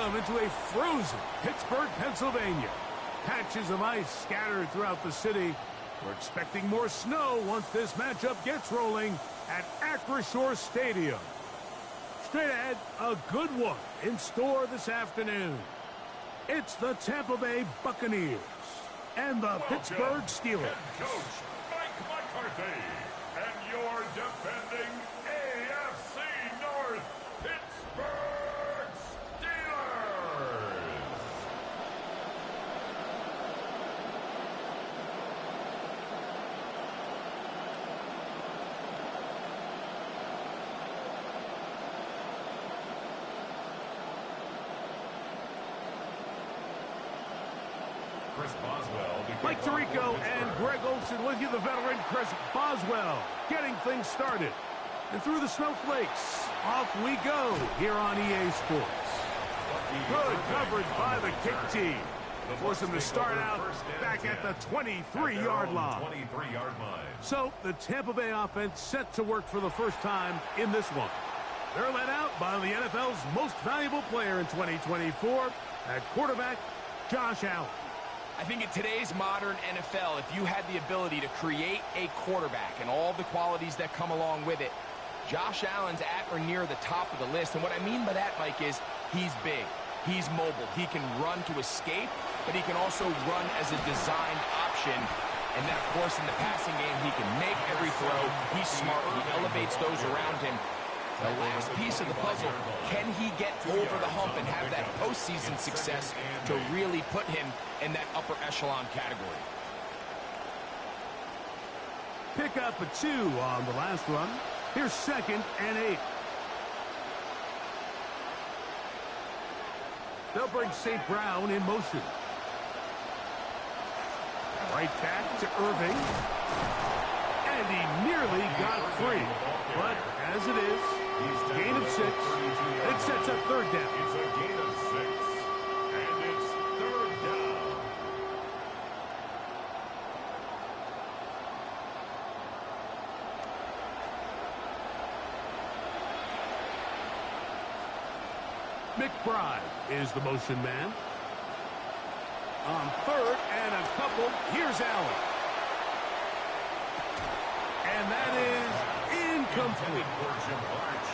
Welcome into a frozen Pittsburgh, Pennsylvania. Patches of ice scattered throughout the city. We're expecting more snow once this matchup gets rolling at Acrisure Stadium. Straight ahead, a good one in store this afternoon. It's the Tampa Bay Buccaneers and the Pittsburgh Steelers. Head coach Mike McCarthy and your defending AFC North Pittsburgh Steelers. Chris Boswell. Mike Tirico and Greg Olsen with you, the veteran Chris Boswell, getting things started. And through the snowflakes, off we go here on EA Sports. Good coverage by the kick team. Force them to start out back at the 23-yard line. So the Tampa Bay offense set to work for the first time in this one. They're led out by the NFL's most valuable player in 2024, at quarterback Josh Allen. I think in today's modern NFL, if you had the ability to create a quarterback and all the qualities that come along with it, Josh Allen's at or near the top of the list. And what I mean by that, Mike, is he's big. He's mobile. He can run to escape, but he can also run as a designed option. And then, of course, in the passing game, he can make every throw. He's smart. He elevates those around him. The last piece of the puzzle, can he get over the hump and have that postseason success to really put him in that upper echelon category? Pick up a 2 on the last run. Here's 2nd and 8. They'll bring St. Brown in motion. Right back to Irving. And he nearly got free. But as it is, gain of 6. It sets up 3rd down. It's a gain of 6, and it's 3rd down. McBride is the motion man. On 3rd and a couple, here's Allen. And that is incomplete.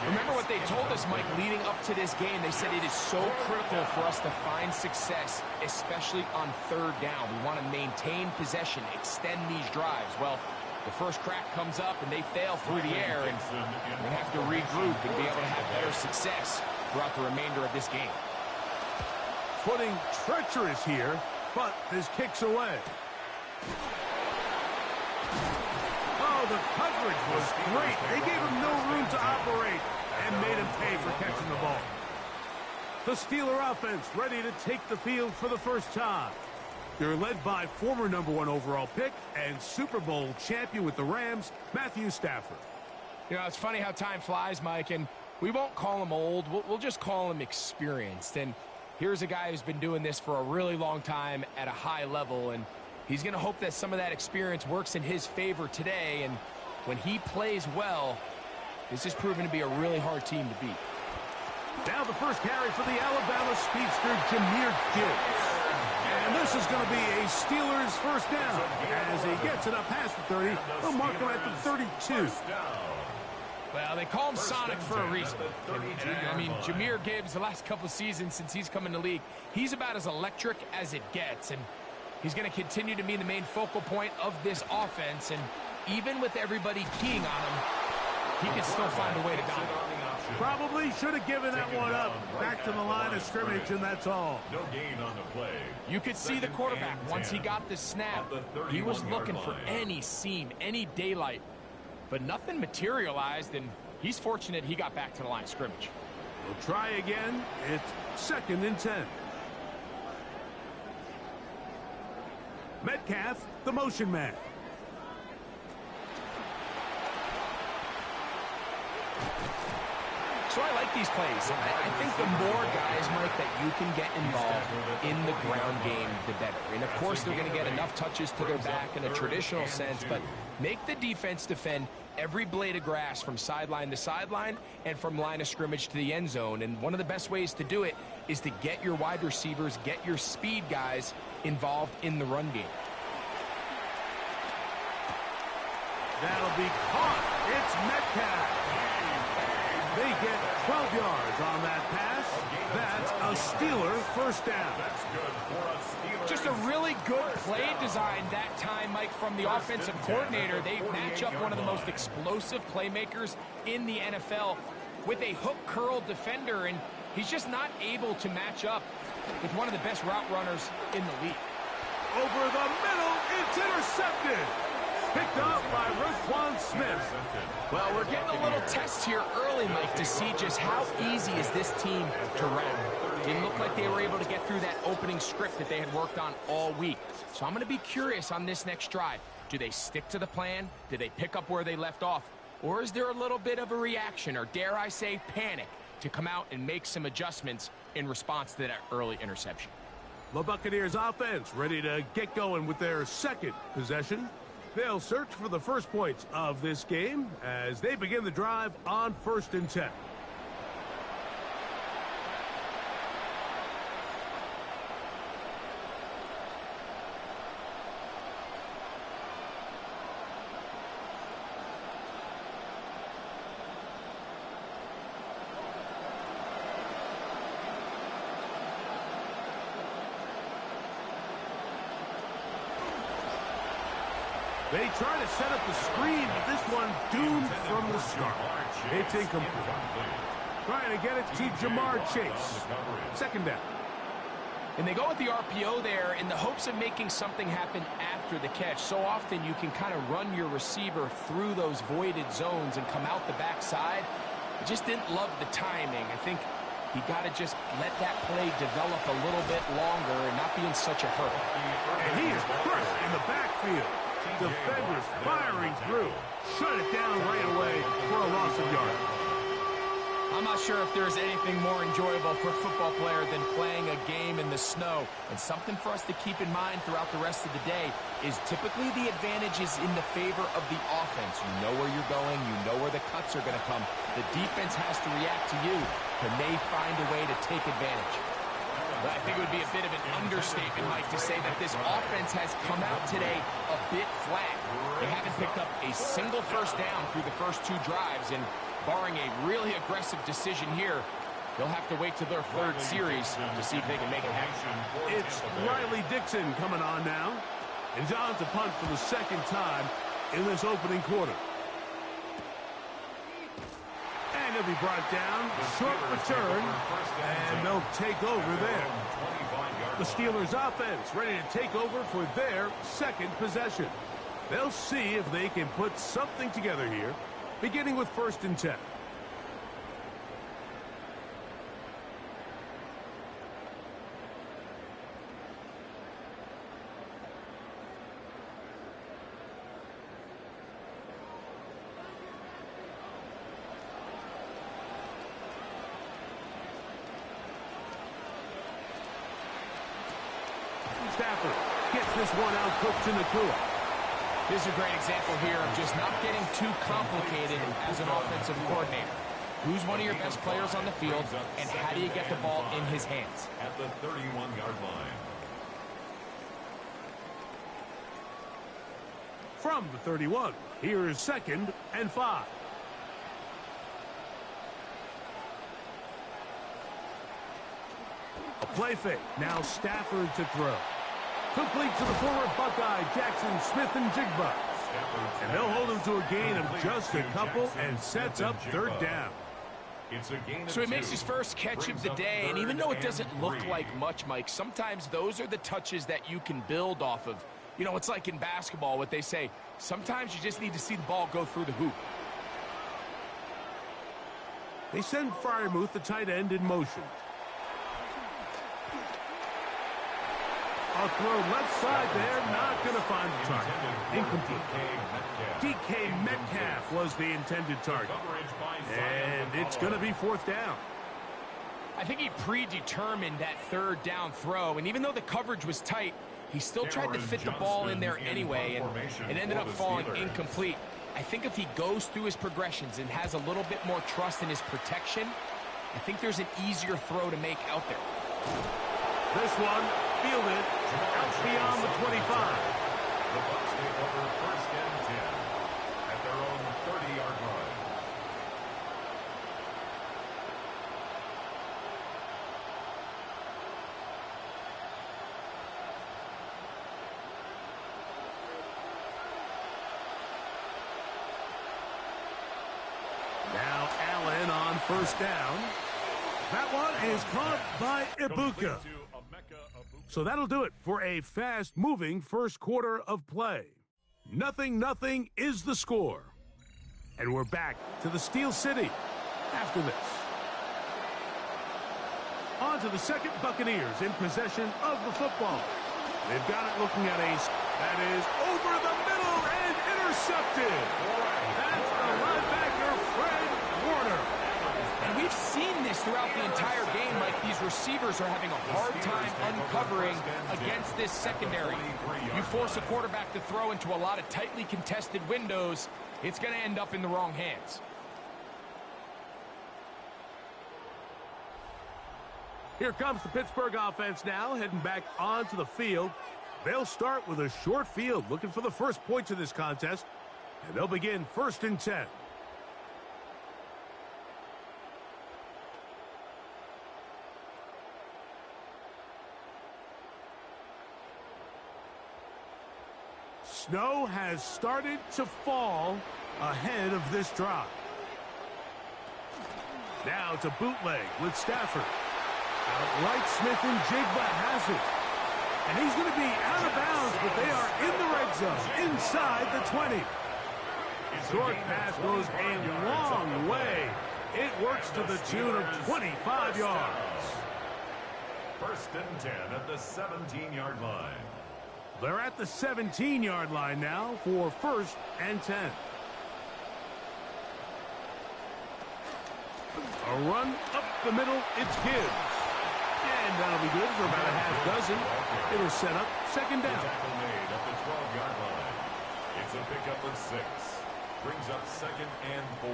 Remember what they told us, Mike, leading up to this game. They said it is so critical for us to find success, especially on 3rd down. We want to maintain possession, extend these drives. Well, the first crack comes up and they fail through the air, and we have to regroup and be able to have better success throughout the remainder of this game. Footing treacherous here, but this kicks away. Oh, the coverage was great. They gave him no room to operate and made him pay for catching the ball. The Steeler offense ready to take the field for the first time. They're led by former #1 overall pick and Super Bowl champion with the Rams, Matthew Stafford. You know, it's funny how time flies, Mike, and we won't call him old. We'll just call him experienced. And here's a guy who's been doing this for a really long time at a high level, and he's going to hope that some of that experience works in his favor today. And when he plays well, this is proven to be a really hard team to beat. Now the first carry for the Alabama speedster, Jahmyr Gibbs. And this is going to be a Steelers first down. As he gets it up past the 30, they'll mark him at the 32. Well, they call him Sonic for a reason. I mean, Jahmyr Gibbs, the last couple seasons since he's come in the league, he's about as electric as it gets. And he's going to continue to be the main focal point of this offense. And even with everybody keying on him, he can still find a way to dominate. Probably should have given that one up. Back to the line of scrimmage, and that's all. No gain on the play. You could see the quarterback, once he got the snap, he was looking for any seam, any daylight. But nothing materialized, and he's fortunate he got back to the line of scrimmage. We'll try again. It's 2nd and 10. Metcalf, the motion man. So I like these plays. I think the more guys, Mike, that you can get involved in the ground game, the better. And, of course, they're going to get enough touches to their back in a traditional sense, but make the defense defend every blade of grass from sideline to sideline and from line of scrimmage to the end zone. And one of the best ways to do it is to get your wide receivers, get your speed guys involved in the run game. That'll be caught. It's Metcalf. They get 12 yards on that pass. That's a Steeler first down. Just a really good play design that time, Mike, from the offensive coordinator. They match up one of the most explosive playmakers in the NFL with a hook curl defender, and he's just not able to match up with one of the best route runners in the league. Over the middle, it's intercepted. Picked up by Roquan Smith. Well, we're getting a little test here early, Mike, to see just how easy is this team to run. Didn't look like they were able to get through that opening script that they had worked on all week. So I'm going to be curious on this next drive. Do they stick to the plan? Do they pick up where they left off? Or is there a little bit of a reaction, or dare I say panic, to come out and make some adjustments in response to that early interception? The Buccaneers offense ready to get going with their second possession. They'll search for the first points of this game as they begin the drive on 1st and 10. They try to set up the screen, but this one doomed from the start. It's incomplete. Trying to get it to Jamar Chase. Second down. And they go with the RPO there in the hopes of making something happen after the catch. So often you can kind of run your receiver through those voided zones and come out the backside. I just didn't love the timing. I think he got to just let that play develop a little bit longer and not be in such a hurry. And he is crushed in the backfield. Defenders firing through. Shut it down right away for a loss of yards. I'm not sure if there's anything more enjoyable for a football player than playing a game in the snow. And something for us to keep in mind throughout the rest of the day is typically the advantage is in the favor of the offense. You know where you're going. You know where the cuts are going to come. The defense has to react to you. Can they find a way to take advantage? Well, I think it would be a bit of an understatement, Mike, to say that this offense has come out today a bit flat. They haven't picked up a single first down through the first 2 drives, and barring a really aggressive decision here, they'll have to wait to their 3rd series to see if they can make it happen. It's Riley Dixon coming on now. And John's to punt for the 2nd time in this opening quarter. And he'll be brought down. Short return. And they'll take over there. The Steelers offense ready to take over for their 2nd possession. They'll see if they can put something together here, beginning with 1st and 10. Stafford gets this one out quick to Nakua. This is a great example here of just not getting too complicated as an offensive coordinator. Who's one of your best players on the field, and how do you get the ball in his hands? At the 31-yard line. From the 31, here is 2nd and 5. A play fake. Now Stafford to throw. Complete to the forward Buckeye, Jackson Smith-Njigba. And they'll hold him to a gain of just a couple and sets up 3rd down. So he makes his first catch of the day, and even though it doesn't look like much, Mike, sometimes those are the touches that you can build off of. You know, it's like in basketball, what they say, sometimes you just need to see the ball go through the hoop. They send Freiermuth, the tight end, in motion. A throw left side there, not going to find the target. Incomplete. DK Metcalf was the intended target. And it's going to be fourth down. I think he predetermined that third down throw, and even though the coverage was tight, he still tried to fit the ball in there anyway, and it ended up falling incomplete. I think if he goes through his progressions and has a little bit more trust in his protection, I think there's an easier throw to make out there. This one, fielded out beyond the 25. The Bucs take over first and 10 at their own 30-yard line. Now Allen on first down. That one is caught by Ibuka. So that'll do it for a fast-moving first quarter of play. 0-0 is the score. And we're back to the Steel City after this. On to the second, Buccaneers in possession of the football. They've got it looking at Ace. That is over the middle and intercepted. That's the linebacker, Fred Warner. And we've seen this throughout the entire game, Mike. These receivers are having a hard time uncovering against this secondary. You force a quarterback to throw into a lot of tightly contested windows, it's going to end up in the wrong hands. Here comes the Pittsburgh offense now, heading back onto the field. They'll start with a short field, looking for the first points of this contest. And they'll begin 1st and 10. Snow has started to fall ahead of this drive. Now to bootleg with Stafford. Outright Smith and Jigba has it. And he's going to be out of bounds, but they are in the red zone, inside the 20. Short pass goes a long way. It works to the tune of 25 yards. 1st and 10 at the 17-yard line. They're at the 17-yard line now for 1st and 10. A run up the middle, it's Gibbs. And that'll be good for about a half dozen. It'll set up 2nd down. Tackle made at the 12-yard line. It's a pickup of 6. Brings up 2nd and 4.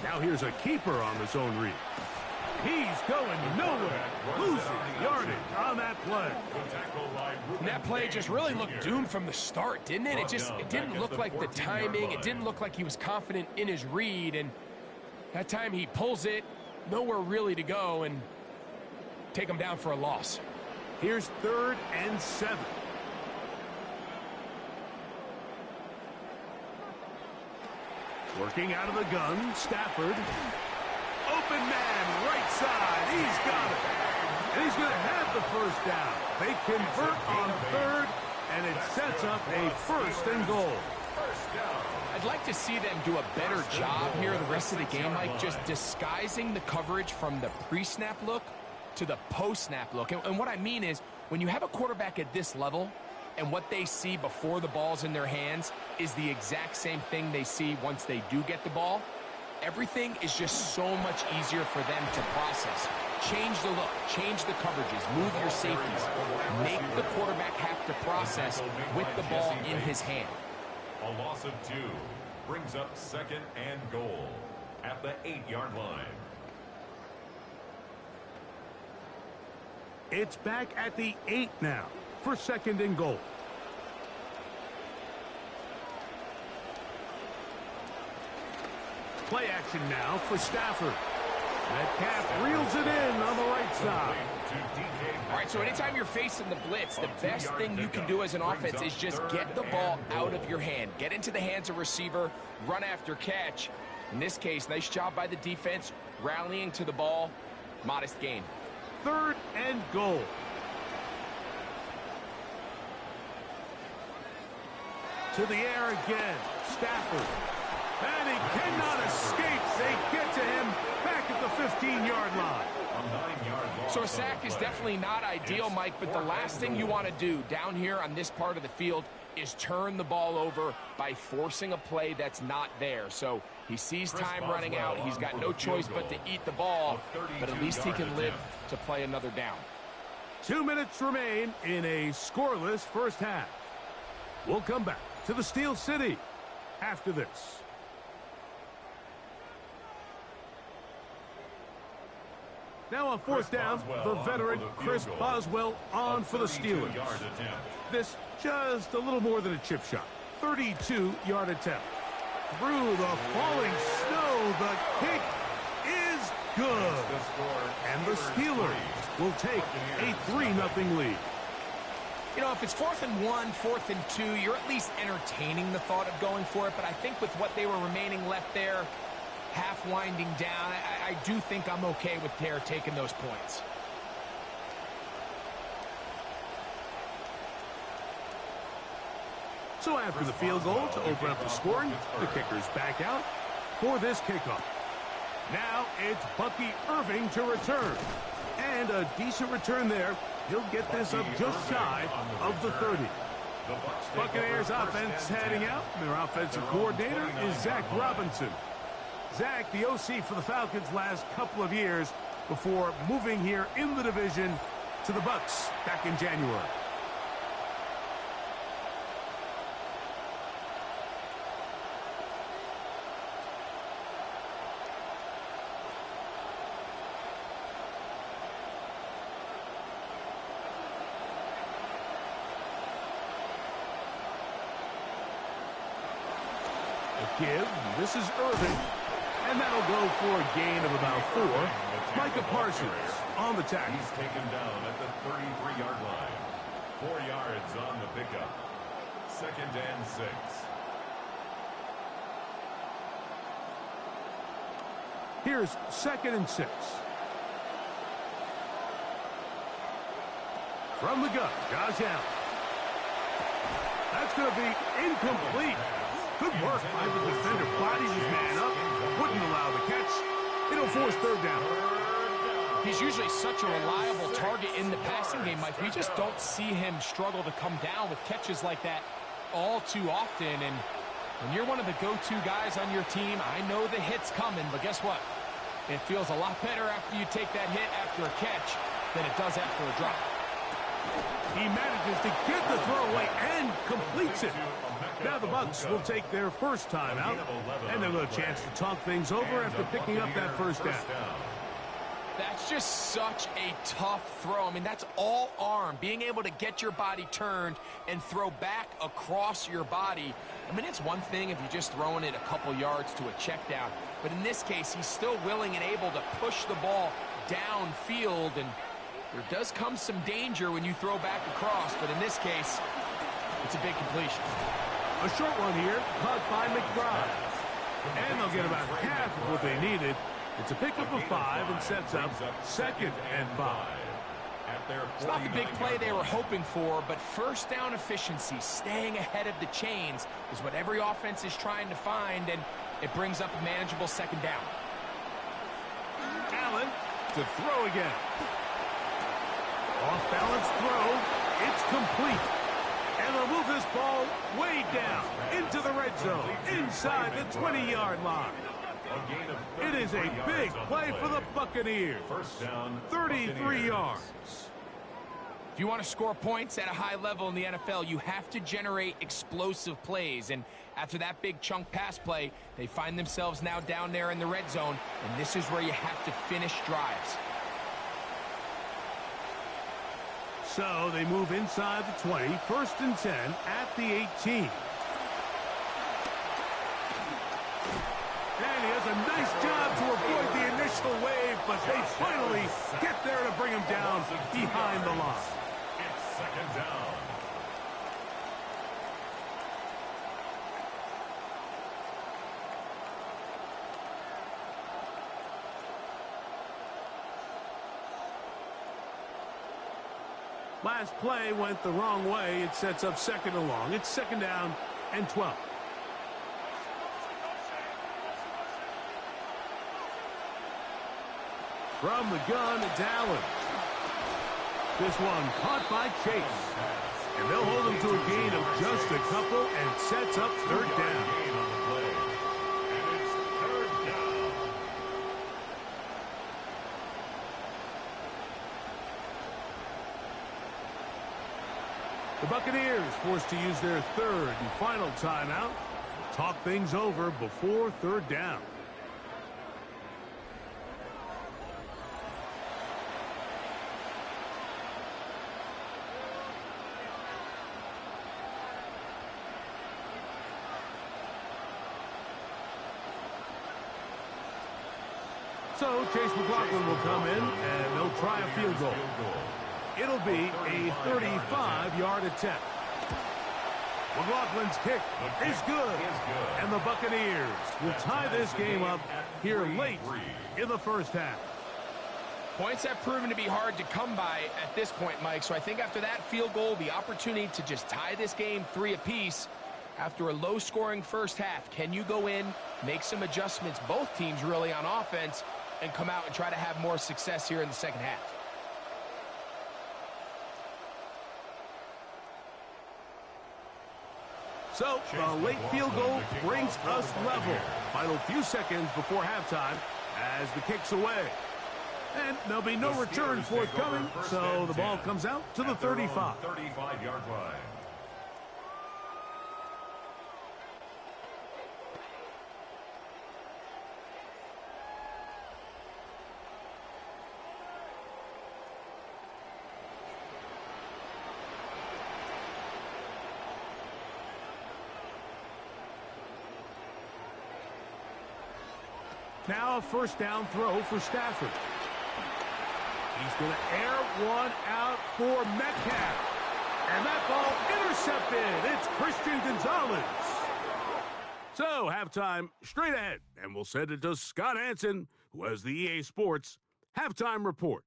Now here's a keeper on the zone read. He's going nowhere. Losing yardage on that play. And that play just really looked doomed from the start, didn't it? It didn't look like the timing. It didn't look like he was confident in his read. And that time he pulls it, nowhere really to go, and take him down for a loss. Here's 3rd and 7. Working out of the gun, Stafford. Open man, right side. He's got it. And he's going to have the 1st down. They convert on 3rd, and it sets up a 1st and goal. I'd like to see them do a better job here the rest of the game, like just disguising the coverage from the pre-snap look to the post-snap look. And what I mean is, when you have a quarterback at this level, and what they see before the ball's in their hands is the exact same thing they see once they do get the ball, everything is just so much easier for them to process. Change the look, change the coverages, move your safeties. Make the quarterback have to process with the ball in his hand. A loss of 2 brings up 2nd and goal at the 8-yard line. It's back at the 8 now for 2nd and goal. Play action now for Stafford. Metcalf reels it in on the right side. All right, so anytime you're facing the blitz, the best thing you can do as an offense is just get the ball out of your hand. Get into the hands of receiver, run after catch. In this case, nice job by the defense, rallying to the ball. Modest gain. 3rd and goal. To the air again. Stafford. And he cannot escape. They get to him back at the 15-yard line. So a sack is definitely not ideal, Mike, but the last thing you want to do down here on this part of the field is turn the ball over by forcing a play that's not there. So he sees time running out. He's got no choice but to eat the ball, but at least he can live to play another down. 2 minutes remain in a scoreless first half. We'll come back to the Steel City after this. Now on 4th down, the veteran Chris Boswell on for the Steelers. This just a little more than a chip shot. 32-yard attempt. Through the falling snow, the kick is good. And the Steelers will take a 3-0 lead. You know, if it's 4th and 1, 4th and 2, you're at least entertaining the thought of going for it. But I think with what they were remaining left there, half winding down, I do think I'm okay with Dare taking those points. So after the field goal to open up the scoring, the kicker's back out for this kickoff. Now it's Bucky Irving to return. And a decent return there. He'll get this up just shy of the 30. Buccaneers offense heading out. Their offensive coordinator is Zach Robinson. Zach, the OC for the Falcons last couple of years before moving here in the division to the Bucs back in January. Give. This is Irving. And that'll go for a gain of about 4. Micah Parsons on the tackle. He's taken down at the 33-yard line. 4 yards on the pickup. 2nd and 6. Here's 2nd and 6. From the gun, Josh Allen. That's going to be incomplete. Good work by the defender. Bodies his man up. Wouldn't allow the catch. It'll force 3rd down. He's usually such a reliable target in the passing game, Mike. We just don't see him struggle to come down with catches like that all too often. And when you're one of the go-to guys on your team, I know the hit's coming, but guess what? It feels a lot better after you take that hit after a catch than it does after a drop. He manages to get the throw away and completes it. Now the Bucs will take their first time out, and they'll have a chance to talk things over after picking up that first down. That's just such a tough throw. I mean, that's all arm. Being able to get your body turned and throw back across your body. I mean, it's one thing if you're just throwing it a couple yards to a check down, but in this case, he's still willing and able to push the ball downfield, and there does come some danger when you throw back across, but in this case, it's a big completion. A short one here, caught by McBride. And they'll get about half of what they needed. It's a pickup of 5 and sets up 2nd and 5. It's not the big play they were hoping for, but first down efficiency, staying ahead of the chains, is what every offense is trying to find, and it brings up a manageable 2nd down. Allen to throw again. Off-balance throw. It's complete. And they'll move this ball way down into the red zone, inside the 20-yard line. It is a big play for the Buccaneers. 33 yards. If you want to score points at a high level in the NFL, you have to generate explosive plays. And after that big chunk pass play, they find themselves now down there in the red zone, and this is where you have to finish drives. So they move inside the 20, 1st and 10 at the 18. And he does a nice job to avoid the initial wave, but they finally get there to bring him down behind the line. It's 2nd down. Last play went the wrong way. It sets up second and long. It's second down and 12. From the gun, it's Allen. This one caught by Chase. And they'll hold him to a gain of just a couple and sets up third down. The Buccaneers forced to use their third and final timeout. Talk things over before third down. So Chase McLaughlin will come in, and they'll try a field goal. It'll be a 35-yard attempt. McLaughlin's kick is good, and the Buccaneers will tie this game up here late in the first half. Points have proven to be hard to come by at this point, Mike, so I think after that field goal, the opportunity to just tie this game 3 apiece after a low-scoring first half. Can you go in, make some adjustments, both teams really, on offense, and come out and try to have more success here in the second half? So the late field goal brings us level. Final few seconds before halftime as the kick's away. And there'll be no return forthcoming, so the ball comes out to the 35. 35-yard line. Now a first down throw for Stafford. He's going to air one out for Metcalf. And that ball intercepted. It's Christian Gonzalez. So halftime straight ahead. And we'll send it to Scott Hanson, who has the EA Sports Halftime Report.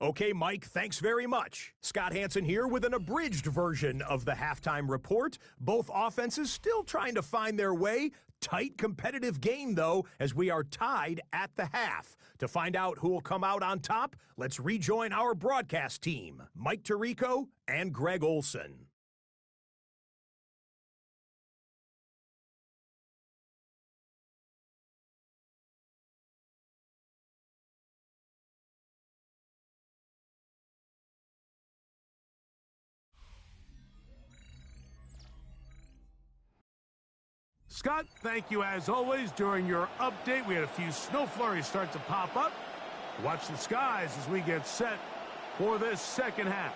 Okay, Mike, thanks very much. Scott Hanson here with an abridged version of the halftime report. Both offenses still trying to find their way. Tight competitive game, though, as we are tied at the half. To find out who will come out on top, let's rejoin our broadcast team, Mike Tirico and Greg Olson. Scott, thank you as always. During your update, we had a few snow flurries start to pop up. Watch the skies as we get set for this second half.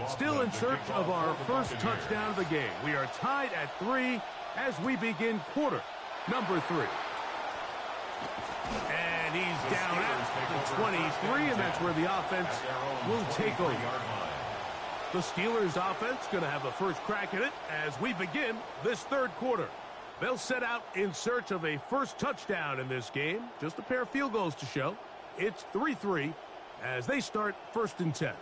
Still in search of our first touchdown of the game. We are tied at 3 as we begin quarter number 3. And he's down at the 23, and that's where the offense will take over. The Steelers offense going to have the first crack at it as we begin this third quarter. They'll set out in search of a first touchdown in this game. Just a pair of field goals to show. It's 3-3 as they start first and 10.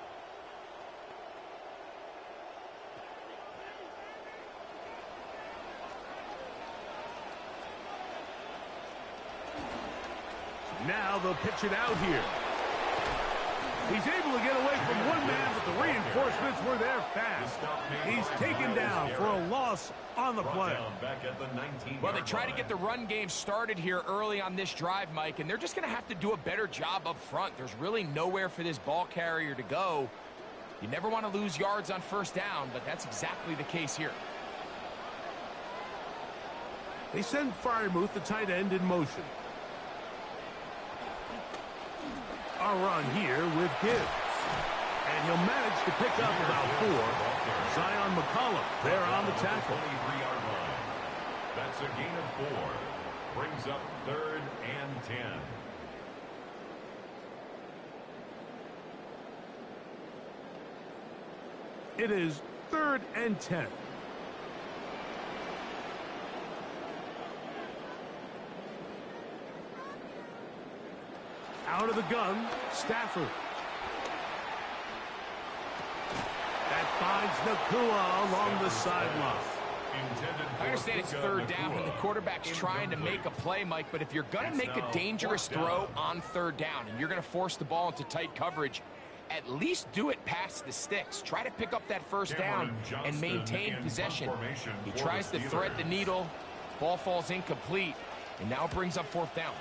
Now they'll pitch it out here. He's able to get away from one man, but the reinforcements were there fast. He's taken down for a loss on the play. Well, they try to get the run game started here early on this drive, Mike, and they're just going to have to do a better job up front. There's really nowhere for this ball carrier to go. You never want to lose yards on first down, but that's exactly the case here. They send Freiermuth, the tight end, in motion. A run here with Gibbs. And he'll manage to pick up about 4. Zion McCollum there on the tackle. 23-yard line. That's a gain of 4. Brings up 3rd and 10. It is 3rd and 10. Out of the gun, Stafford. That finds Nacua along the sideline. I understand it's 3rd down and the quarterback's trying to make a play, Mike, but if you're going to make a dangerous throw on 3rd down and you're going to force the ball into tight coverage, at least do it past the sticks. Try to pick up that 1st down and maintain possession. He tries to thread the needle. Ball falls incomplete, and now brings up 4th down.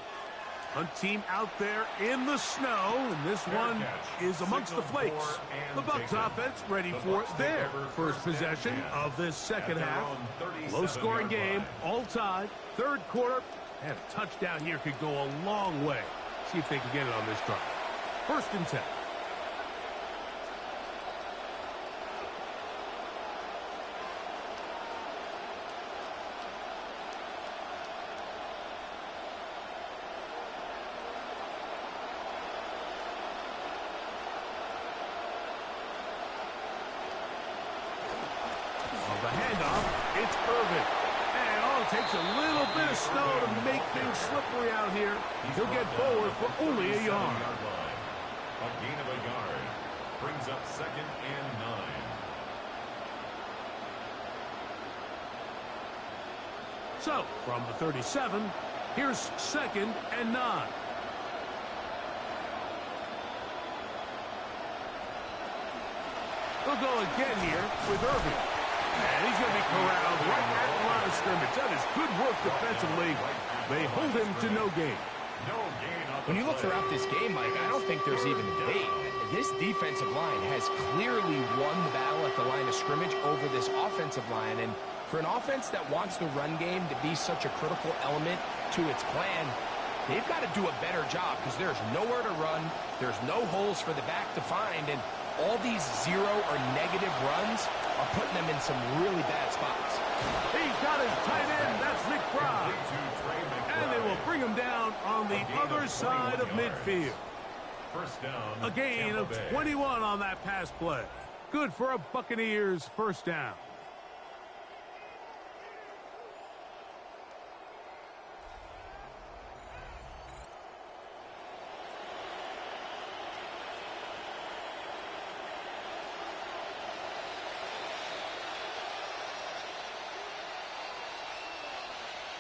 Hunt team out there in the snow, and this one is amongst the flakes. The Bucs offense ready for their first possession of this second half. Low-scoring game, all tied, 3rd quarter, and a touchdown here could go a long way. See if they can get it on this drive. 1st and 10. The handoff, it's Irvin. And it takes a little bit of snow to make things slippery out here. He'll get forward for only a yard. A gain of a yard brings up 2nd and 9. So, from the 37, here's 2nd and 9. They'll go again here with Irvin. And he's going to be corralled right at the line of scrimmage. That is good work defensively. They hold him to no gain. When you look throughout this game, Mike, I don't think there's even a debate. This defensive line has clearly won the battle at the line of scrimmage over this offensive line. And for an offense that wants the run game to be such a critical element to its plan, they've got to do a better job because there's nowhere to run. There's no holes for the back to find. And all these 0 or negative runs are putting them in some really bad spots. He's got his tight end. That's McBride. And they will bring him down on the other side of midfield. A gain of 21 on that pass play. Good for a Buccaneers 1st down.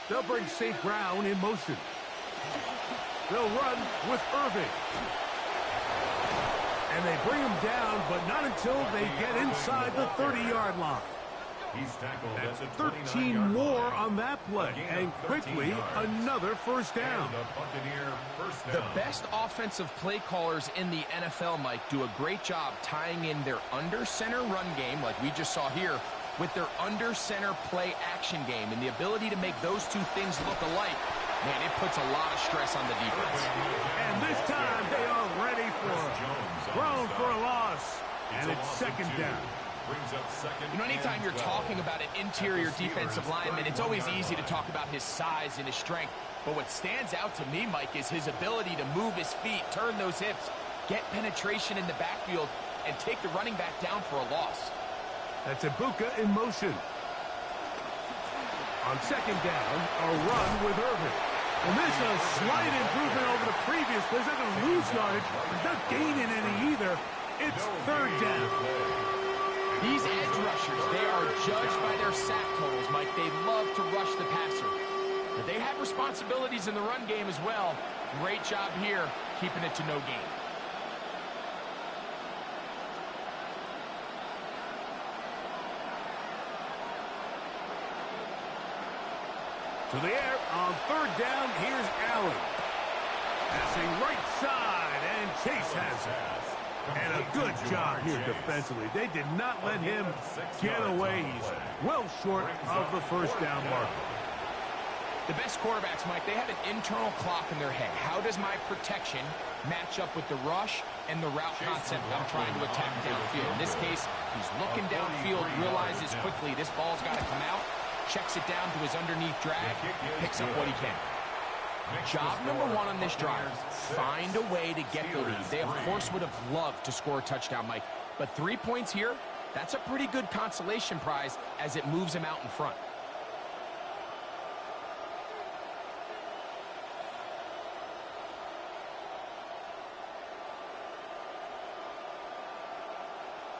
They'll bring St. Brown in motion. They'll run with Irving. And they bring him down, but not until they get inside the 30-yard line. That's 13 more on that play. And quickly, another 1st down. The best offensive play callers in the NFL, Mike, do a great job tying in their under-center run game, like we just saw here, with their under-center play action game. And the ability to make those two things look alike, man, it puts a lot of stress on the defense. And this time, they are ready for it. Thrown for a loss. And it's 2nd down. You know, anytime you're talking about an interior defensive lineman, it's always easy to talk about his size and his strength. But what stands out to me, Mike, is his ability to move his feet, turn those hips, get penetration in the backfield, and take the running back down for a loss. That's Ibuka in motion. On 2nd down, a run with Irvin. And this is a slight improvement over the previous play. They're going to lose yardage. They're not gaining any either. It's 3rd down. These edge rushers, they are judged by their sack totals, Mike. They love to rush the passer. But they have responsibilities in the run game as well. Great job here, keeping it to no gain. To the air on 3rd down. Here's Allen. Passing right side, and Chase has it. And a good job here defensively. They did not let him get away. He's well short of the 1st down marker. The best quarterbacks, Mike, they have an internal clock in their head. How does my protection match up with the rush and the route concept I'm trying to attack downfield? In this case, he's looking downfield, realizes quickly this ball's got to come out, checks it down to his underneath drag, picks up what he can. Job number 1 on this drive, find a way to get the lead. They, of course, would have loved to score a touchdown, Mike. But 3 points here, That's a pretty good consolation prize as it moves him out in front.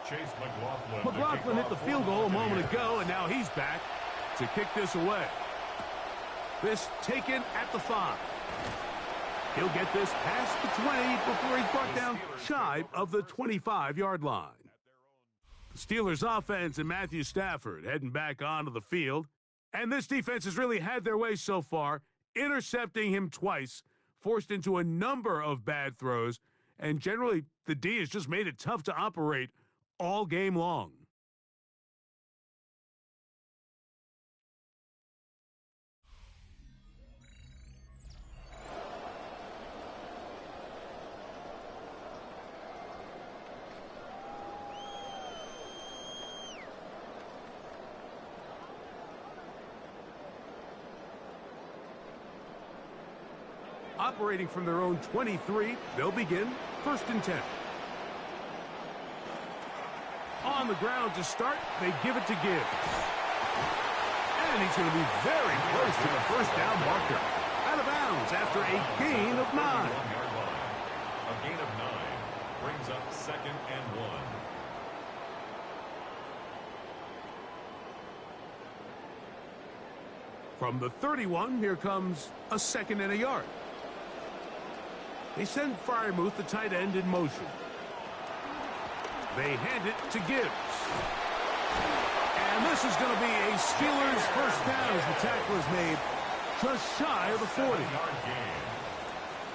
Chase McLaughlin. McLaughlin hit the field goal a moment ago, and now he's back to kick this away. This taken at the 5. He'll get this past the 20 before he's brought down shy of the 25-yard line. The Steelers offense and Matthew Stafford heading back onto the field. And this defense has really had their way so far, intercepting him twice, forced into a number of bad throws, and generally the D has just made it tough to operate all game long. Operating from their own 23, they'll begin 1st and 10. On the ground to start, they give it to Gibbs. And he's going to be very close to the first down marker. Out of bounds after a gain of 9. A gain of 9 brings up 2nd and 1. From the 31, here comes a 2nd and a yard. They send Freiermuth, the tight end, in motion. They hand it to Gibbs. And this is going to be a Steelers first down as the tackle is made just shy of the 40.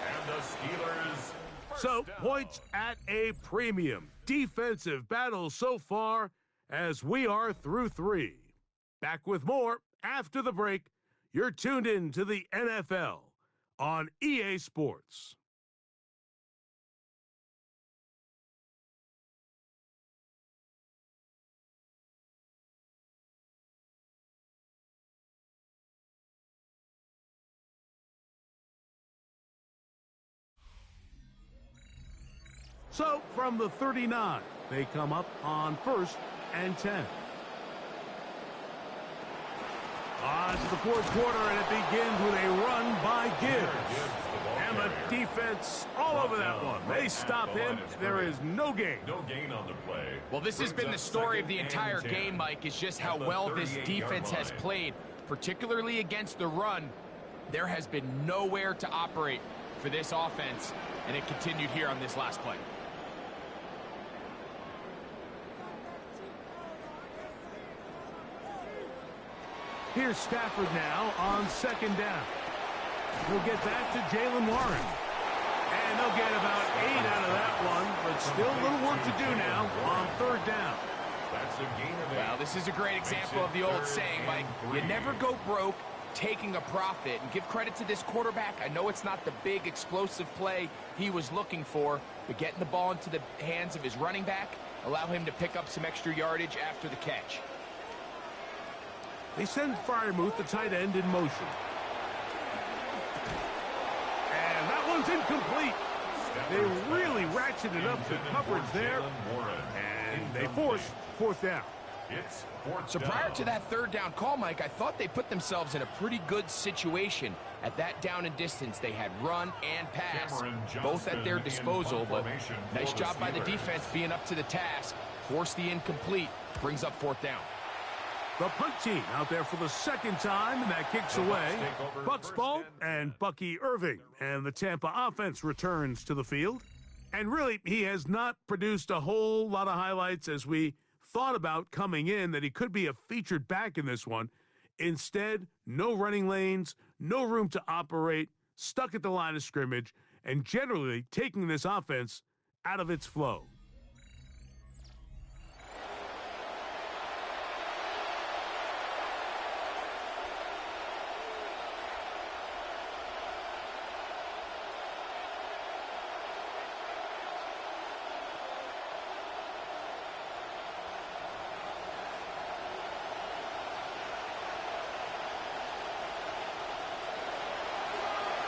And the Steelers So, points at a premium. Defensive battle so far as we are through 3. Back with more after the break. You're tuned in to the NFL on EA Sports. So, from the 39, they come up on 1st and 10. On to the 4th quarter, and it begins with a run by Gibbs. And the defense all over that one. They stop him. There is no gain. No gain on the play. Well, this has been the story of the entire game, Mike, is just how well this defense has played, particularly against the run. There has been nowhere to operate for this offense, and it continued here on this last play. Here's Stafford now on 2nd down. He'll get that to Jaylen Warren. And they'll get about 8 out of that one, but still a little work to do now on 3rd down. That's a gain of 8. Well, this is a great example of the old saying, Mike, you never go broke taking a profit. And give credit to this quarterback. I know it's not the big explosive play he was looking for, but getting the ball into the hands of his running back, allow him to pick up some extra yardage after the catch. They send Freiermuth, the tight end, in motion. And that one's incomplete. They really ratcheted up the coverage there. And they force 4th down. It's 4th So prior to that 3rd down call, Mike, I thought they put themselves in a pretty good situation. At that down and distance, they had run and pass, both at their disposal. But nice job by the defense being up to the task. Force the incomplete, brings up 4th down. The punt team out there for the 2nd time, and that kicks away. Bucks ball and Bucky Irving. And the Tampa offense returns to the field. And really, he has not produced a whole lot of highlights as we thought about coming in, that he could be a featured back in this one. Instead, no running lanes, no room to operate, stuck at the line of scrimmage, and generally taking this offense out of its flow.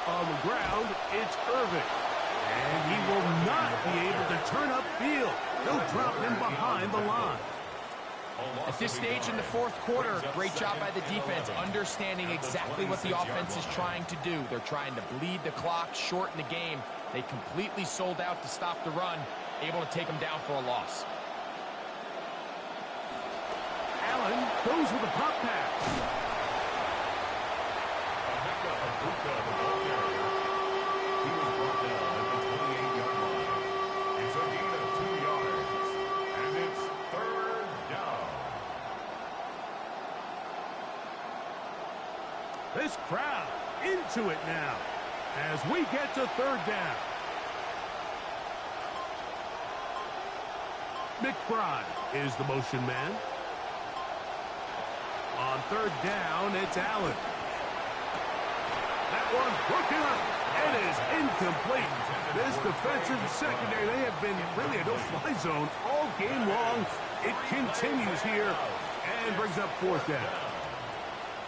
On the ground, it's Irving. And he will not be able to turn upfield. They'll drop him behind the line. At this stage in the fourth quarter, great job by the defense, understanding exactly what the offense is trying to do. They're trying to bleed the clock, shorten the game. They completely sold out to stop the run, able to take them down for a loss. Allen goes with a pop pass. This crowd into it now as we get to third down. McBride is the motion man. On third down, it's Allen. That one broken up. It is incomplete. This defensive secondary, they have been really a no-fly zone all game long. It continues here and brings up fourth down.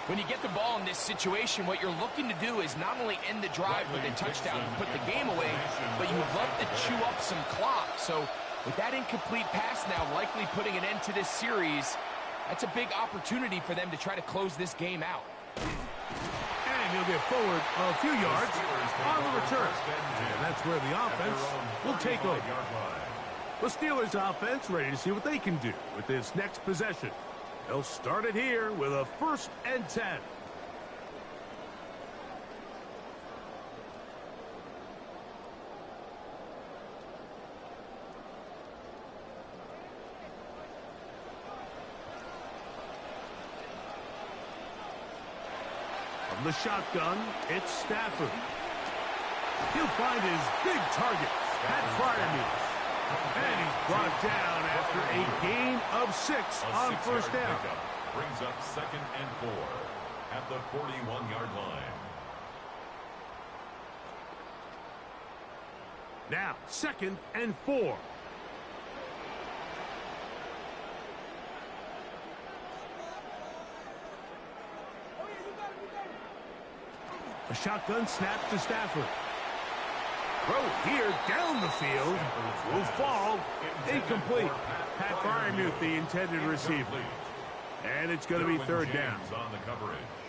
When you get the ball in this situation, what you're looking to do is not only end the drive with a touchdown to put the game away, but you would love to chew up some clock. So with that incomplete pass now likely putting an end to this series, that's a big opportunity for them to try to close this game out. And he'll get forward a few yards on the return. And that's where the offense will take over. The Steelers offense ready to see what they can do with this next possession. They'll start it here with a 1st and 10. From the shotgun, it's Stafford. He'll find his big target, Pat Freiermuth. And he's brought down after a gain of 6 on first down. Brings up 2nd and 4 at the 41-yard line. Now, 2nd and 4. A shotgun snap to Stafford. Throw here down the field will fall incomplete. Pat Freiermuth, the intended receiver. And it's going to be third down.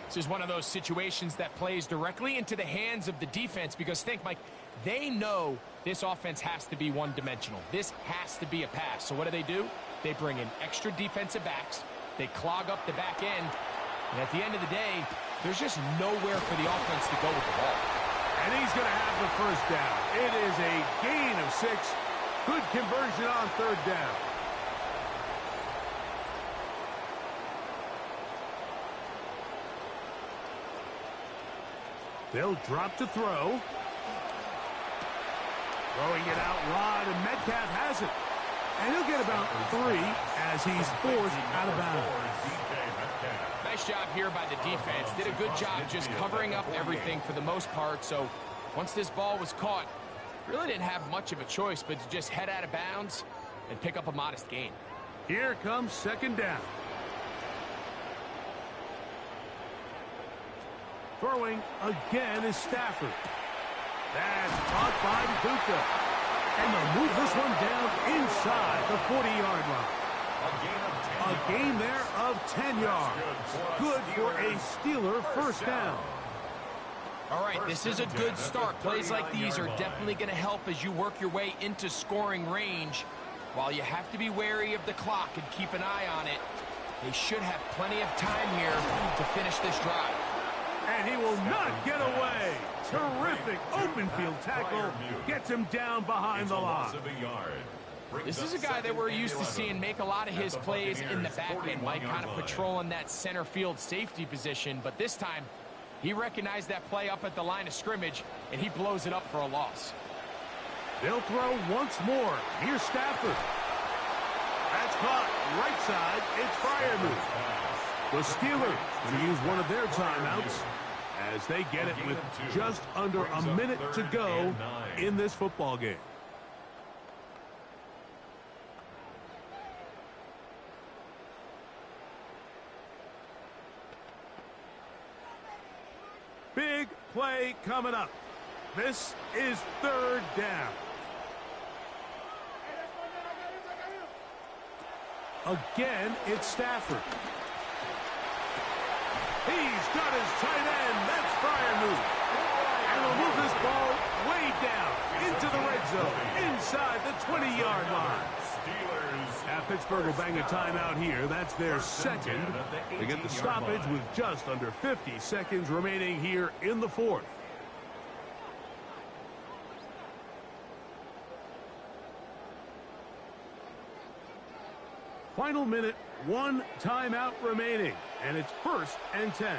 This is one of those situations that plays directly into the hands of the defense because think, Mike, they know this offense has to be one-dimensional. This has to be a pass. So what do? They bring in extra defensive backs. They clog up the back end. And at the end of the day, there's just nowhere for the offense to go with the ball. And he's going to have the first down. It is a gain of 6. Good conversion on third down. They'll drop to throw. Throwing it out wide, and Metcalf has it. And he'll get about 3 as he's forced out of bounds. Nice job here by the defense. Did a good job just covering up everything for the most part. So once this ball was caught, really didn't have much of a choice but to just head out of bounds and pick up a modest gain. Here comes second down. Throwing again is Stafford. That's caught by Buka. And they'll move this one down inside the 40-yard line. A gain there of 10 yards. Good for a Steeler first down. All right, this is a good start. Plays like these are definitely going to help as you work your way into scoring range. While you have to be wary of the clock and keep an eye on it, they should have plenty of time here to finish this drive. And he will not get away. Terrific open field tackle. Gets him down behind the line. This is a guy that we're used to seeing make a lot of his plays in the back end, Mike, kind of patrolling that center field safety position. But this time, he recognized that play up at the line of scrimmage, and he blows it up for a loss. They'll throw once more. Here's Stafford. That's caught. Right side, it's Freiermuth. The Steelers going to use one of their timeouts as they get it with just under a minute to go in this football game. Big play coming up. This is third down. Again, it's Stafford. He's got his tight end. That's Freiermuth. And he'll move this ball way down into the red zone, inside the 20-yard line. Pittsburgh will bang a timeout here. That's their second. They get the stoppage with just under 50 seconds remaining here in the fourth. Final minute, 1 timeout remaining, and it's 1st and 10.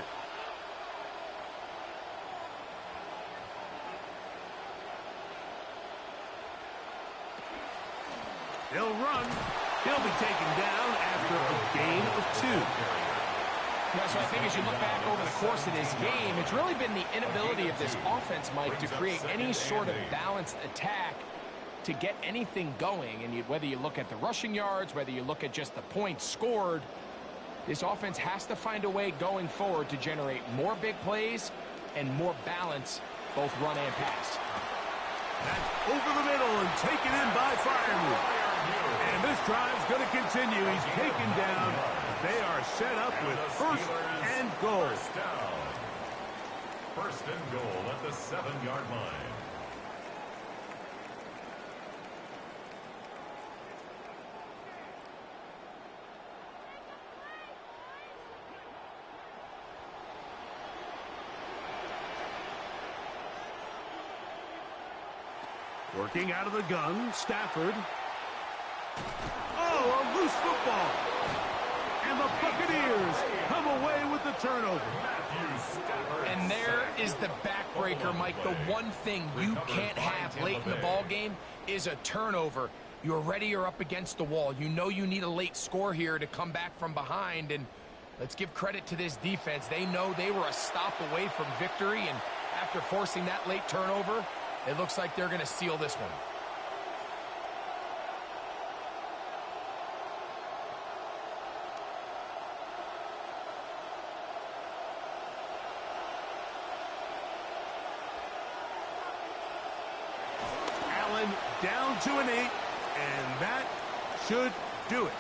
He'll run. He'll be taken down after a gain of 2. Yeah, so I think as you look back over the course of this game, it's really been the inability of this offense, Mike, to create any sort of balanced attack to get anything going. And whether you look at the rushing yards, whether you look at just the points scored, this offense has to find a way going forward to generate more big plays and more balance, both run and pass. That's over the middle and taken in by Freiermuth. And this drive's going to continue. He's taken down. They are set up with 1st and goal. First and goal at the 7-yard line. Working out of the gun, Stafford. Oh, a loose football. And the Buccaneers come away with the turnover. And there is the backbreaker, Mike. The one thing you can't have late in the ball game is a turnover. You're ready, you're up against the wall. You know you need a late score here to come back from behind. And let's give credit to this defense. They know they were a stop away from victory. And after forcing that late turnover, it looks like they're going to seal this one. Allen down to an 8, and that should do it.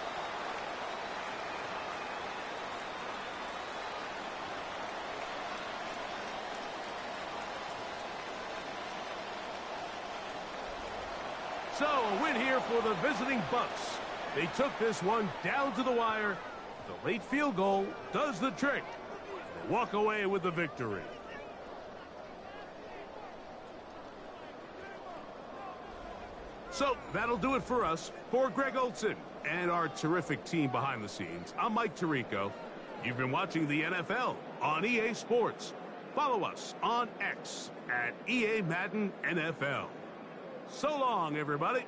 So, a win here for the visiting Bucs. They took this one down to the wire. The late field goal does the trick. They walk away with the victory. So, that'll do it for us. For Greg Olsen and our terrific team behind the scenes, I'm Mike Tirico. You've been watching the NFL on EA Sports. Follow us on X at EA Madden NFL. So long, everybody.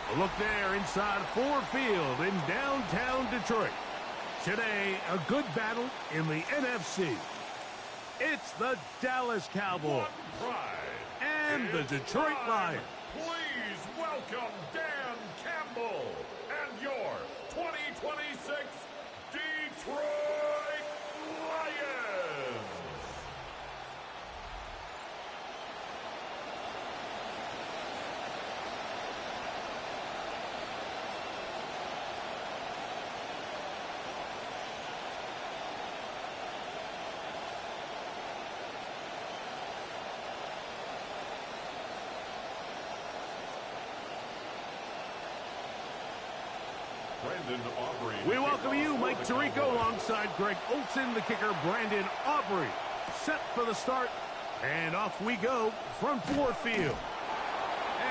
A look there inside Ford Field in downtown Detroit. Today, a good battle in the NFC. It's the Dallas Cowboys and the Detroit Lions. Please welcome Dan Campbell and your 2026 Detroit Lions. We welcome you, Mike Tirico, alongside Greg Olsen, the kicker, Brandon Aubrey. Set for the start, and off we go from Ford Field.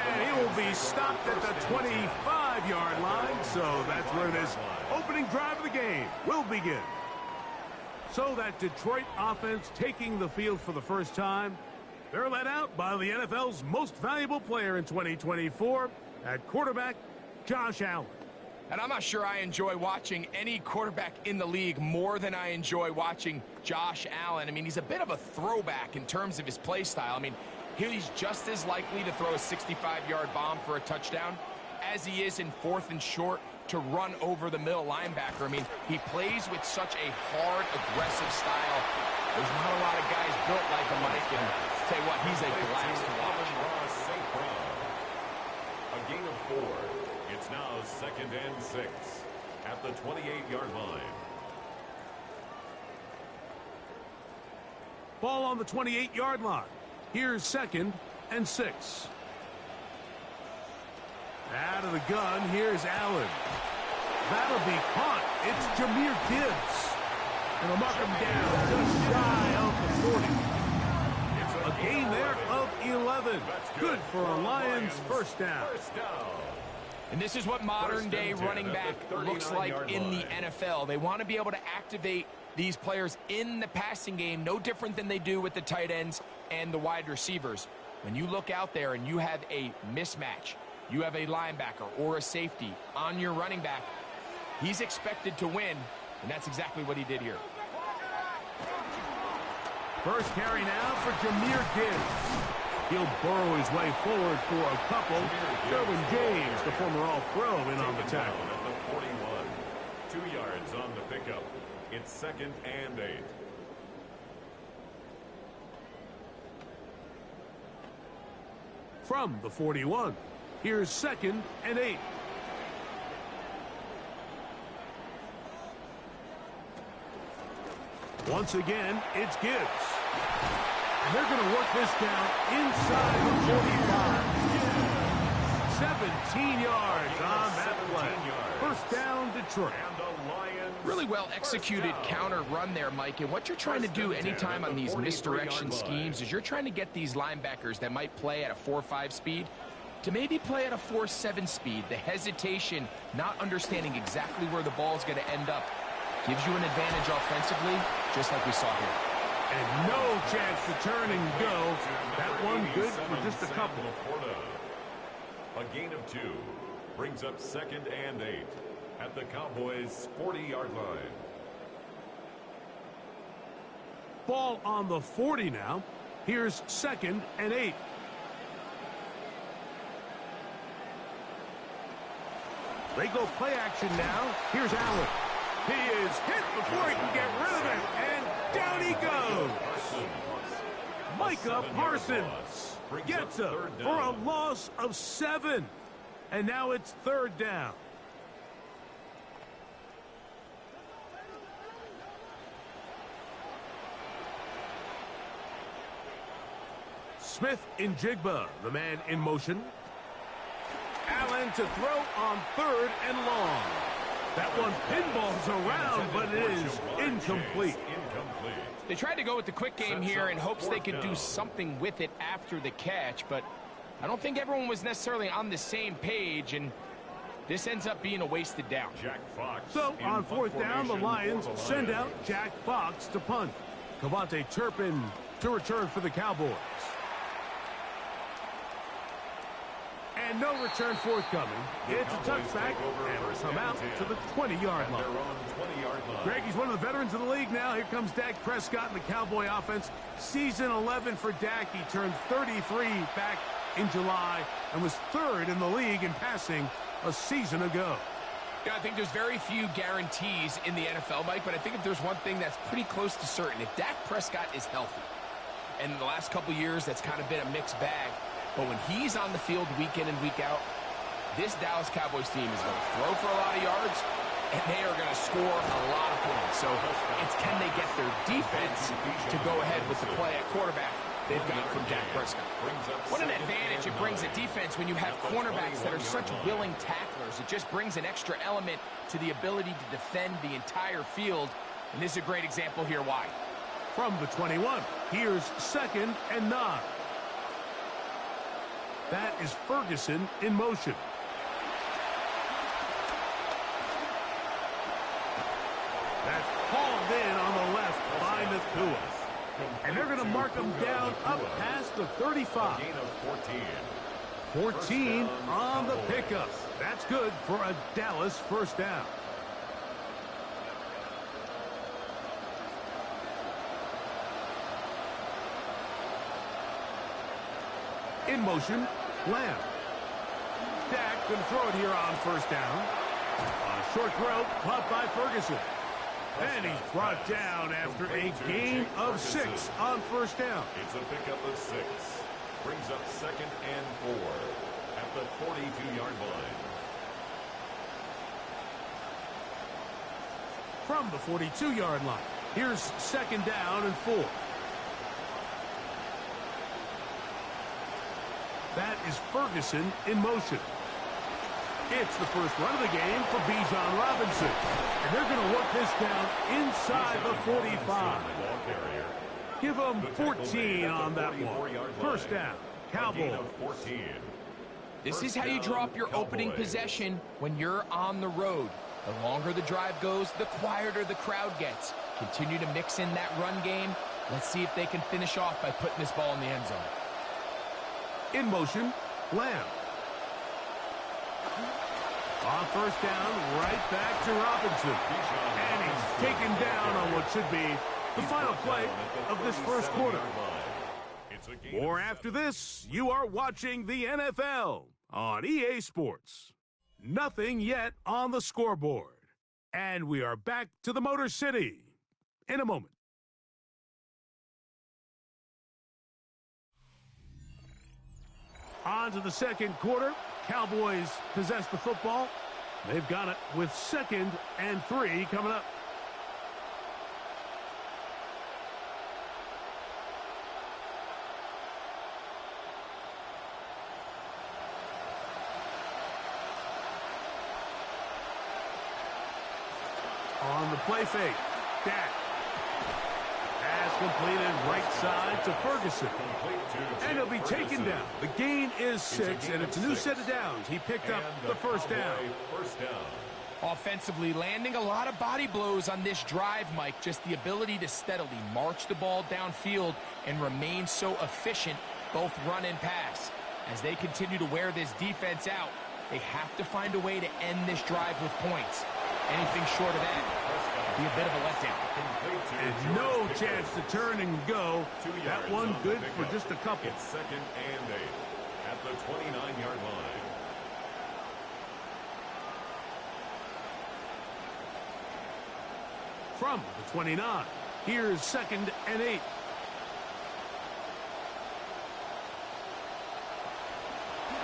And he will be stopped at the 25-yard line, so that's where this opening drive of the game will begin. So that Detroit offense taking the field for the first time. They're led out by the NFL's most valuable player in 2024 at quarterback, Josh Allen. And I'm not sure I enjoy watching any quarterback in the league more than I enjoy watching Josh Allen. I mean, he's a bit of a throwback in terms of his play style. I mean, he's just as likely to throw a 65-yard bomb for a touchdown as he is in 4th and short to run over the middle linebacker. I mean, he plays with such a hard, aggressive style. There's not a lot of guys built like him, Mike, and I'll tell you what, he's a blast to watch. A gain of 4. It's now 2nd and 6 at the 28-yard line. Ball on the 28-yard line. Here's 2nd and 6. Out of the gun, here's Allen. That'll be caught. It's Jahmyr Gibbs. And they'll mark him down just shy of the 40. A gain there of 11. Good for a Lions first down. And this is what modern-day running back looks like in the NFL. They want to be able to activate these players in the passing game, no different than they do with the tight ends and the wide receivers. When you look out there and you have a mismatch, you have a linebacker or a safety on your running back, he's expected to win, and that's exactly what he did here. First carry now for Jahmyr Gibbs. He'll burrow his way forward for a couple. Derwin James, the former All-Pro, in on the tackle. At the 41. 2 yards on the pickup. It's 2nd and 8. From the 41, here's 2nd and 8. Once again, it's Gibbs. And they're going to work this down inside the 45. 17 yards on that play. First down, Detroit. Really well executed counter run there, Mike. And what you're trying to do anytime on these misdirection schemes is you're trying to get these linebackers that might play at a 4.5 speed to maybe play at a 4.7 speed. The hesitation, not understanding exactly where the ball is going to end up, gives you an advantage offensively, just like we saw here. And no chance to turn and go. That one good for just a couple. A gain of 2 brings up 2nd and 8 at the Cowboys' 40-yard line. Ball on the 40 now. Here's 2nd and 8. They go play action now. Here's Allen. He is hit before he can get rid of it, and down he goes. Micah Parsons gets him for a loss of 7. And now it's 3rd down. Smith in Jigba, the man in motion. Allen to throw on 3rd and long. That one pinballs around, but it is incomplete. They tried to go with the quick game here in hopes they could do something with it after the catch, but I don't think everyone was necessarily on the same page, and this ends up being a wasted down. So on 4th down, the Lions send out Jack Fox to punt. Kavontae Turpin to return for the Cowboys. And no return forthcoming. It's a touchback, and we'll come out to the 20-yard line. Greg, he's one of the veterans of the league now. Here comes Dak Prescott in the Cowboy offense. Season 11 for Dak. He turned 33 back in July and was 3rd in the league in passing a season ago. Yeah, I think there's very few guarantees in the NFL, Mike, but I think if there's one thing that's pretty close to certain, if Dak Prescott is healthy, and in the last couple years that's kind of been a mixed bag, but when he's on the field week in and week out, this Dallas Cowboys team is going to throw for a lot of yards, and they are going to score a lot of points. So it's can they get their defense to go ahead with the play at quarterback they've got from Dak Prescott. What an advantage it brings a defense when you have cornerbacks that are such willing tacklers. It just brings an extra element to the ability to defend the entire field, and this is a great example here why. From the 21, here's 2nd and 9. That is Ferguson in motion. That's hauled in on the left by Nakua. And they're going to mark him down up past the 35. 14 on the pickup. That's good for a Dallas first down. In motion, Lamb. Dak going to throw it here on first down. On a short throw, caught by Ferguson. And he's brought down after a gain of 6 on first down. It's a pickup of 6. Brings up 2nd and 4 at the 42-yard line. From the 42-yard line, here's 2nd down and 4. That is Ferguson in motion. It's the first run of the game for Bijan Robinson. And they're going to work this down inside the 45. Give them 14 on that one. First down, Cowboys. This is how you draw up your opening possession when you're on the road. The longer the drive goes, the quieter the crowd gets. Continue to mix in that run game. Let's see if they can finish off by putting this ball in the end zone. In motion, Lamb. On first down, right back to Robinson. And he's taken down on what should be the final play of this first quarter. More after this. You are watching the NFL on EA Sports. Nothing yet on the scoreboard. And we are back to the Motor City in a moment. On to the second quarter. Cowboys possess the football. They've got it with 2nd and 3 coming up. On the play fake, Dak. Pass completed right side to Ferguson. And he'll be taken down. The gain is 6, and it's a new set of downs. He picked up the first down. Offensively, landing a lot of body blows on this drive, Mike. Just the ability to steadily march the ball downfield and remain so efficient, both run and pass. As they continue to wear this defense out, they have to find a way to end this drive with points. Anything short of that would be a bit of a letdown. And no chance to turn and go. That one good for just a couple. It's 2nd and 8 at the 29-yard line. From the 29, here's 2nd and 8.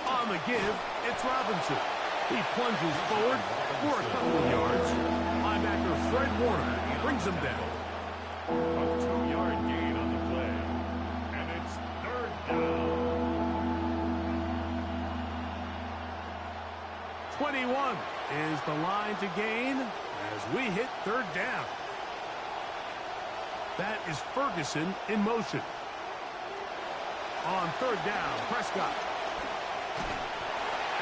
On the give, it's Robinson. He plunges forward for a couple of yards. Linebacker Fred Warner brings him down. A 2-yard gain on the play. And it's 3rd down. 21 is the line to gain as we hit 3rd down. That is Ferguson in motion. On 3rd down, Prescott.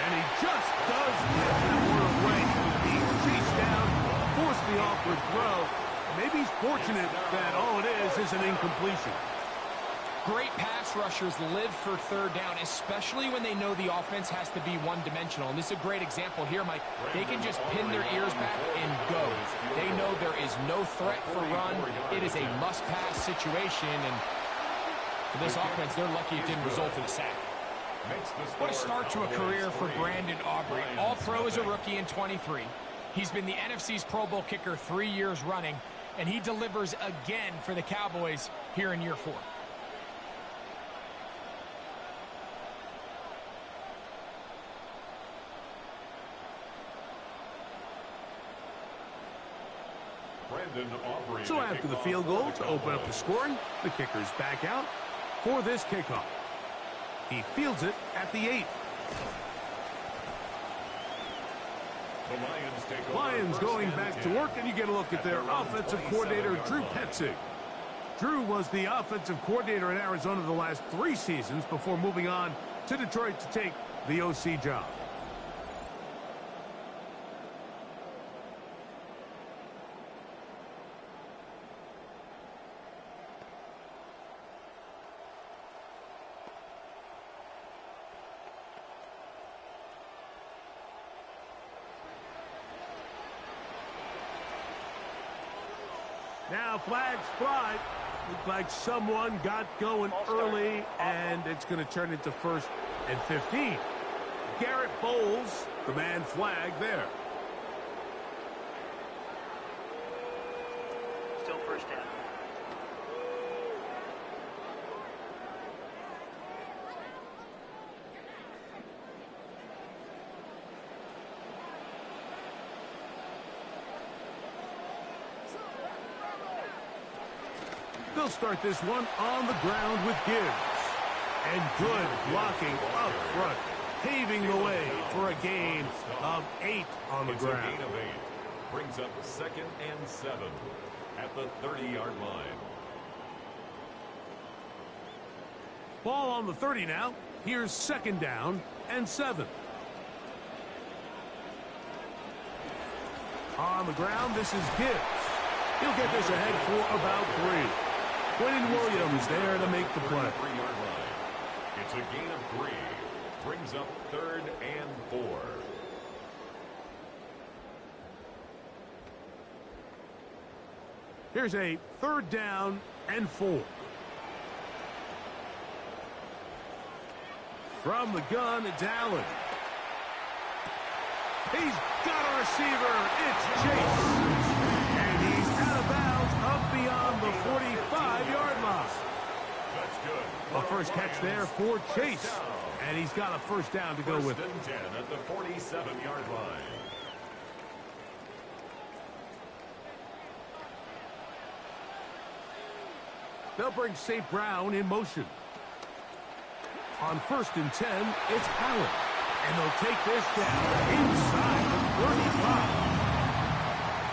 And he just does get that one away. He was being chased down, forced the awkward throw. Maybe he's fortunate that all it is an incompletion. Great pass rushers live for 3rd down, especially when they know the offense has to be one-dimensional. And this is a great example here, Mike. They can just pin their ears back and go. They know there is no threat for run. It is a must-pass situation. And for this offense, they're lucky it didn't result in a sack. What a start to a career for Brandon Aubrey. All-Pro as a rookie in 23. He's been the NFC's Pro Bowl kicker 3 years running, and he delivers again for the Cowboys here in year 4. So after the field goal to open up the scoring, the kicker's back out for this kickoff. He fields it at the 8. Lions going back to work, and you get a look at their offensive coordinator, Drew Petzing. Drew was the offensive coordinator in Arizona the last 3 seasons before moving on to Detroit to take the OC job. Now flags fly. Looked like someone got going early, and it's going to turn into 1st and 15. Garrett Bowles, the man flag there. Still first down. They'll start this one on the ground with Gibbs. And good blocking up front, paving the way for a gain of 8 on the ground. It's a gain of 8. Brings up 2nd and 7 at the 30-yard line. Ball on the 30 now. Here's 2nd down and 7. On the ground, this is Gibbs. He'll get this ahead for about 3. Quentin Williams there to make the play. 3-yard line. It's a gain of 3. Brings up 3rd and 4. Here's a 3rd down and 4. From the gun, it's Allen. He's got a receiver. It's Chase. And he's out of bounds up beyond the 45-yard line. That's good. A first catch there for Chase. And he's got a 1st down to go with it. 1st and 10 at the 47-yard line. They'll bring St. Brown in motion. On 1st and 10, it's Allen. And they'll take this down inside the 35.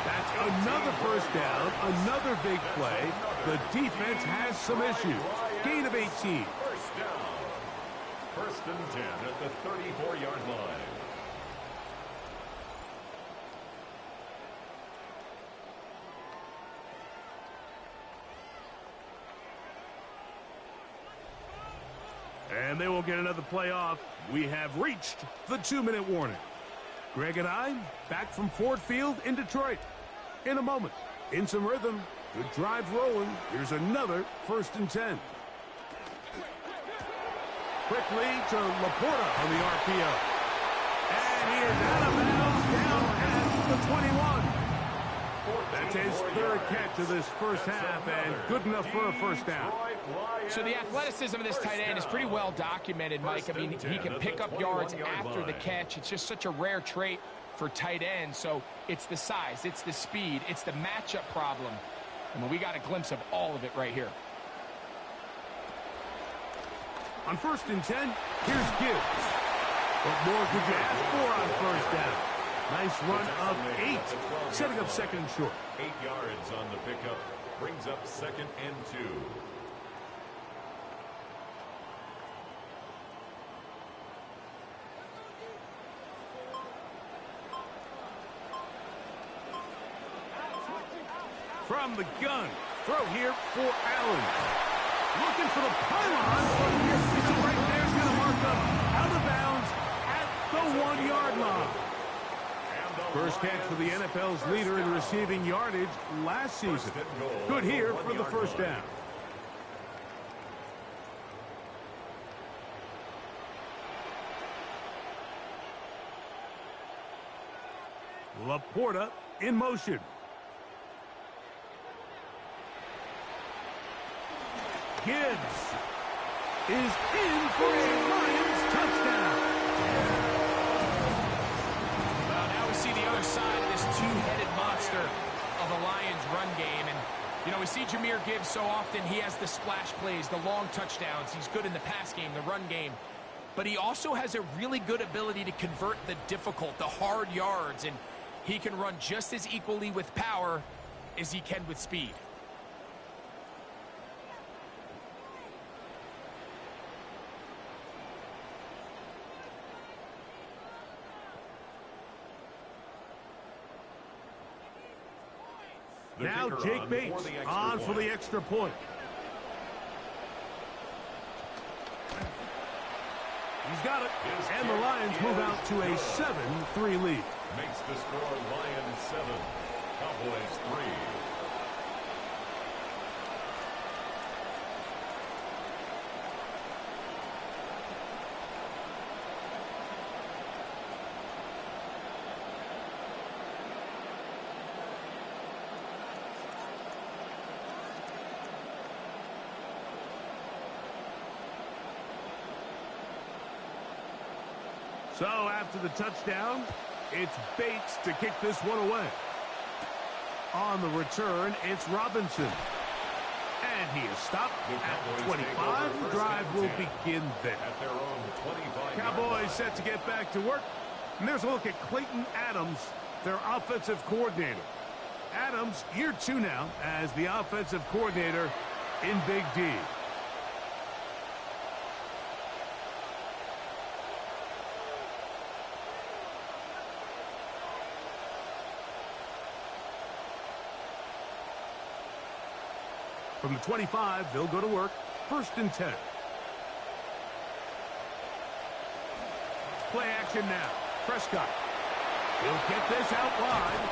That's another 1st down, another big play. The defense has some issues. Gain of 18. 1st down. 1st and 10 at the 34-yard line. And they will get another play off. We have reached the 2-minute warning. Greg and I back from Ford Field in Detroit. In a moment, in some rhythm, good drive rolling. Here's another 1st and 10. Quickly to Laporta on the RPO. And he is out of bounds down at the 21. That's his 3rd catch of this first half, and good enough for a 1st down. So the athleticism of this tight end is pretty well documented, Mike. I mean, he can pick up yards after the catch. It's just such a rare trait for tight ends. So it's the size, it's the speed, it's the matchup problem. I mean, we got a glimpse of all of it right here. On 1st and 10, here's Gibbs. What more could you ask for on 1st down? Nice run of 8, setting up 2nd and short. 8 yards on the pickup. Brings up 2nd and 2. From the gun, throw here for Allen. Looking for the pylon. It's right there. It's going to mark up out of bounds at the 1-yard line. First catch for the NFL's leader in receiving yardage last season. Good here for the 1st down. Laporta in motion. Gibbs is in for a Lions touchdown. Well, now we see the other side of this two-headed monster of the Lions run game. And, you know, we see Jahmyr Gibbs so often. He has the splash plays, the long touchdowns. He's good in the pass game, the run game. But he also has a really good ability to convert the difficult, the hard yards. And he can run just as equally with power as he can with speed. Now Jake Bates on for the extra point. He's got it. And the Lions move out to a 7-3 lead. Makes the score Lions 7, Cowboys 3. So after the touchdown, it's Bates to kick this one away. On the return, it's Robinson. And he is stopped at 25. The drive will begin there. At their own 25. Cowboys set to get back to work. And there's a look at Clayton Adams, their offensive coordinator. Adams, year 2 now, as the offensive coordinator in Big D. From the 25, they'll go to work. 1st and 10. Play action now. Prescott. He'll get this out wide.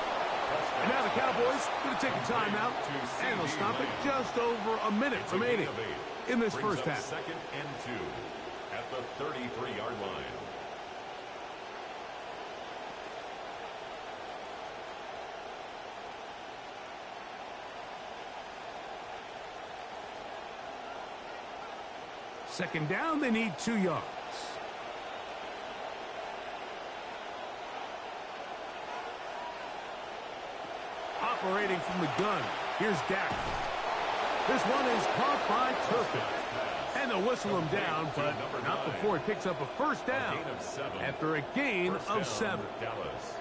And now the Cowboys going to take a timeout, and they'll stop it just over a minute remaining in this first half. 2nd and 2 at the 33-yard line. Second down, they need 2 yards. Operating from the gun, here's Dak. This one is caught by Turpin. And they'll whistle him down, but not before he picks up a first down after a gain of 7. Dallas.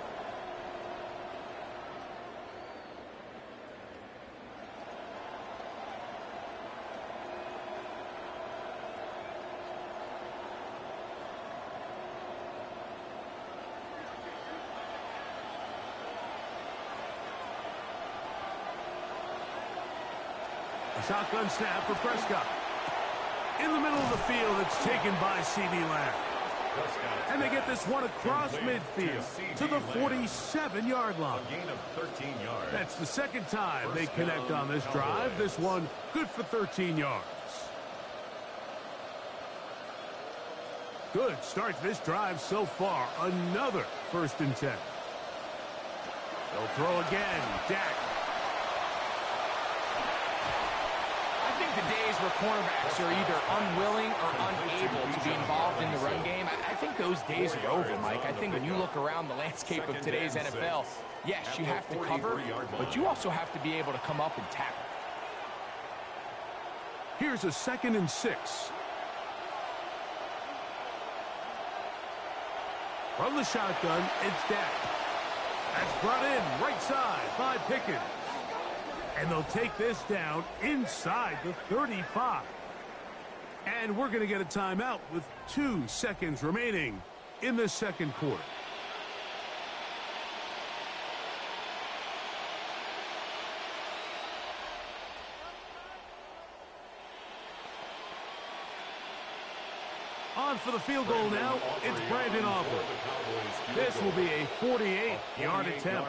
A shotgun snap for Prescott. In the middle of the field, it's taken by C.D. Lamb. And they get this one across midfield to the 47-yard line. A gain of 13 yards. That's the second time they connect on this drive. This one good for 13 yards. Good start to this drive so far. Another 1st and 10. They'll throw again. Dak. I think the days where cornerbacks are either unwilling or unable to be involved in the run game, I think those days are over, Mike. I think when you look around the landscape of today's NFL, yes, you have to cover, but you also have to be able to come up and tackle. Here's a 2nd and 6. From the shotgun, it's Dak. That's brought in right side by Pickens. And they'll take this down inside the 35. And we're going to get a timeout with 2 seconds remaining in the second quarter. On for the field goal now, it's Brandon Aubrey. This will be a 48-yard attempt.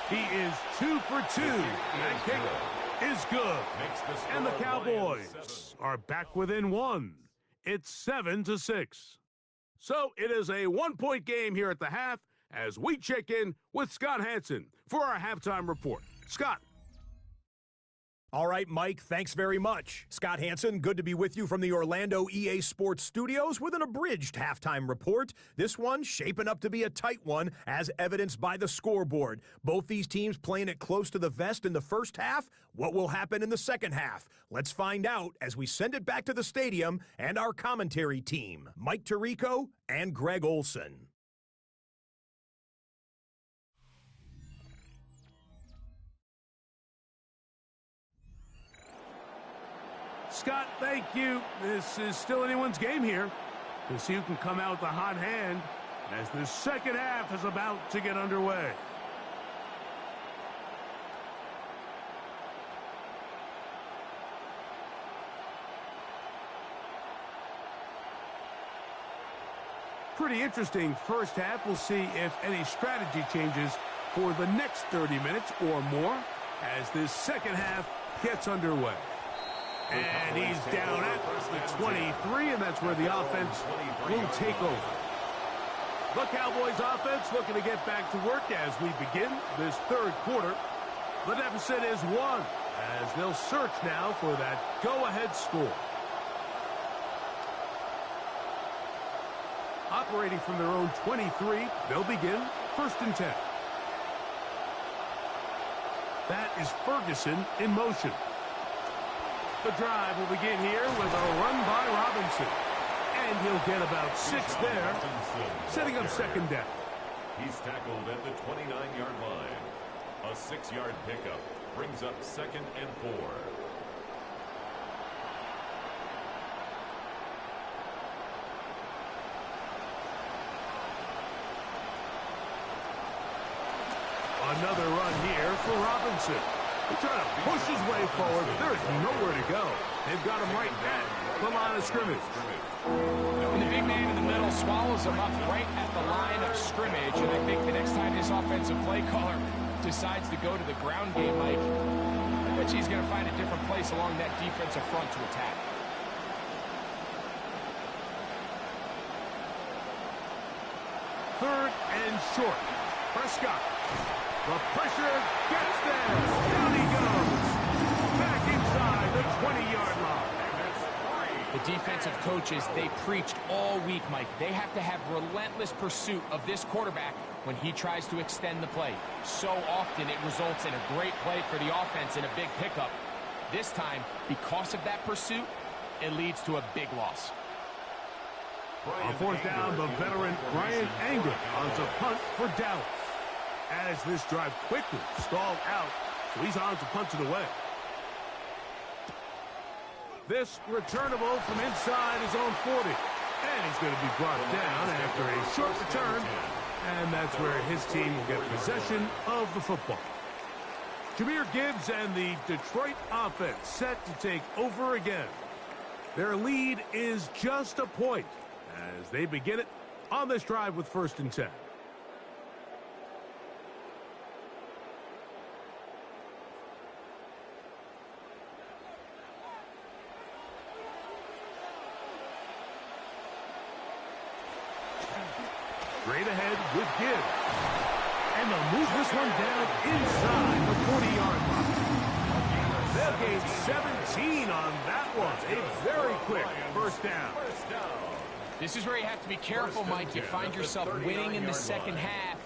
He is 2 for 2. That kick is good. And the Cowboys are back within 1. It's 7-6. So it is a 1-point game here at the half as we check in with Scott Hanson for our halftime report. Scott. All right, Mike, thanks very much. Scott Hanson, good to be with you from the Orlando EA Sports Studios with an abridged halftime report. This one shaping up to be a tight one, as evidenced by the scoreboard. Both these teams playing it close to the vest in the first half. What will happen in the second half? Let's find out as we send it back to the stadium and our commentary team, Mike Tirico and Greg Olson. Scott, thank you. This is still anyone's game here. We'll see who can come out with a hot hand as the second half is about to get underway. Pretty interesting first half. We'll see if any strategy changes for the next 30 minutes or more as this second half gets underway. And he's down at the 23, and that's where the offense will take over. The Cowboys offense looking to get back to work as we begin this third quarter. The deficit is 1 as they'll search now for that go-ahead score. operating from their own 23. They'll begin 1st and 10. That is Ferguson in motion. The drive will begin here with a run by Robinson. And he'll get about 6 there, setting up 2nd down. He's tackled at the 29-yard line. A 6-yard pickup brings up 2nd and 4. Another run here for Robinson. He's trying to push his way forward. There's nowhere to go. They've got him right at the line of scrimmage. And the big man in the middle swallows him up right at the line of scrimmage. And I think the next time this offensive play caller decides to go to the ground game, Mike, I bet you he's going to find a different place along that defensive front to attack. Third and short. Prescott. The pressure gets there. Down he goes. Back inside the 20-yard line. The defensive coaches, they preached all week, Mike. They have to have relentless pursuit of this quarterback when he tries to extend the play. So often it results in a great play for the offense and a big pickup. This time, because of that pursuit, it leads to a big loss. On 4th down, the veteran Brian Anger on to punt for Dallas. As this drive quickly stalled out, so he's on to punt it away. This returnable from inside his own 40. And he's going to be brought down after a short return. And that's where his team will get possession of the football. Jahmyr Gibbs and the Detroit offense set to take over again. Their lead is just a point as they begin it on this drive with 1st and 10. Straight ahead with Gibbs. And they'll move this one down inside the 40-yard line. They'll gain 17 on that one. A very quick 1st down. This is where you have to be careful, Mike. You find yourself winning in the second half.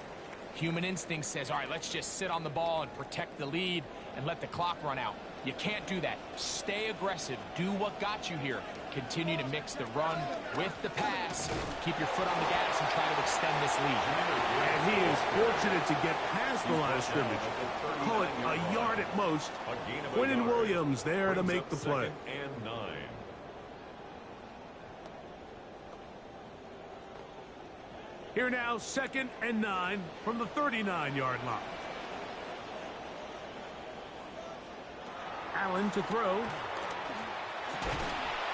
Human instinct says, all right, let's just sit on the ball and protect the lead and let the clock run out. You can't do that. Stay aggressive. Do what got you here. Continue to mix the run with the pass. Keep your foot on the gas and try to extend this lead. And he is fortunate to get past the line of scrimmage. Call it a yard at most. Quinnen Williams there to make the play. And 9. Here now, 2nd and 9 from the 39-yard line. Allen to throw.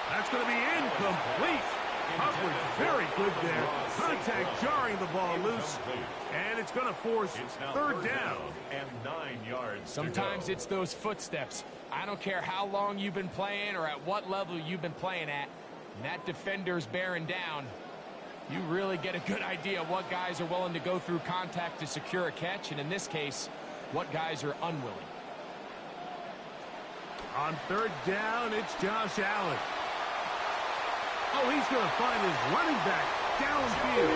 That's going to be incomplete. Coverage very good there. Contact jarring the ball loose. And it's going to force 3rd down. And 9 yards. Sometimes it's those footsteps. I don't care how long you've been playing or at what level you've been playing at. And that defender's bearing down. You really get a good idea of what guys are willing to go through contact to secure a catch. And in this case, what guys are unwilling. On 3rd down, it's Josh Allen. Oh, he's going to find his running back downfield.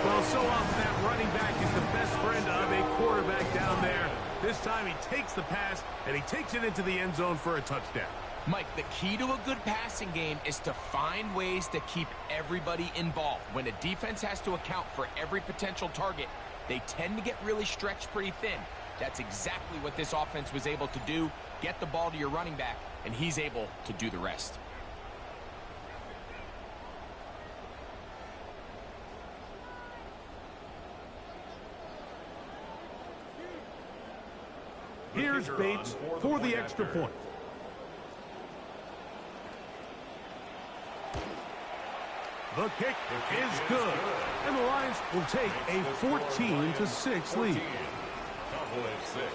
Well, so often that running back is the best friend of a quarterback down there. This time he takes the pass, and he takes it into the end zone for a touchdown. Mike, the key to a good passing game is to find ways to keep everybody involved. When a defense has to account for every potential target, they tend to get really stretched pretty thin. That's exactly what this offense was able to do. Get the ball to your running back, and he's able to do the rest. Here's Bates for the extra point. The kick is good, and the Lions will take a 14-6 lead. Cowboys 6.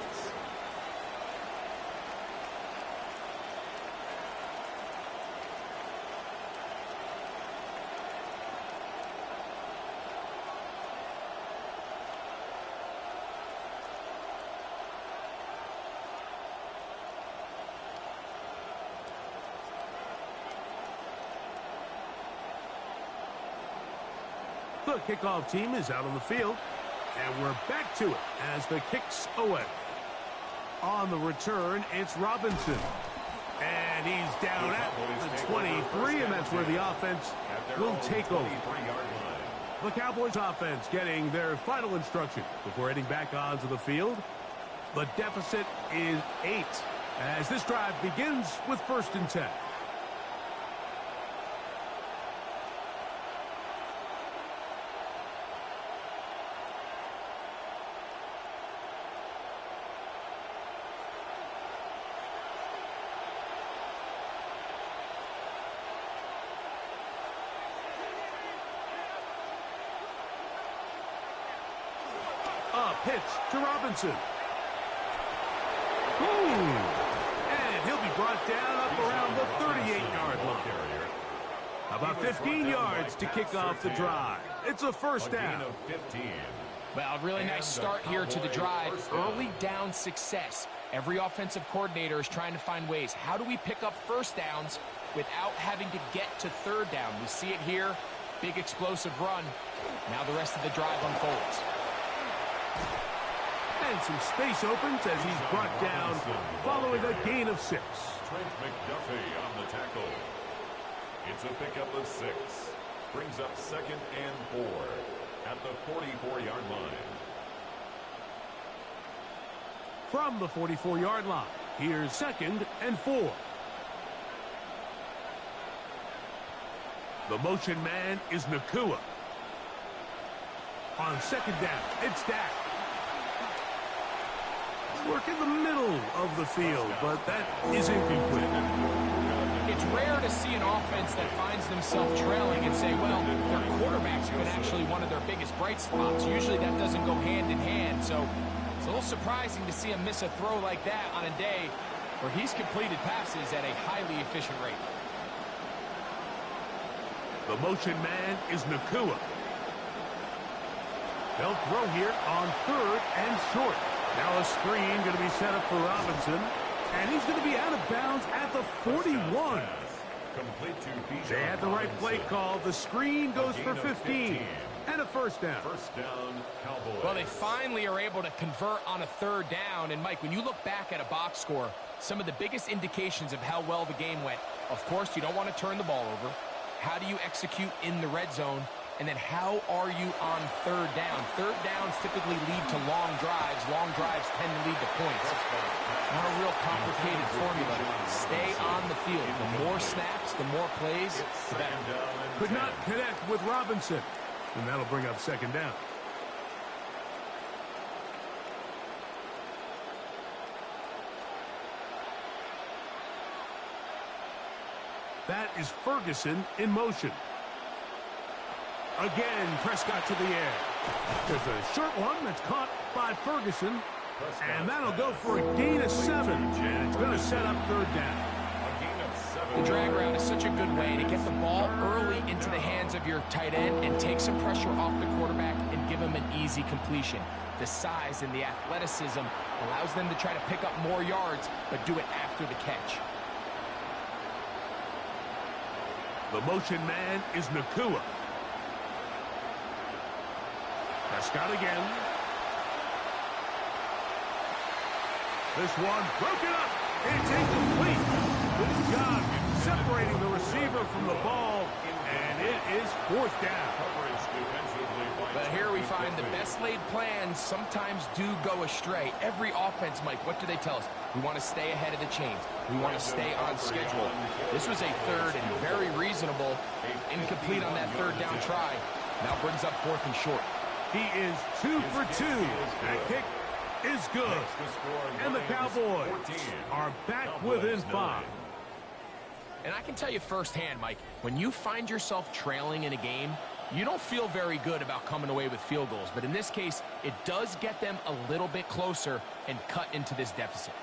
The kickoff team is out on the field, and we're back to it as the kick's away. On the return, it's Robinson. And he's down at the 23, and that's where the offense will take over. The Cowboys offense getting their final instructions before heading back onto the field. The deficit is 8 as this drive begins with 1st and 10. Pitch to Robinson. And he'll be brought down up around the 38-yard line. About 15 yards to kick off the drive. It's a 1st down. Well, really nice start here to the drive. Early down success. Every offensive coordinator is trying to find ways. How do we pick up 1st downs without having to get to 3rd down? We see it here. Big explosive run. Now the rest of the drive unfolds. And some space opens as he's brought down following a gain of 6. Trent McDuffie on the tackle. It's a pickup of 6. Brings up 2nd and 4 at the 44-yard line. From the 44-yard line, here's 2nd and 4. The motion man is Nacua. On 2nd down, it's Dak. Work in the middle of the field, but that is incomplete. It's rare to see an offense that finds themselves trailing and say, well, their quarterback's been actually one of their biggest bright spots. Usually that doesn't go hand in hand, so it's a little surprising to see him miss a throw like that on a day where he's completed passes at a highly efficient rate. The motion man is Nacua. They'll throw here on 3rd and short. Now a screen going to be set up for Robinson, and he's going to be out of bounds at the 41. They had the right play call. The screen goes for 15, and a 1st down. 1st down, Cowboys. Well, they finally are able to convert on a 3rd down, and Mike, when you look back at a box score, some of the biggest indications of how well the game went, of course, you don't want to turn the ball over. How do you execute in the red zone? And then how are you on 3rd down? 3rd downs typically lead to long drives. Long drives tend to lead to points. Not a real complicated formula. Stay on the field. The more snaps, the more plays, the better. Could not connect with Robinson. And that'll bring up 2nd down. That is Ferguson in motion. Again, Prescott to the air. There's a short one that's caught by Ferguson. And that'll go for a gain of 7. And it's going to set up 3rd down. The drag route is such a good way to get the ball early into the hands of your tight end and take some pressure off the quarterback and give him an easy completion. The size and the athleticism allows them to try to pick up more yards, but do it after the catch. The motion man is Nacua. Prescott again. This one broken up. It's incomplete. Good job separating the receiver from the ball, and it is 4th down. But here we find the best laid plans sometimes do go astray. Every offense, Mike, what do they tell us? We want to stay ahead of the chains. We want to stay on schedule. This was a 3rd and very reasonable. Incomplete on that 3rd down try. Now brings up 4th and short. He is 2 for 2. That kick is good. And the Cowboys are back within 5. And I can tell you firsthand, Mike, when you find yourself trailing in a game, you don't feel very good about coming away with field goals. But in this case, it does get them a little bit closer and cut into this deficit.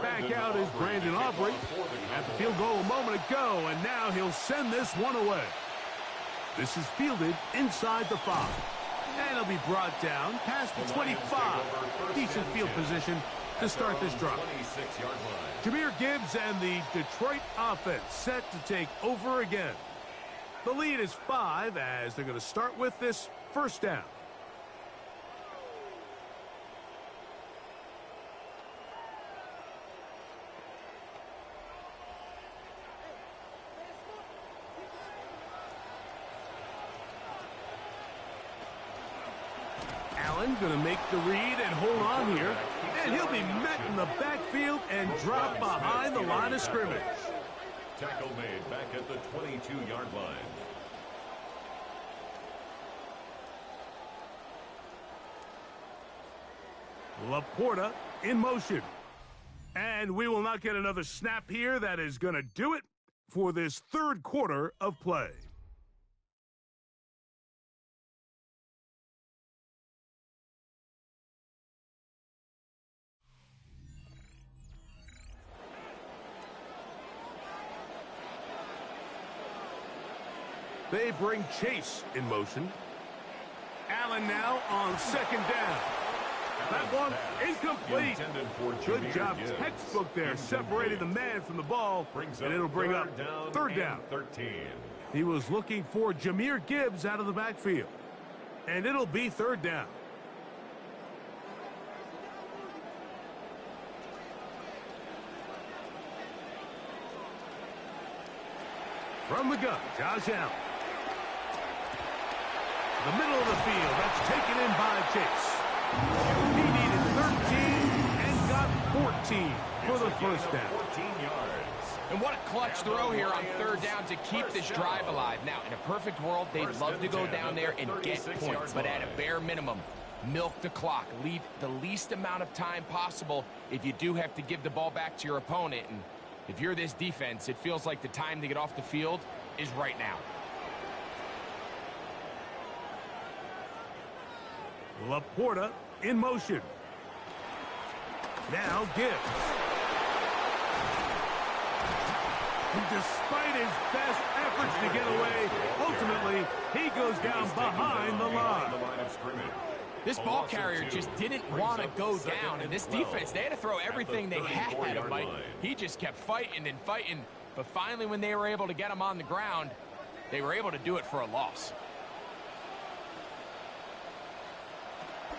Back out is Brandon Aubrey at the field goal a moment ago, and now he'll send this one away. This is fielded inside the 5. And he'll be brought down past the 25. Decent field position to start this drive. Jahmyr Gibbs and the Detroit offense set to take over again. The lead is 5 as they're going to start with this first down. Allen going to make the read and hold on here. And he'll be met in the backfield and dropped behind the line of scrimmage. Tackle made back at the 22-yard line. Laporta in motion. And we will not get another snap here. That is going to do it for this third quarter of play. They bring Chase in motion. Allen now on second down. That one incomplete. Good job, textbook there, separating the man from the ball, and it'll bring up third down. 13. He was looking for Jahmyr Gibbs out of the backfield, and it'll be third down. From the gun, Josh Allen. The middle of the field, that's taken in by Chase. He needed 13 and got 14 for the first down. 14 yards. And what a clutch throw here on third down to keep this drive alive. Now, in a perfect world, they'd love to go down there and get points, but at a bare minimum, milk the clock. Leave the least amount of time possible if you do have to give the ball back to your opponent. And if you're this defense, it feels like the time to get off the field is right now. Laporta in motion. Now Gibbs. And despite his best efforts to get away, ultimately, he goes down behind the line. This ball carrier just didn't want to go down, and this defense, they had to throw everything they had at him, Mike. He just kept fighting and fighting, but finally when they were able to get him on the ground, they were able to do it for a loss.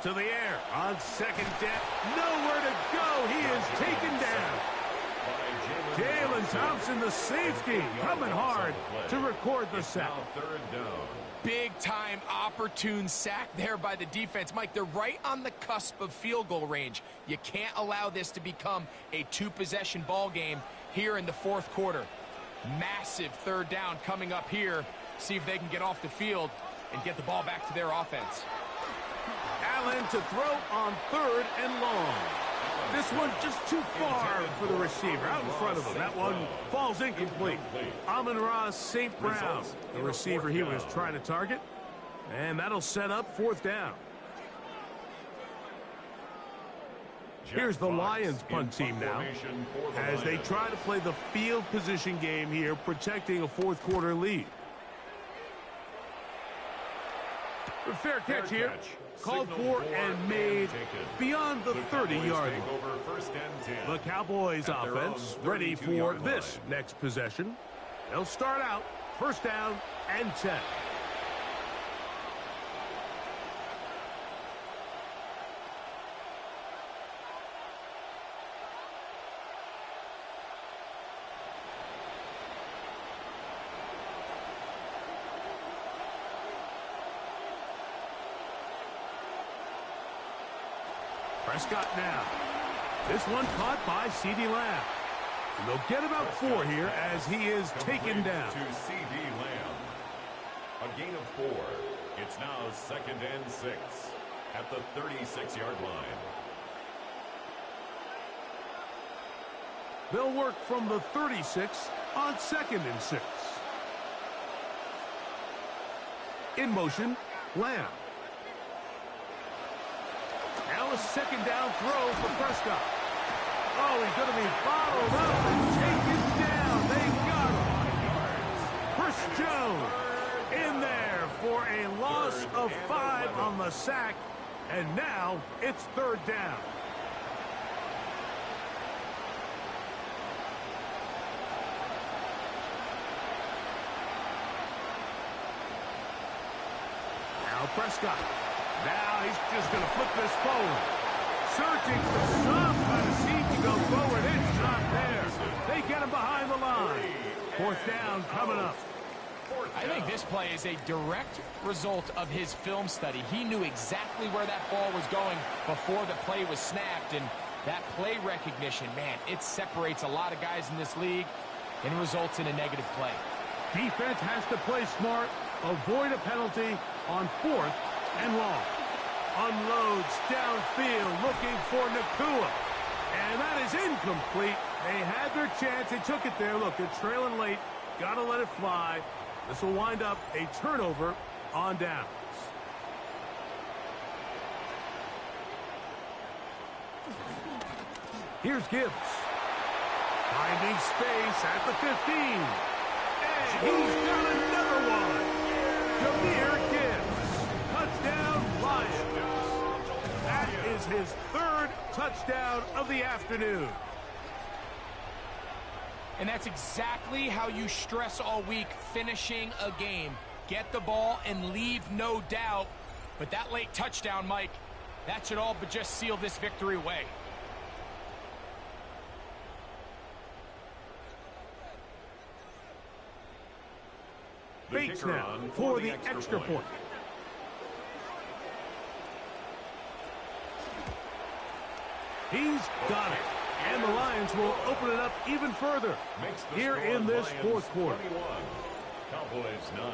To the air on second down. Nowhere to go. He is taken down. Jalen Thompson, the safety, coming hard to record the sack. Third down. Big-time opportune sack there by the defense. Mike, they're right on the cusp of field goal range. You can't allow this to become a two-possession ball game here in the fourth quarter. Massive third down coming up here. See if they can get off the field and get the ball back to their offense. Allen to throw on third and long. This one just too far for the receiver out in front of him. That one falls incomplete. Amon-Ra St. Brown, the receiver he was trying to target. And that'll set up fourth down. Here's the Lions punt team now as they try to play the field position game here, protecting a fourth quarter lead. Fair catch here. Called for and made beyond the 30-yard line. The Cowboys offense ready for this next possession. They'll start out first down and 10. Prescott now. This one caught by CeeDee Lamb. And they'll get about 4 here as he is taken down. To CeeDee Lamb. A gain of 4. It's now second and 6 at the 36-yard line. They'll work from the 36 on second and 6. In motion, Lamb. Now a second down throw for Prescott. Oh, he's going to be followed up and taken down. They got him. Chris Jones in there for a loss of 5 on the sack, and now it's 3rd down. Now Prescott. Now he's just going to flip this forward. Searching for some kind of seed to go forward. It's not there. They get him behind the line. 4th down coming up. I think this play is a direct result of his film study. He knew exactly where that ball was going before the play was snapped, and that play recognition, man, it separates a lot of guys in this league and results in a negative play. Defense has to play smart, avoid a penalty on 4th and long. Unloads downfield looking for Nacua. And that is incomplete. They had their chance. They took it there. Look, they're trailing late. Got to let it fly. This will wind up a turnover on downs. Here's Gibbs. Finding space at the 15. And he's got another one. Jahmyr Gibbs. Touchdown, Lions. That is his 3rd touchdown of the afternoon. And that's exactly how you stress all week, finishing a game. Get the ball and leave no doubt. But that late touchdown, Mike, that should all but just seal this victory away. Bates now for the extra point. He's got it. And the Lions will open it up even further here in this 4th quarter. 21, Cowboys 9.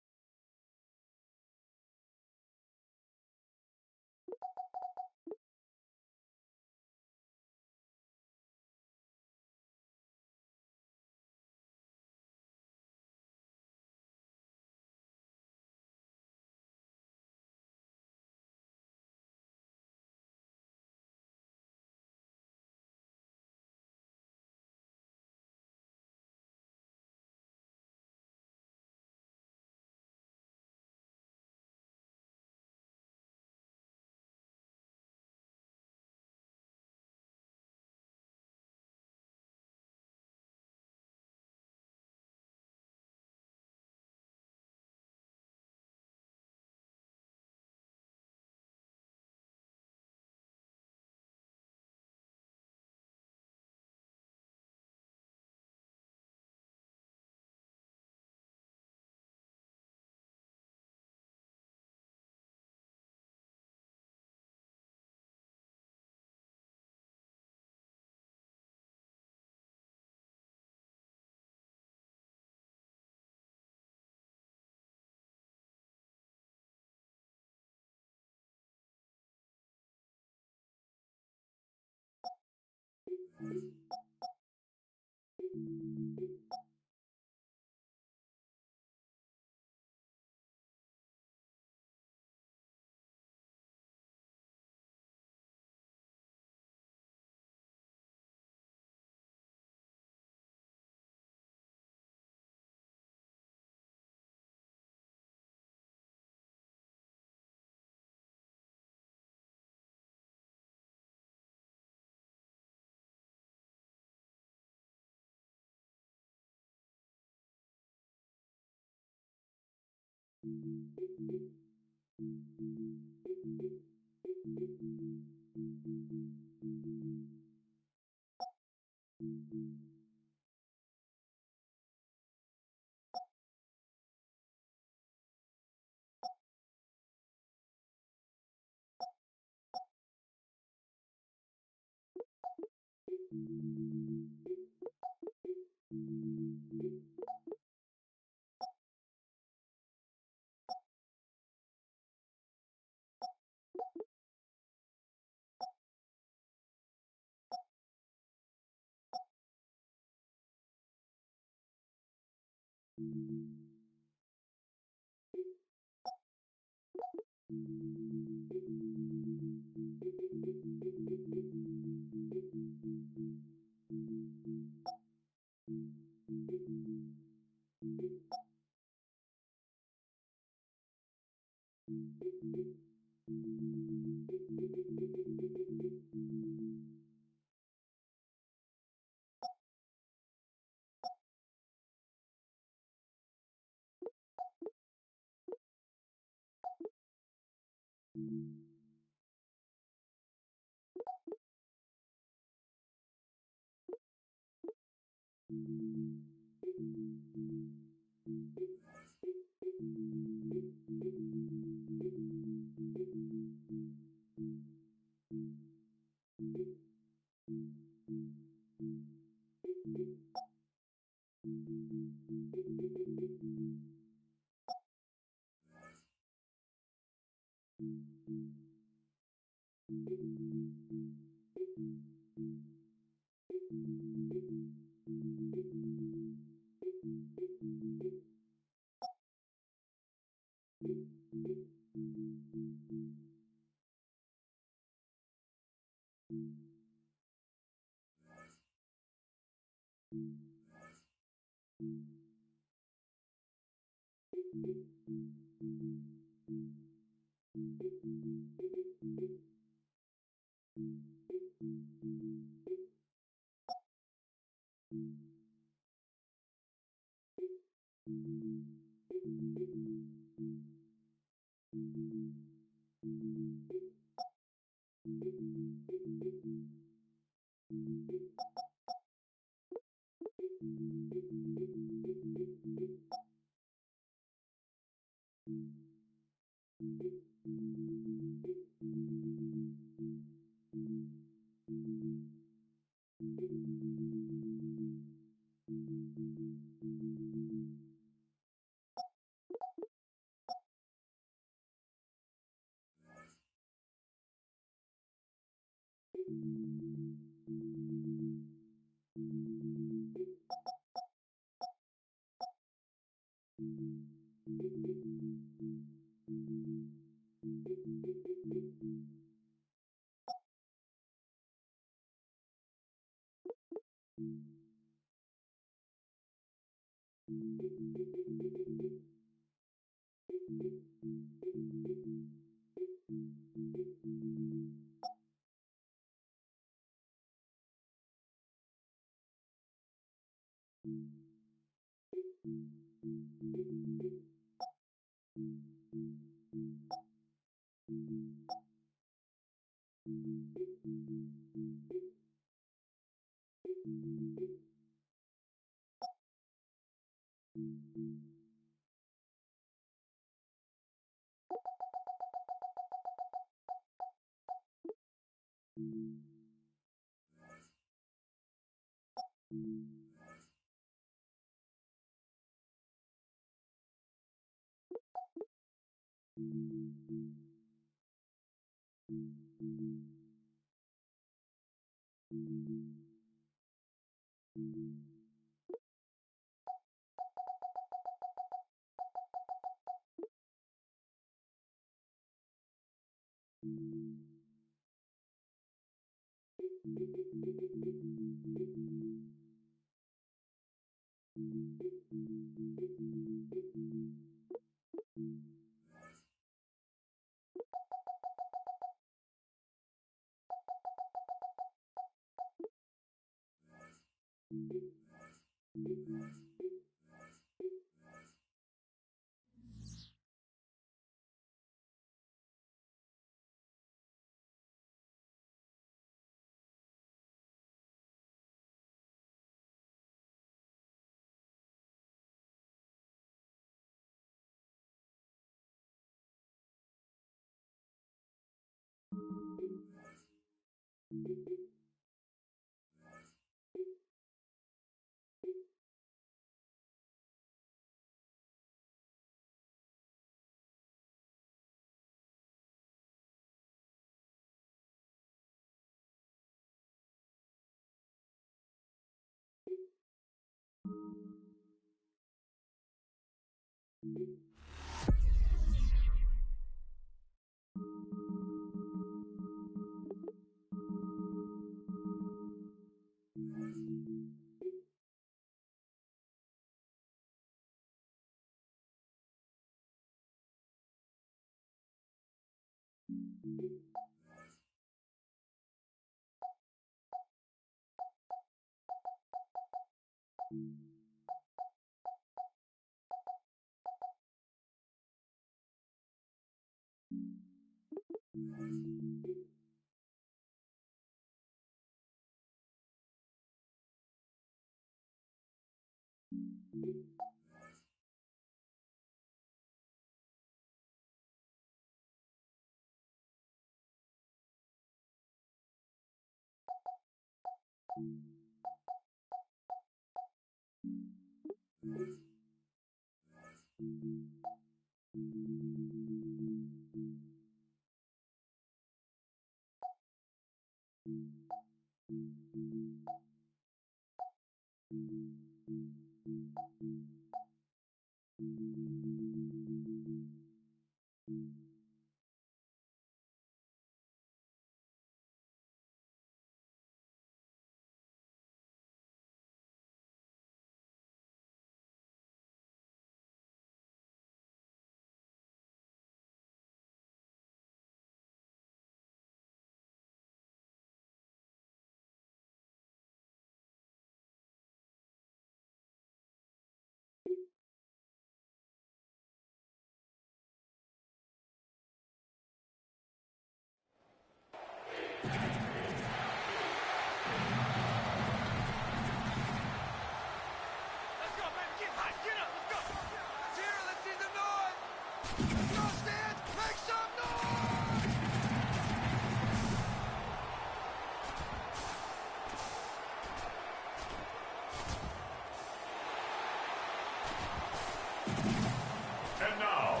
And now,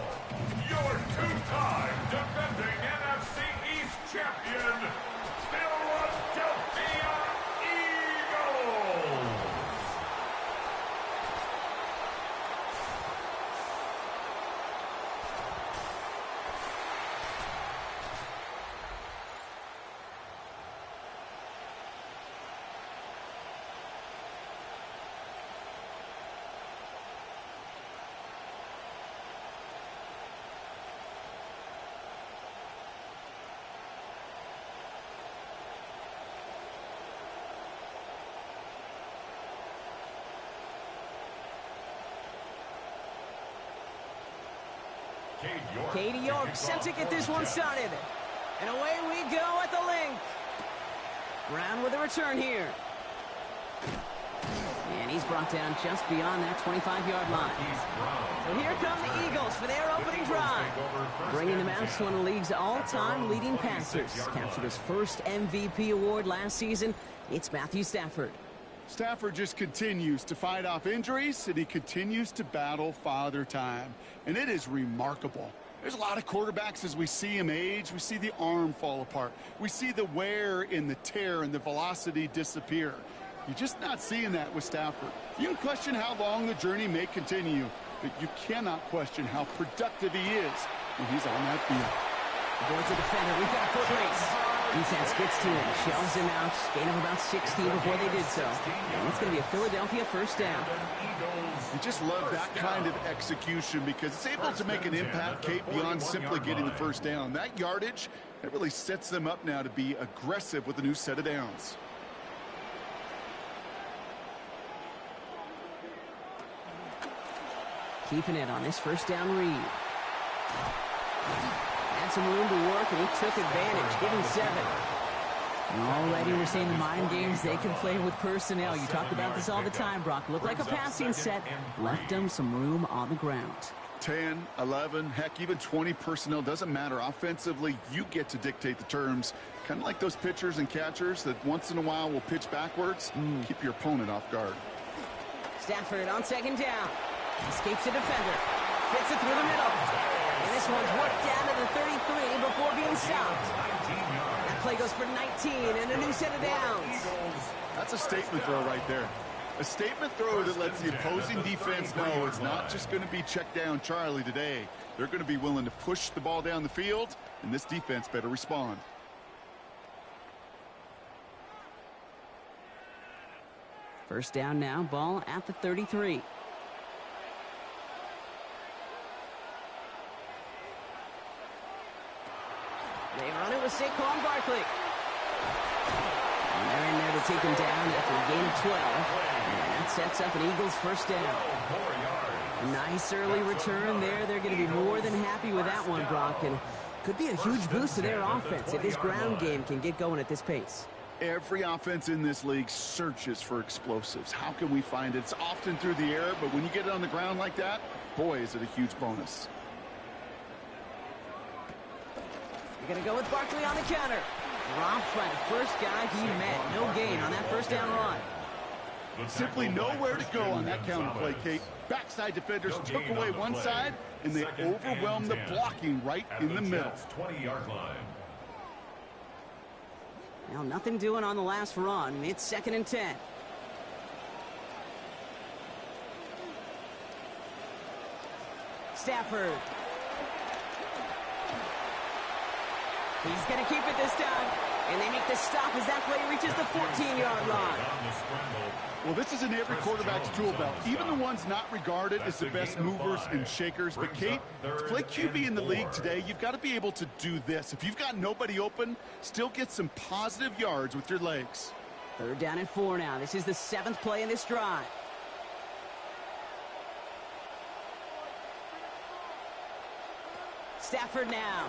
your two-time defending NFC East champion, Philadelphia Eagles! Katie York set to get this one started. And away we go at the link. Brown with a return here. And he's brought down just beyond that 25-yard line. So here come the Eagles for their opening drive. Bringing them out to one of the league's all-time leading passers. Captured his first MVP award last season. It's Matthew Stafford. Stafford just continues to fight off injuries, and he continues to battle Father Time. And it is remarkable. There's a lot of quarterbacks as we see him age. We see the arm fall apart. We see the wear in the tear and the velocity disappear. You're just not seeing that with Stafford. You can question how long the journey may continue, but you cannot question how productive he is when he's on that field. Avoids a defender. We've got a foot race. Defense gets to him, shoves him out, gain of about 16 before they did so. And it's going to be a Philadelphia first down. You just love that kind of execution because it's able to make an impact, Kate, beyond simply getting the first down. That yardage, that really sets them up now to be aggressive with a new set of downs. Keeping it on this first down read. Had some room to work, and he took advantage, giving 7. Already we're seeing the mind games they can play with personnel. You talk about this all the time, Brock. Looked like a passing set, left them some room on the ground. 10, 11, heck, even 20 personnel, doesn't matter. Offensively, you get to dictate the terms. Kind of like those pitchers and catchers that once in a while will pitch backwards. Keep your opponent off guard. Stafford on second down. Escapes the defender. Fits it through the middle. And this one's worked down to the 33 before being stopped. That play goes for 19 and a new set of downs. That's a statement throw right there. A statement throw that lets the opposing defense know it's not just going to be check down Charlie today. They're going to be willing to push the ball down the field, and this defense better respond. First down now, ball at the 33. They run it with Saquon Barkley. And they're in there to take him down after a gain of 12. And that sets up an Eagles first down. A nice early return there. They're going to be more than happy with that one, Brock. And could be a huge boost to their offense if this ground game can get going at this pace. Every offense in this league searches for explosives. How can we find it? It's often through the air, but when you get it on the ground like that, boy, is it a huge bonus. They're going to go with Barkley on the counter. Dropped by the first guy he met. No gain on that first down run. Simply nowhere to go on that counter play, Kate. Backside defenders took away one side, and they overwhelmed the blocking right in the middle. 20-yard line. Well, nothing doing on the last run. It's 2nd and 10. Stafford. He's going to keep it this time. And they make the stop as that play reaches the 14-yard line. Well, this is in every quarterback's tool belt, even the ones not regarded as the best movers and shakers. But, Kate, to play QB in the league today, you've got to be able to do this. If you've got nobody open, still get some positive yards with your legs. 3rd down and 4 now. This is the 7th play in this drive. Stafford now.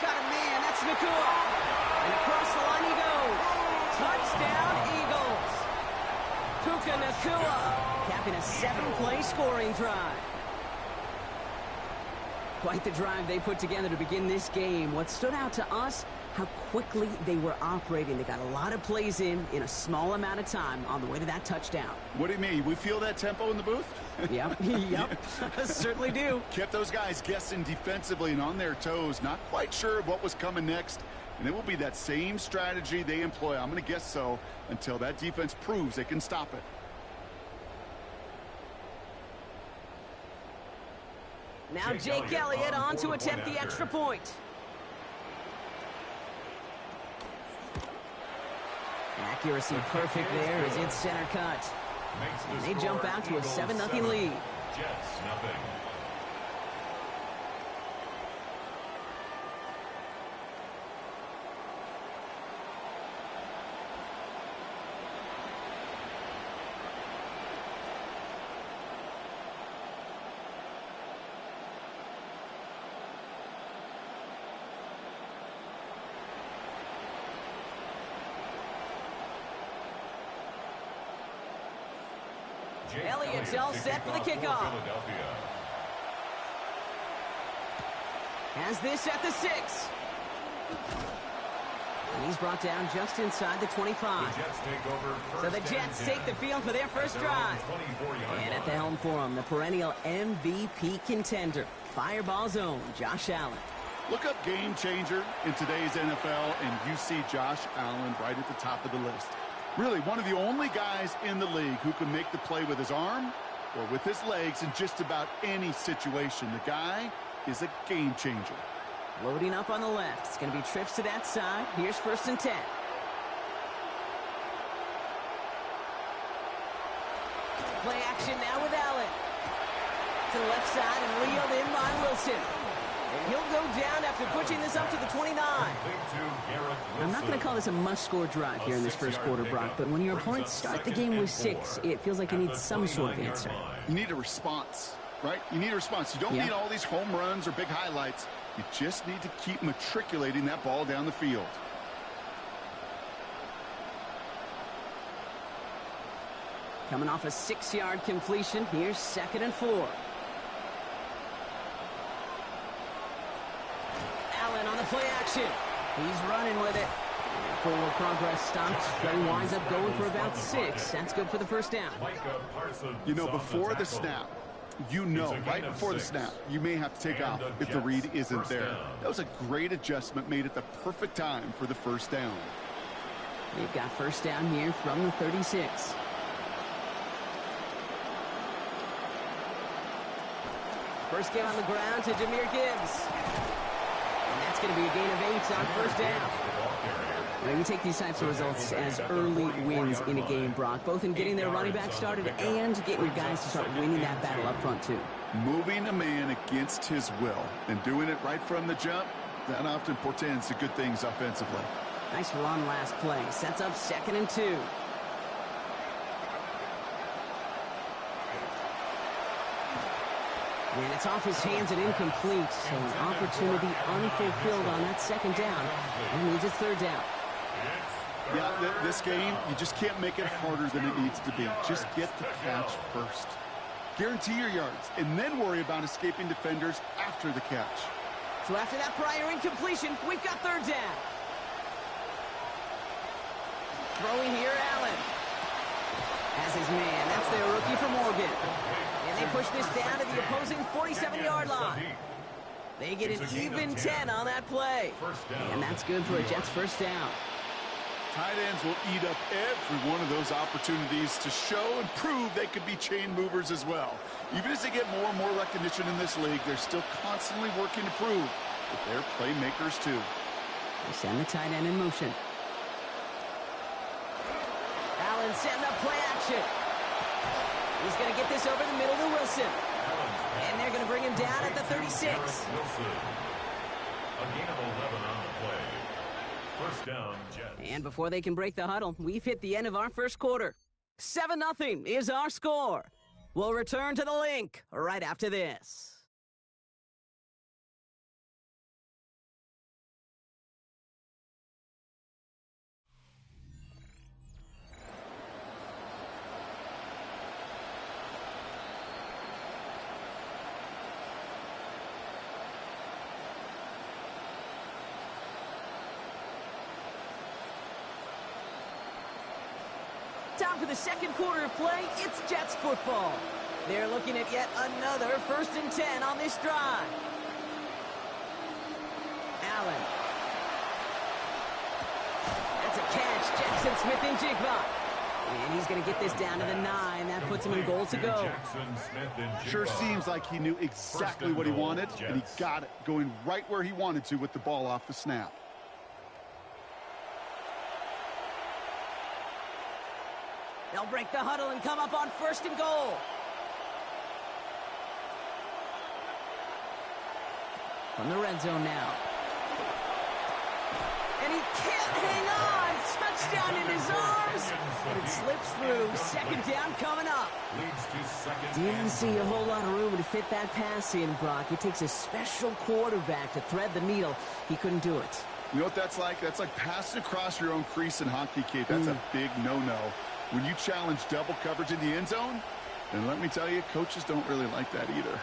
Got a man. That's Nakua. And across the line he goes. Touchdown, Eagles. Puka Nakua capping a 7-play scoring drive. Quite the drive they put together to begin this game. What stood out to us, how quickly they were operating. They got a lot of plays in a small amount of time on the way to that touchdown. What do you mean? We feel that tempo in the booth? Yep, certainly do. Kept those guys guessing defensively and on their toes, not quite sure of what was coming next. And it will be that same strategy they employ, I'm going to guess so, until that defense proves they can stop it. Now Jake Elliott on to attempt the extra point. Accuracy perfect there as it's center cut. And they jump out to a 7-0 lead. Jets, nothing. Elliott's all set for the kickoff. Has this at the 6. And he's brought down just inside the 25. So the Jets take the field for their first drive. And at the helm for them, the perennial MVP contender, Fireball Zone, Josh Allen. Look up game changer in today's NFL, and you see Josh Allen right at the top of the list. Really, one of the only guys in the league who can make the play with his arm or with his legs in just about any situation. The guy is a game changer. Loading up on the left. It's going to be trips to that side. Here's 1st and 10. Play action now with Allen. To the left side and reeled in by Wilson. And he'll go down after pushing this up to the 29. I'm not going to call this a must-score drive here in this first quarter, Brock, but when your opponents start the game with 6, it feels like you need some sort of answer. You need a response, right? You need a response. You don't need all these home runs or big highlights. You just need to keep matriculating that ball down the field. Coming off a 6-yard completion, here's 2nd and 4. Allen on the play action. He's running with it. Forward progress stops. Play winds up going for about 6. That's good for the first down. You know, before the snap, right before the snap, you may have to take off if the read isn't there. That was a great adjustment made at the perfect time for the first down. They've got first down here from the 36. First get on the ground to Jahmyr Gibbs. And that's going to be a gain of 8 on first down. Now, we take these types of results as early wins in a game, Brock, both in getting their running back started and getting your guys to start winning that battle up front, too. Moving a man against his will and doing it right from the jump, that often portends to good things offensively. Nice run last play. Sets up 2nd and 2. And it's off his hands and incomplete, so an opportunity unfulfilled on that 2nd down. And needs a 3rd down. Yeah, this game, you just can't make it harder than it needs to be. Just get the catch first. Guarantee your yards, and then worry about escaping defenders after the catch. So after that prior incompletion, we've got 3rd down. Throwing here, Allen. As his man, that's their rookie from Oregon. And they push this down to the opposing 47-yard line. They get an even 10 on that play. And that's good for a Jets first down. Tight ends will eat up every one of those opportunities to show and prove they could be chain movers as well. Even as they get more and more recognition in this league, they're still constantly working to prove that they're playmakers too. They send the tight end in motion. Allen setting up play action. He's going to get this over the middle to Wilson. And they're going to bring him down at the 36. A gain of 11 on the play. First down, Jets. And before they can break the huddle, we've hit the end of our first quarter. 7-0 is our score. We'll return to the link right after this. Time for the second quarter of play. It's Jets football. They're looking at yet another 1st and 10 on this drive. Allen. That's a catch. Jackson Smith-Njigba. And he's going to get this down to the 9. That puts him in goal to go. Sure seems like he knew exactly what he wanted, and he got it, going right where he wanted to with the ball off the snap. They'll break the huddle and come up on 1st and goal. From the red zone now. And he can't hang on. Touchdown in his arms. But it slips through. Second down coming up. Didn't see a whole lot of room to fit that pass in, Brock. It takes a special quarterback to thread the needle. He couldn't do it. You know what that's like? That's like passing across your own crease in hockey, Kate. That's a big no-no. When you challenge double coverage in the end zone, then let me tell you, coaches don't really like that either.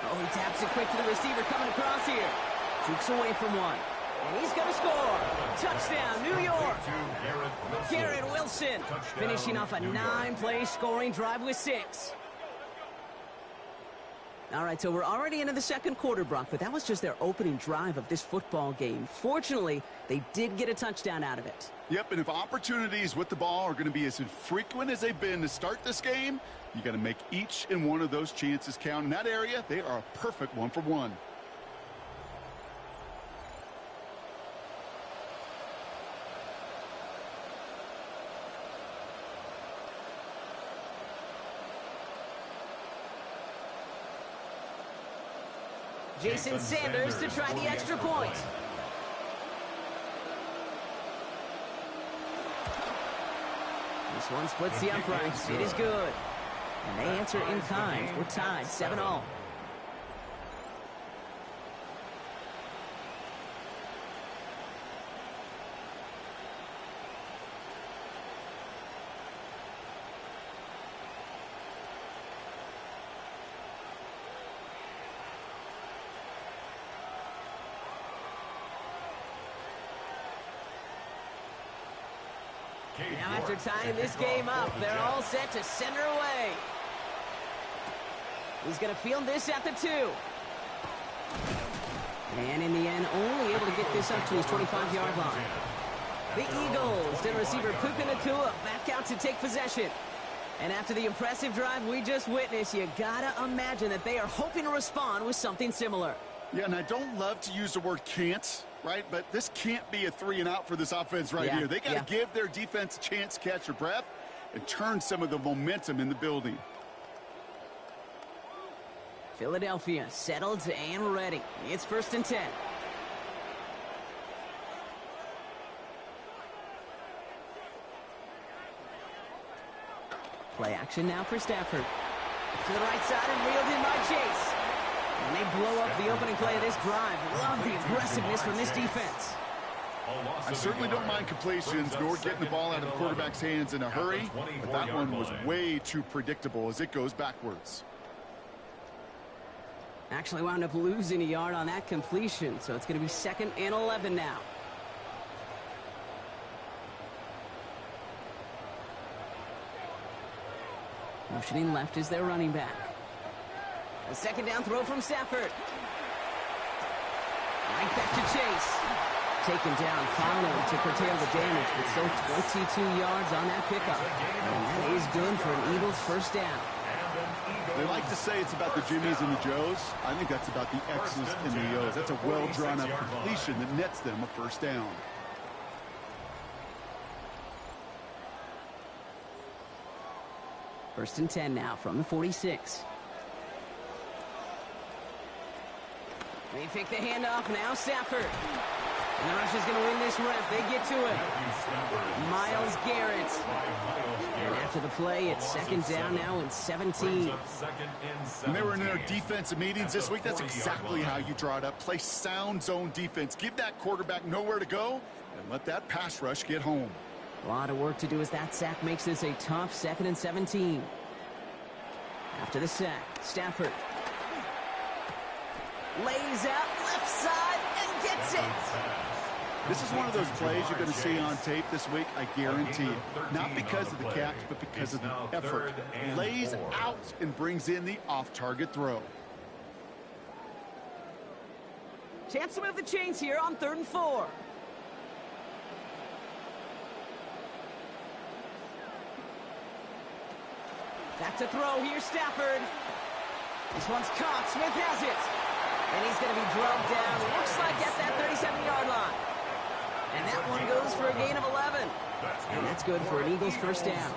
Oh, he taps it quick to the receiver coming across here. Jukes away from one. And he's going to score. Touchdown, New York. Garrett Wilson finishing off a 9-play scoring drive with 6. All right, so we're already into the second quarter, Brock, but that was just their opening drive of this football game. Fortunately, they did get a touchdown out of it. Yep, and if opportunities with the ball are going to be as infrequent as they've been to start this game, you got to make each and one of those chances count. In that area, they are a perfect 1-for-1. Jason Sanders to try the extra point. This one splits the uprights. It is good. And they answer in kind. We're tied 7-all. Now after tying this game up, they're all set to send her away. He's going to field this at the 2. And in the end, only able to get this up to his 25-yard line. The Eagles and receiver Puka Nacua back out to take possession. And after the impressive drive we just witnessed, you got to imagine that they are hoping to respond with something similar. Yeah, and I don't love to use the word can't, right? But this can't be a 3-and-out for this offense right here. They got to give their defense a chance to catch their breath and turn some of the momentum in the building. Philadelphia settled and ready. It's 1st and 10. Play action now for Stafford. To the right side and reeled in by Chase. And they blow up the opening play of this drive. Love the aggressiveness from this defense. I certainly don't mind completions nor getting the ball out of the quarterback's hands in a hurry, but that one was way too predictable as it goes backwards. Actually wound up losing a yard on that completion, so it's going to be 2nd and 11 now. Motioning left is their running back. A second down throw from Stafford. Right back to Chase. Taken down finally to curtail the damage, but still 22 yards on that pickup. And that is good for an Eagles first down. They like to say it's about the Jimmies and the Joes. I think that's about the X's and the O's. That's a well-drawn-up completion that nets them a first down. First and 10 now from the 46. They fake the handoff, now Stafford. And the rush is going to win this rep. They get to it. Myles Garrett. And after the play, it's second down now and 17. When they were in their defensive meetings this week, that's exactly how you draw it up. Play sound zone defense. Give that quarterback nowhere to go and let that pass rush get home. A lot of work to do as that sack makes this a tough second and 17. After the sack, Stafford lays out left side and gets it. This is one of those plays you're going to see on tape this week, I guarantee it. Not because of the catch, but because of the effort. Lays out and brings in the off-target throw. Chance to move the chains here on 3rd and 4. Back to throw, here's Stafford. This one's caught, Smith has it. And he's going to be drugged down, looks like at that 37-yard line. And that one goes for a gain of 11. And that's good for an Eagles first down.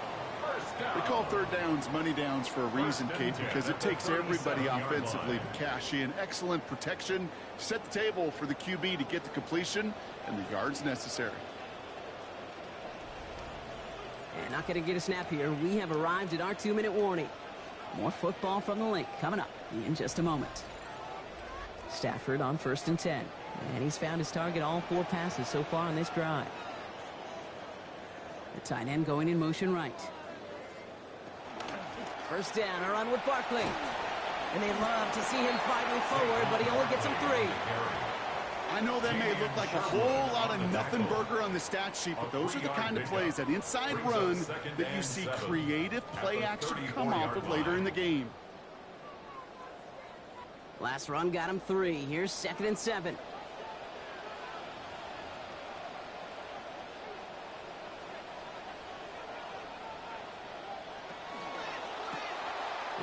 They call third downs money downs for a reason, Kate, because it takes everybody offensively to cash in. Excellent protection, set the table for the QB to get the completion and the yards necessary. And not going to get a snap here. We have arrived at our 2-minute warning. More football from the Link coming up in just a moment. Stafford on 1st and 10. And he's found his target all 4 passes so far on this drive. The tight end going in motion right. First down, a run with Barkley. And they love to see him fighting forward, but he only gets him 3. I know that may look like a whole lot of nothing burger on the stat sheet, but those are the kind of plays, that inside run, that you see creative play action come off of later in the game. Last run got him 3. Here's 2nd and 7.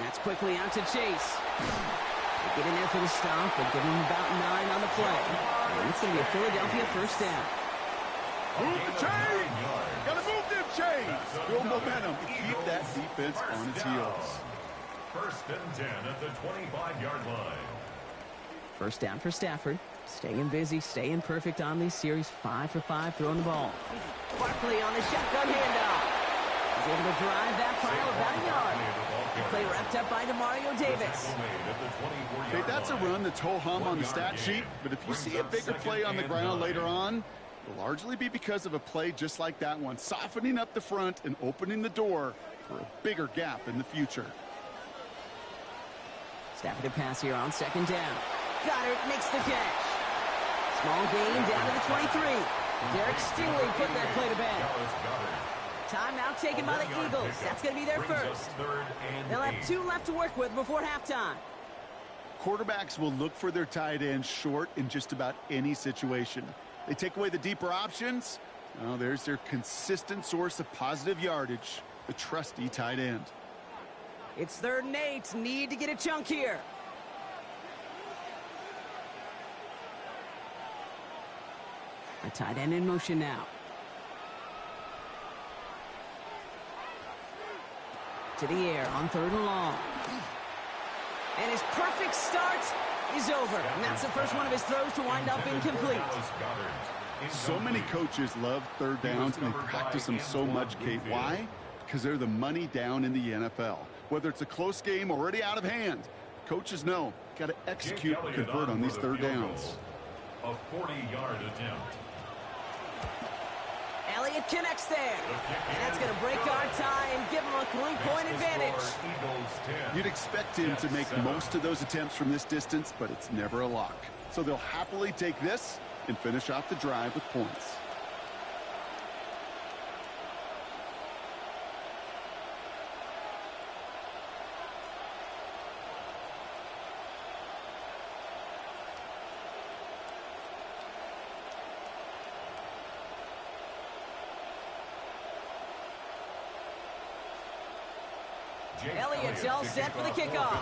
That's quickly out to Chase. They get in there for the stop, but give him about 9 on the play. And it's going to be a Philadelphia first down. Move the chain! Gotta move them chains! Build momentum. Keep that defense on its heels. First and 10 at the 25-yard line. First down for Stafford. Staying busy, staying perfect on these series. 5 for 5 throwing the ball. Barkley on the shotgun handoff. He's able to drive that pile about a yard. The play wrapped up by Demario Davis. Okay, that's a run that's ho-hum on the stat sheet, but if you see a bigger play on the ground later on, it'll largely be because of a play just like that one, softening up the front and opening the door for a bigger gap in the future. Stafford to pass here on 2nd down. Goddard makes the catch. Small gain down to the 23. Derek Stingley putting that play to bed. Timeout taken by the Eagles. That's going to be their first. They'll have 2 left to work with before halftime. Quarterbacks will look for their tight end short in just about any situation. They take away the deeper options. Well, there's their consistent source of positive yardage, the trusty tight end. It's 3rd and 8. Need to get a chunk here. A tight end in motion now. To the air on 3rd and long. And his perfect start is over. And that's the first one of his throws to wind up incomplete. So many coaches love third downs, and they practice them so much, Kate. Why? Because they're the money down in the NFL. Whether it's a close game already out of hand, coaches know, got to execute and convert on these third downs. A 40-yard attempt. Elliott connects there. And that's going to break our tie and give him a 3-point advantage. You'd expect him to make most of those attempts from this distance, but it's never a lock. So they'll happily take this and finish off the drive with points. Elliott's all set for the kickoff.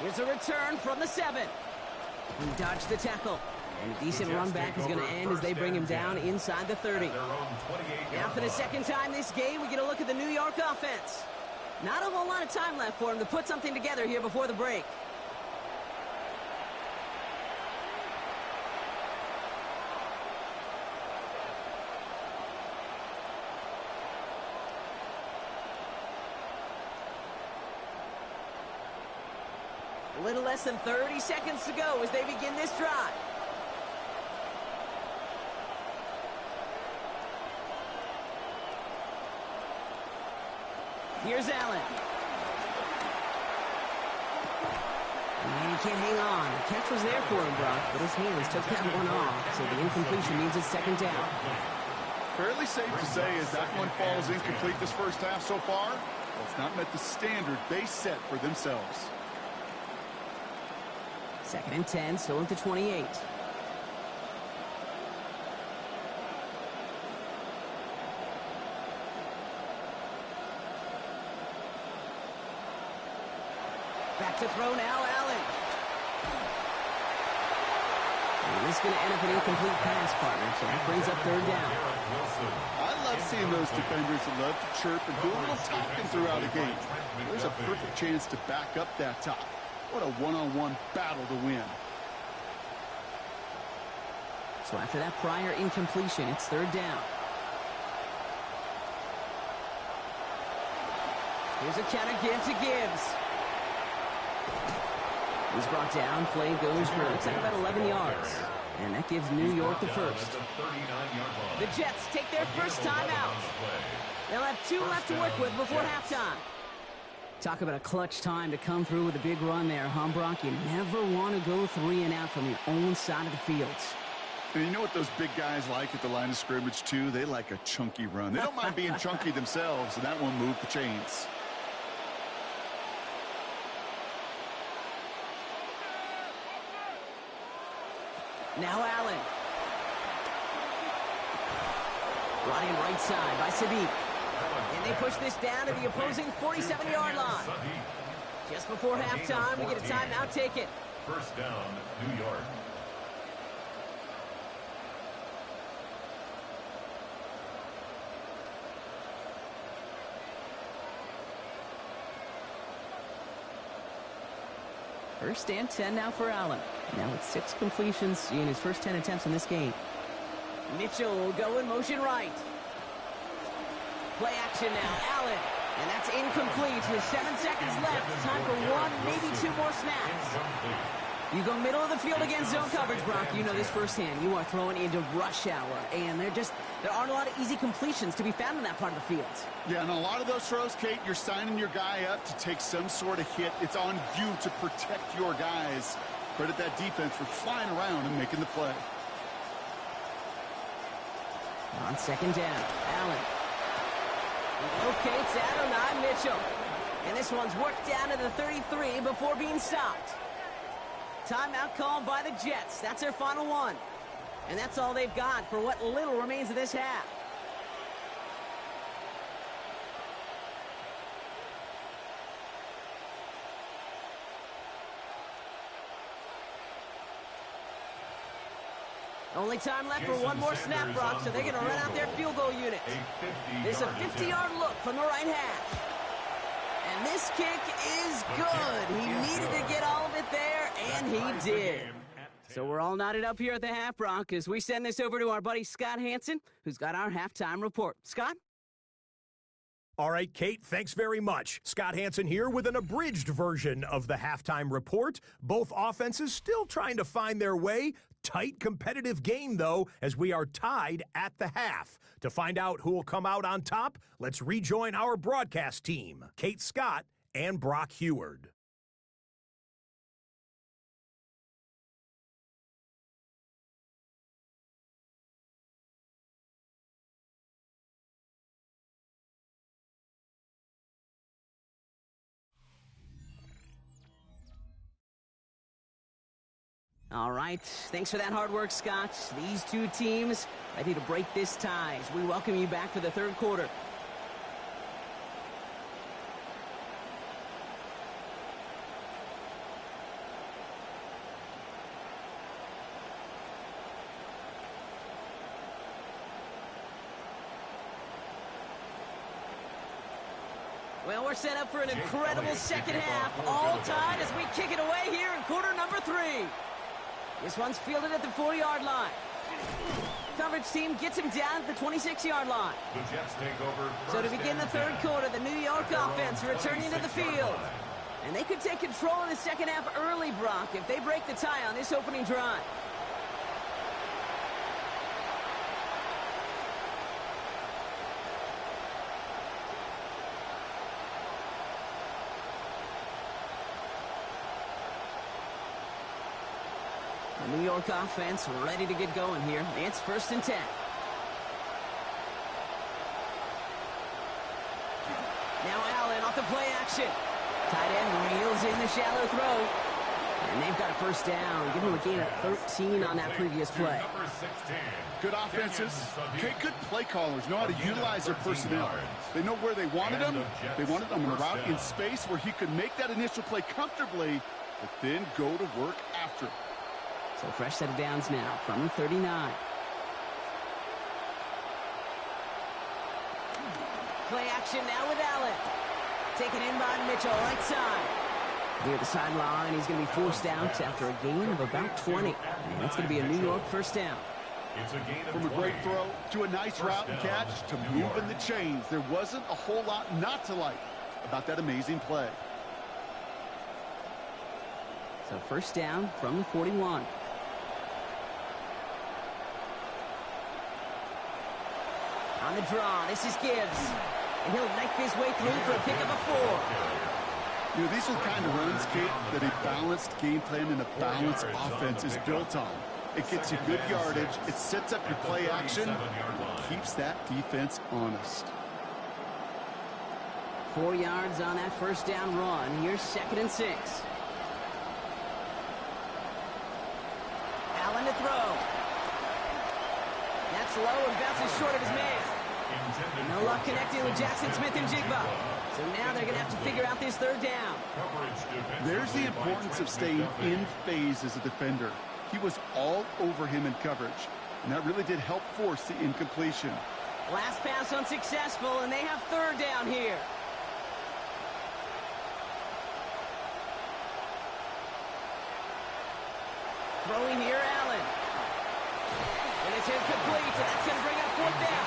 Here's a return from the 7. He dodged the tackle. And a decent run back is going to end as they bring him down inside the 30. Now for the second time this game, we get a look at the New York offense. Not a whole lot of time left for him to put something together here before the break. A little less than 30 seconds to go as they begin this drive. Here's Allen. And he can't hang on. The catch was there for him, Brock, but his hands took that one off, so the incompletion means it's second down. Fairly safe to say as that one falls incomplete this first half so far, well, it's not met the standard they set for themselves. Second and 10, still at the 28. Back to throw now, Allen. And this is going to end up an incomplete pass, partner, so that brings up third down. I love seeing those defenders that love to chirp and do a little talking throughout a game. There's a perfect chance to back up that top. What a one-on-one battle to win. So after that prior incompletion, it's third down. Here's a counter give to Gibbs. He's brought down. Play goes for, looks like about 11 yards. And that gives New York the first. The Jets take their first time out. They'll have 2 left to work with before halftime. Talk about a clutch time to come through with a big run there, huh, Brock? You never want to go 3 and out from your own side of the field. And you know what those big guys like at the line of scrimmage, too? They like a chunky run. They don't mind being chunky themselves, and that one moved the chains. Now Allen. Running right side by Sadiq. And they push this down to the opposing 47-yard line. Just before halftime, we get a timeout taken. First down, New York. First and 10 now for Allen. Now with 6 completions in his first 10 attempts in this game. Mitchell will go in motion right. Play action now, Allen. And that's incomplete with 7 seconds left. Time for 1, maybe 2 more snaps. You go middle of the field against zone coverage, Brock. You know this firsthand. You are throwing into rush hour. And there aren't a lot of easy completions to be found in that part of the field. Yeah, and a lot of those throws, Kate, you're signing your guy up to take some sort of hit. It's on you to protect your guys. Credit that defense for flying around and making the play. On second down, Allen. Locates Adonai Mitchell. And this one's worked down to the 33 before being stopped. Timeout called by the Jets. That's their final one. And that's all they've got for what little remains of this half. Only time left for one more snap, Brock, so they're going to run out their field goal unit. This is a 50-yard look from the right hash. And this kick is good. He needed to get all of it there, and he did. So we're all knotted up here at the half, Brock, as we send this over to our buddy Scott Hanson, who's got our halftime report. Scott? All right, Kate, thanks very much. Scott Hanson here with an abridged version of the halftime report. Both offenses still trying to find their way. Tight competitive game, though, as we are tied at the half. To find out who will come out on top, let's rejoin our broadcast team, Kate Scott and Brock Heward. All right, thanks for that hard work, Scott. These two teams ready to break this tie as we welcome you back for the third quarter. Well, we're set up for an incredible second half, all tied as we kick it away here in quarter number 3. This one's fielded at the 40-yard line. Coverage team gets him down at the 26-yard line. The Jets take over. So to begin the third quarter, the New York offense returning to the field. And they could take control of the second half early, Brock, if they break the tie on this opening drive. The New York offense ready to get going here. It's 1st and 10. Now Allen off the play action. Tight end reels in the shallow throw. And they've got a first down. Give them a gain of 13 on that previous play. Good offenses. Okay, good play callers know how to utilize their personnel. They know where they wanted them. They wanted them on a route in space where he could make that initial play comfortably, but then go to work after it. So fresh set of downs now from the 39. Play action now with Allen. Taken in by Mitchell, right side. Near the sideline, he's going to be forced out after a gain of about 20. And that's going to be a New York first down. From a great throw to a nice route and catch to moving the chains, there wasn't a whole lot not to like about that amazing play. So first down from the 41. On the draw, this is Gibbs. And he'll knife his way through for a pickup of 4. You know, these are the kind of runs, Kate, that a balanced game plan and a balanced offense is built on. It gets you good yardage, it sets up your play action, keeps that defense honest. 4 yards on that first down run. Here's 2nd and 6. Allen to throw. That's low and bounces short of his man. No luck connecting with Jackson Smith and Jigba. So now they're going to have to figure out this third down. There's the importance of staying in phase as a defender. He was all over him in coverage, and that really did help force the incompletion. Last pass unsuccessful, and they have third down here. Throwing here, Allen. And it's incomplete, and that's going to bring up 4th down.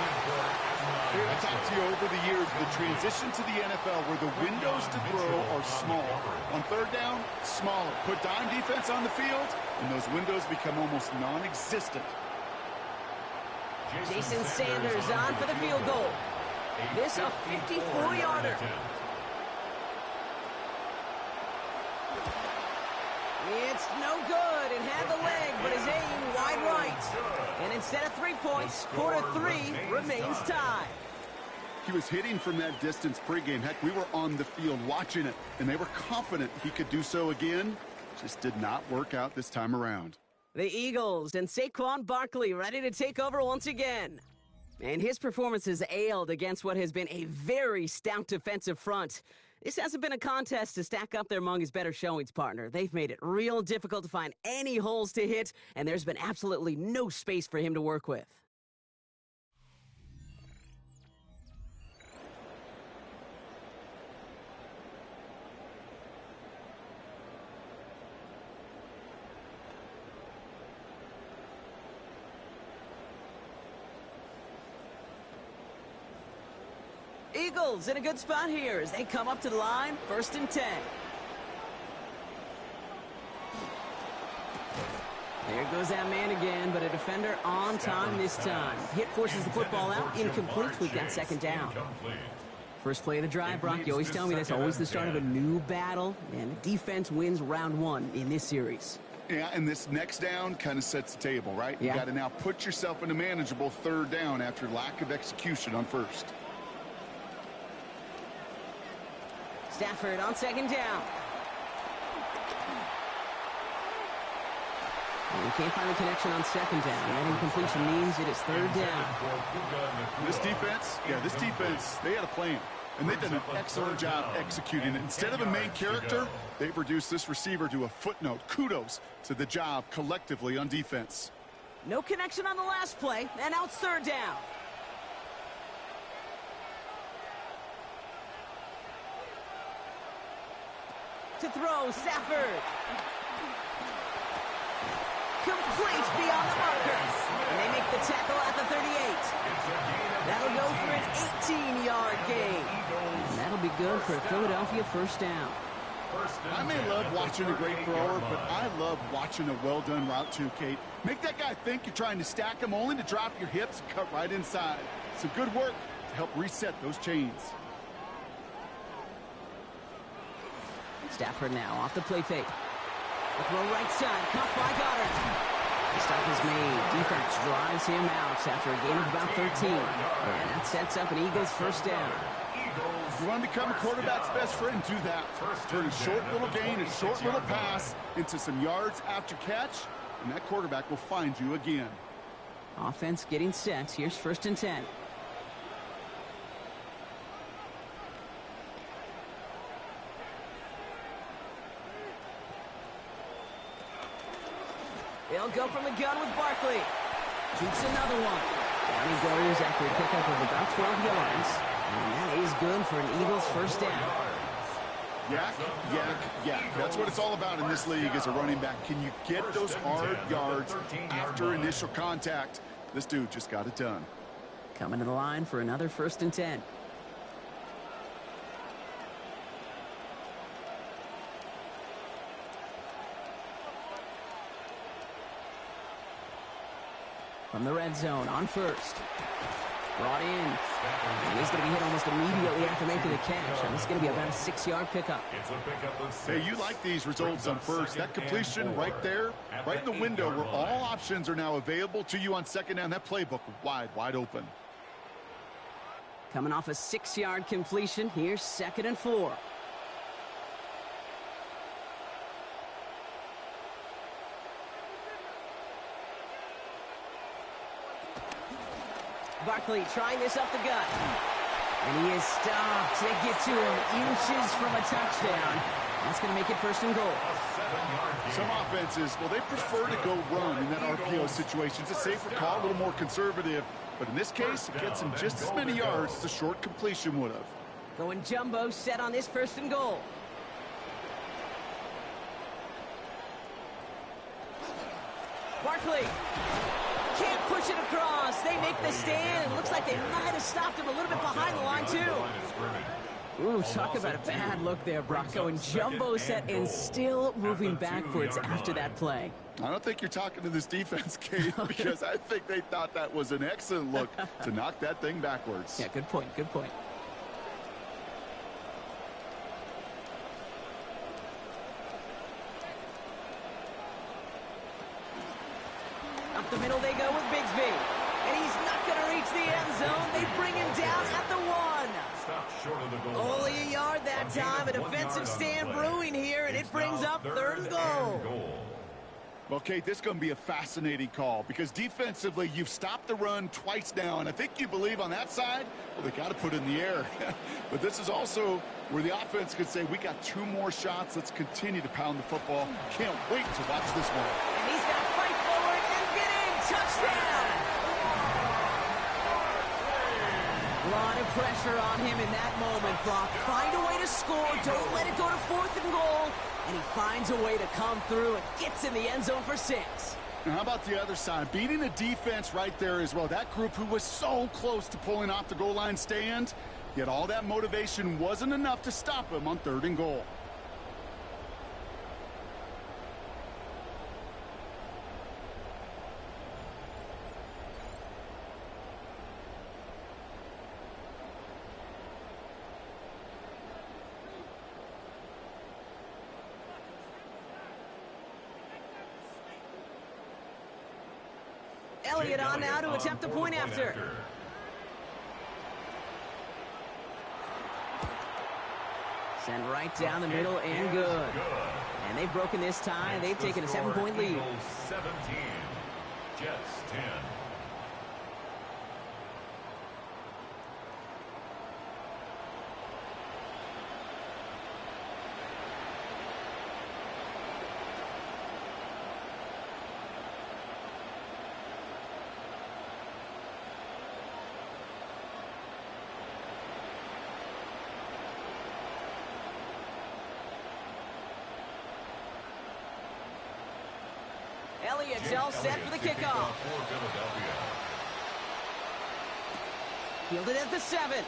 I've talked to you over the years, the transition to the NFL where the windows to throw are small. On third down, smaller. Put dime defense on the field, and those windows become almost non-existent. Jason Sanders on for the field goal. This a 54-yarder. It's no good. It had the leg, but his aim wide right. And instead of 3 points, quarter 3 remains tied. He was hitting from that distance pregame. Heck, we were on the field watching it, and they were confident he could do so again. Just did not work out this time around. The Eagles and Saquon Barkley ready to take over once again. And his performance has ailed against what has been a very stout defensive front. This hasn't been a contest to stack up there among his better showings, partner. They've made it real difficult to find any holes to hit, and there's been absolutely no space for him to work with. Eagles in a good spot here as they come up to the line, 1st and 10. There goes that man again, but a defender on time this time. Hit forces the football out, incomplete. We've got 2nd down. First play of the drive, Brock. You always tell me that's always the start of a new battle, and the defense wins round 1 in this series. Yeah, and this next down kind of sets the table, right? Yeah. You got to now put yourself in a manageable 3rd down after lack of execution on 1st. Stafford on 2nd down. And he can't find the connection on 2nd down. That incompletion means it is 3rd down. This defense, they had a plan. And they've done an excellent job executing it. Instead of a main character, they've reduced this receiver to a footnote. Kudos to the job collectively on defense. No connection on the last play, and now it's 3rd down. to throw. Stafford. Complete beyond the marker. And they make the tackle at the 38. That'll go for an 18-yard gain. And that'll be good for a Philadelphia first down. I may love watching a great thrower, but I love watching a well-done route too, Kate. Make that guy think you're trying to stack him only to drop your hips and cut right inside. Some good work to help reset those chains. Stafford now off the play fake. The throw right side, caught by Goddard. The stop is made. Defense drives him out after a gain of about 13. And that sets up an Eagles first down. You want to become a quarterback's best friend, do that. Turn a short little gain, a short little pass into some yards after catch, and that quarterback will find you again. Offense getting set. Here's 1st and 10. They'll go from the gun with Barkley. Shoots another one. Down he goes after a pickup of about 12 yards. And that is good for an Eagles first down. Yak, yak, yak. That's what it's all about in this league as a running back. Can you get those hard yards after initial contact? This dude just got it done. Coming to the line for another 1st and 10. From the red zone on 1st. Brought in. And he's going to be hit almost immediately after making the catch. And it's going to be about a 6-yard pickup. Hey, you like these results on 1st. That completion right there, right in the window where all options are now available to you on 2nd down. That playbook wide open. Coming off a 6-yard completion. Here's 2nd and 4. Barkley trying this up the gut. And he is stopped to get to him inches from a touchdown. That's going to make it 1st and goal. Some offenses, well, they prefer to go run in that RPO situation. It's a safer call, a little more conservative. But in this case, it gets him just as many yards as a short completion would have. Going jumbo set on this 1st and goal. Barkley. Can't push it across. They make the stand. It looks like they might have stopped him a little bit behind the line, too. Ooh, talk about a bad look there, Brock. Going jumbo set and still moving backwards after that play. I don't think you're talking to this defense, Kate, because I think they thought that was an excellent look to knock that thing backwards. Yeah, good point, good point. Up the middle they go with Bigsby. And he's not going to reach the end zone. They bring him down at the 1. Only a yard that time. A defensive stand brewing here, and it brings up 3rd and goal. Well, Kate, this is going to be a fascinating call because defensively, you've stopped the run twice now, and I think you believe on that side, well, they got to put it in the air. But this is also where the offense could say, we got 2 more shots. Let's continue to pound the football. Can't wait to watch this one. And he's got to fight forward and get in. Touchdown! A lot of pressure on him in that moment, Brock. Find a way to score. Don't let it go to 4th and goal. And he finds a way to come through and gets in the end zone for 6. And how about the other side? Beating the defense right there as well. That group who was so close to pulling off the goal line stand, yet all that motivation wasn't enough to stop him on 3rd and goal. Elliott on now to attempt the point after. Send right down the middle and good. And they've broken this tie. They've taken a 7-point lead. 17, Jets 10. Elliott's all set for the kickoff. For Philadelphia. Fielded at the 7.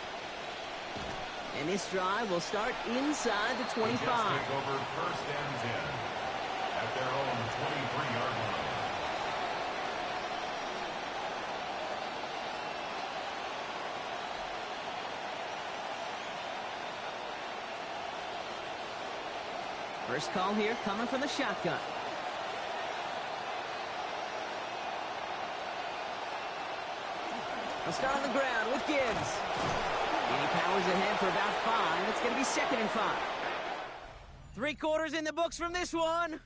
And this drive will start inside the 25. The Jets take over 1st and 10 at their own 23-yard line. First call here coming from the shotgun. They'll start on the ground with Gibbs. And he powers ahead for about 5. It's going to be 2nd and 5. 3 quarters in the books from this one.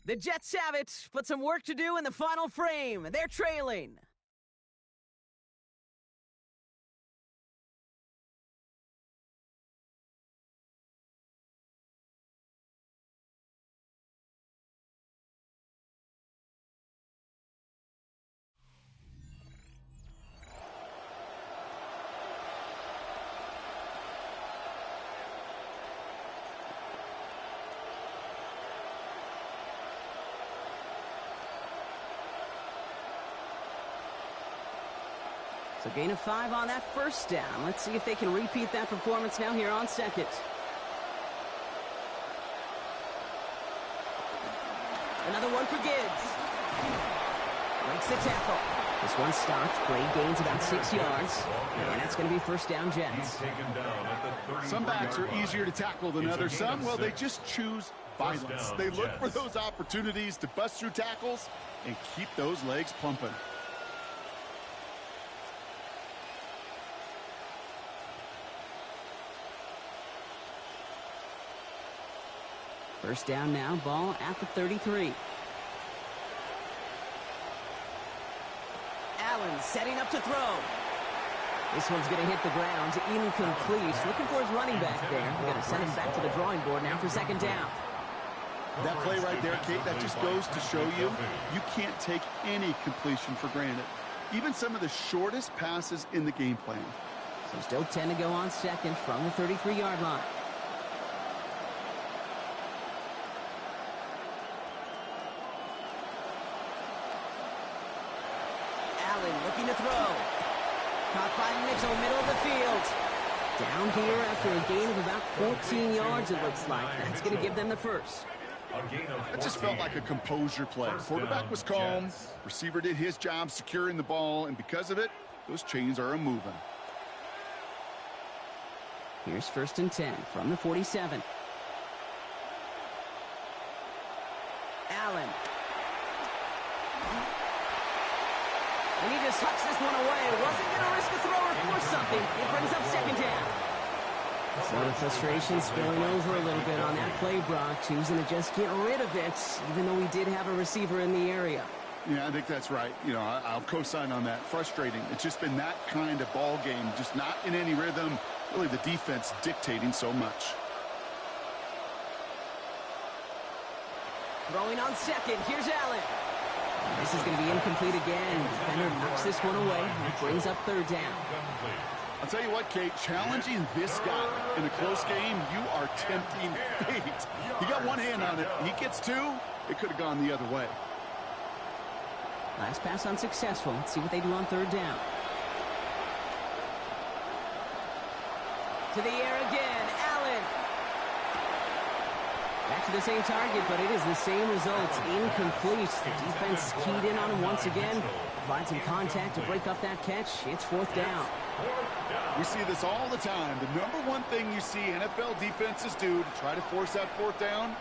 The Jets have it, but some work to do in the final frame. They're trailing. So gain of 5 on that first down. Let's see if they can repeat that performance now here on 2nd. Another one for Gibbs. Breaks the tackle. This one stopped. Great gains about 6 yards. And that's going to be 1st down Jets. Some backs are easier to tackle than others. Some, well, they just choose violence. They look for those opportunities to bust through tackles and keep those legs pumping. First down now, ball at the 33. Allen setting up to throw. This one's going to hit the ground, incomplete. Looking for his running back there. We're going to send him back to the drawing board now for 2nd down. That play right there, Kate, that just goes to show you, you can't take any completion for granted. Even some of the shortest passes in the game plan. So still 10 to go on 2nd from the 33-yard line. Looking to throw. Caught by Mitchell, middle of the field. Down here after a gain of about 14 yards, it looks like. That's going to give them the first. It just felt like a composure play. Quarterback was calm. Receiver did his job securing the ball, and because of it, those chains are a-moving. Here's 1st and 10 from the 47. Allen. And he just tucks this one away. Wasn't going to risk a throw or force something. It brings up 2nd down. So the frustration spilling over a little bit on that play, Brock. Choosing to just get rid of it, even though we did have a receiver in the area. Yeah, I think that's right. You know, I'll co-sign on that. Frustrating. It's just been that kind of ball game. Just not in any rhythm. Really the defense dictating so much. Throwing on 2nd. Here's Allen. This is going to be incomplete again. Defender knocks this one away. That brings up 3rd down. I'll tell you what, Kate, challenging this guy in a close game, you are tempting fate. He got one hand on it. He gets 2. It could have gone the other way. Last pass unsuccessful. Let's see what they do on 3rd down. To the air again. Allen. Back to the same target, but it is the same result. Incomplete. The defense keyed in on him once again. Provides some contact to break up that catch. It's 4th down. We see this all the time. The number one thing you see NFL defenses do to try to force that 4th down,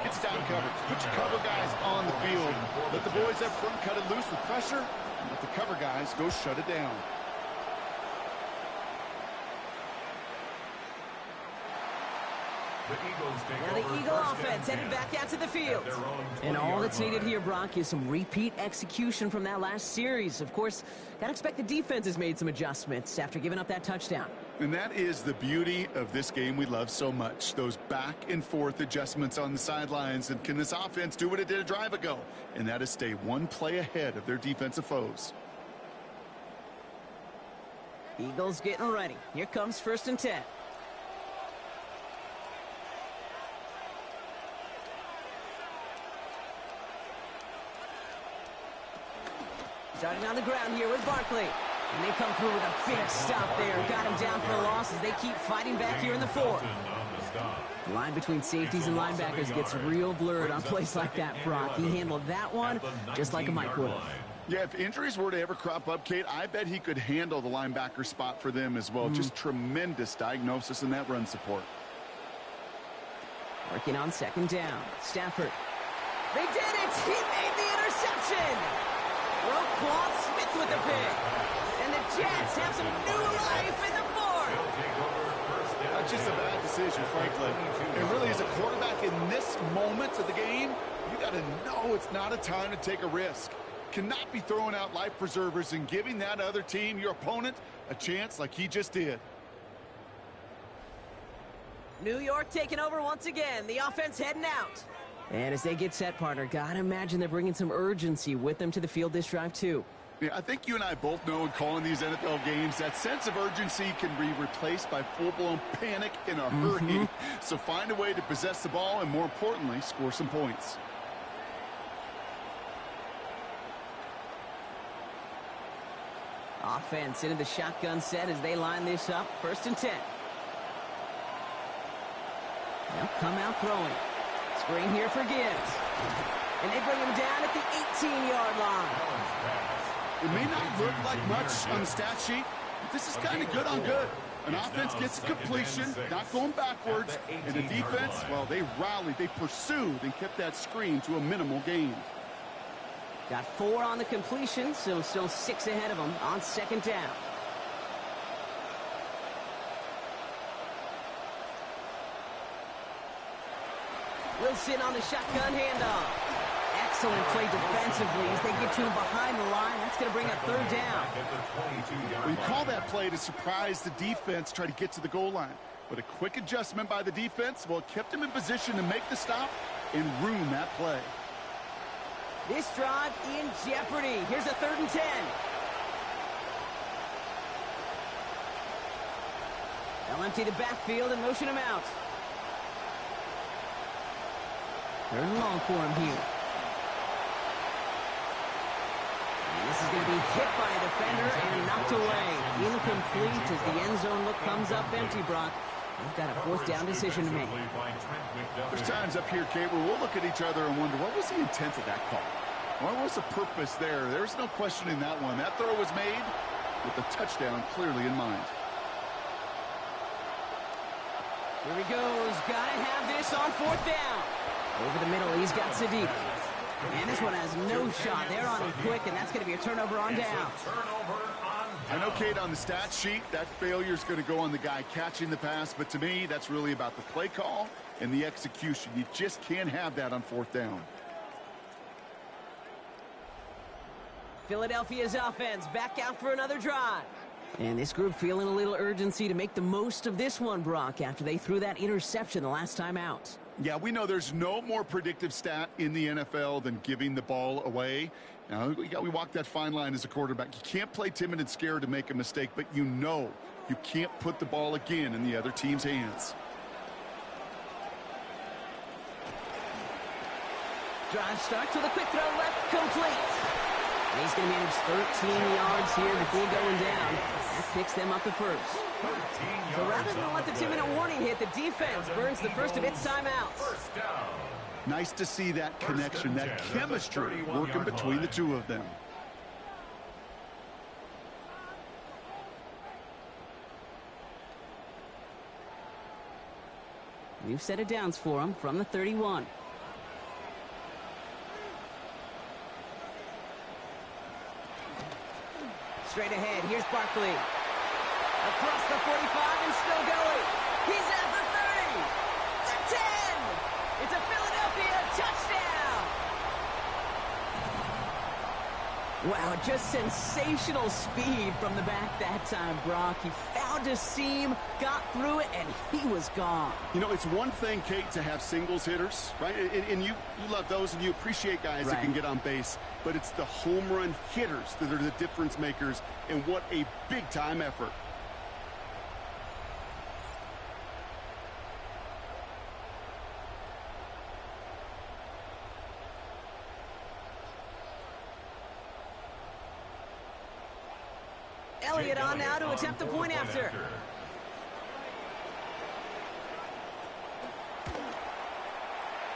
it's down coverage. Put your cover guys on the field. Let the boys up front cut it loose with pressure, and let the cover guys go shut it down. Now the Eagle offense headed back out to the field. And all that's needed here, Brock, is some repeat execution from that last series. Of course, gotta expect the defense has made some adjustments after giving up that touchdown. And that is the beauty of this game we love so much. Those back and forth adjustments on the sidelines. And can this offense do what it did a drive ago? And that is stay one play ahead of their defensive foes. Eagles getting ready. Here comes 1st and 10. Starting on the ground here with Barkley. And they come through with a big stop there. Got him down for a loss as they keep fighting back here in the fourth. The line between safeties and linebackers gets real blurred on plays like that, Brock. He handled that one just like a Mike would have. Yeah, if injuries were to ever crop up, Kate, I bet he could handle the linebacker spot for them as well. Just tremendous diagnosis in that run support. Working on second down. Stafford. They did it! He made the interception! Roquan Smith with the pick. And the Jets have some new life in the fourth. Not just a bad decision, frankly. And really, as a quarterback in this moment of the game, you got to know it's not a time to take a risk. Cannot be throwing out life preservers and giving that other team, your opponent, a chance like he just did. New York taking over once again. The offense heading out. And as they get set, partner, gotta imagine they're bringing some urgency with them to the field this drive, too. Yeah, I think you and I both know in calling these NFL games, that sense of urgency can be replaced by full-blown panic in a hurry. So find a way to possess the ball and, more importantly, score some points. Offense into the shotgun set as they line this up. 1st and 10. They'll come out throwing. Screen here for Gibbs. And they bring him down at the 18-yard line. It may not look like much on the stat sheet, but this is kind of good on good. An offense gets a completion, not going backwards, and the defense, well, they rallied, they pursued, and kept that screen to a minimal gain. Got 4 on the completion, so still 6 ahead of them on second down. Wilson on the shotgun handoff. Excellent play defensively as they get to him behind the line. That's going to bring up 3rd down. We call that play to surprise the defense, try to get to the goal line. But a quick adjustment by the defense, well, it kept them in position to make the stop and ruin that play. This drive in jeopardy. Here's a 3rd and 10. They'll empty the backfield and motion him out. 3rd and long for him here. And this is going to be hit by a defender and knocked away. Incomplete as the end zone look comes up empty, Brock. They've got a 4th down decision to make. There's times up here, Kate, where we'll look at each other and wonder, what was the intent of that call? What was the purpose there? There's no questioning that one. That throw was made with the touchdown clearly in mind. Here he goes. Gotta have this on 4th down. Over the middle, he's got Sadiq. And this one has no shot. They're on him quick, and that's going to be a turnover on down. I know, Kate, on the stat sheet, that failure is going to go on the guy catching the pass, but to me, that's really about the play call and the execution. You just can't have that on 4th down. Philadelphia's offense back out for another drive. And this group feeling a little urgency to make the most of this one, Brock, after they threw that interception the last time out. Yeah, we know there's no more predictive stat in the NFL than giving the ball away. Now, we walk that fine line as a quarterback. You can't play timid and scared to make a mistake, but you know you can't put the ball again in the other team's hands. Drive start to the quick throw left, complete. And he's going to manage 13 yards here before going down. That picks them up the 1st. So rather than let the 2-minute warning hit, the defense burns the first of its timeouts. Nice to see that connection, that chemistry working between the two of them. New set of downs for him from the 31. Straight ahead, here's Barkley. Across the 45 and still going. He's at the 30. The 10. It's a Philadelphia touchdown. Wow, just sensational speed from the back that time, Brock. He found a seam, got through it, and he was gone. You know, it's one thing, Kate, to have singles hitters, right? And you love those, and you appreciate guys that can get on base. But it's the home run hitters that are the difference makers, and what a big-time effort. Elliott on now to attempt the point after.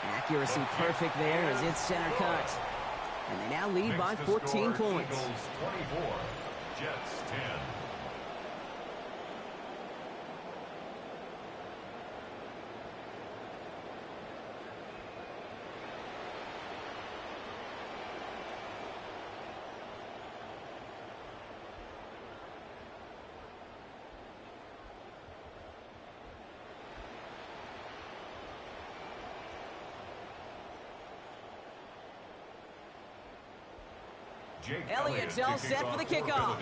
Accuracy perfect there as it's center cut. And they now lead by 14 points. Eagles 24, Jets 10. Jake Elliott's all set for the kickoff.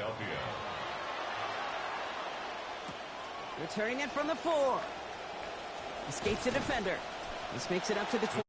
Returning it from the 4. Escapes the defender. This makes it up to the 20.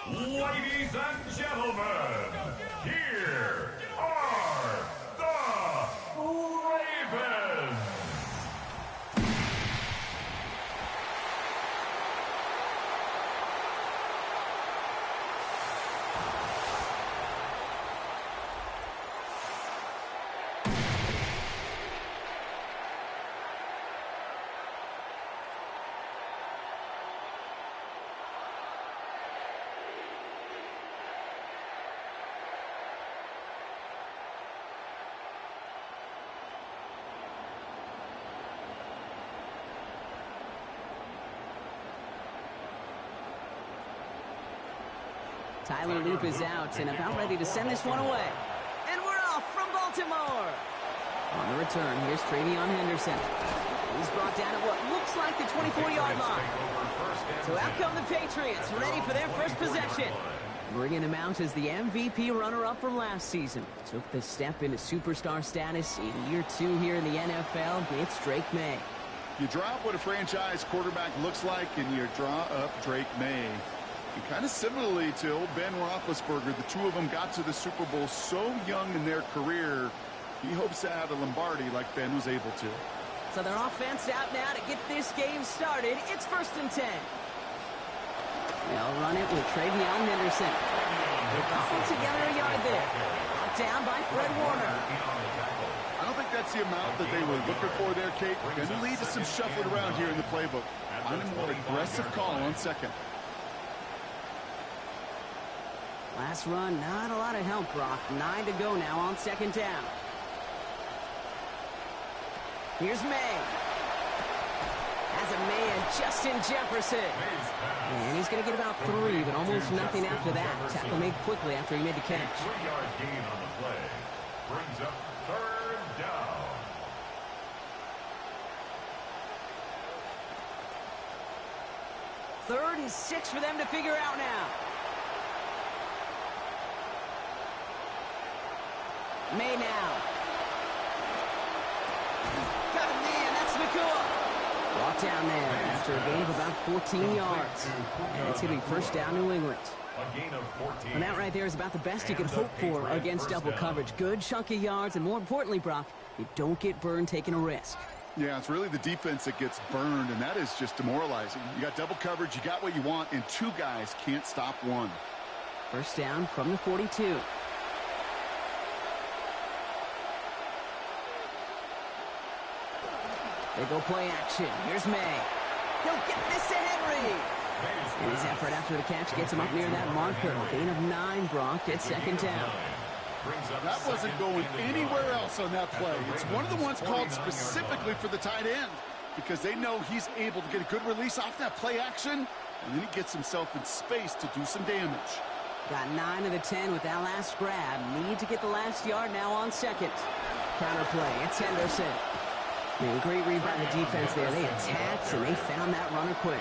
Ladies and gentlemen, here are the Ravens. Tyler Loop is out and about ready to send this one away. And we're off from Baltimore. On the return, here's Travion Henderson. He's brought down at what looks like the 24-yard line. So out come the Patriots, ready for their first possession. Bringing him out as the MVP runner-up from last season. Took the step into superstar status in year 2 here in the NFL. It's Drake May. You drop what a franchise quarterback looks like, and you draw up Drake May. And kind of similarly to old Ben Roethlisberger, the two of them got to the Super Bowl so young in their career, he hopes to have a Lombardi like Ben was able to. So their offense out now to get this game started. It's 1st and 10. They'll run it with Travion Henderson. They cobble together a yard there. Brought down by Fred Warner. I don't think that's the amount that they were looking for there, Kate. Going to lead to some shuffling around here in the playbook. Find a more aggressive call on second. Last run, not a lot of help, Brock. 9 to go now on 2nd down. Here's May. Has a man, Justin Jefferson. And he's going to get about 3, but almost nothing after that. Tackle made quickly after he made the catch. 3-yard gain on the play. Brings up 3rd down. Third and 6 for them to figure out now. May now. Got a man, that's Nakua. Brought down there after a gain of about 14 yards. And it's going to be 1st down New England. A gain of 14. And that right there is about the best you can hope for against double coverage. Good chunk of yards, and more importantly, Brock, you don't get burned taking a risk. Yeah, it's really the defense that gets burned, and that is just demoralizing. You got double coverage, you got what you want, and 2 guys can't stop one. 1st down from the 42. They go play action. Here's May. He'll get this to Henry. And his effort after the catch gets him up near that marker. Gain of 9, Brock. It's 2nd down. That wasn't going anywhere else on that play. It's one of the ones called specifically for the tight end because they know he's able to get a good release off that play action, and then he gets himself in space to do some damage. Got 9 of the 10 with that last grab. Need to get the last yard now on 2nd. Counter play. It's Henderson. Man, great read by the defense there. They attacked, and they found that runner quick.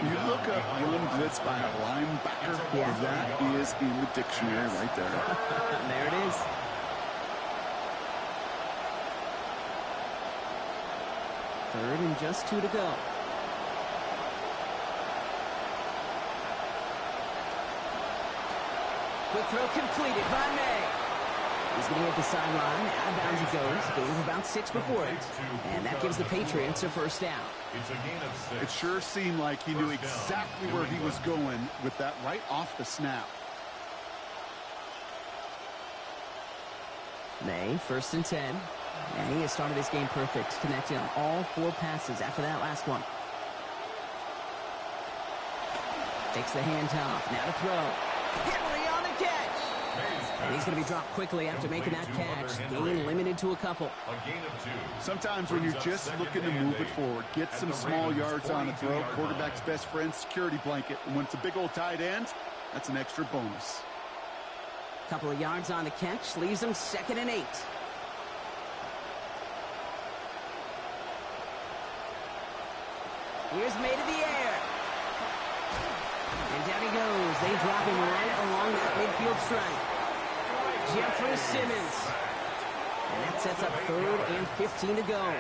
You look up run blitz by a linebacker, yeah. That is in the dictionary right there. There it is. Third and just 2 to go. Quick throw completed by May. He's going to hit the sideline. Out of bounds he goes. Gain of about 6 before it. And that gives the Patriots a 1st down. It's a gain of 6. It sure seemed like he knew exactly where he was going with that right off the snap. May, 1st and 10. And he has started this game perfect, connecting on all 4 passes after that last one. Takes the handoff. Now to throw. Henry on the catch. And he's going to be dropped quickly after making that catch. Gain limited to a couple. A gain of 2. Sometimes when you're just looking to move it forward, get some small yards on a throw. Quarterback's best friend, security blanket. And when it's a big old tight end, that's an extra bonus. Couple of yards on the catch. Leaves them 2nd and 8. Here's May to the air. And down he goes. They drop him right along that midfield stripe. Jeffrey Simmons. And that sets up 3rd and 15 to go.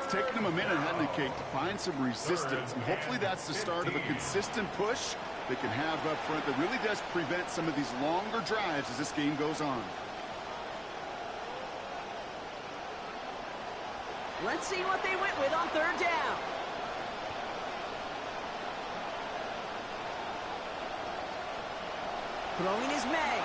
It's taken him a minute, hasn't it, Kate, to find some resistance. And hopefully that's the start of a consistent push they can have up front that really does prevent some of these longer drives as this game goes on. Let's see what they went with on third down. Throwing is May.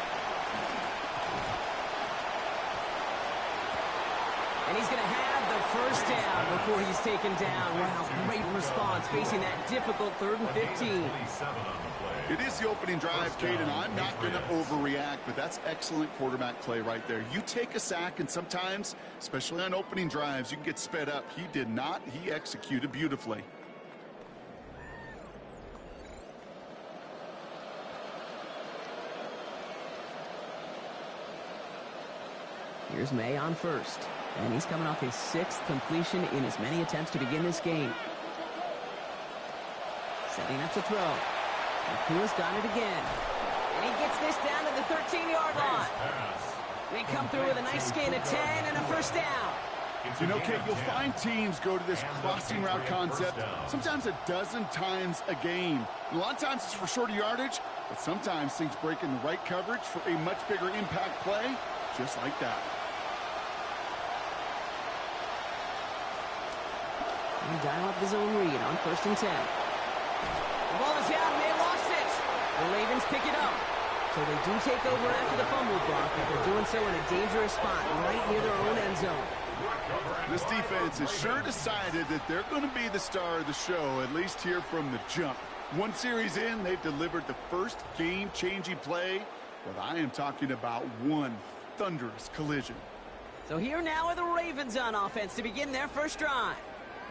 And he's going to have the first down before he's taken down. Wow, great response facing that difficult 3rd and 15. It is the opening drive, Kate, and I'm not going to overreact, but that's excellent quarterback play right there. You take a sack, and sometimes, especially on opening drives, you can get sped up. He did not. He executed beautifully. Here's May on first. And he's coming off his 6th completion in as many attempts to begin this game. Setting up to throw. Nakua's got it again. And he gets this down to the 13-yard line. They come through with a nice gain of 10 and a first down. You know, Kate, you'll find teams go to this crossing route concept sometimes a dozen times a game. A lot of times it's for shorter yardage, but sometimes things break in the right coverage for a much bigger impact play, just like that. And dial up the zone read on 1st and 10. The ball is out, and they lost it. The Ravens pick it up. So they do take over after the fumble block, but they're doing so in a dangerous spot right near their own end zone. This defense has sure decided that they're going to be the star of the show, at least here from the jump. One series in, they've delivered the first game-changing play, but I am talking about one thunderous collision. So here now are the Ravens on offense to begin their first drive.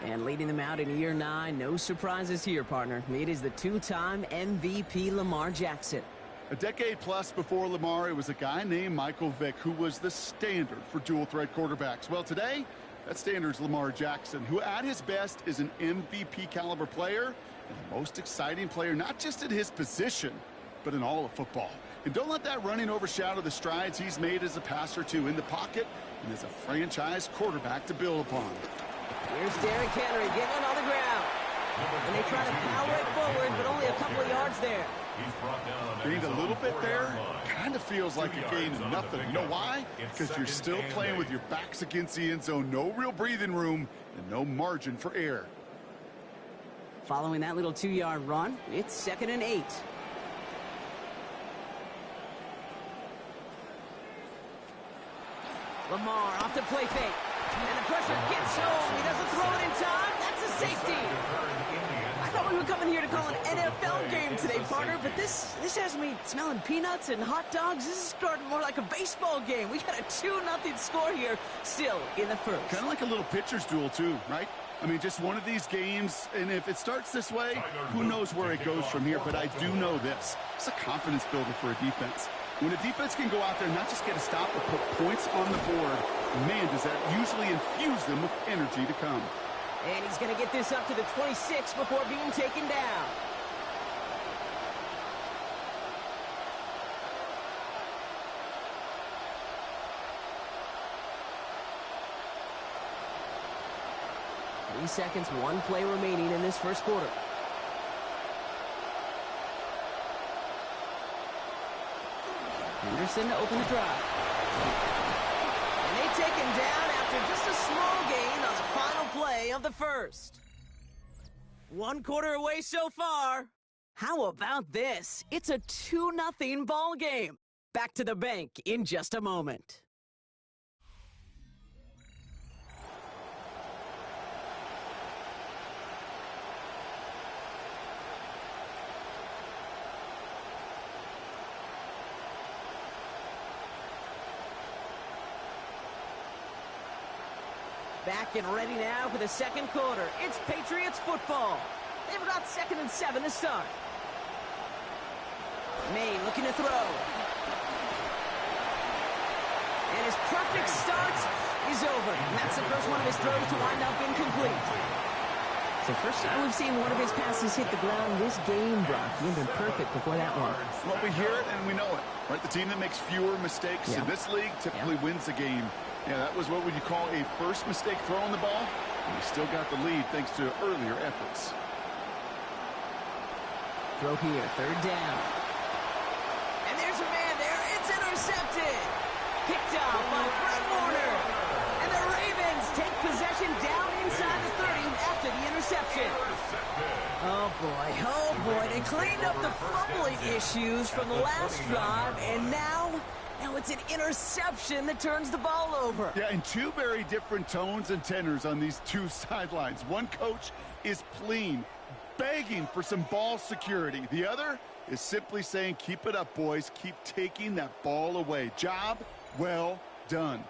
And leading them out in year 9, no surprises here, partner. It is the 2-time MVP Lamar Jackson. A decade plus before Lamar, it was a guy named Michael Vick who was the standard for dual-threat quarterbacks. Well, today, that standard's Lamar Jackson, who at his best is an MVP-caliber player and the most exciting player, not just at his position, but in all of football. And don't let that running overshadow the strides he's made as a passer, too, in the pocket and as a franchise quarterback to build upon. Here's Derrick Henry getting on the ground. And they try to power it forward, but only a couple of yards there. Gained a little bit there. Kind of feels like a gain of nothing. You know why? Because you're still playing with your backs against the end zone. No real breathing room and no margin for error. Following that little 2-yard run, it's 2nd and 8. Lamar off the play fake. And the pressure gets home. He doesn't throw it in time. That's a safety. I thought we were coming here to call an NFL game today, partner, but this has me smelling peanuts and hot dogs. This is starting more like a baseball game. We got a 2-0 score here, still in the first. Kind of like a little pitcher's duel, too, right? I mean, just one of these games, and if it starts this way, who knows where it goes from here, but I do know this. It's a confidence builder for a defense. When a defense can go out there and not just get a stop, but put points on the board, man, does that usually infuse them with energy to come. And he's going to get this up to the 26 before being taken down. Three seconds, one play remaining in this first quarter. Henderson to open the drive. And they take him down after just a small gain on the final play of the first. 1 quarter away so far. How about this? It's a 2-0 ball game. Back to the bank in just a moment. Back and ready now for the second quarter. It's Patriots football. They've got 2nd and 7 to start. May looking to throw. And his perfect start is over. And that's the first one of his throws to wind up incomplete. It's the first time we've seen one of his passes hit the ground this game, Brock. He had been perfect before that one. Well, we hear it and we know it, right? The team that makes fewer mistakes in this league typically wins the game. Yeah, that was what would you call a first mistake throwing the ball. And he still got the lead thanks to earlier efforts. Throw here, third down. And there's a man there. It's intercepted. Picked up by Fred Warner. And the Ravens take possession down inside the 30 after the interception. Oh, boy. They cleaned up the fumbling issues from the last drive, and now it's an interception that turns the ball over. Yeah, and two very different tones and tenors on these two sidelines. One coach is pleading, begging for some ball security. The other is simply saying, keep it up, boys. Keep taking that ball away. Job well done.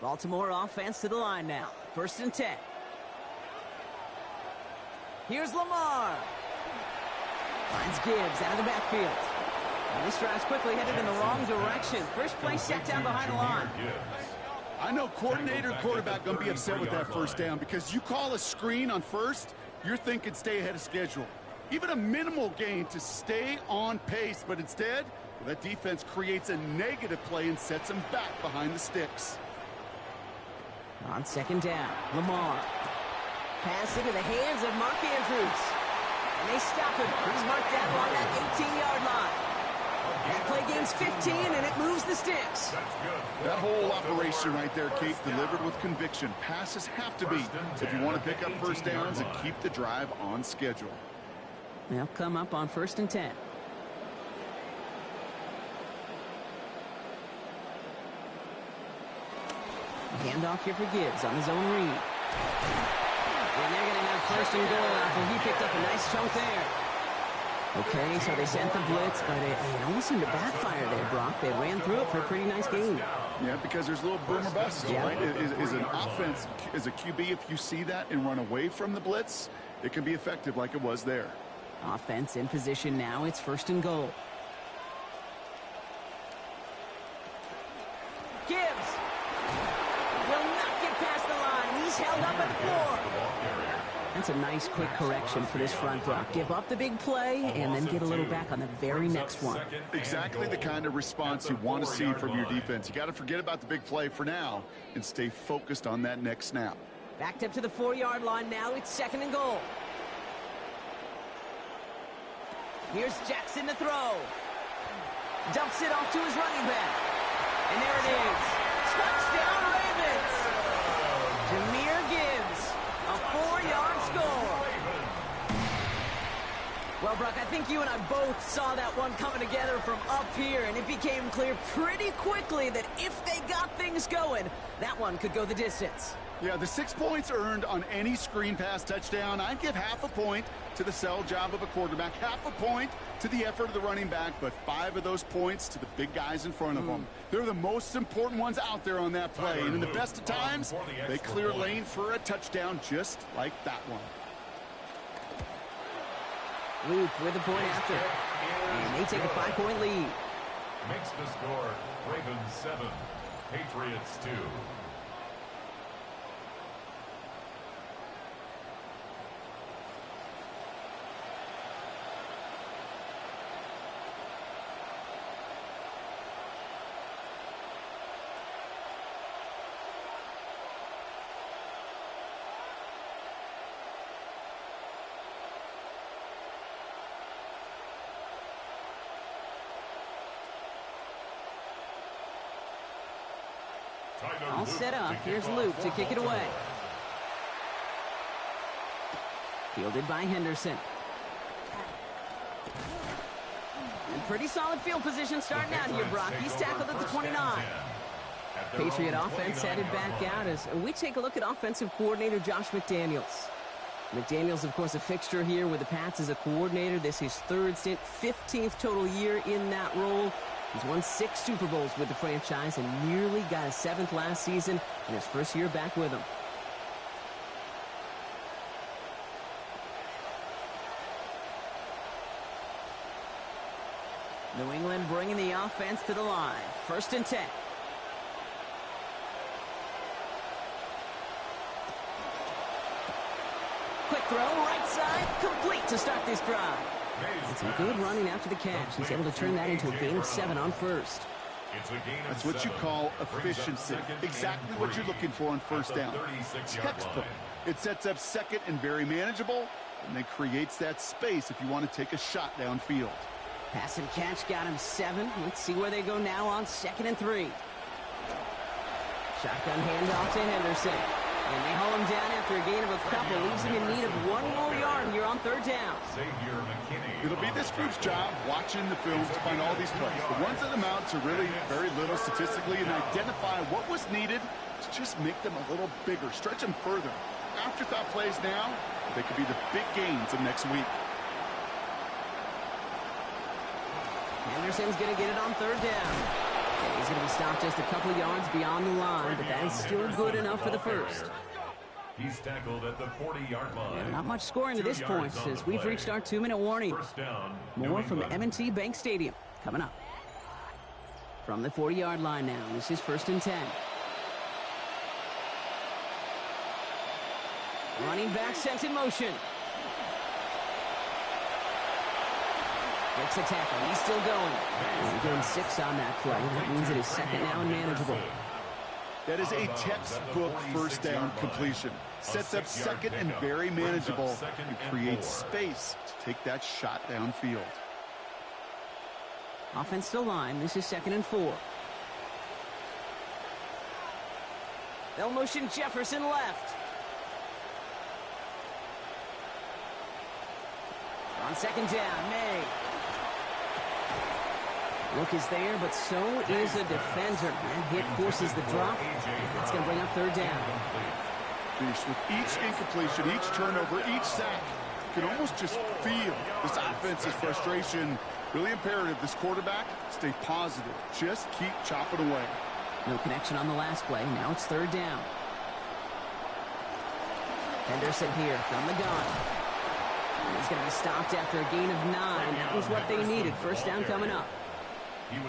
Baltimore offense to the line now. 1st and 10. Here's Lamar. Finds Gibbs out of the backfield. And this drive's quickly headed in the wrong direction. First play set down behind the line. I know coordinator and quarterback going to be upset with that first down because you call a screen on first, you're thinking stay ahead of schedule. Even a minimal gain to stay on pace, but instead, that defense creates a negative play and sets them back behind the sticks. On 2nd down, Lamar. Pass into the hands of Mark Andrews. And they stop him. He's marked down along that 18-yard line. That play gains 15, and it moves the sticks. That whole operation right there, Kate, delivered with conviction. Passes have to be if you want to pick up first downs and keep the drive on schedule. They'll come up on 1st and 10. Handoff here for Gibbs on his own read. And they're going to have 1st and goal after he picked up a nice chunk there. Okay, so they sent the blitz, but it almost seemed to backfire there, Brock. They ran through it for a pretty nice gain. Yeah, because there's a little boom or bust, right? Is an offense, as a QB, if you see that and run away from the blitz, it can be effective like it was there. Offense in position now. It's 1st and goal. Gibbs will not get past the line. He's held up at the 4. That's a nice quick correction for this front, Brock. Give up the big play and then get a little back on the very next one. Exactly the kind of response you want to see from your defense. You got to forget about the big play for now and stay focused on that next snap. Backed up to the 4-yard line now. It's 2nd and goal. Here's Jackson to throw. Dumps it off to his running back. And there it is. Touchdown Ravens. Jahmyr Gibbs. A 4-yard score. Well, Brock, I think you and I both saw that one coming together from up here, and it became clear pretty quickly that if they got things going, that one could go the distance. Yeah, the 6 points earned on any screen pass touchdown. I'd give half a point to the sell job of a quarterback, half a point to the effort of the running back, but 5 of those points to the big guys in front of them. They're the most important ones out there on that play, and in the best of times, they clear lane for a touchdown just like that one. Luke with the point after, and they take a 5-point lead. Makes the score Ravens 7, Patriots 2. All set up. Here's Luke to kick it away. Fielded by Henderson. And pretty solid field position starting out here, Brock. He's tackled at the 29. Patriot offense headed back out as we take a look at offensive coordinator Josh McDaniels. McDaniels, of course, a fixture here with the Pats as a coordinator. This is his 3rd stint, 15th total year in that role. He's won 6 Super Bowls with the franchise and nearly got a 7th last season in his first year back with them. New England bringing the offense to the line. 1st and 10. Quick throw, right side, complete to start this drive. And some good running after the catch. He's able to turn that into a gain of 7 on first. That's what you call efficiency. Exactly what you're looking for on first down. Textbook. It sets up second and very manageable, and then creates that space if you want to take a shot downfield. Pass and catch got him 7. Let's see where they go now on 2nd and 3. Shotgun handoff to Henderson. And they haul him down after a gain of a couple. Leaves him in need of 1 more yard here on 3rd down. It'll be this group's job watching the film to find all these plays. The ones that amount to really very little statistically, and identify what was needed to just make them a little bigger, stretch them further. Afterthought plays now, they could be the big gains of next week. Henderson's going to get it on 3rd down. And he's going to be stopped just a couple yards beyond the line, but that is still good enough for the first. He's tackled at the 40-yard line. Yeah, not much scoring to this point as we've reached our 2-minute warning. More from M&T Bank Stadium coming up. From the 40-yard line now, this is 1st and 10. Running back sent in motion. Breaks the tackle. He's still going. He's doing 6 on that play. That means it is 2nd now and manageable. That is a textbook first down completion. Sets up second and very manageable and creates space to take that shot downfield. Offensive line. This is 2nd and 4. They'll motion Jefferson left. On 2nd down, May. Look is there, but so is a defender. That hit forces the drop. That's going to bring up 3rd down. With each incompletion, each turnover, each sack, you can almost just feel this offense's frustration. Really imperative, this quarterback, stay positive. Just keep chopping away. No connection on the last play. Now it's 3rd down. Henderson here from the gun. He's going to be stopped after a gain of 9. That was what they needed. 1st down coming up.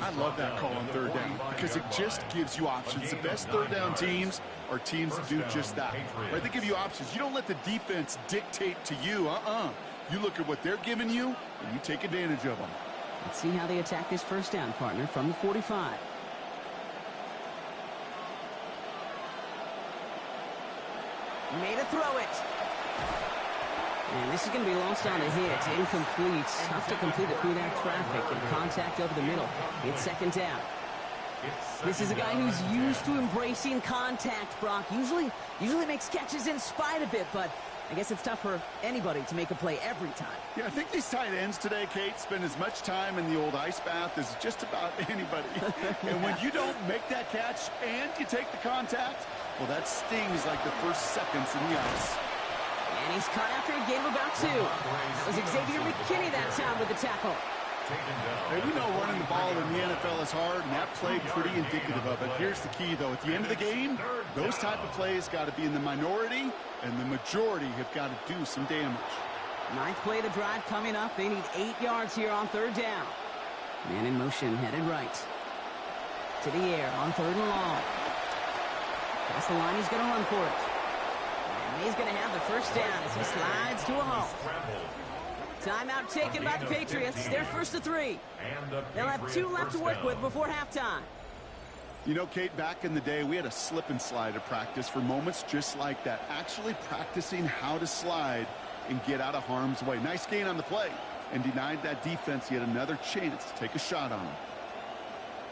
I love that call on 3rd down because it just gives you options. The best 3rd down teams are teams that do just that. Right? They give you options. You don't let the defense dictate to you. You look at what they're giving you, and you take advantage of them. Let's see how they attack this 1st down, partner, from the 45. Made a throw it. And this is going to be lost on a hit. Incomplete. Tough to complete it through that traffic and contact over the middle. It's 2nd down. This is a guy who's used to embracing contact, Brock. Usually makes catches in spite of it, but I guess it's tough for anybody to make a play every time. Yeah, I think these tight ends today, Kate, spend as much time in the old ice bath as just about anybody. And when you don't make that catch and you take the contact, well, that stings like the first seconds in the ice. And he's caught after a gain of about 2. That was Xavier McKinney that time with the tackle. Hey, we know running the ball in the NFL is hard, and that play pretty indicative of it. Here's the key, though. At the end of the game, those type of plays got to be in the minority, and the majority have got to do some damage. 9th play of the drive coming up. They need 8 yards here on 3rd down. Man in motion, headed right. To the air on 3rd and long. Across the line, he's going to run for it. And he's going to have the 1st down as he slides to a halt. Timeout taken by the Patriots. They're 1st to 3. They'll have 2 left to work with before halftime. You know, Kate, back in the day, we had a slip and slide at practice for moments just like that. Actually practicing how to slide and get out of harm's way. Nice gain on the play and denied that defense yet another chance to take a shot on him.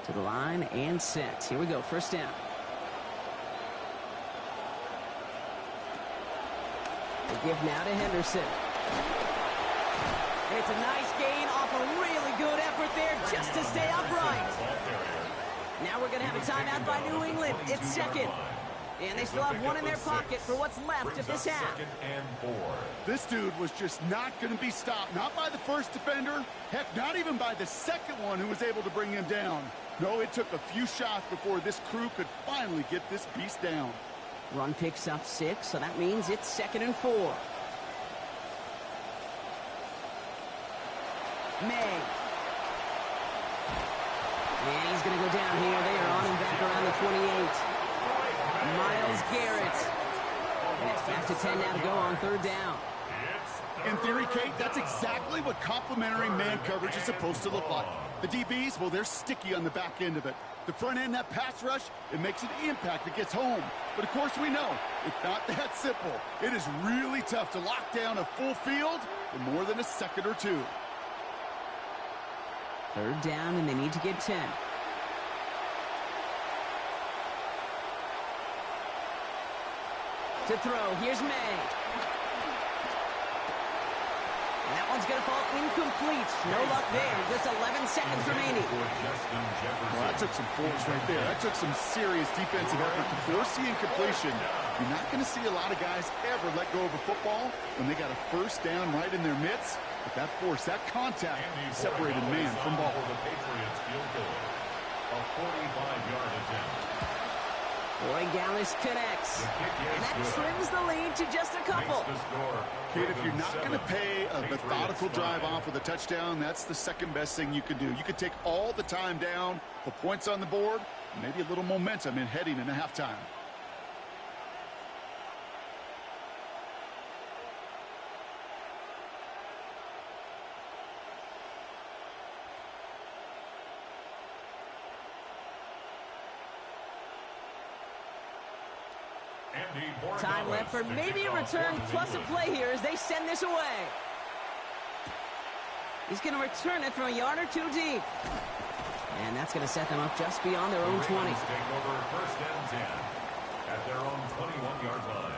To the line and set. Here we go. 1st down. They give now to Henderson. And it's a nice gain off a really good effort there just to stay upright. Now we're going to have a timeout by New England. It's 2nd. And they still have 1 in their pocket for what's left of this half. This dude was just not going to be stopped. Not by the first defender. Heck, not even by the second one who was able to bring him down. No, it took a few shots before this crew could finally get this beast down. Run picks up 6, so that means it's 2nd and 4. May. And he's going to go down here. They are on him back around the 28. Myles Garrett. And it's back to 10 now to go on 3rd down. In theory, Kate, that's exactly what complementary man coverage is supposed to look like. The DBs, well, they're sticky on the back end of it. The front end, that pass rush, it makes an impact. It gets home. But, of course, we know it's not that simple. It is really tough to lock down a full field for more than a second or two. Third down, and they need to get 10. To throw, here's May. That one's going to fall incomplete. No luck there. Just 11 seconds remaining. Well, that took some force right there. That took some serious defensive effort to force the incompletion. You're not going to see a lot of guys ever let go of a football when they got a first down right in their midst. But that force, that contact, separated man from ball. The Patriots field goal. A 45-yard attempt. Roy Gallis connects. And that trims the lead to just a couple. Kate, if you're not going to pay a methodical drive off with a touchdown, that's the second best thing you can do. You could take all the time down, put points on the board, maybe a little momentum in heading into halftime. Time left for maybe a return plus a play here as they send this away. He's going to return it from a yard or two deep. And that's going to set them up just beyond their own 20. Take over first and 10 at their own 21-yard line.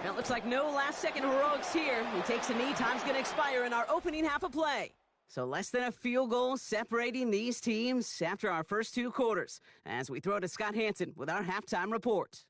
Now it looks like no last-second heroics here. He takes a knee. Time's going to expire in our opening half of play. So less than a field goal separating these teams after our first two quarters as we throw to Scott Hanson with our halftime report.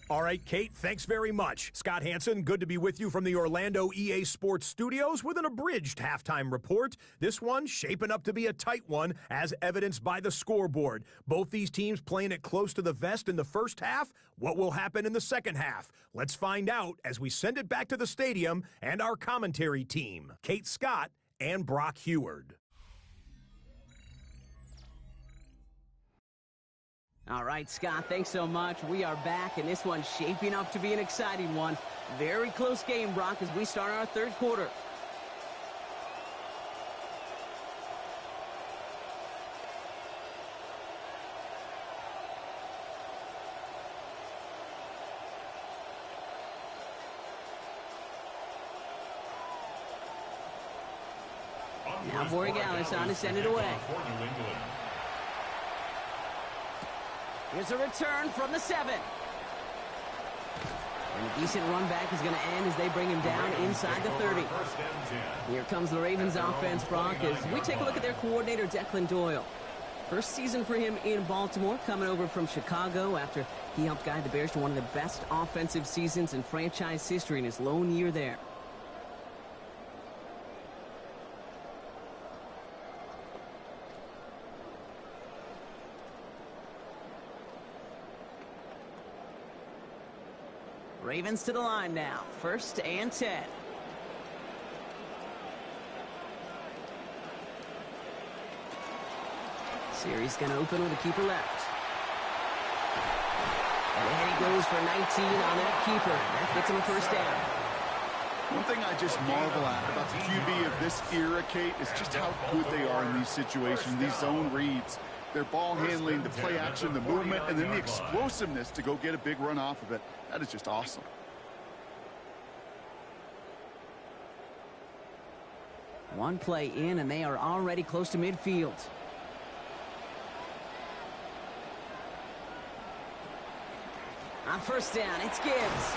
All right, Kate, thanks very much. Scott Hanson, good to be with you from the Orlando EA Sports Studios with an abridged halftime report. This one shaping up to be a tight one, as evidenced by the scoreboard. Both these teams playing it close to the vest in the first half. What will happen in the second half? Let's find out as we send it back to the stadium and our commentary team, Kate Scott and Brock Heward. All right, Scott, thanks so much. We are back, and this one's shaping up to be an exciting one. Very close game, Brock, as we start our third quarter. Now Borregales on to send it away. Here's a return from the 7. And a decent run back is going to end as they bring him down inside the 30. Here comes the Ravens offense, Brock, as we take a look at their coordinator, Declan Doyle. First season for him in Baltimore, coming over from Chicago after he helped guide the Bears to one of the best offensive seasons in franchise history in his lone year there. Ravens to the line now. First and 10. Series going to open with a keeper left. And ahead he goes for 19 on that keeper. That gets him a first down. One thing I just marvel at about the QB of this era, Kate, is just how good they are in these situations, these zone reads. Their ball handling, the play action, the movement, and then the explosiveness to go get a big run off of it. That is just awesome. One play in, and they are already close to midfield. On first down, it's Gibbs.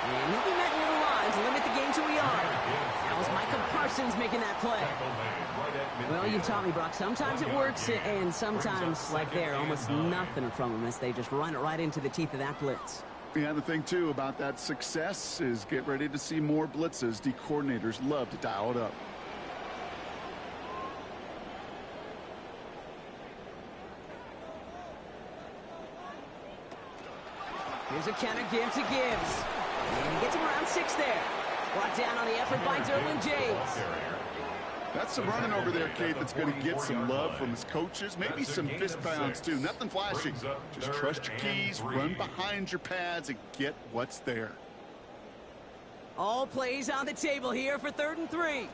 And he'll be met near the line to limit the game to a yard. That was Michael Parsons making that play. Well, you've taught me, Brock. Sometimes it works, and sometimes, like there, almost nothing from them as they just run it right into the teeth of that blitz. Yeah, the thing, too, about that success is get ready to see more blitzes. The coordinators love to dial it up. Here's a counter give to Gibbs. And he gets him around 6 there. Brought down on the effort by Derwin James. That's some running over there, Kate, that's going to get some love from his coaches. Maybe some fist pounds, too. Nothing flashy. Just trust your keys, run behind your pads, and get what's there. All plays on the table here for 3rd and 3.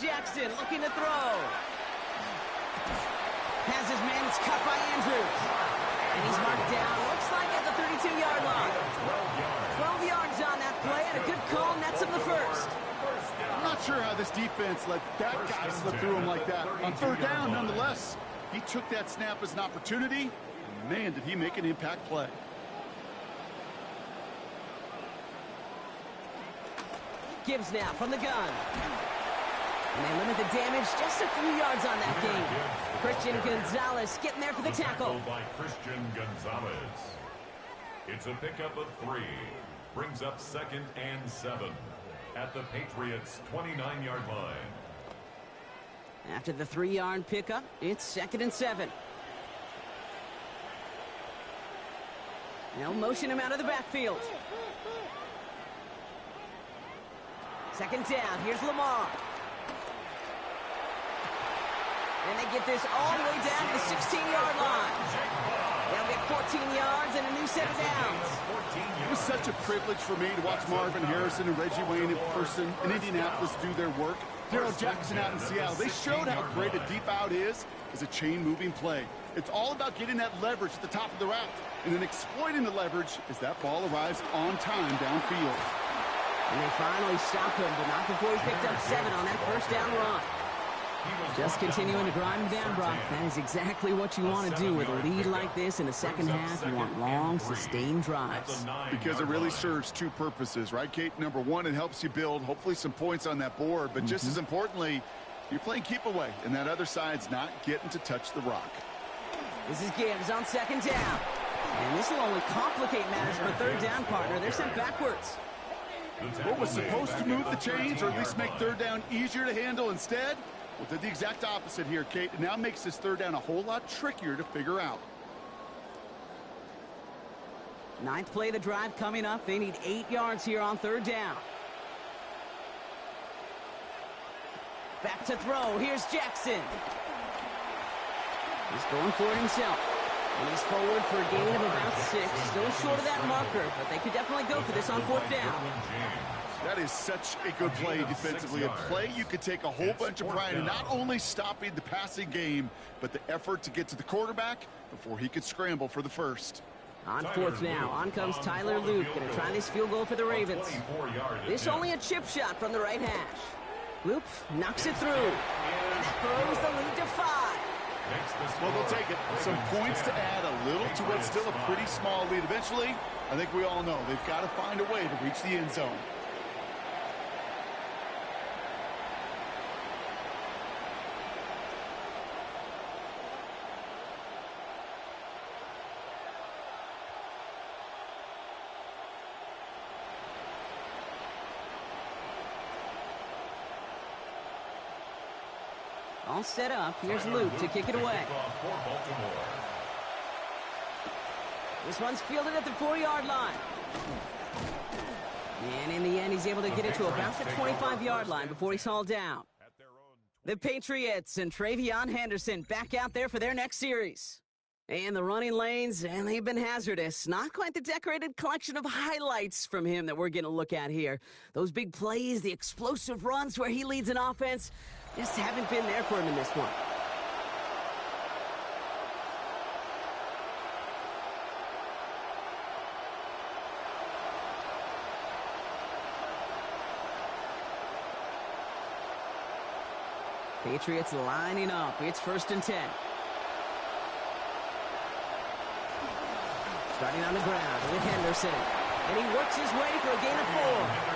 Jackson looking to throw. Has his man, it's cut by Andrews. And he's marked down, looks like at the 32-yard line. 12 yards on that play, and a good call nets him the first. I'm not sure how this defense let that guy slip through him like that. On 3rd down, nonetheless, he took that snap as an opportunity, and man, did he make an impact play. Gibbs now from the gun. And they limit the damage just a few yards on that game. Christian Gonzalez getting there for the tackle. By Christian Gonzalez. It's a pickup of 3. Brings up 2nd and 7 at the Patriots' 29-yard line. After the 3-yard pickup, it's 2nd and 7. They'll motion him out of the backfield. 2nd down. Here's Lamar. And they get this all the way down to the 16-yard line. They'll get 14 yards and a new set of downs. It was such a privilege for me to watch Marvin Harrison and Reggie Wayne in person in Indianapolis do their work. Darrell Jackson out in Seattle. They showed how great a deep out is as a chain-moving play. It's all about getting that leverage at the top of the route and then exploiting the leverage as that ball arrives on time downfield. And they finally stopped him, but not before he picked up 7 on that 1st down run. Just continuing to grind him down, Brock. That is exactly what you want to do with a lead like this in the second half. You want long, sustained drives. Because it really serves 2 purposes, right, Kate? Number 1, it helps you build, hopefully, some points on that board. But just as importantly, you're playing keep away, and that other side's not getting to touch the rock. This is Gibbs on 2nd down. And this will only complicate matters for 3rd down, partner. They're sent backwards. What was supposed to move the chains, or at least make 3rd down easier to handle instead? Well, did the exact opposite here, Kate. It now makes this 3rd down a whole lot trickier to figure out. 9th play of the drive coming up. They need 8 yards here on 3rd down. Back to throw. Here's Jackson. He's going for it himself. And he's forward for a gain of about 6. Still short of that marker, but they could definitely go for this on 4th down. That is such a good play defensively. A play you could take a whole bunch of pride in not only stopping the passing game, but the effort to get to the quarterback before he could scramble for the first. On 4th now, on comes Tyler Luke. Going to try this field goal for the Ravens. This only a chip shot from the right hash. Luke knocks it through. And that throws the lead to 5. Well, they'll take it. Some points to add a little to what's still a pretty small lead. Eventually, I think we all know they've got to find a way to reach the end zone. All set up. Here's Luke to kick it away. This one's fielded at the 4-yard line. And in the end, he's able to get it to about the 25-yard line before he's hauled down. The Patriots and Travion Henderson back out there for their next series. And the running lanes, and they've been hazardous. Not quite the decorated collection of highlights from him that we're going to look at here. Those big plays, the explosive runs where he leads an offense, just haven't been there for him in this one. Patriots lining up. It's 1st and 10. Starting on the ground with Henderson. And he works his way for a gain of 4.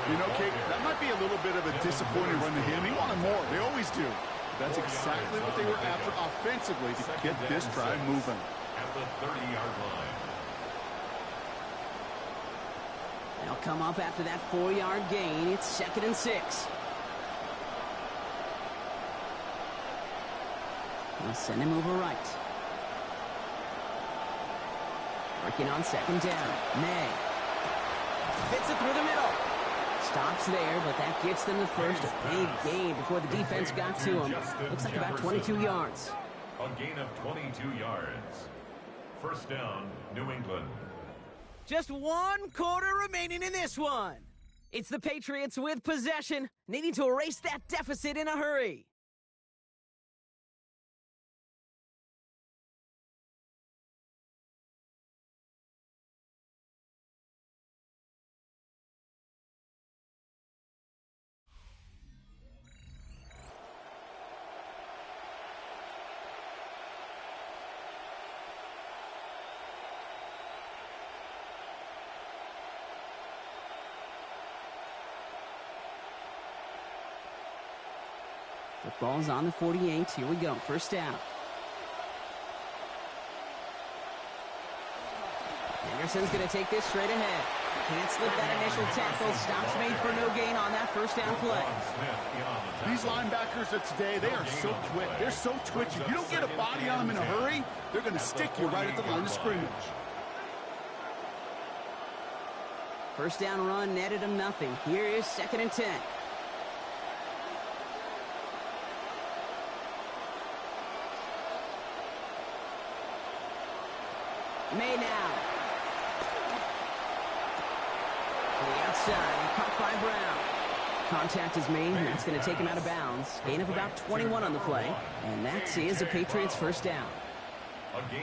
You know, Kate, that might be a little bit of a disappointing run to him. He wanted more. They always do. That's exactly what they were after offensively to get this drive moving. At the 30-yard line. They'll come up after that 4-yard gain. It's 2nd and 6. They'll send him over right. Working on second down. May. Fits it through the middle. Stops there, but that gets them the first. A big gain before the defense got to him. Looks like about 22 yards. A gain of 22 yards. First down, New England. Just 1 quarter remaining in this one. It's the Patriots with possession, needing to erase that deficit in a hurry. The ball's on the 48. Here we go. First down. Anderson's going to take this straight ahead. Can't slip that initial tackle. Stops made for no gain on that first down play. These linebackers of today, they are so quick. They're so twitchy. You don't get a body on them in a hurry, they're going to stick you right at the line of scrimmage. First down run netted him nothing. Here is 2nd and 10. May now. To the outside, caught by Brown. Contact is made, and that's going to take him out of bounds. Gain of about 21 on the play, and that is a Patriots first down.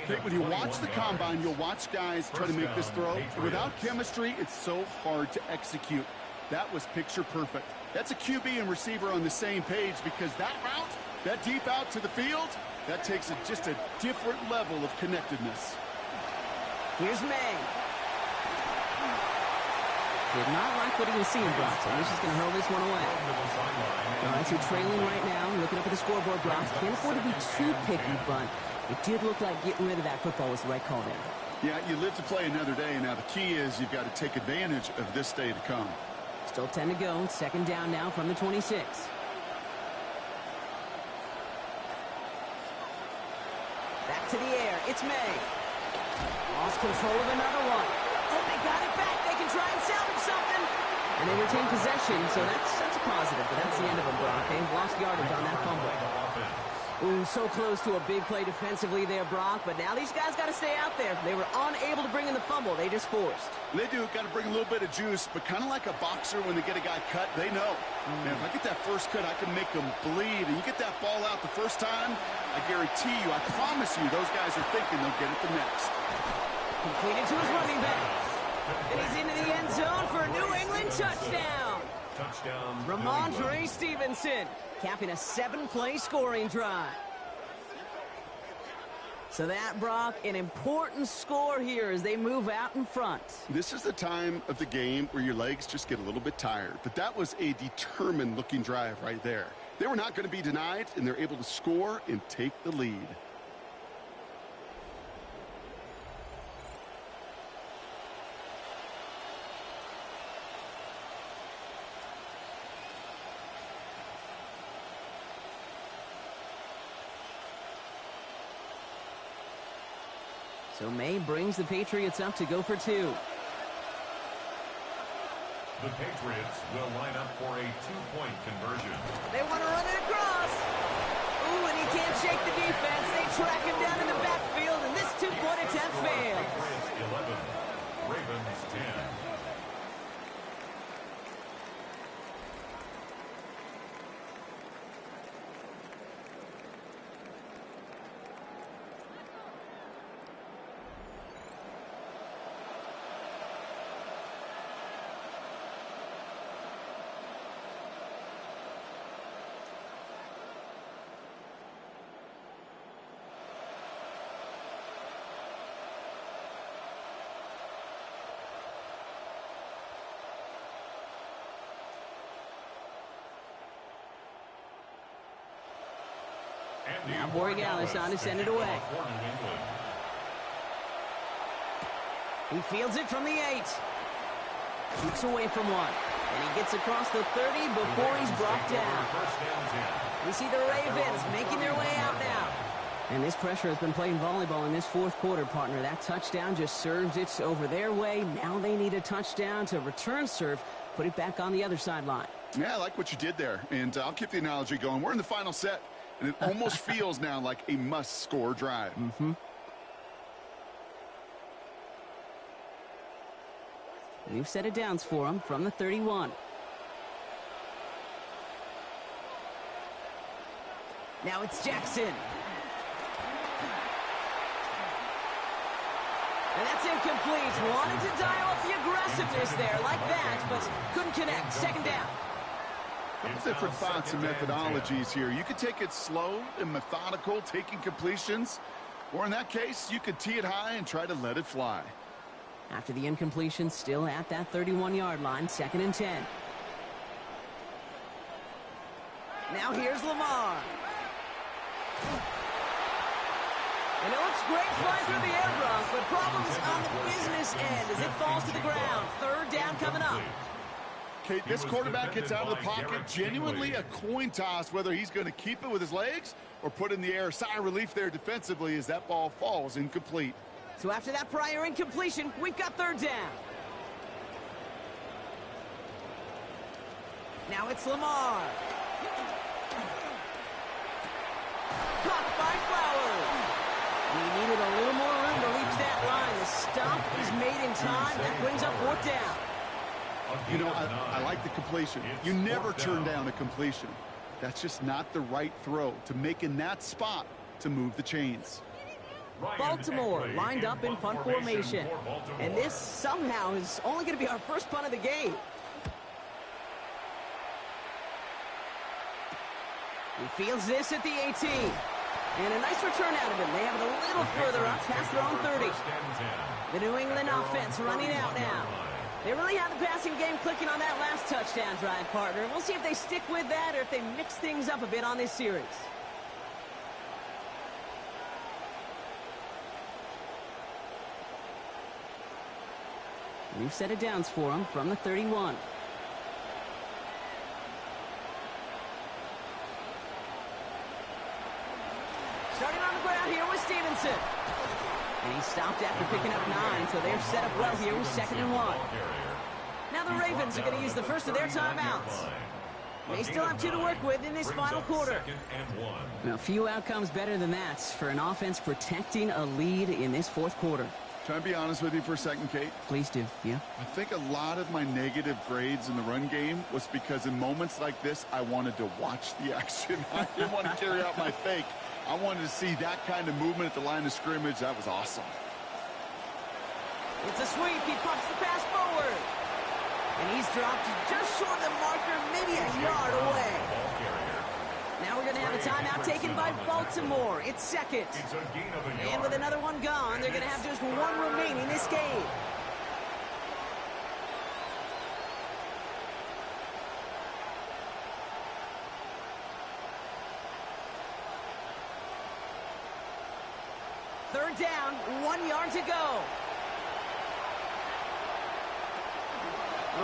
Okay, when you watch the combine, you'll watch guys try to make this throw. Without chemistry, it's so hard to execute. That was picture perfect. That's a QB and receiver on the same page, because that route, that deep out to the field, that takes just a different level of connectedness. Here's May. Did not like what he was seeing, Brock, so he's just going to hurl this one away. All right, so trailing right now, looking up at the scoreboard, Brock. Can't afford to be too picky, but it did look like getting rid of that football was the right call there. Yeah, you live to play another day, and now the key is you've got to take advantage of this day to come. Still 10 to go. 2nd down now from the 26. Back to the air. It's May. Lost control of another one. Oh, they got it back. They can try and salvage something. And they retain possession, so that's a positive, but that's the end of them, Brock. They lost yardage on that fumble. Ooh, so close to a big play defensively there, Brock, but now these guys got to stay out there. They were unable to bring in the fumble. They just forced. They do. Got to bring a little bit of juice, but kind of like a boxer when they get a guy cut, they know. Man, if I get that first cut, I can make them bleed. And you get that ball out the first time, I guarantee you, I promise you, those guys are thinking they'll get it the next. Completed to his running back. And he's into the end zone for a New England touchdown. Touchdown. Ramondre Stevenson capping a 7-play scoring drive. So that, Brock, an important score here as they move out in front. This is the time of the game where your legs just get a little bit tired. But that was a determined-looking drive right there. They were not going to be denied, and they're able to score and take the lead. So May brings the Patriots up to go for 2. The Patriots will line up for a 2-point conversion. They want to run it across. Ooh, and he can't shake the defense. They track him down in the backfield, and this 2-point attempt fails. Patriots 11, Ravens 10. Now Borregales on to send it away. He fields it from the 8. Keeps away from 1. And he gets across the 30 before he's brought down. We see the Ravens making their way out now. And this pressure has been playing volleyball in this fourth quarter, partner. That touchdown just serves it over their way. Now they need a touchdown to return serve, put it back on the other sideline. Yeah, I like what you did there. And I'll keep the analogy going. We're in the final set, and it almost feels now like a must-score drive. New set of downs for them from the 31. Now it's Jackson. And that's incomplete. Wanted to dial up the aggressiveness there like that, but couldn't connect. Second down. Different thoughts and methodologies here. You could take it slow and methodical, taking completions. Or in that case, you could tee it high and try to let it fly. After the incompletion, still at that 31-yard line, 2nd and 10. Now here's Lamar. And it looks great flying through the air, Brock, but problems on the business end as it falls to the ground. 3rd down coming up. Okay, this quarterback gets out of the pocket, genuinely a coin toss, whether he's going to keep it with his legs or put in the air. Sigh of relief there defensively as that ball falls incomplete. So after that prior incompletion, we've got 3rd down. Now it's Lamar. Caught by Flowers. We needed a little more room to reach that line. The stop is made in time. That brings up 4th down. You know, I like the completion. You never turn down a completion. That's just not the right throw to make in that spot to move the chains. Baltimore lined up in punt formation. And this somehow is only going to be our first punt of the game. He fields this at the 18. And a nice return out of him. They have it a little further up past their own 30. The New England offense running out now. They really have the passing game clicking on that last touchdown drive, partner. We'll see if they stick with that or if they mix things up a bit on this series. New set of downs for them from the 31. Starting on the ground here with Stevenson. And he stopped after picking up 9, so they're set up well here with 2nd and 1. Now the Ravens are going to use the first of their timeouts. They still have 2 to work with in this final quarter. Now, few outcomes better than that for an offense protecting a lead in this 4th quarter. Can I be honest with you for a second, Kate? Please do, yeah. I think a lot of my negative grades in the run game was because in moments like this, I wanted to watch the action. I didn't want to carry out my fake. I wanted to see that kind of movement at the line of scrimmage. That was awesome. It's a sweep. He pumps the pass forward. And he's dropped just short of the marker, maybe a yard away. Now we're going to have a timeout taken by Baltimore. It's 2nd. And with another one gone, they're going to have just 1 remaining this game. Third down, 1 yard to go.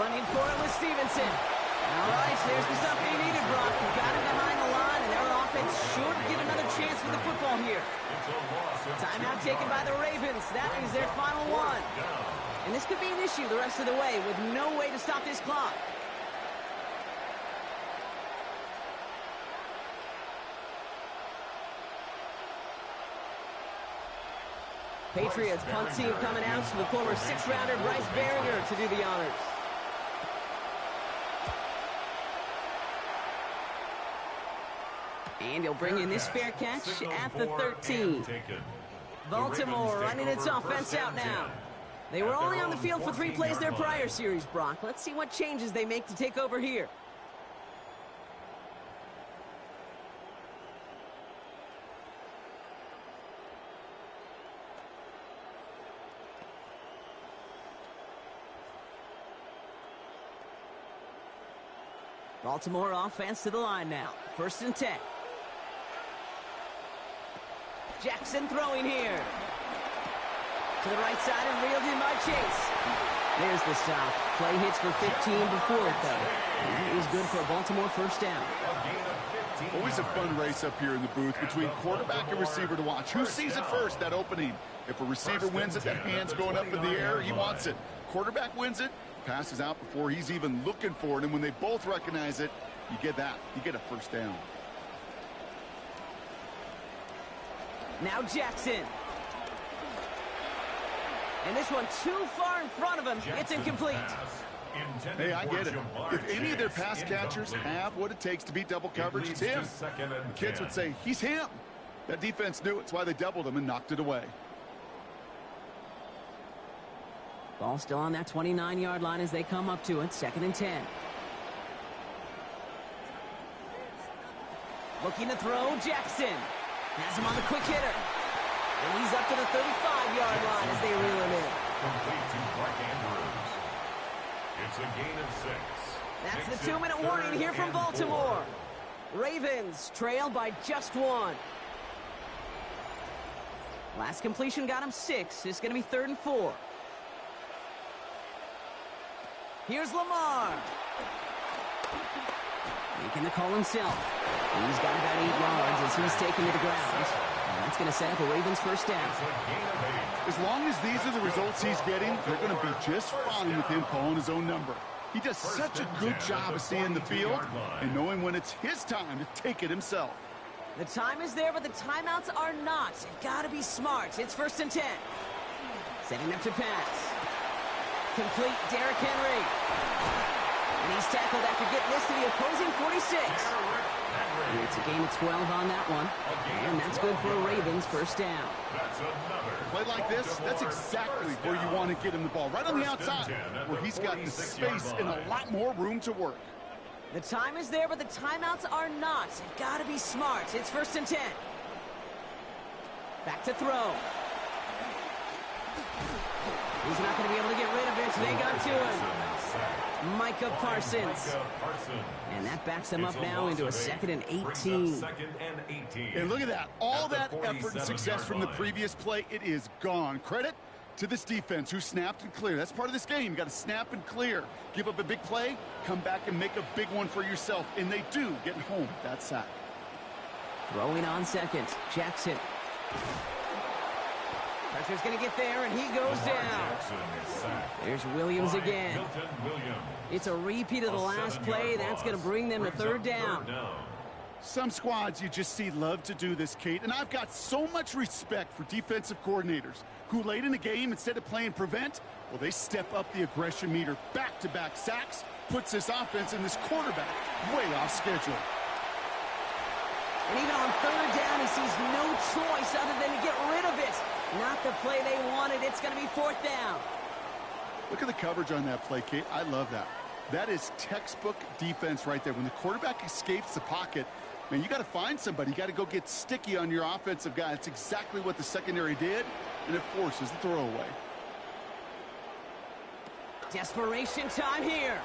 Running for it with Stevenson. All right, there's the stuff they needed, Brock. You got him behind the line, and their offense should get another chance with the football here. Timeout taken by the Ravens. That is their final one. And this could be an issue the rest of the way with no way to stop this clock. Patriots punt team coming out to the former 6th-rounder Bryce Baringer to do the honors. And he'll bring in this fair catch at the 13. Baltimore running its offense out now. They were only on the field for 3 plays their prior series, Brock. Let's see what changes they make to take over here. Baltimore offense to the line now. 1st and 10. Jackson throwing here. To the right side and reeled in by Chase. There's the stop. Play hits for 15 before it, though. And that is good for a Baltimore first down. Always a fun race up here in the booth between quarterback and receiver to watch. Who sees it first, that opening? If a receiver wins it, that hand's going up in the air, he wants it. Quarterback wins it, passes out before he's even looking for it, and when they both recognize it, you get that. You get a first down. Now Jackson. And this one too far in front of him. It's incomplete. Hey, I get it. If any of their pass catchers have what it takes to beat double coverage, it's him. The kids would say, he's him. That defense knew it's why they doubled him and knocked it away. Ball still on that 29-yard line as they come up to it. 2nd and 10. Looking to throw, Jackson. Has him on the quick hitter. And he's up to the 35-yard line as they reel him in. Complete to Mark Andrews. It's a gain of 6. That's the 2-minute warning here from Baltimore. Ravens trail by just 1. Last completion got him 6. It's going to be 3rd and 4. Here's Lamar. Making the call himself. He's got about 8 yards as he's taken to the ground. And that's going to set up a Ravens first down. As long as these are the results he's getting, they're going to be just fine with him calling his own number. He does such a good job of seeing the field and knowing when it's his time to take it himself. The time is there, but the timeouts are not. You've got to be smart. It's 1st and 10. Setting up to pass. Complete, Derrick Henry. And he's tackled after getting this to the opposing 46. And it's a gain of 12 on that one. And that's good for a Ravens first down. Play like this, that's exactly where you want to get him the ball. Right on the outside, where he's got the space and a lot more room to work. The time is there, but the timeouts are not. You've got to be smart. It's 1st and 10. Back to throw. He's not going to be able to get rid of it. They got to him. Micah Parsons. And that backs them up now into a 2nd and 18. And look at that. All that effort and success from the previous play, it is gone. Credit to this defense who snapped and cleared. That's part of this game. You got to snap and clear. Give up a big play, come back and make a big one for yourself. And they do, getting home with that sack. Throwing on 2nd. Jackson. Pressure's going to get there, and he goes down. There's Williams again. It's a repeat of the last play. That's going to bring them to 3rd down. Some squads you just see love to do this, Kate, and I've got so much respect for defensive coordinators who late in the game, instead of playing prevent, well, they step up the aggression meter. Back-to-back sacks puts this offense and this quarterback way off schedule. And even on 3rd down, he sees no choice other than to get rid of it. Not the play they wanted. It's going to be 4th down. Look at the coverage on that play, Kate. I love that. That is textbook defense right there. When the quarterback escapes the pocket, man, you got to find somebody. You got to go get sticky on your offensive guy. That's exactly what the secondary did, and it forces the throwaway. Desperation time here.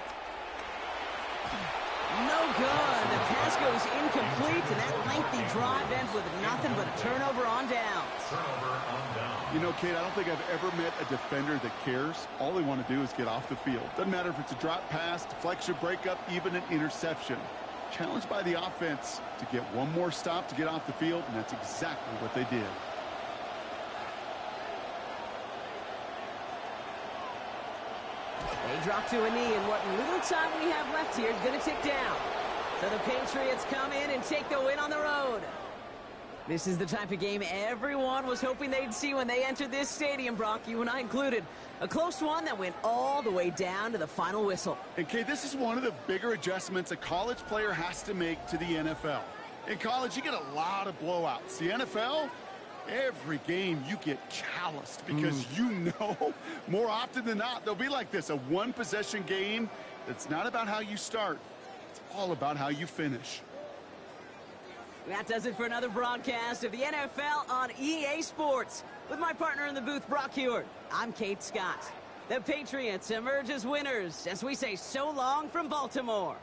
No good. The pass goes incomplete, and that lengthy drive ends with nothing but a turnover on downs. You know, Kate, I don't think I've ever met a defender that cares. All they want to do is get off the field. Doesn't matter if it's a drop pass, deflection, breakup, even an interception. Challenged by the offense to get one more stop to get off the field, and that's exactly what they did. They drop to a knee, and what little time we have left here is going to tick down. So the Patriots come in and take the win on the road. This is the type of game everyone was hoping they'd see when they entered this stadium, Brock, you and I included. A close one that went all the way down to the final whistle. And, Kate, this is one of the bigger adjustments a college player has to make to the NFL. In college, you get a lot of blowouts. The NFL, every game you get calloused because you know more often than not they'll be like this, a one-possession game that's not about how you start. It's all about how you finish. That does it for another broadcast of the NFL on EA Sports. With my partner in the booth, Brock Huard, I'm Kate Scott. The Patriots emerge as winners as we say so long from Baltimore.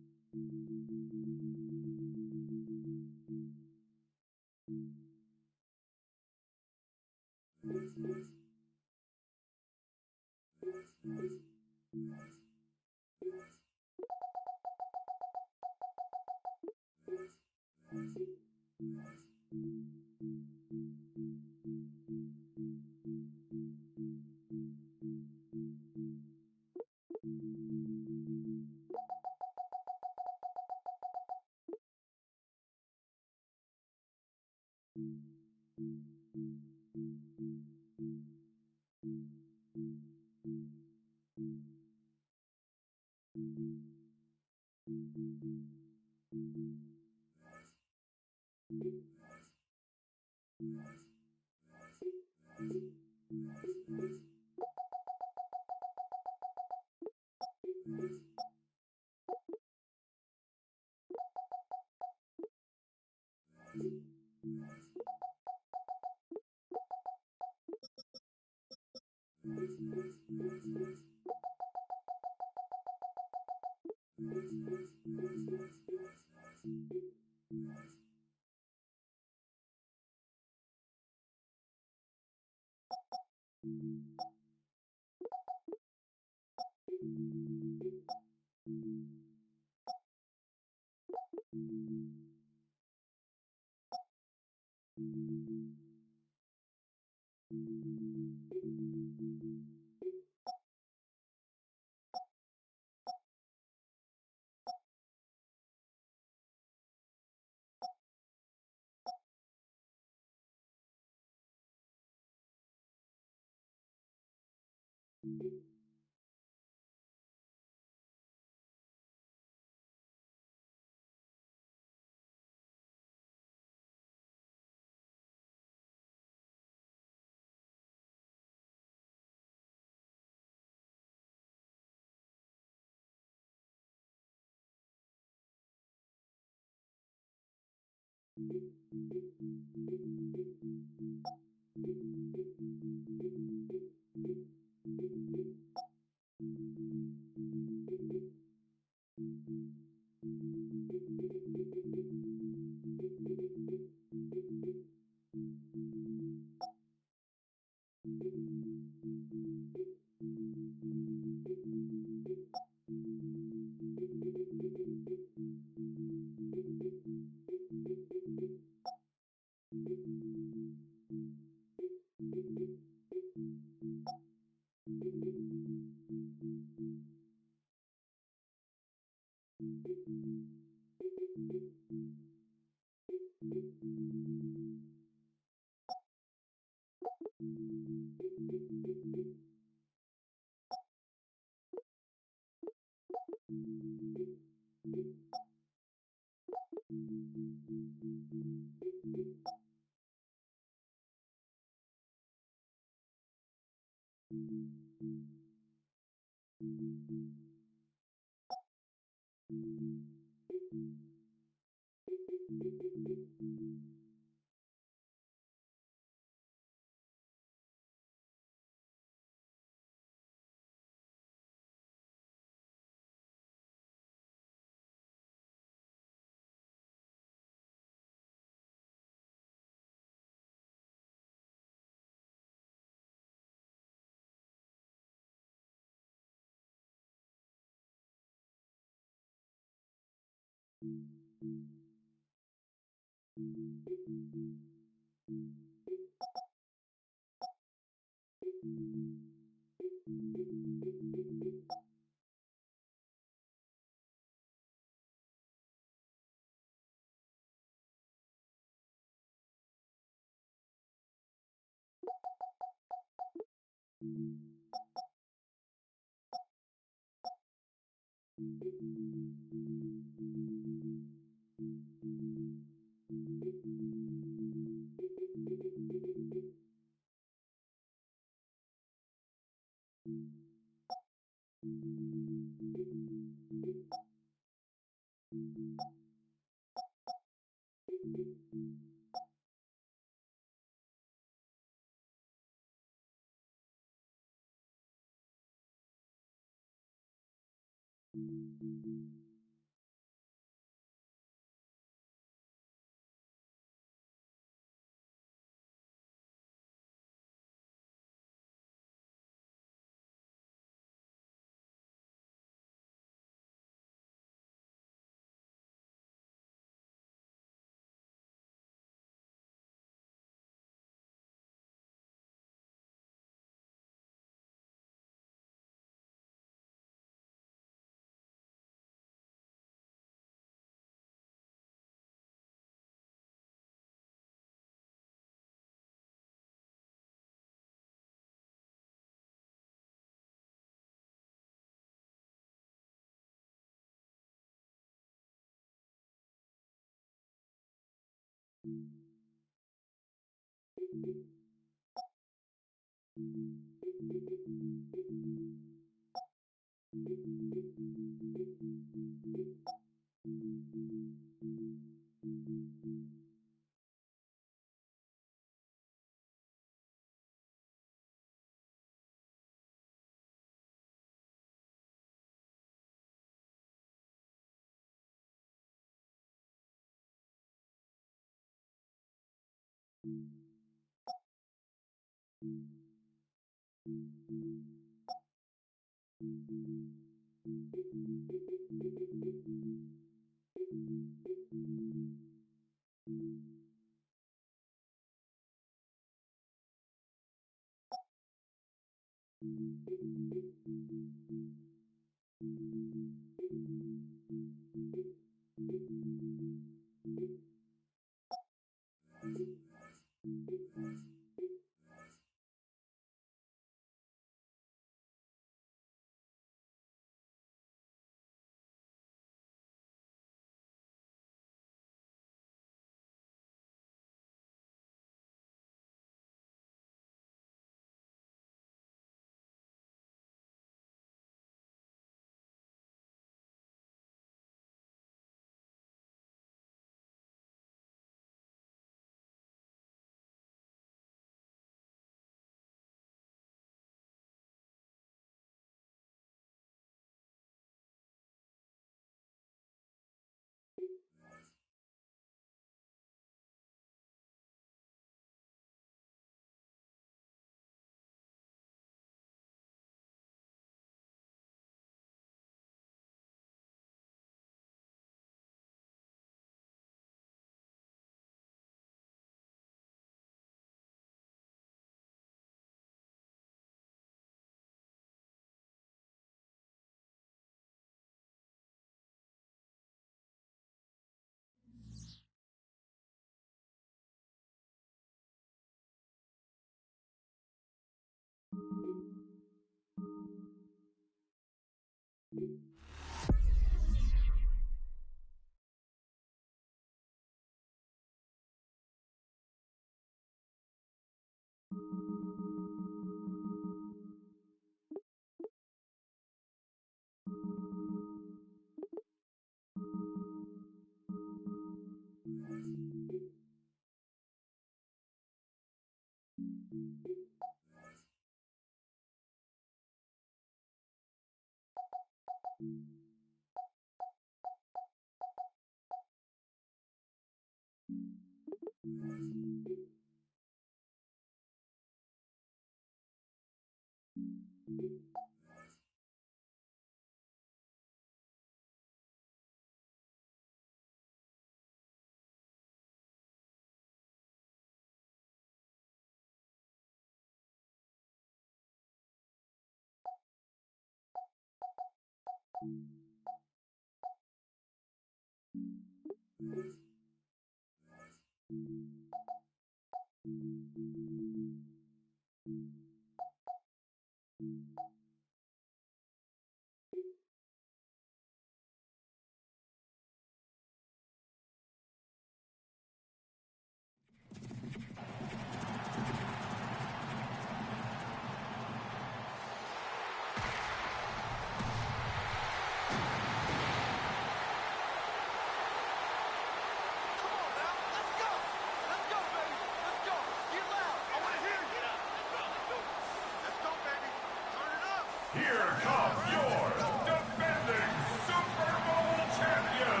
Here come your defending Super Bowl champion,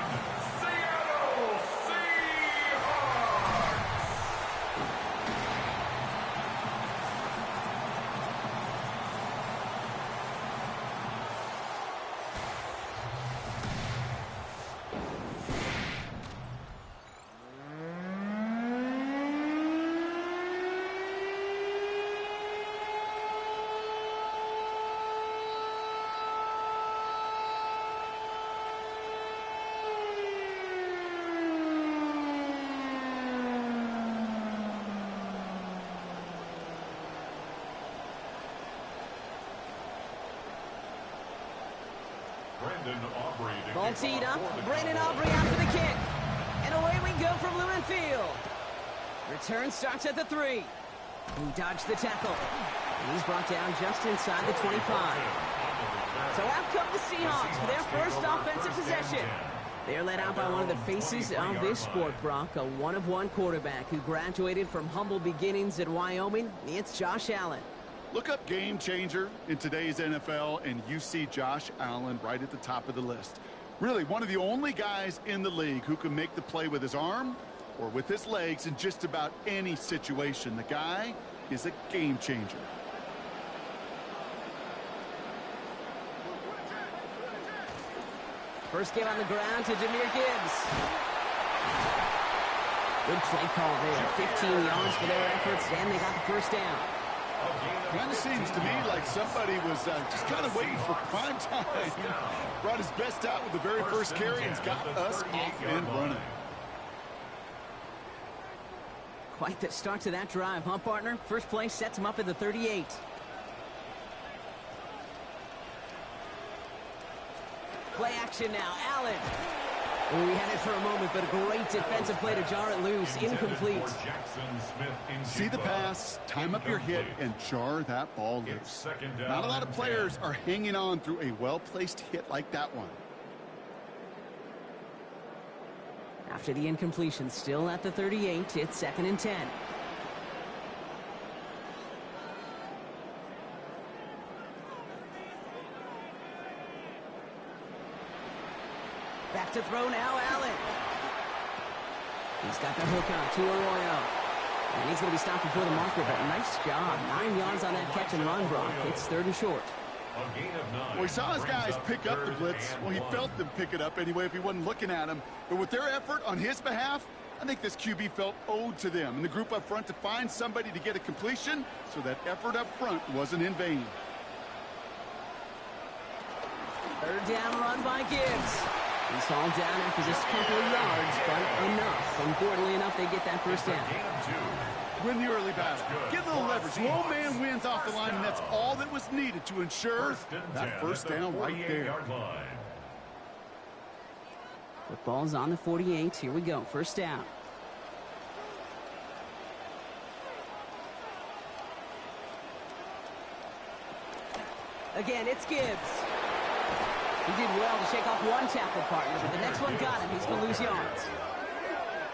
Seattle Seahawks! Ball teed up. Brandon Aubrey out for the kick. And away we go from Lumen Field. Return starts at the 3. He dodged the tackle. And he's brought down just inside the 25. So out come the Seahawks for their first offensive possession. They're led out by one of the faces of this sport, Brock, a one-of-one quarterback who graduated from humble beginnings in Wyoming. It's Josh Allen. Look up game changer in today's NFL, and you see Josh Allen right at the top of the list. Really, one of the only guys in the league who can make the play with his arm or with his legs in just about any situation. The guy is a game changer. First game on the ground to Jahmyr Gibbs. Good play call there. 15 yards for their efforts, and they got the first down. Kind of seems to me like somebody was just kind of waiting for prime time. Brought his best out with the very first carry and got us off and running. Quite the start to that drive, huh, partner? First play sets him up at the 38. Play action now, Allen. Oh, we had it for a moment, but a great defensive play to jar it loose. Incomplete. See the pass, time up your hit, and jar that ball loose. Not a lot of players are hanging on through a well-placed hit like that one. After the incompletion, still at the 38, it's 2nd and 10. Back to throw now, Allen. He's got the hook on to Arroyo. And he's going to be stopped before the marker, but nice job. 9 yards on that catch and run, Brock. It's 3rd and short. Well, he saw his guys pick up the blitz. Well, he felt them pick it up anyway if he wasn't looking at him. But with their effort on his behalf, I think this QB felt owed to them and the group up front to find somebody to get a completion, so that effort up front wasn't in vain. 3rd down run by Gibbs. He's hauled down after just a couple of yards, but enough. Importantly enough, they get that first down. Win the early battle. Get a little leverage. Low man wins off the line, and that's all that was needed to ensure that first down right there. Football's on the 48. Here we go. First down. Again, it's Gibbs. He did well to shake off one tackle partner, but the next one got him. He's going to lose yards.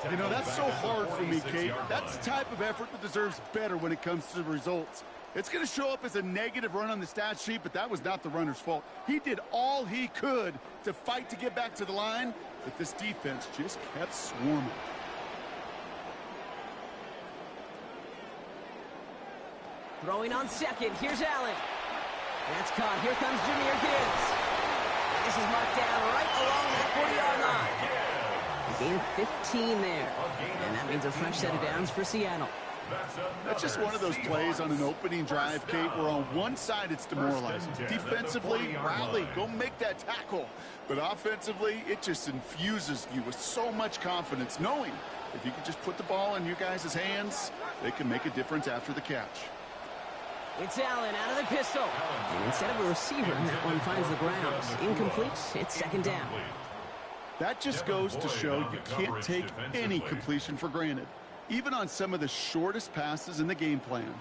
You know, that's so hard for me, Kate. That's the type of effort that deserves better when it comes to the results. It's going to show up as a negative run on the stat sheet, but that was not the runner's fault. He did all he could to fight to get back to the line, but this defense just kept swarming. Throwing on second. Here's Allen. That's caught. Here comes Jahmyr Gibbs. And this is marked down right along that 40-yard line. A gain of 15 there. And that means a fresh set of downs for Seattle. That's just one of those plays on an opening drive, Kate, where on one side it's demoralizing. Defensively, rally, go make that tackle. But offensively, it just infuses you with so much confidence, knowing if you can just put the ball in you guys' hands, they can make a difference after the catch. It's Allen out of the pistol. And instead of a receiver, that one finds the ground. Incomplete. It's second down. That just goes to show you can't take any completion for granted, even on some of the shortest passes in the game plan.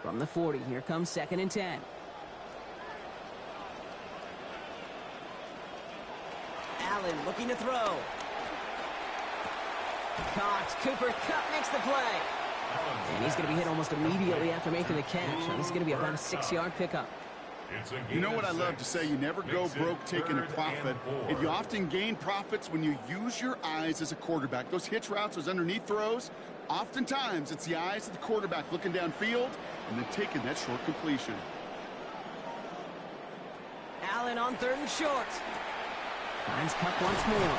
From the 40, here comes second and 10. Allen looking to throw. Caught. Cooper Kupp makes the play. And he's going to be hit almost immediately after making the catch. So this is going to be about a 6-yard pickup. You know what I love to say? You never go broke taking a profit. And you often gain profits when you use your eyes as a quarterback. Those hitch routes, those underneath throws, oftentimes it's the eyes of the quarterback looking downfield and then taking that short completion. Allen on third and short. Finds Kupp once more.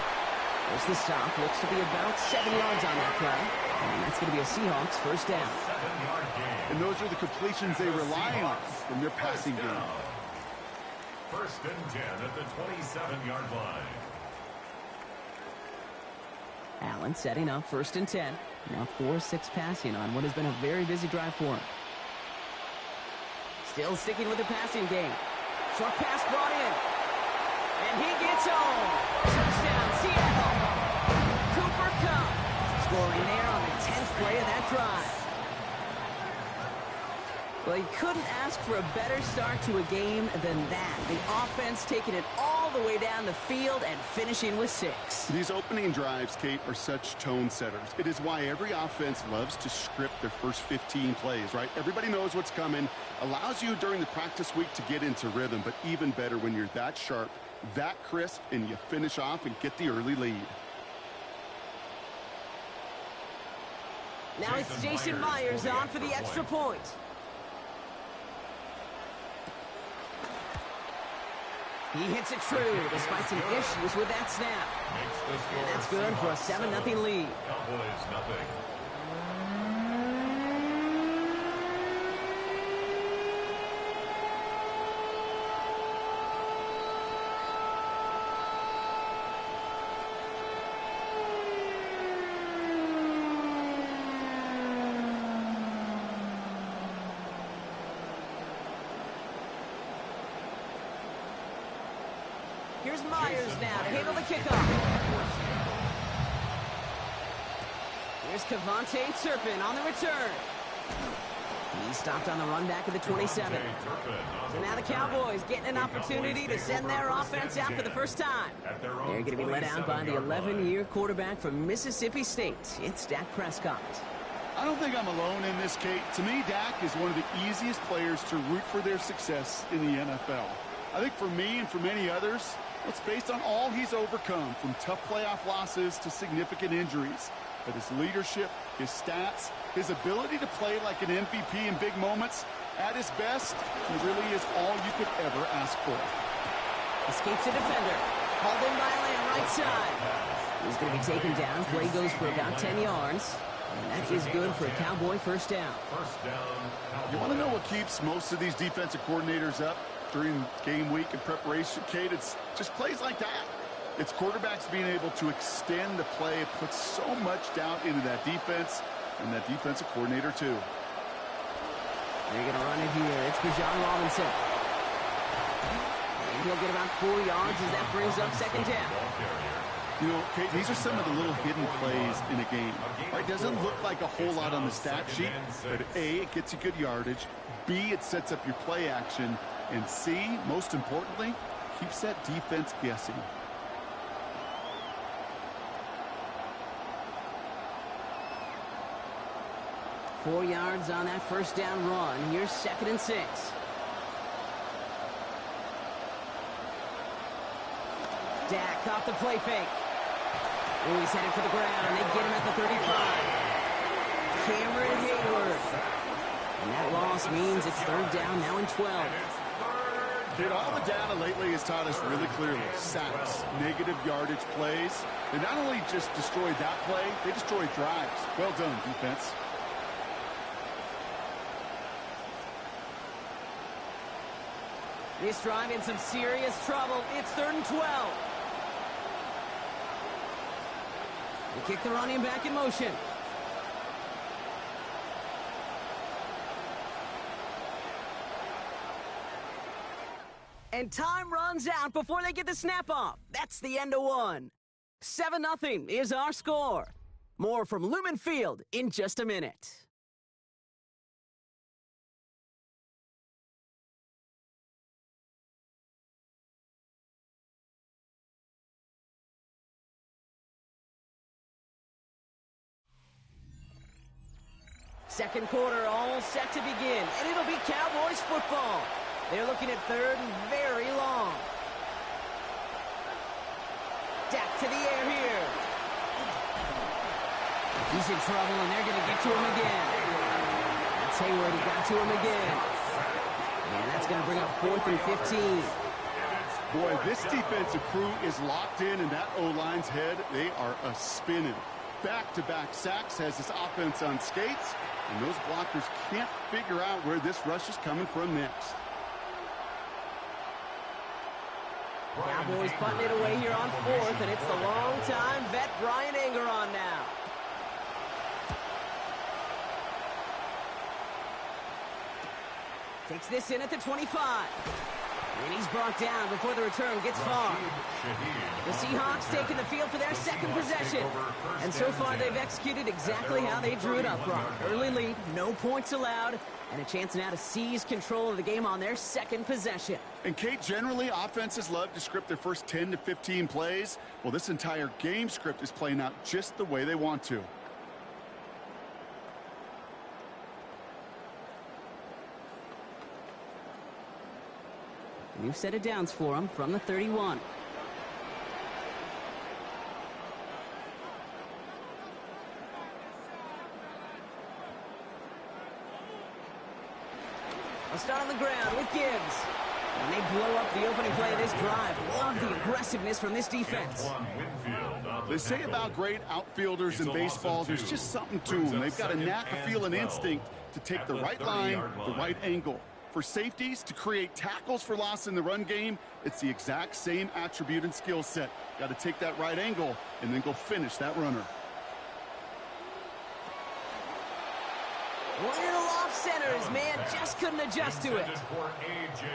There's the stop. Looks to be about 7 yards on that play. And that's going to be a Seahawks first down. And those are the completions they rely on from their passing game. First and 10 at the 27-yard line. Allen setting up first and 10. Now 4-6 passing on what has been a very busy drive for him. Still sticking with the passing game. Short pass brought in. And he gets home. Touchdown, Seattle. Cooper Kupp scoring there on the 10th play of that drive. Well, he couldn't ask for a better start to a game than that. The offense taking it all the way down the field and finishing with 6. These opening drives, Kate, are such tone setters. It is why every offense loves to script their first 15 plays, right? Everybody knows what's coming. Allows you during the practice week to get into rhythm, but even better when you're that sharp, that crisp, and you finish off and get the early lead. Now it's Jason Myers on for the extra point. He hits it true despite some issues with that snap. And that's good for a 7-0 lead. Cowboys nothing. Here's Myers now to handle the kickoff. Here's Kevontae Turpin on the return. He stopped on the run back of the 27. So now the Cowboys getting an opportunity to send their offense out for the first time. They're going to be led out by the 11-year quarterback from Mississippi State. It's Dak Prescott. I don't think I'm alone in this, Kate. To me, Dak is one of the easiest players to root for their success in the NFL. I think for me and for many others, it's based on all he's overcome, from tough playoff losses to significant injuries. But his leadership, his stats, his ability to play like an MVP in big moments, at his best, he really is all you could ever ask for. Escapes a defender. Hauled in by Lamb right side. He's going to be taken down. Play goes for about 10 yards. And that is good for a Cowboy first down. You want to know what keeps most of these defensive coordinators up during game week and preparation, Kate? It's just plays like that. It's quarterbacks being able to extend the play. It puts so much doubt into that defense and that defensive coordinator too. They're going to run it here. It's Bijan Robinson. And he'll get about 4 yards as that brings up second down. You know, Kate, these are some of the little hidden plays in a game. Right? Doesn't look like a whole lot on the stat sheet, but A, it gets you good yardage. B, it sets up your play action. And C, most importantly, keeps that defense guessing. Four yards on that first down run. Here's second and 6. Dak off the play fake. Oh, he's headed for the ground. They get him at the 35. Cameron Hayward. And that loss means it's third down now and 12. Kid, all the data lately has taught us really clearly. Sacks, negative yardage plays. They not only just destroyed that play, they destroyed drives. Well done, defense. This drive in some serious trouble. It's 3rd and 12. They kick the running back in motion. And time runs out before they get the snap off. That's the end of one. 7-0 is our score. More from Lumen Field in just a minute. Second quarter all set to begin, and it'll be Cowboys football. They're looking at 3rd and very long. Dak to the air here. He's in trouble, and they're going to get to him again. That's Hayward. He got to him again. And that's going to bring up 4th and 15. Boy, this defensive crew is locked in that O-line's head. They are a-spinning. Back-to-back sacks has this offense on skates, and those blockers can't figure out where this rush is coming from next. Cowboys putting it away here on 4th, and it's the long-time vet Bryan Anger on now. Takes this in at the 25. And he's brought down before the return gets far. The Seahawks taking the field for their second possession. And so far they've executed exactly how they drew it up, Brock. Early lead, no points allowed, and a chance now to seize control of the game on their second possession. And Kate, generally offenses love to script their first 10 to 15 plays. Well, this entire game script is playing out just the way they want to. New set of downs for him from the 31. I'll start on the ground with Gibbs. And they blow up the opening play of this drive. Love the aggressiveness from this defense. They say about great outfielders in baseball, there's just something to them. They've got a knack, a feel, an instinct to take the right line, the right angle. For safeties, to create tackles for loss in the run game, it's the exact same attribute and skill set. Got to take that right angle and then go finish that runner. Little off centers, man, just couldn't adjust to it.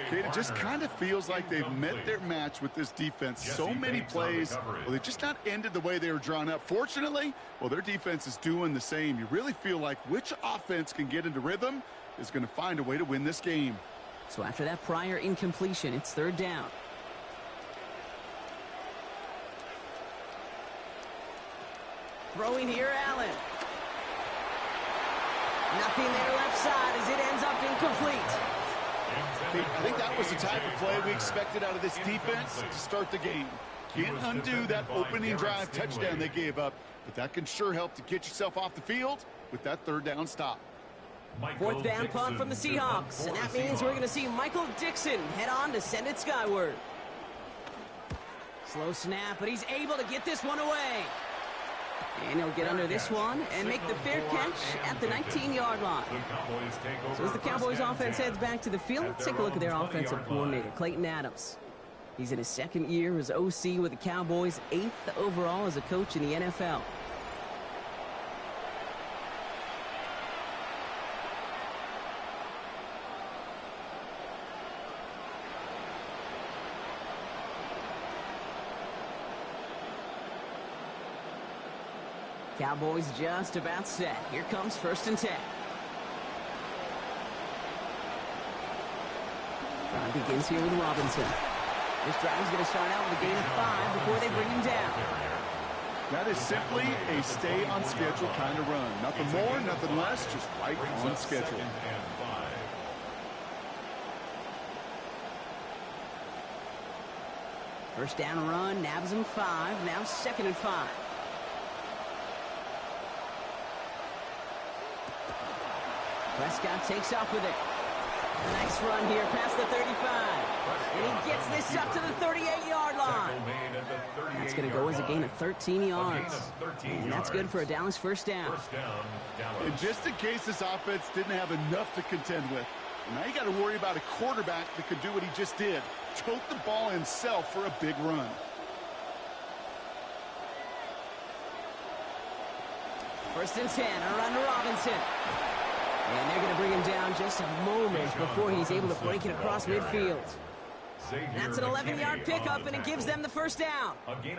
Kate, it just kind of feels like they've met their match with this defense. So many plays, well, they just not ended the way they were drawn up. Fortunately, well, their defense is doing the same. You really feel like which offense can get into rhythm is going to find a way to win this game. So after that prior incompletion, it's 3rd down. Throwing here, Allen. Nothing there left side as it ends up incomplete. I think that was the type of play we expected out of this defense to start the game. Can't undo that opening drive touchdown they gave up, but that can sure help to get yourself off the field with that 3rd down stop. 4th down punt from the Seahawks, and that means we're going to see Michael Dixon head on to send it skyward. Slow snap, but he's able to get this one away. And he'll get under this one and make the fair catch at the 19-yard line. So as the Cowboys offense heads back to the field, let's take a look at their offensive coordinator, Clayton Adams. He's in his 2nd year as OC with the Cowboys, 8th overall as a coach in the NFL. Cowboys just about set. Here comes 1st and 10. Drive begins here with Robinson. This drive is going to start out with a gain of 5 before they bring him down. That is simply a stay on schedule kind of run. Nothing more, nothing less, just right on schedule. First down run, nabs him 5, now 2nd and 5. Prescott takes off with it. A nice run here past the 35. And he gets this up to the 38-yard line. That's going to go as a gain of 13 yards. And that's good for a Dallas first down. And just in case this offense didn't have enough to contend with, now you got to worry about a quarterback that could do what he just did. Tote the ball himself for a big run. First and 10, around to Robinson. And they're going to bring him down just a moment before he's able to break it across midfield. That's an 11-yard pickup, and it gives them the first down.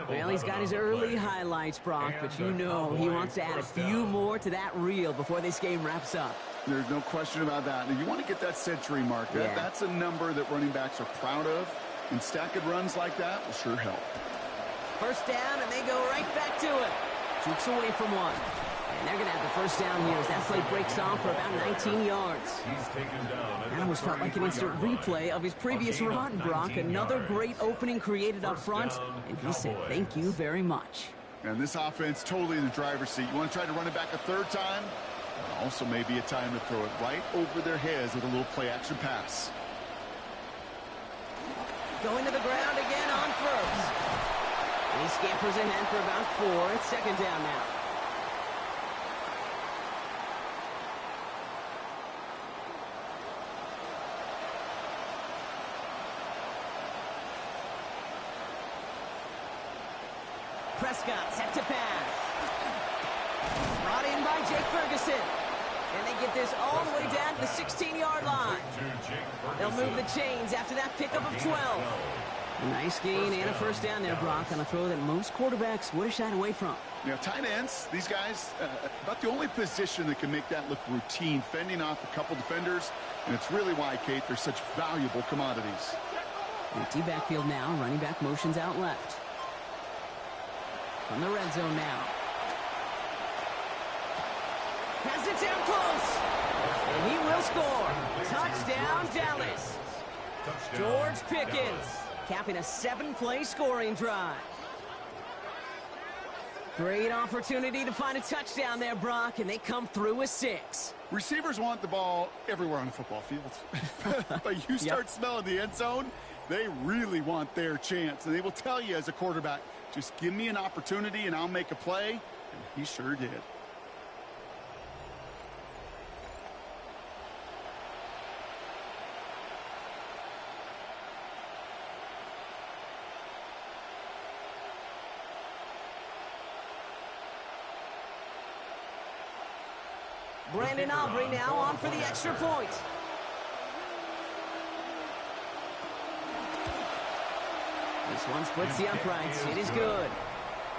Well, he's got his early highlights, Brock, but you know he wants to add a few more to that reel before this game wraps up. There's no question about that. And you want to get that century mark. Yeah. That's a number that running backs are proud of, and stacking runs like that will sure help. First down, and they go right back to it. Jukes away from one. And they're going to have the first down here as that play breaks off for about 19 yards. That almost felt like an instant replay of his previous run, Brock. Another great opening created up front, and he said thank you very much. And this offense totally in the driver's seat. You want to try to run it back a third time? Also maybe a time to throw it right over their heads with a little play-action pass. Going to the ground again on first. And he scampers ahead for about 4. It's second down now. Prescott set to pass. Brought in by Jake Ferguson. And they get this all the way down to the 16-yard line. They'll move the chains after that pickup of 12. A nice gain and a first down there, Brock, on a throw that most quarterbacks would have shied away from. You know, tight ends, these guys, about the only position that can make that look routine, fending off a couple defenders. And it's really why, Kate, they're such valuable commodities. Empty backfield now. Running back motions out left. From the red zone now. Has it down close. And he will score. Touchdown, Dallas. George Pickens capping a 7-play scoring drive. Great opportunity to find a touchdown there, Brock, and they come through with 6. Receivers want the ball everywhere on the football field. But you start smelling the end zone, they really want their chance. And they will tell you as a quarterback, just give me an opportunity and I'll make a play. And he sure did. Brandon Aubrey now on for the extra point. This one splits the uprights. It is good.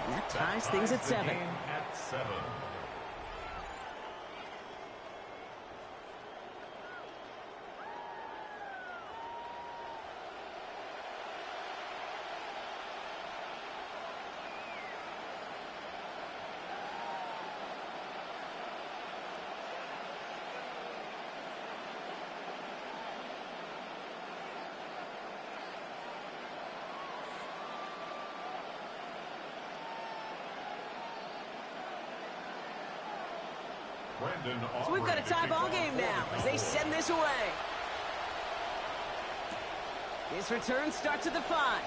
And that ties things at 7. So we've got a tie ball game now as they send this away. His return starts at the 5.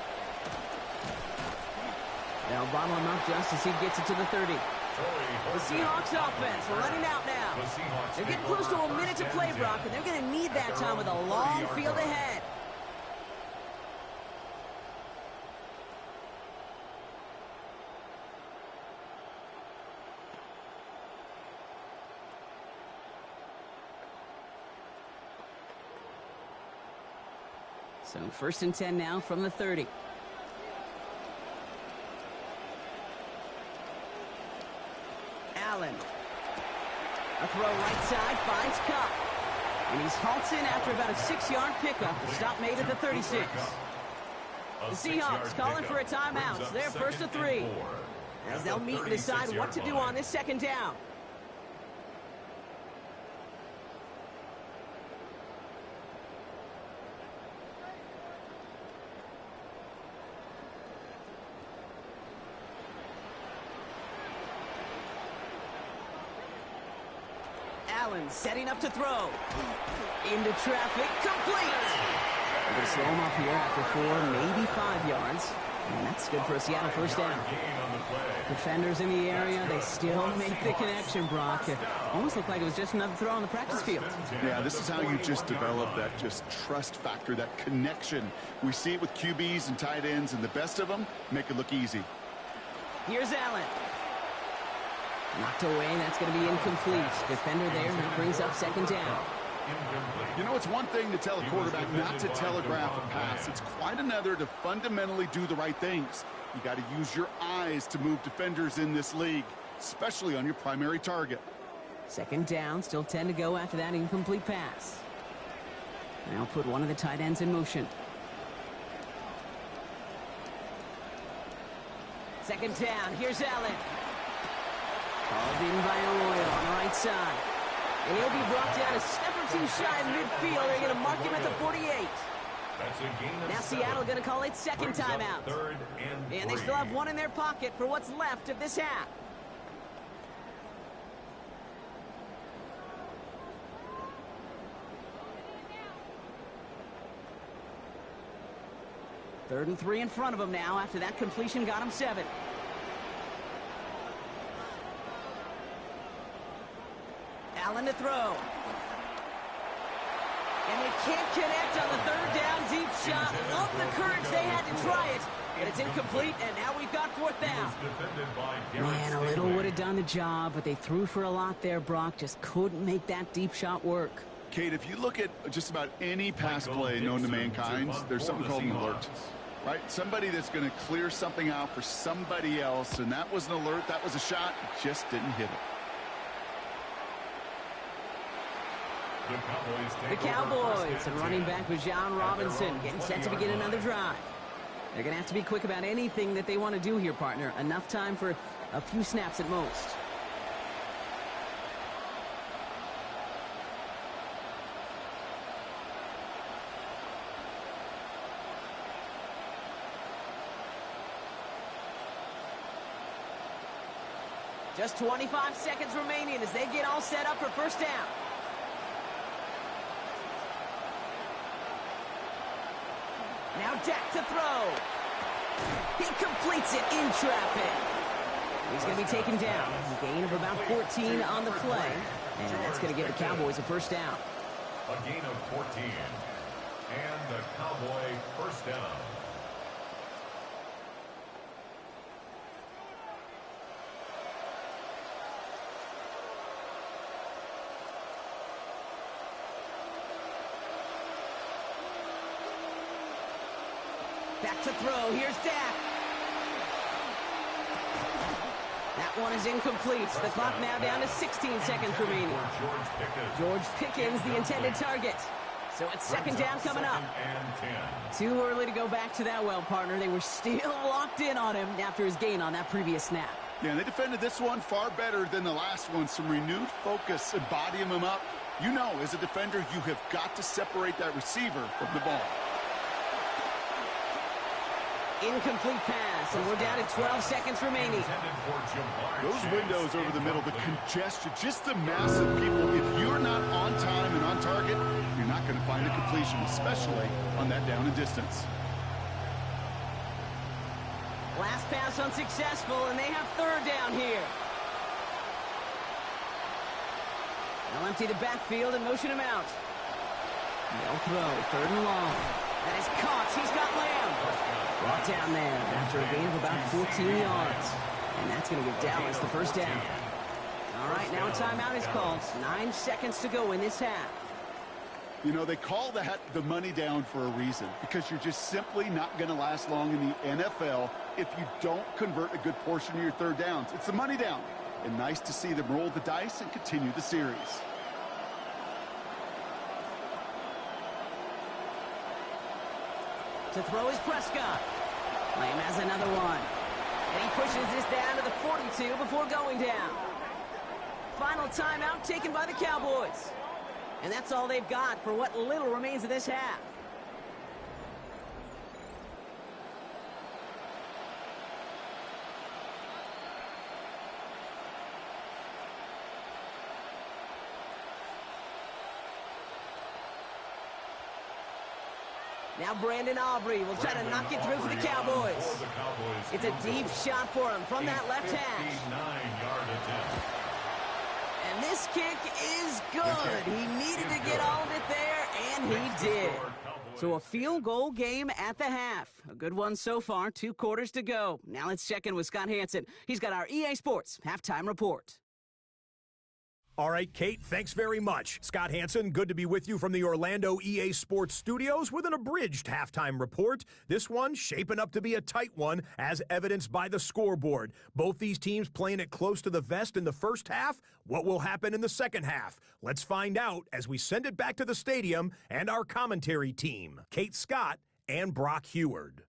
They'll bottle him up just as he gets it to the 30. The Seahawks offense running out now. They're getting close to a minute to play, Brock, and they're going to need that time with a long field ahead. So first and 10 now from the 30. Allen. A throw right side, finds Cup. And he's halts in after about a 6-yard pickup. The stop made at the 36. The Seahawks calling for a timeout. So they're first to 3. As they'll meet and decide what to do on this second down. Allen setting up to throw. Into traffic, complete. We're going to slow him up here after 4, maybe 5 yards. And that's good for a Seattle first down. Defenders in the area, they still make the connection, Brock. It almost looked like it was just another throw on the practice field. Yeah, this is how you just develop that just trust factor, that connection. We see it with QBs and tight ends, and the best of them make it look easy. Here's Allen. Knocked away, that's going to be incomplete. Defender there, now brings up second down. You know, it's one thing to tell a quarterback not to telegraph a pass. It's quite another to fundamentally do the right things. You got to use your eyes to move defenders in this league, especially on your primary target. Second down, still 10 to go after that incomplete pass. Now put one of the tight ends in motion. Second down, here's Allen. Called in by Arroyo on the right side. And he'll be brought down a step or two shy of midfield. They're going to mark him at the 48. That's a gain of Now 7. Seattle going to call it second Brings up timeout. third And they still have one in their pocket for what's left of this half. Third and 3 in front of him now after that completion got him 7. Allen to throw. And they can't connect on the third down deep shot. Love the courage they had to try it. But it's incomplete, and now we've got fourth down. Man, a little would have done the job, but they threw for a lot there, Brock. Just couldn't make that deep shot work. Kate, if you look at just about any pass play known to mankind, there's something called an alert. Right? Somebody that's going to clear something out for somebody else, and that was an alert, that was a shot, just didn't hit it. The Cowboys and running back Bijan Robinson getting set to begin another drive. They're going to have to be quick about anything that they want to do here, partner. Enough time for a few snaps at most. Just 25 seconds remaining as they get all set up for first down. Now Dak to throw. He completes it in traffic. He's going to be taken down. A gain of about 14 on the play. And that's going to give the Cowboys a first down. A gain of 14. And the Cowboy first down. Back to throw. Here's Dak. That one is incomplete. The clock now down to 16 seconds remaining. George Pickens, the intended target. So it's second down coming up. Too early to go back to that well, partner. They were still locked in on him after his gain on that previous snap. Yeah, and they defended this one far better than the last one. Some renewed focus and bodying him up. You know, as a defender, you have got to separate that receiver from the ball. Incomplete pass, and we're down to 12 seconds remaining. Those windows over the middle, the congestion, just the mass of people. If you're not on time and on target, you're not going to find a completion, especially on that down and distance. Last pass unsuccessful, and they have third down here. They'll empty the backfield and motion him out. They'll throw, third and long. That is caught. He's got Lamb. Brought down there after a gain of about 14 yards. And that's going to give Dallas the first down. All right, now a timeout is called. 9 seconds to go in this half. You know, they call that the money down for a reason, because you're just simply not going to last long in the NFL if you don't convert a good portion of your third downs. It's the money down. And nice to see them roll the dice and continue the series. To throw is Prescott. Lamb has another one. And he pushes this down to the 42 before going down. Final timeout taken by the Cowboys. And that's all they've got for what little remains of this half. Now Brandon Aubrey will try to knock it through for the Cowboys. It's a deep shot for him from that left hash. And this kick is good. He needed to get all of it there, and he did. So a field goal game at the half. A good one so far, 2 quarters to go. Now let's check in with Scott Hanson. He's got our EA Sports Halftime Report. All right, Kate, thanks very much. Scott Hanson, good to be with you from the Orlando EA Sports Studios with an abridged halftime report. This one shaping up to be a tight one, as evidenced by the scoreboard. Both these teams playing it close to the vest in the first half. What will happen in the second half? Let's find out as we send it back to the stadium and our commentary team, Kate Scott and Brock Heward.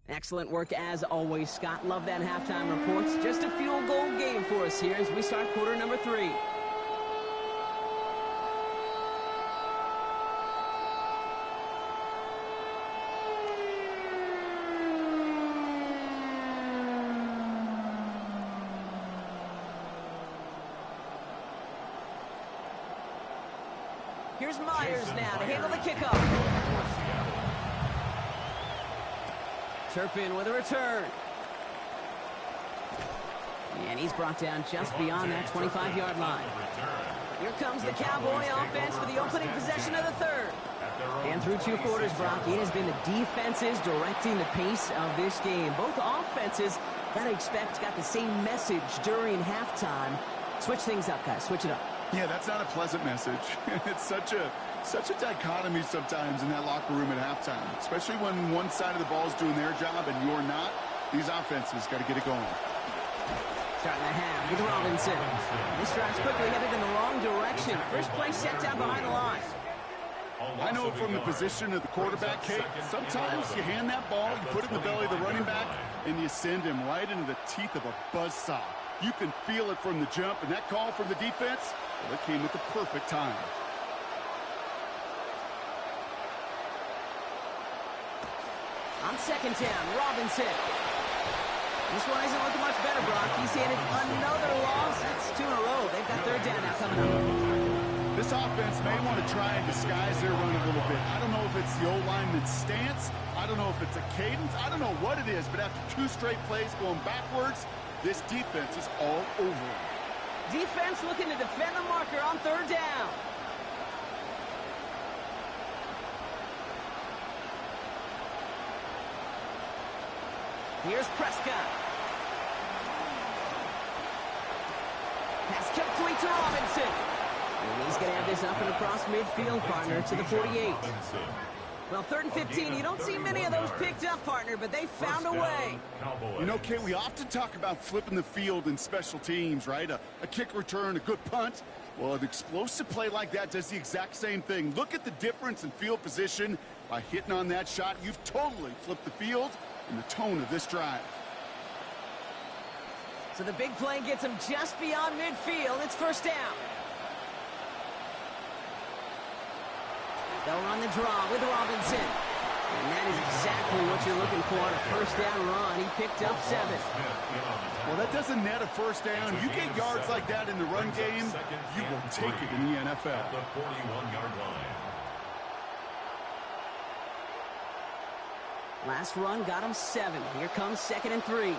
Excellent work as always, Scott. Love that halftime report. Just a field goal game for us here as we start quarter number 3. Here's Myers now to handle the kickoff. Turpin with a return. And he's brought down just beyond that 25-yard line. Here comes the Cowboy offense for the opening possession of the third. And through 2 quarters, Brock, it has been the defenses directing the pace of this game. Both offenses, gotta expect, got the same message during halftime. Switch things up, guys. Switch it up. Yeah, that's not a pleasant message. It's such a dichotomy sometimes in that locker room at halftime, especially when one side of the ball is doing their job and you're not. These offenses got to get it going. Starting the half with Robinson. This drive's quickly headed in the wrong direction. First play set down behind the line. I know from the position of the quarterback, Kate, sometimes you hand that ball, you put it in the belly of the running back, and you send him right into the teeth of a buzzsaw. You can feel it from the jump, and that call from the defense, well, it came at the perfect time. On second down, Robinson. This one isn't looking much better, Brock. He's handed another loss. That's 2 in a row. They've got third down now coming up. This offense may want to try and disguise their run a little bit. I don't know if it's the O-lineman's stance. I don't know if it's a cadence. I don't know what it is, but after 2 straight plays going backwards, this defense is all over it. Defense looking to defend the marker on third down. Here's Prescott. Pass complete to Robinson. And he's going to have this up and across midfield, partner, to the 48. Well, 3rd and 15, you don't see many of those picked up, partner, but they found a way. You know, Kate, we often talk about flipping the field in special teams, right? A kick return, a good punt. Well, an explosive play like that does the exact same thing. Look at the difference in field position. By hitting on that shot, you've totally flipped the field and the tone of this drive. So the big play gets him just beyond midfield. It's first down. They'll run the draw with Robinson. And that is exactly what you're looking for on a first down run. He picked up 7. Well, that doesn't net a first down. You get yards like that in the run game, you will take it in the NFL. The 41-yard line. Last run got him 7. Here comes 2nd and 3.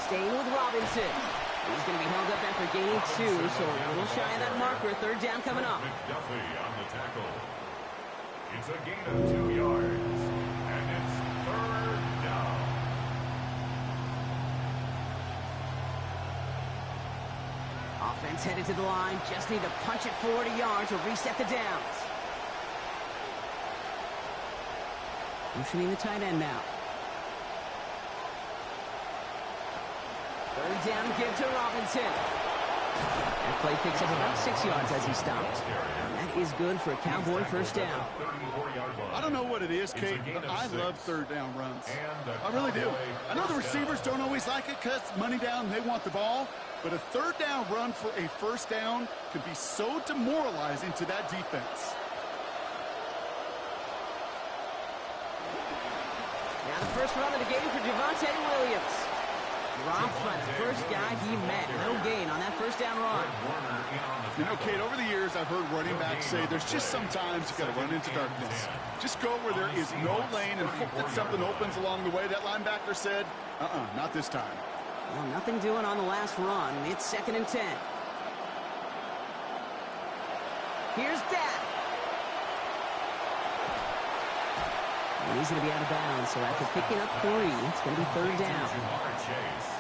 Staying with Robinson. He's going to be held up after gaining 2, so a little shy of that marker. Third down coming up. McDuffie on the tackle. It's a gain of 2 yards, and it's third down. Offense headed to the line. Just need to punch it 40 yards to reset the downs. Motioning the tight end now. Third down, give to Robinson. That play picks up about 6 yards as he stopped. And that is good for a Cowboy first down. I don't know what it is, Kate? I love third down runs. I really do. I know the receivers don't always like it because money down, they want the ball. But a third down run for a first down could be so demoralizing to that defense. Now the first run of the game for Javonte Williams. Dropped by the first guy he met. No gain on that first down run. You know, Kate, over the years, I've heard running backs say there's just sometimes you got to run into darkness. Just go where there is no lane and hope that something opens along the way. That linebacker said, not this time. Well, nothing doing on the last run. It's 2nd and 10. Here's Dak. And he's going to be out of bounds, so after picking up 3, it's going to be third down. Chase.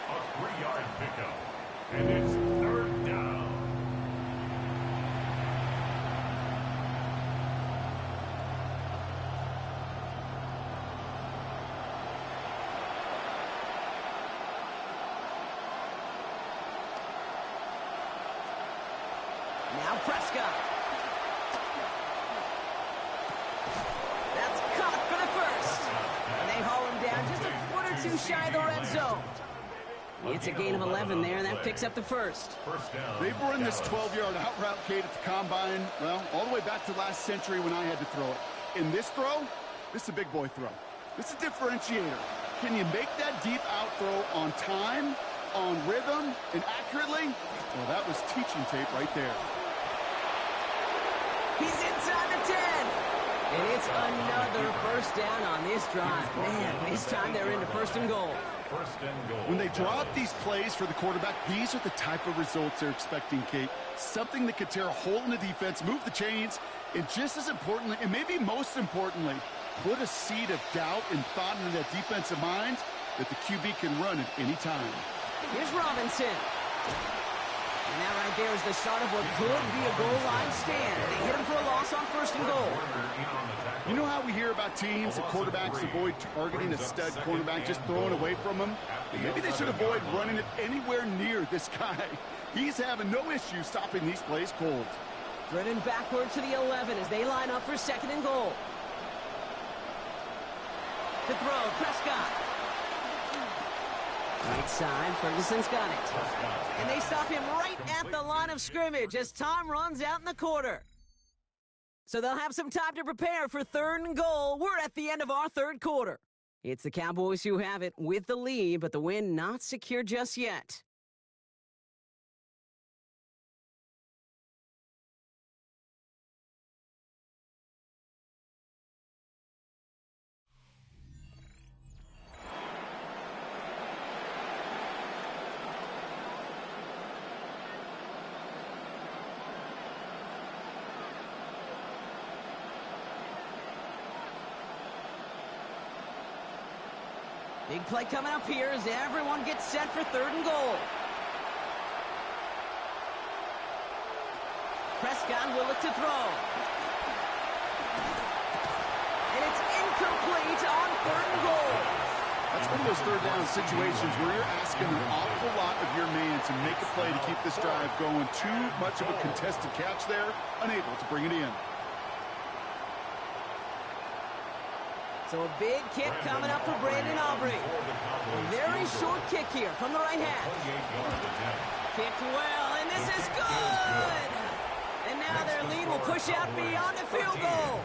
A 3-yard pickup. And it's third down. Now Prescott. That's caught for the first. And they haul him down just a foot or 2 shy of the red zone. It's a gain of 11 there, and that picks up the first. They've run this 12-yard out route, Kate, at the combine, well, all the way back to last century when I had to throw it. In this throw, this is a big boy throw. This is a differentiator. Can you make that deep out throw on time, on rhythm, and accurately? Well, that was teaching tape right there. He's inside the 10. And it's another first down on this drive. Man, this time they're into 1st and goal. When they draw up these plays for the quarterback, these are the type of results they're expecting, Kate. Something that could tear a hole in the defense, move the chains, and just as importantly, and maybe most importantly, put a seed of doubt and thought into that defensive mind that the QB can run at any time. Here's Robinson. And that right there is the start of what could be a goal line stand. They hit him for a loss on 1st and goal. You know how we hear about teams that quarterbacks avoid targeting a stud cornerback, just throwing away from him? Maybe they should avoid running it anywhere near this guy. He's having no issue stopping these plays cold. Driven backward to the 11 as they line up for 2nd and goal. To throw, Prescott. Right side, Ferguson's got it. And they stop him right at the line of scrimmage as time runs out in the quarter. So they'll have some time to prepare for 3rd and goal. We're at the end of our 3rd quarter. It's the Cowboys who have it with the lead, but the win not secure just yet. Big play coming up here as everyone gets set for 3rd and goal. Prescott will look to throw. And it's incomplete on 3rd and goal. That's one of those third down situations where you're asking an awful lot of your man to make a play to keep this drive going. Too much of a contested catch there, unable to bring it in. So a big kick coming up for Brandon Aubrey. A very short kick here from the right half. Kicked well, and this is good! And now their lead will push out beyond the field goal.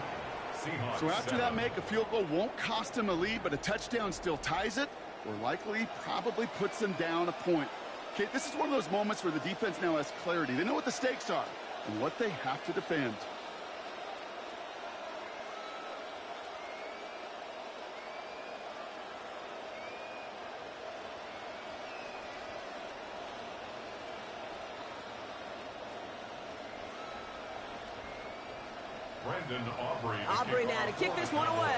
So after that make, a field goal won't cost them a lead, but a touchdown still ties it, or likely probably puts them down a point. Okay, this is one of those moments where the defense now has clarity. They know what the stakes are and what they have to defend. Aubrey now to kick this one away.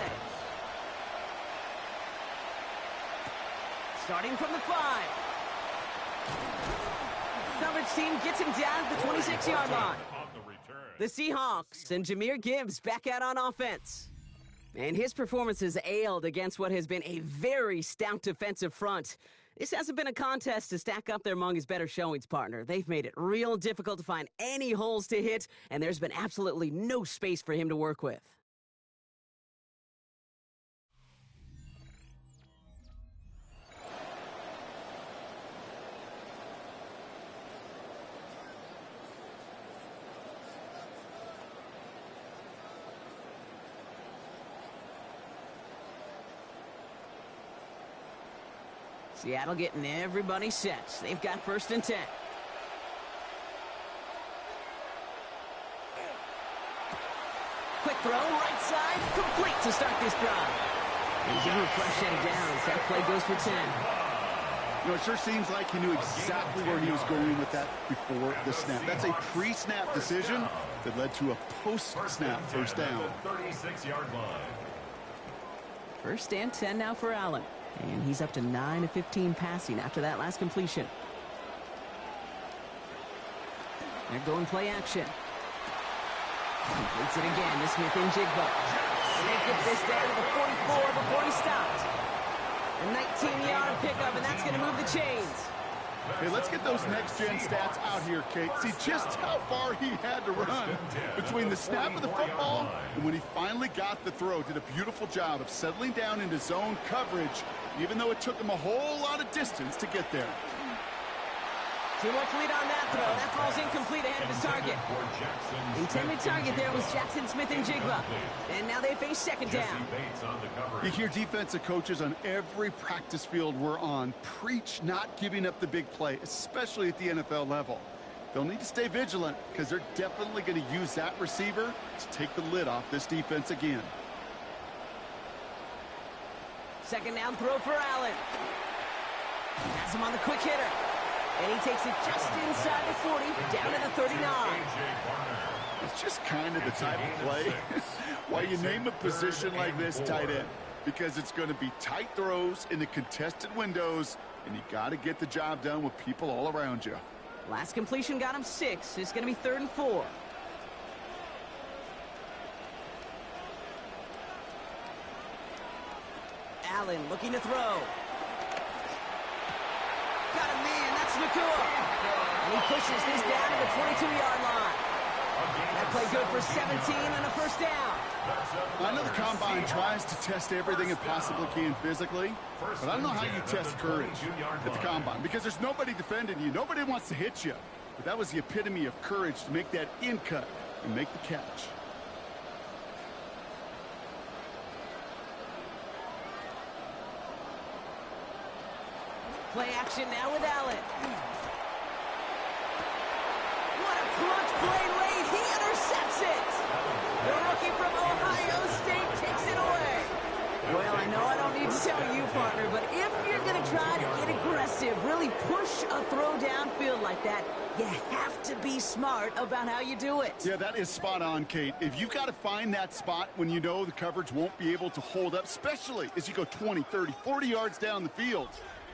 Starting from the 5. Coverage team gets him down at the 26-yard line. The Seahawks and Jahmyr Gibbs back out on offense. And his performance has ailed against what has been a very stout defensive front. This hasn't been a contest to stack up there among his better showings, partner. They've made it real difficult to find any holes to hit, and there's been absolutely no space for him to work with. Seattle getting everybody set. They've got first and 10. Quick throw, right side, complete to start this drive. And give him a fresh set of downs. That play goes for 10. You know, it sure seems like he knew exactly where he was going with that before the snap. That's a pre-snap decision that led to a post-snap first down. 36-yard line. First and 10 now for Allen. And he's up to 9 of 15 passing after that last completion. They're going play action. Completes it again to Smith-Njigba. And they get this down to the 44 before he stopped. A 19-yard pickup, and that's going to move the chains. Hey, let's get those next-gen stats out here, Kate. See just how far he had to run between the snap of the football and when he finally got the throw. Did a beautiful job of settling down into zone coverage, even though it took him a whole lot of distance to get there. Too much lead on that throw. That throw's incomplete ahead of his target. Intended target there was Jackson Smith-Njigba. And now they face second down. You hear defensive coaches on every practice field we're on preach not giving up the big play, especially at the NFL level. They'll need to stay vigilant because they're definitely going to use that receiver to take the lid off this defense again. Second down throw for Allen. Has him on the quick hitter. And he takes it just inside the 40, down to the 39. It's just kind of the type of play why you name a position like this tight end. Because it's going to be tight throws into contested windows, and you got to get the job done with people all around you. Last completion got him 6. It's going to be 3rd and 4. Allen looking to throw. Got a man, that's Nakua. And he pushes this down to the 22-yard line. That play good for 17 and a first down. I know the Combine tries to test everything it possibly can physically, but I don't know how you test courage at the Combine because there's nobody defending you. Nobody wants to hit you. But that was the epitome of courage to make that in cut and make the catch. Play action now with Allen. What a clutch play late. He intercepts it. The rookie from Ohio State takes it away. Well, I know I don't need to tell you, partner, but if you're going to try to get aggressive, really push a throw downfield like that, you have to be smart about how you do it. Yeah, that is spot on, Kate. If you've got to find that spot when you know the coverage won't be able to hold up, especially as you go 20, 30, 40 yards down the field.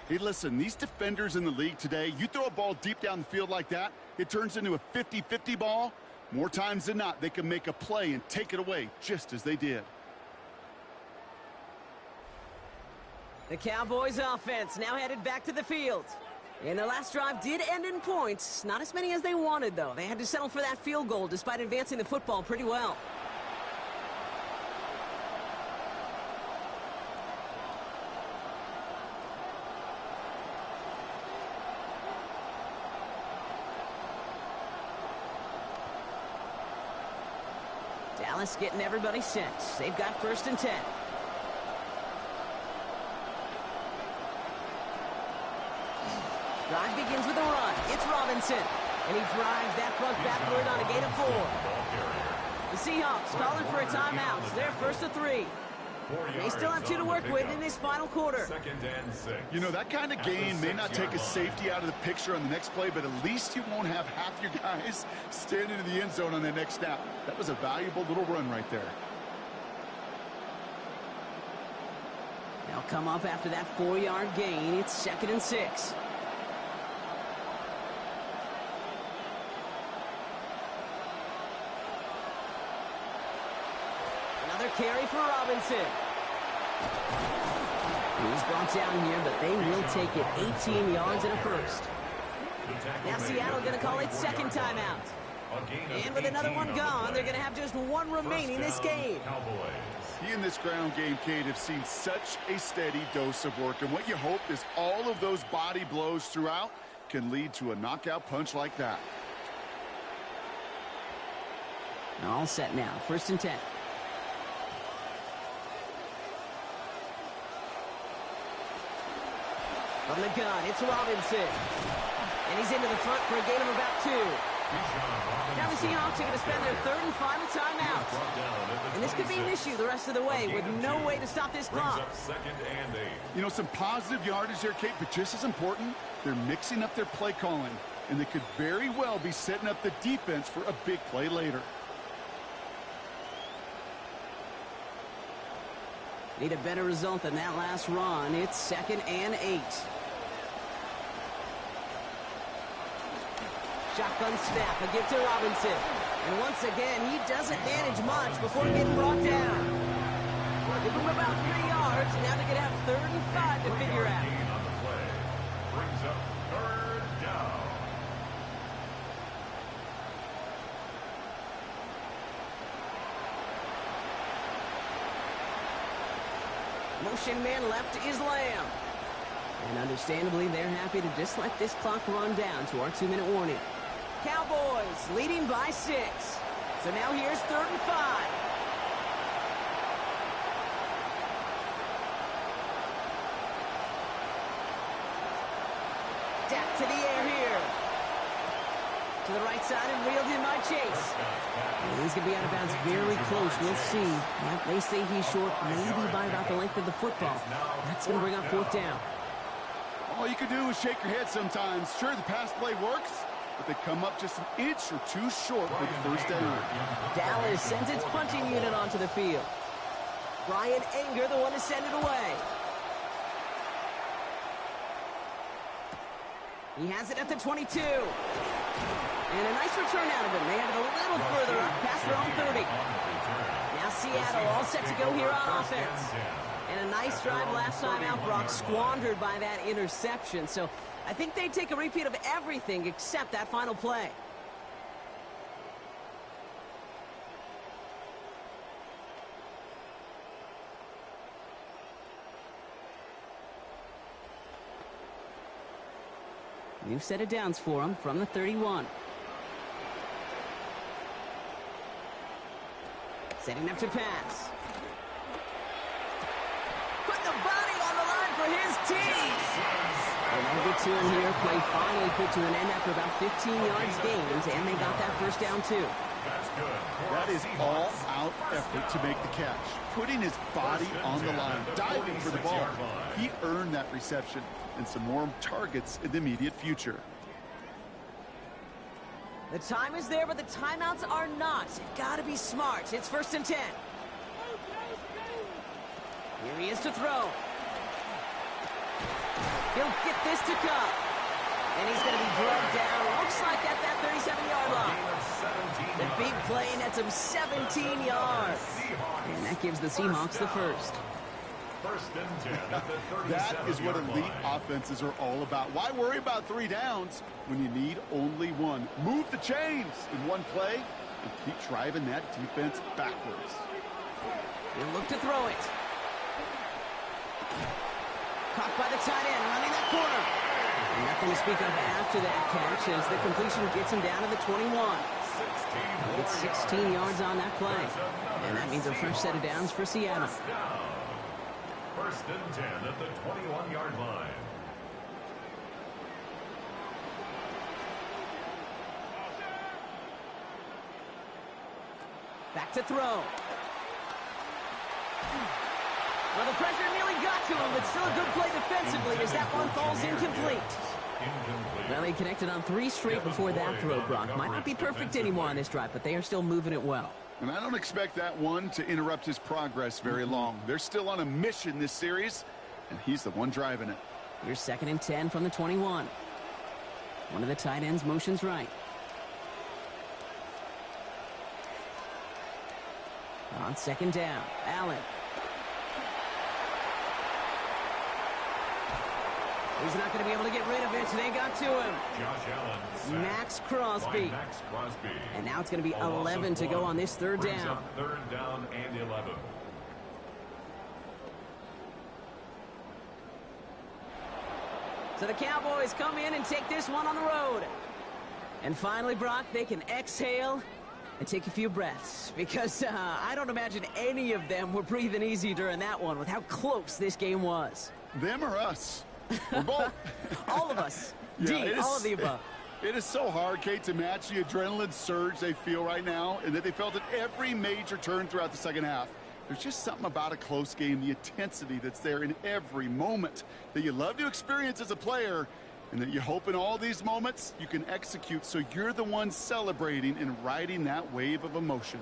Hey, listen, these defenders in the league today, you throw a ball deep down the field like that, it turns into a 50-50 ball. More times than not, they can make a play and take it away, just as they did. The Cowboys offense now headed back to the field. And their last drive did end in points. Not as many as they wanted, though. They had to settle for that field goal despite advancing the football pretty well. Dallas getting everybody set. They've got first and 10. Drive begins with a run. It's Robinson. And he drives that puck backward on a gain of 4. The Seahawks calling for a timeout. They're first to 3. They still have 2 to work with in this final quarter. 2nd and 6. You know, that kind of gain may not take a safety out of the picture on the next play, but at least you won't have half your guys standing in the end zone on that next snap. That was a valuable little run right there. They'll come up after that 4-yard gain. It's 2nd and 6. Another carry for Robinson. He's brought down here, but they will take it 18 yards and a first. Now Seattle going to call it second timeout. And with another one gone, they're going to have just 1 remaining this game. He in this ground game, Kate, have seen such a steady dose of work. And what you hope is all of those body blows throughout can lead to a knockout punch like that. All set now. First and 10. From the gun, it's Robinson. And he's into the front for a gain of about 2. Now the Seahawks are going to spend their third and final timeout. And this could be an issue the rest of the way with no way to stop this clock. You know, some positive yardage there, Kate, but just as important, they're mixing up their play calling. And they could very well be setting up the defense for a big play later. Need a better result than that last run. It's 2nd and 8. Shotgun snap, a give to Robinson. And once again, he doesn't manage much before getting brought down. Give him about 3 yards. Now they're going to have 3rd and 5 to figure out. On the play. Brings up 3rd down. Motion man left is Lamb. And understandably, they're happy to just let this clock run down to our 2-minute warning. Cowboys leading by 6. So now here's 3rd and 5. Dak to the air here. To the right side and reeled in by Chase. And he's going to be out of bounds very close. We'll see. Yep, they say he's short, maybe by about the length of the football. That's going to bring up 4th down. All you can do is shake your head sometimes. Sure, the pass play works, but they come up just an inch or 2 short for the 1st down. Dallas sends its punting unit onto the field. Brian Anger, the one to send it away. He has it at the 22. And a nice return out of him. They have it a little further up past their own 30. Now Seattle all set to go here on offense. And a nice drive last time out, Brock, squandered by that interception. So I think they take a repeat of everything except that final play. New set of downs for him from the 31. Setting up to pass. Put the body on the line for his team. And they get to him here. Play finally put to an end after about 15 yards gained, and they got that 1st down too. That is all-out effort to make the catch. Putting his body on the line, diving for the ball. He earned that reception and some more targets in the immediate future. The time is there, but the timeouts are not. Gotta be smart. It's 1st and 10. Here he is to throw. He'll get this to come. And he's going to be drugged down. Looks like at that 37-yard line. The big play nets him 17 yards. And that gives the Seahawks the 1st. 1st and 10 at the 37 That is what elite offenses are all about. Why worry about 3 downs when you need only 1? Move the chains in one play and keep driving that defense backwards. He'll look to throw it. Caught by the tight end, running that corner. And nothing to speak of after that catch as the completion gets him down to the 21. It's 16 yards on that play. And that means a fresh set of downs for Seattle. 1st and 10 at the 21-yard line. Back to throw. Well, the pressure nearly got to him, but still a good play defensively as that one falls incomplete. Well, they connected on 3 straight before that throw, Brock. Might not be perfect anymore on this drive, but they are still moving it well. And I don't expect that one to interrupt his progress very long. They're still on a mission this series, and he's the one driving it. Here's 2nd and 10 from the 21. One of the tight ends motions right. On 2nd down, Allen. He's not going to be able to get rid of it. They got to him. Josh Allen. Max Crosby. And now it's going to be 11 to go on this 3rd down. 3rd down and 11. So the Cowboys come in and take this one on the road. And finally, Brock, they can exhale and take a few breaths. Because I don't imagine any of them were breathing easy during that one with how close this game was. Them or us? Or both. All of us. Yeah, D, all of the above. It is so hard, Kate, to match the adrenaline surge they feel right now and that they felt at every major turn throughout the second half. There's just something about a close game, the intensity that's there in every moment that you love to experience as a player, and that you hope in all these moments you can execute so you're the one celebrating and riding that wave of emotion.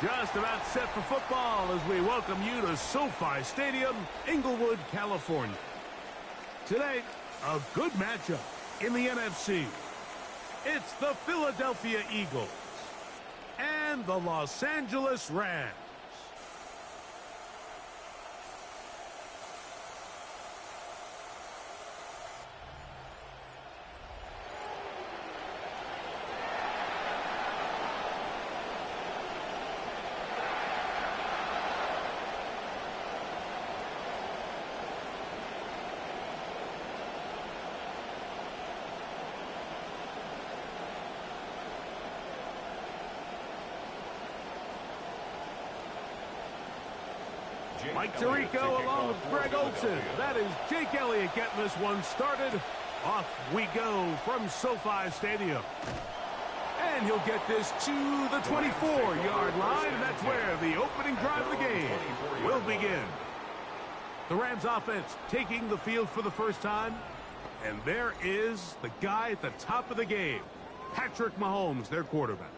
Just about set for football as we welcome you to SoFi Stadium, Inglewood, California. Today, a good matchup in the NFC. It's the Philadelphia Eagles and the Los Angeles Rams. Mike Tirico along with Greg Olsen. That is Jake Elliott getting this one started. Off we go from SoFi Stadium. And he'll get this to the 24-yard line. And that's where the opening drive of the game will begin. The Rams offense taking the field for the first time. And there is the guy at the top of the game, Patrick Mahomes, their quarterback.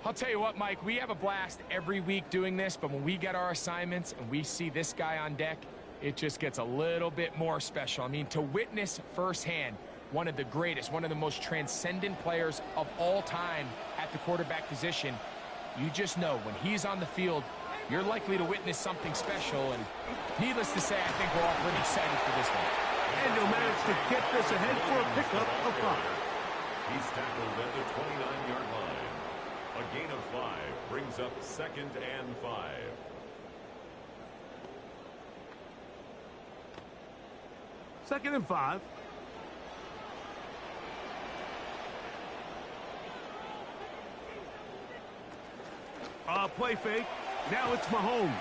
I'll tell you what, Mike, we have a blast every week doing this, but when we get our assignments and we see this guy on deck, it just gets a little bit more special. I mean, to witness firsthand one of the greatest, one of the most transcendent players of all time at the quarterback position, you just know when he's on the field, you're likely to witness something special. And needless to say, I think we're all pretty excited for this one. And he'll manage to get this ahead for a pickup of 5. He's tackled at the 29-yard line. A gain of 5 brings up 2nd and 5. 2nd and 5. Play fake. Now it's Mahomes.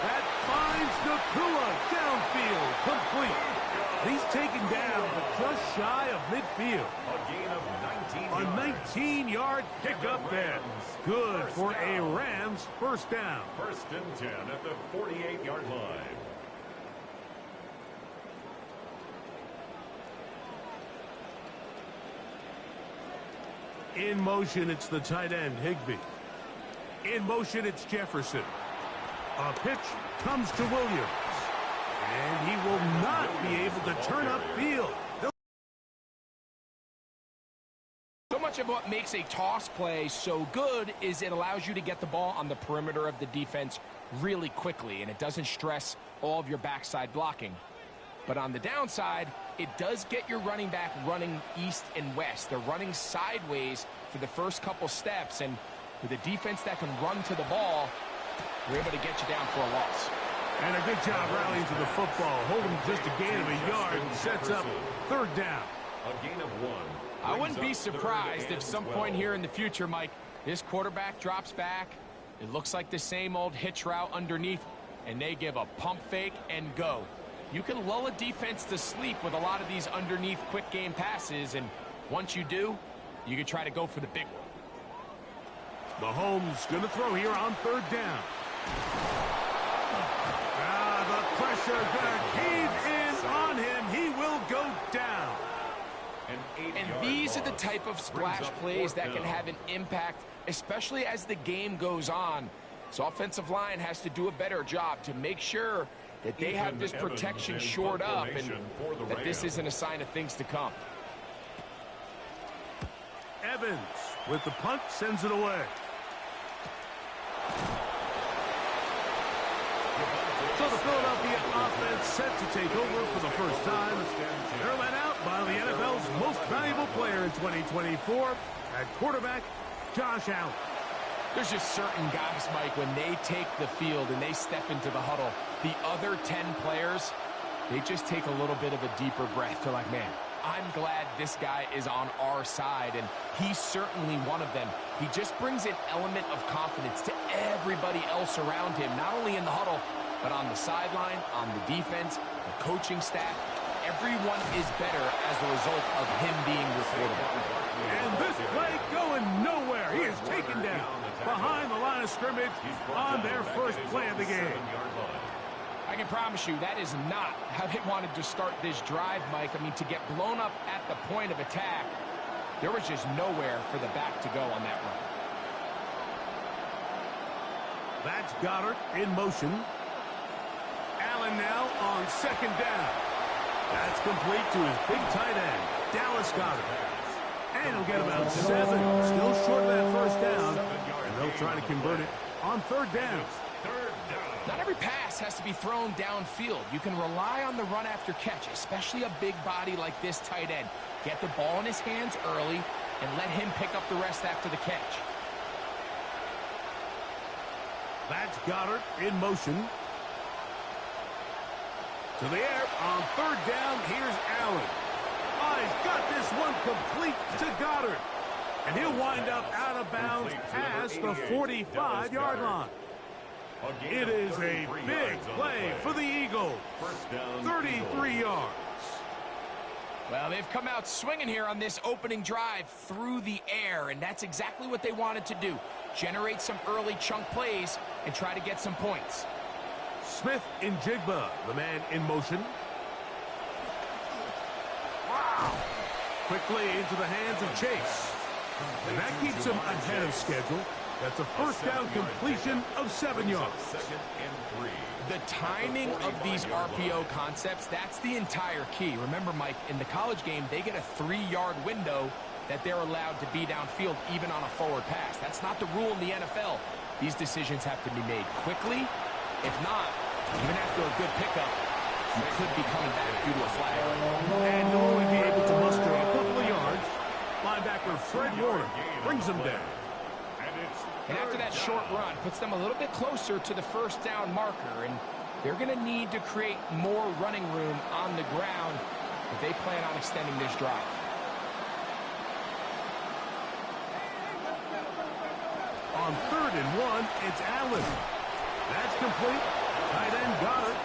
That finds Nacua downfield, complete. He's taken down, but just shy of midfield. A gain of 19 A yards. 19-yard pickup there. Good for a Rams first down. 1st and 10 at the 48-yard line. In motion, it's the tight end, Higbee. In motion, it's Jefferson. A pitch comes to Williams. And he will not be able to turn upfield. So much of what makes a toss play so good is it allows you to get the ball on the perimeter of the defense really quickly, and it doesn't stress all of your backside blocking. But on the downside, it does get your running back running east and west. They're running sideways for the first couple steps, and with a defense that can run to the ball, we're able to get you down for a loss. And a good job rallying to the football, holding just a gain of a yard and sets up 3rd down. A gain of 1. I wouldn't be surprised if some point here in the future, Mike, this quarterback drops back. It looks like the same old hitch route underneath, and they give a pump fake and go. You can lull a defense to sleep with a lot of these underneath quick game passes, and once you do, you can try to go for the big one. Mahomes going to throw here on 3rd down. The pressure going to cave in on him. He will go down. And these are the type of splash plays that can have an impact, especially as the game goes on. So offensive line has to do a better job to make sure that they have this protection shored up and that this isn't a sign of things to come. Evans with the punt sends it away. So the Philadelphia offense set to take over for the first time. They're led out by the NFL's most valuable player in 2024 at quarterback, Josh Allen. There's just certain guys, Mike, when they take the field and they step into the huddle, the other 10 players, they just take a little bit of a deeper breath. They're like, man, I'm glad this guy is on our side, and he's certainly one of them. He just brings an element of confidence to everybody else around him, not only in the huddle, but on the sideline, on the defense, the coaching staff. Everyone is better as a result of him being your quarterback. And this play going nowhere. He is taken down behind the line of scrimmage on their first play of the game. I can promise you that is not how they wanted to start this drive, Mike. I mean, to get blown up at the point of attack, there was just nowhere for the back to go on that run. That's Goddard in motion. Allen now on 2nd down. That's complete to his big tight end, Dallas Goddard. And he'll get about 7. Still short of that first down. And they'll try to convert it on 3rd down. Not every pass has to be thrown downfield. You can rely on the run after catch, especially a big body like this tight end. Get the ball in his hands early and let him pick up the rest after the catch. That's Goddard in motion. To the air on 3rd down. Here's Allen. Oh, he's got this one complete to Goddard. And he'll wind up out of bounds past the 45-yard line. It is a big play for the Eagles. 33 yards. Well, they've come out swinging here on this opening drive through the air, and that's exactly what they wanted to do. Generate some early chunk plays and try to get some points. Smith in Jigba, the man in motion. Wow. Quickly into the hands of Chase. And that keeps him ahead of schedule. That's a first down completion of 7 yards. 2nd and 3. The timing of these RPO concepts, that's the entire key. Remember, Mike, in the college game, they get a 3-yard window that they're allowed to be downfield even on a forward pass. That's not the rule in the NFL. These decisions have to be made quickly. If not, even after a good pickup, you could be coming back due to a flag. And he'll only be able to muster a couple of yards. Linebacker Fred Warner brings him down. And after that short run, puts them a little bit closer to the first down marker. And they're going to need to create more running room on the ground if they plan on extending this drive. On 3rd and 1, it's Allen. That's complete. Tight end got it.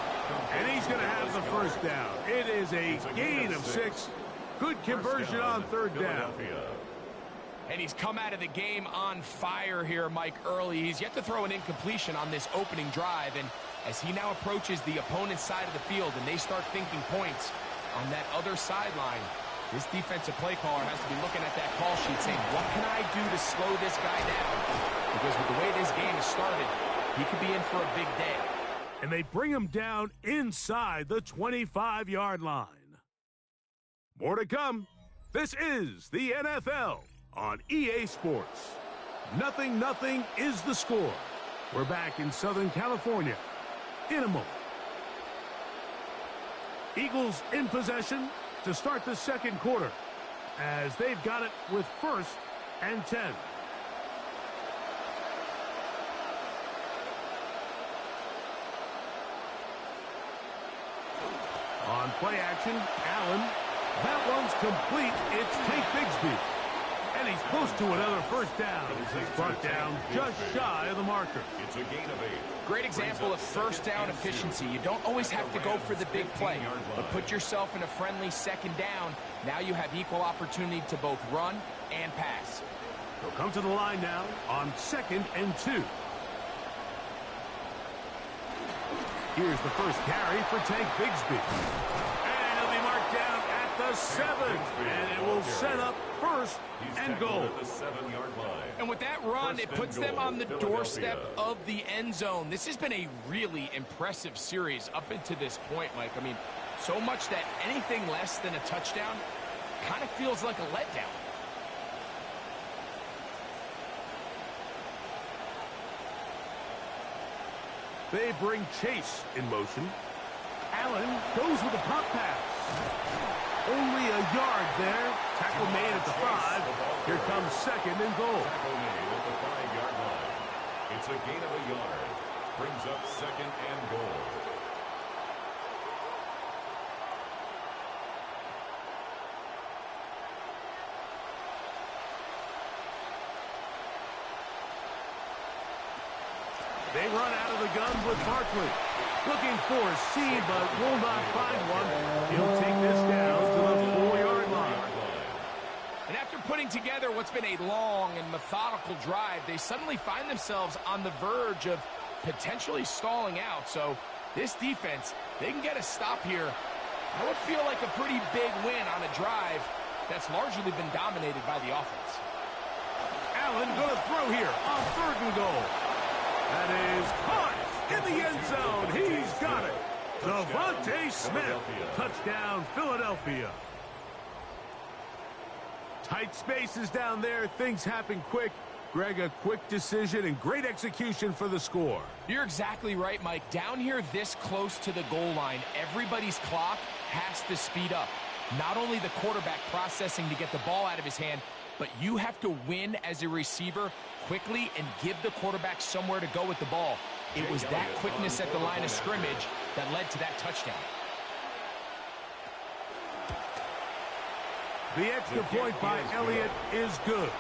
And he's going to have the first down. It is a gain of 6. Good conversion on 3rd down. And he's come out of the game on fire here, Mike, early. He's yet to throw an incompletion on this opening drive. And as he now approaches the opponent's side of the field and they start thinking points on that other sideline, this defensive play caller has to be looking at that call sheet saying, what can I do to slow this guy down? Because with the way this game has started, he could be in for a big day. And they bring him down inside the 25-yard line. More to come. This is the NFL on EA Sports. 0-0 is the score. We're back in Southern California in a moment. Eagles in possession to start the second quarter as they've got it with 1st and 10. On play action, Allen. That one's complete. It's Tank Bigsby. And he's close to another first down. He's brought down just shy of the marker. It's a gain of 8. Great example of first down efficiency. You don't always have to go for the big play, but put yourself in a friendly second down. Now you have equal opportunity to both run and pass. They'll come to the line now on 2nd and 2. Here's the first carry for Tank Bigsby. And he'll be marked down at the 7. And it will set up 1st and goal. At the 7-yard line. And with that run, it puts them on the doorstep of the end zone. This has been a really impressive series up until this point, Mike. I mean, so much that anything less than a touchdown kind of feels like a letdown. They bring Chase in motion. Allen goes with a pop pass. Only a yard there. Tackle made at the 5. Here comes 2nd and goal. Tackle made at the 5-yard line. It's a gain of a yard. Brings up 2nd and goal. They run out of the gun with Barkley. Looking for a seam, but will not find one. He'll take this down to the 4-yard line. And after putting together what's been a long and methodical drive, they suddenly find themselves on the verge of potentially stalling out. So this defense, they can get a stop here. That would feel like a pretty big win on a drive that's largely been dominated by the offense. Allen going to throw here on 3rd and goal. That is caught in the end zone. He's got it. Devontae Smith. Touchdown, Philadelphia. Tight spaces down there. Things happen quick. Greg, a quick decision and great execution for the score. You're exactly right, Mike. Down here this close to the goal line, everybody's clock has to speed up. Not only the quarterback processing to get the ball out of his hand, but you have to win as a receiver quickly and give the quarterback somewhere to go with the ball. It was that quickness at the line of scrimmage that led to that touchdown. The extra point by Elliott is good.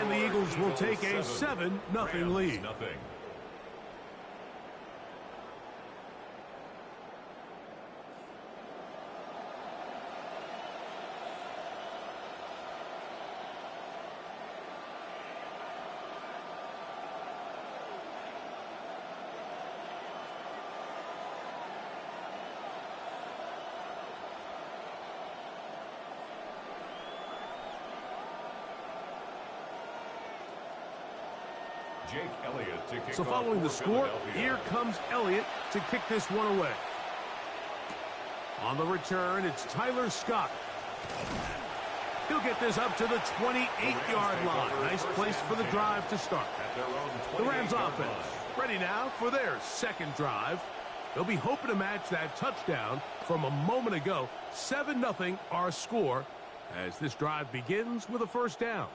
And the Eagles will take a 7-0 lead. Jake Elliott to kick So following the score, here comes Elliott to kick this one away. On the return, it's Tyler Scott. He'll get this up to the 28-yard line. Nice place for the drive to start. The Rams offense ready now for their second drive. They'll be hoping to match that touchdown from a moment ago. 7-0 our score as this drive begins with a first down.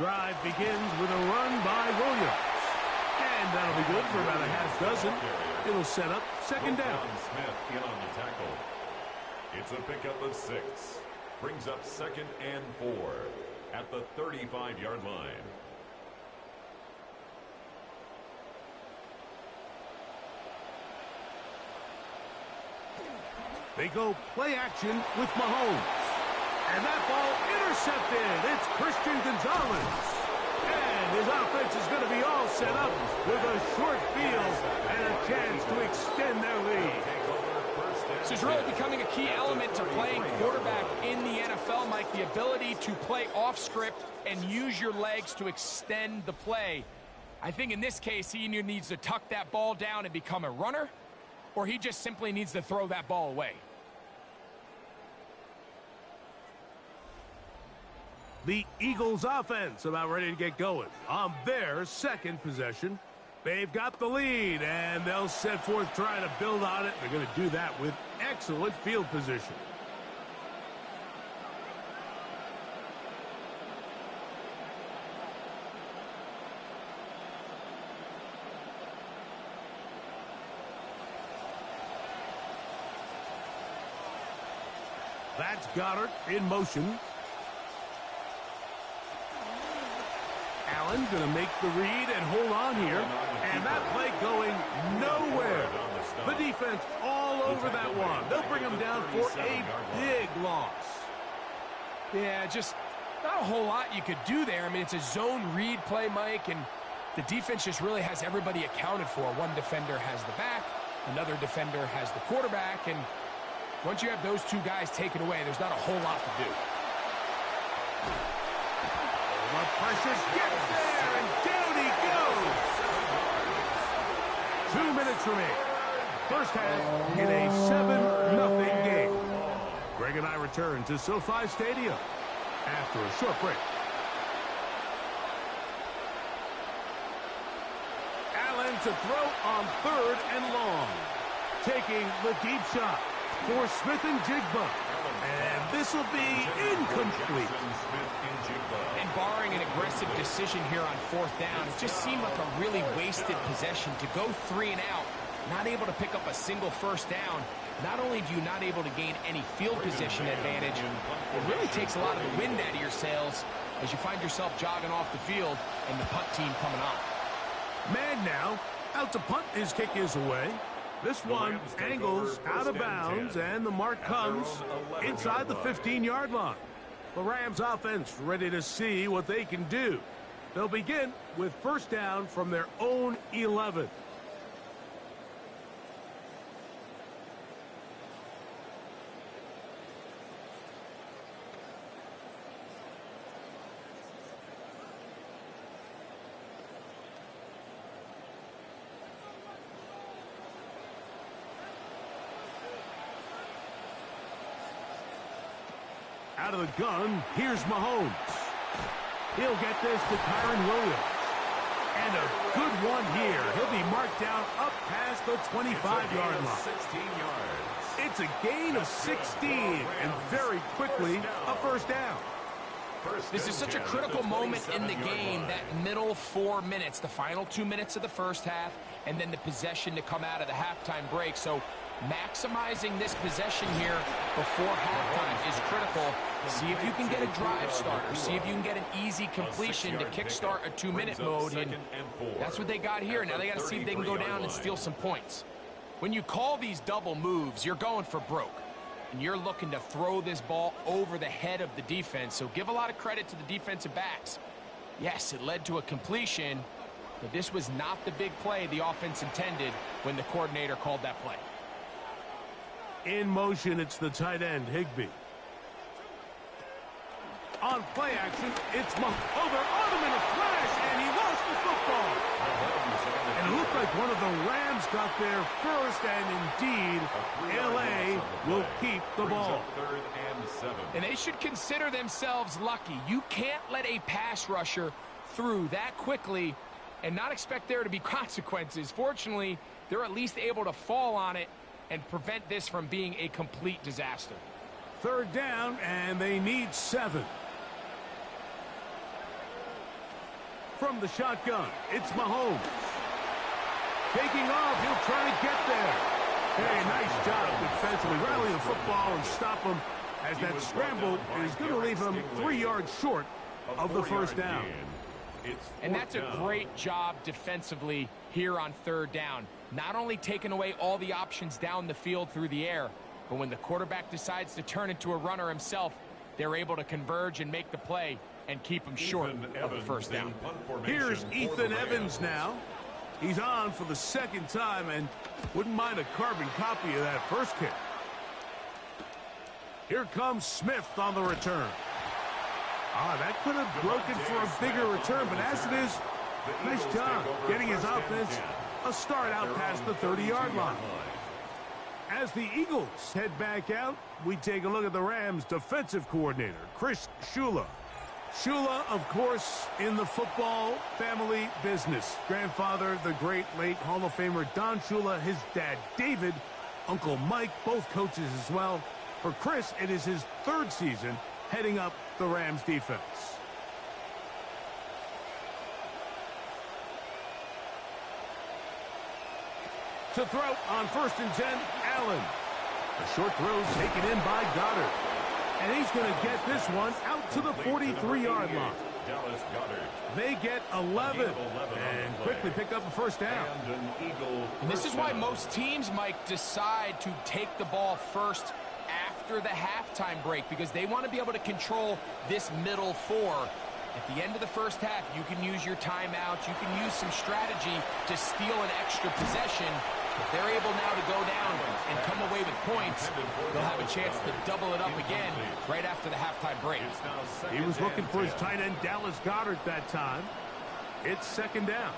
Drive begins with a run by Williams. And that'll be good for about a half dozen. It'll set up second down. Smith in on the tackle. It's a pickup of 6. Brings up second and 4 at the 35-yard line. They go play action with Mahomes. And that ball intercepted. It's Christian Gonzalez. And his offense is going to be all set up with a short field and a chance to extend their lead. This is really becoming a key element to playing quarterback in the NFL, Mike, the ability to play off script and use your legs to extend the play. I think in this case, he either needs to tuck that ball down and become a runner, or he just simply needs to throw that ball away. The Eagles offense about ready to get going on their second possession. They've got the lead, and they'll set forth trying to build on it. They're going to do that with excellent field position. That's Goddard in motion. Allen going to make the read and hold on here. And that play going nowhere. The defense all over that one. They'll bring him down for a big loss. Yeah, just not a whole lot you could do there. I mean, it's a zone read play, Mike, and the defense just really has everybody accounted for. One defender has the back, another defender has the quarterback, and once you have those two guys taken away, there's not a whole lot to do. The pressure gets there, and down he goes. 2 minutes remaining. First half in a 7-0 game. Greg and I return to SoFi Stadium after a short break. Allen to throw on 3rd and long. Taking the deep shot for Smith and Jigba. And this will be incomplete. And barring an aggressive decision here on 4th down, it just seemed like a really wasted possession to go 3 and out, not able to pick up a single first down. Not only do you not able to gain any field position advantage, it really takes a lot of the wind out of your sails as you find yourself jogging off the field and the punt team coming on. Man now, out to punt. His kick is away. This one angles out of bounds, and the mark comes inside the 15-yard line. The Rams offense ready to see what they can do. They'll begin with first down from their own 11. Out of the gun, here's Mahomes. He'll get this to Kyren Williams. And a good one here. He'll be marked down up past the 25-yard line. 16 yards. It's a gain of 16, and very quickly, a first down. This is such a critical moment in the game, that middle 4 minutes, the final 2 minutes of the first half, and then the possession to come out of the halftime break. So maximizing this possession here before halftime is critical. See if you can get a drive starter. See if you can get an easy completion to kickstart a 2-minute mode. And that's what they got here. Now they got to see if they can go down and steal some points. When you call these double moves, you're going for broke. And you're looking to throw this ball over the head of the defense. So give a lot of credit to the defensive backs. Yes, it led to a completion, but this was not the big play the offense intended when the coordinator called that play. In motion, it's the tight end, Higbee. On play action, it's Mahomes. On him in a flash, and he lost the football. And it looked like one of the Rams got there first, and indeed, L.A. will keep the ball. 3rd and 7. And they should consider themselves lucky. You can't let a pass rusher through that quickly and not expect there to be consequences. Fortunately, they're at least able to fall on it and prevent this from being a complete disaster. 3rd down, and they need 7. From the shotgun, it's Mahomes. Taking off, he'll try to get there. Hey, nice job defensively. Rally the football and stop him, as that scramble is going to leave him 3 yards short of the first down. And that's a great job defensively here on third down. Not only taking away all the options down the field through the air, but when the quarterback decides to turn into a runner himself, they're able to converge and make the play and keep him short of the first down. Here's Ethan Evans now. He's on for the second time and wouldn't mind a carbon copy of that first kick. Here comes Smith on the return. That could have broken for a bigger return, but as it is, nice job getting his offense a start out past the 30-yard line. As the Eagles head back out, we take a look at the Rams' defensive coordinator, Chris Shula. Shula, of course, in the football family business. Grandfather, the great late Hall of Famer Don Shula, his dad David, Uncle Mike, both coaches as well. For Chris, it is his third season heading up the Rams defense. To throw on 1st and 10, Allen. The short throw taken in by Goddard. And he's going to get this one out to the 43-yard line. They get 11 and quickly pick up a first down. And this is why most teams, Mike, decide to take the ball first after the halftime break, because they want to be able to control this middle four. At the end of the first half, you can use your timeouts, you can use some strategy to steal an extra possession. If they're able now to go down and come away with points, they'll have a chance to double it up again right after the halftime break. He was looking for his tight end, Dallas Goedert, that time. It's second down.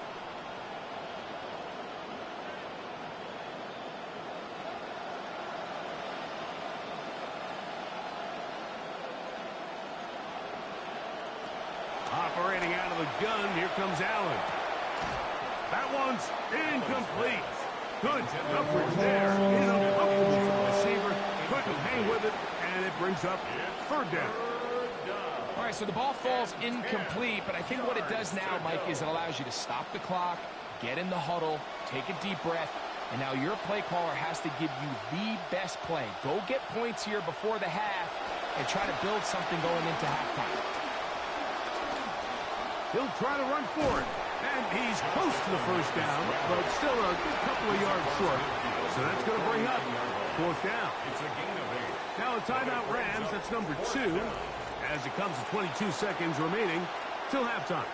Operating out of the gun, here comes Allen. That one's incomplete. Good coverage there. Incomplete from the receiver. Couldn't hang with it, and it brings up third down. All right, so the ball falls incomplete, but I think what it does now, Mike, is it allows you to stop the clock, get in the huddle, take a deep breath, and now your play caller has to give you the best play. Go get points here before the half and try to build something going into halftime. He'll try to run for it. And he's close to the first down, but still a good couple of yards short. So that's going to bring up fourth down. Now a timeout Rams, that's number 2, as it comes to 22 seconds remaining till halftime.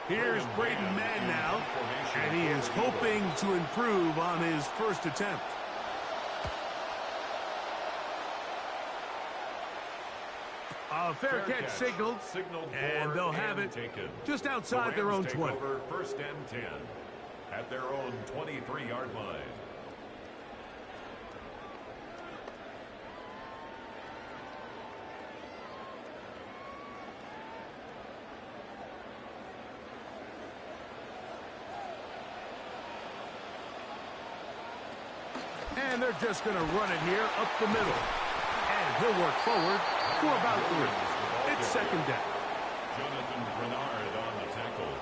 Here's Braden Mann now, and he is hoping to improve on his first attempt. A fair catch signaled, and they'll have it just outside their own 20. First and 10 at their own 23-yard line. And they're just going to run it here up the middle. And he'll work forward for about 3. It's second down. Jonathan Bernard on the tackle.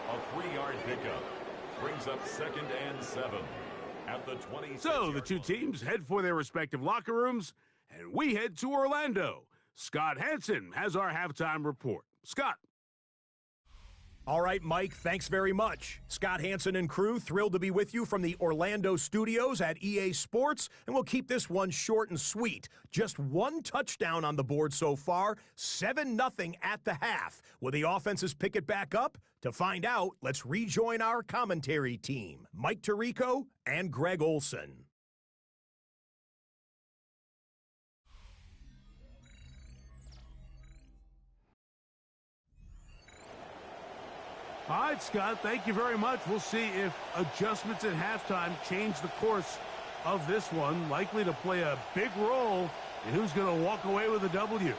A 3-yard pickup brings up 2nd and 7 at the 20. So the two teams head for their respective locker rooms, and we head to Orlando. Scott Hansen has our halftime report. Scott. All right, Mike, thanks very much. Scott Hansen and crew, thrilled to be with you from the Orlando studios at EA Sports, and we'll keep this one short and sweet. Just one touchdown on the board so far, 7-0 at the half. Will the offenses pick it back up? To find out, let's rejoin our commentary team, Mike Tirico and Greg Olson. All right, Scott, thank you very much. We'll see if adjustments at halftime change the course of this one. Likely to play a big role in who's going to walk away with a W.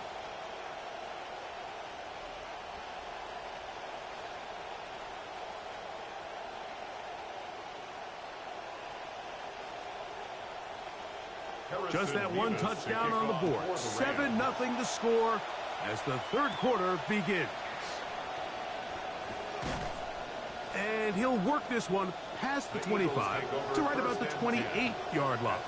Just that one touchdown on the board. 7-0 to score as the third quarter begins. And he'll work this one past the 25 to right about the 28-yard line.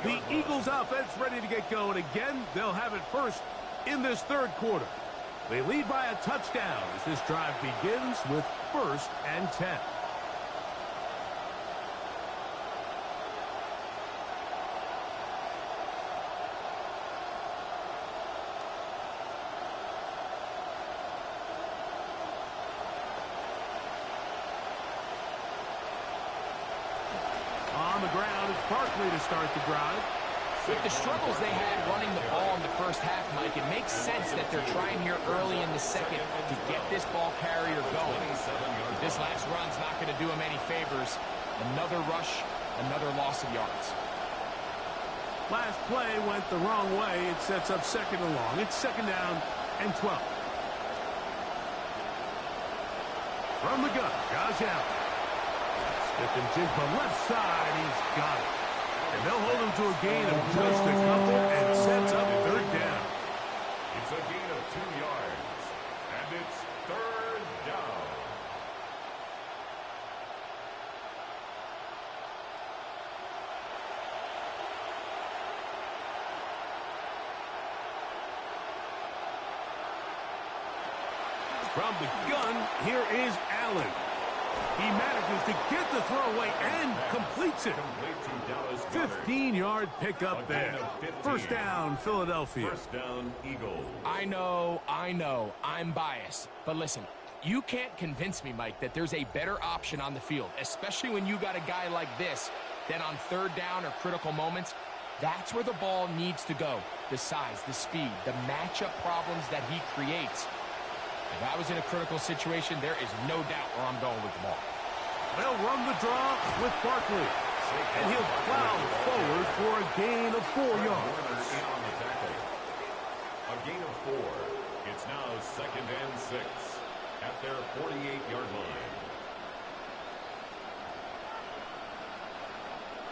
The Eagles offense ready to get going again. They'll have it first in this third quarter. They lead by a touchdown as this drive begins with 1st and 10. On the ground, it's Barkley to start the drive. With the struggles they had running the ball in the first half, Mike, it makes sense that they're trying here early in the second to get this ball carrier going. But this last run's not going to do him any favors. Another rush, another loss of yards. Last play went the wrong way. It sets up second and long. It's 2nd down and 12. From the gun, Josh Allen. Smith and Jigba left side. He's got it. And they'll hold him to a gain of just a couple and sets up 3rd down. It's a gain of 2 yards. And it's 3rd down. From the gun, here is Allen. He manages to get the throw away and completes it. 15-yard pickup there. 1st down, Philadelphia. 1st down, Eagles. I know, I'm biased. But listen, you can't convince me, Mike, that there's a better option on the field, especially when you got a guy like this, that on 3rd down or critical moments, that's where the ball needs to go. The size, the speed, the matchup problems that he creates. If I was in a critical situation, there is no doubt where I'm going with the ball. They'll run the draw with Barkley. And he'll plow forward for a gain of 4 yards. A gain of 4. It's now 2nd and 6 at their 48-yard line.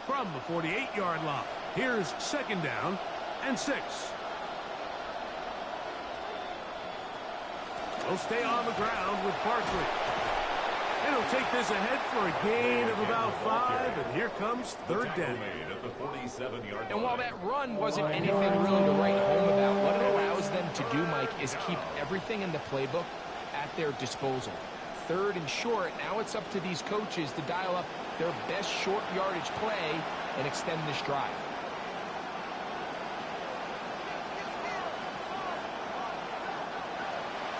From the 48-yard line, here's 2nd down and 6. They'll stay on the ground with Barkley. And he'll take this ahead for a gain of about 5, and here comes 3rd down. And while that run wasn't anything really to write home about, what it allows them to do, Mike, is keep everything in the playbook at their disposal. 3rd and short, now it's up to these coaches to dial up their best short yardage play and extend this drive.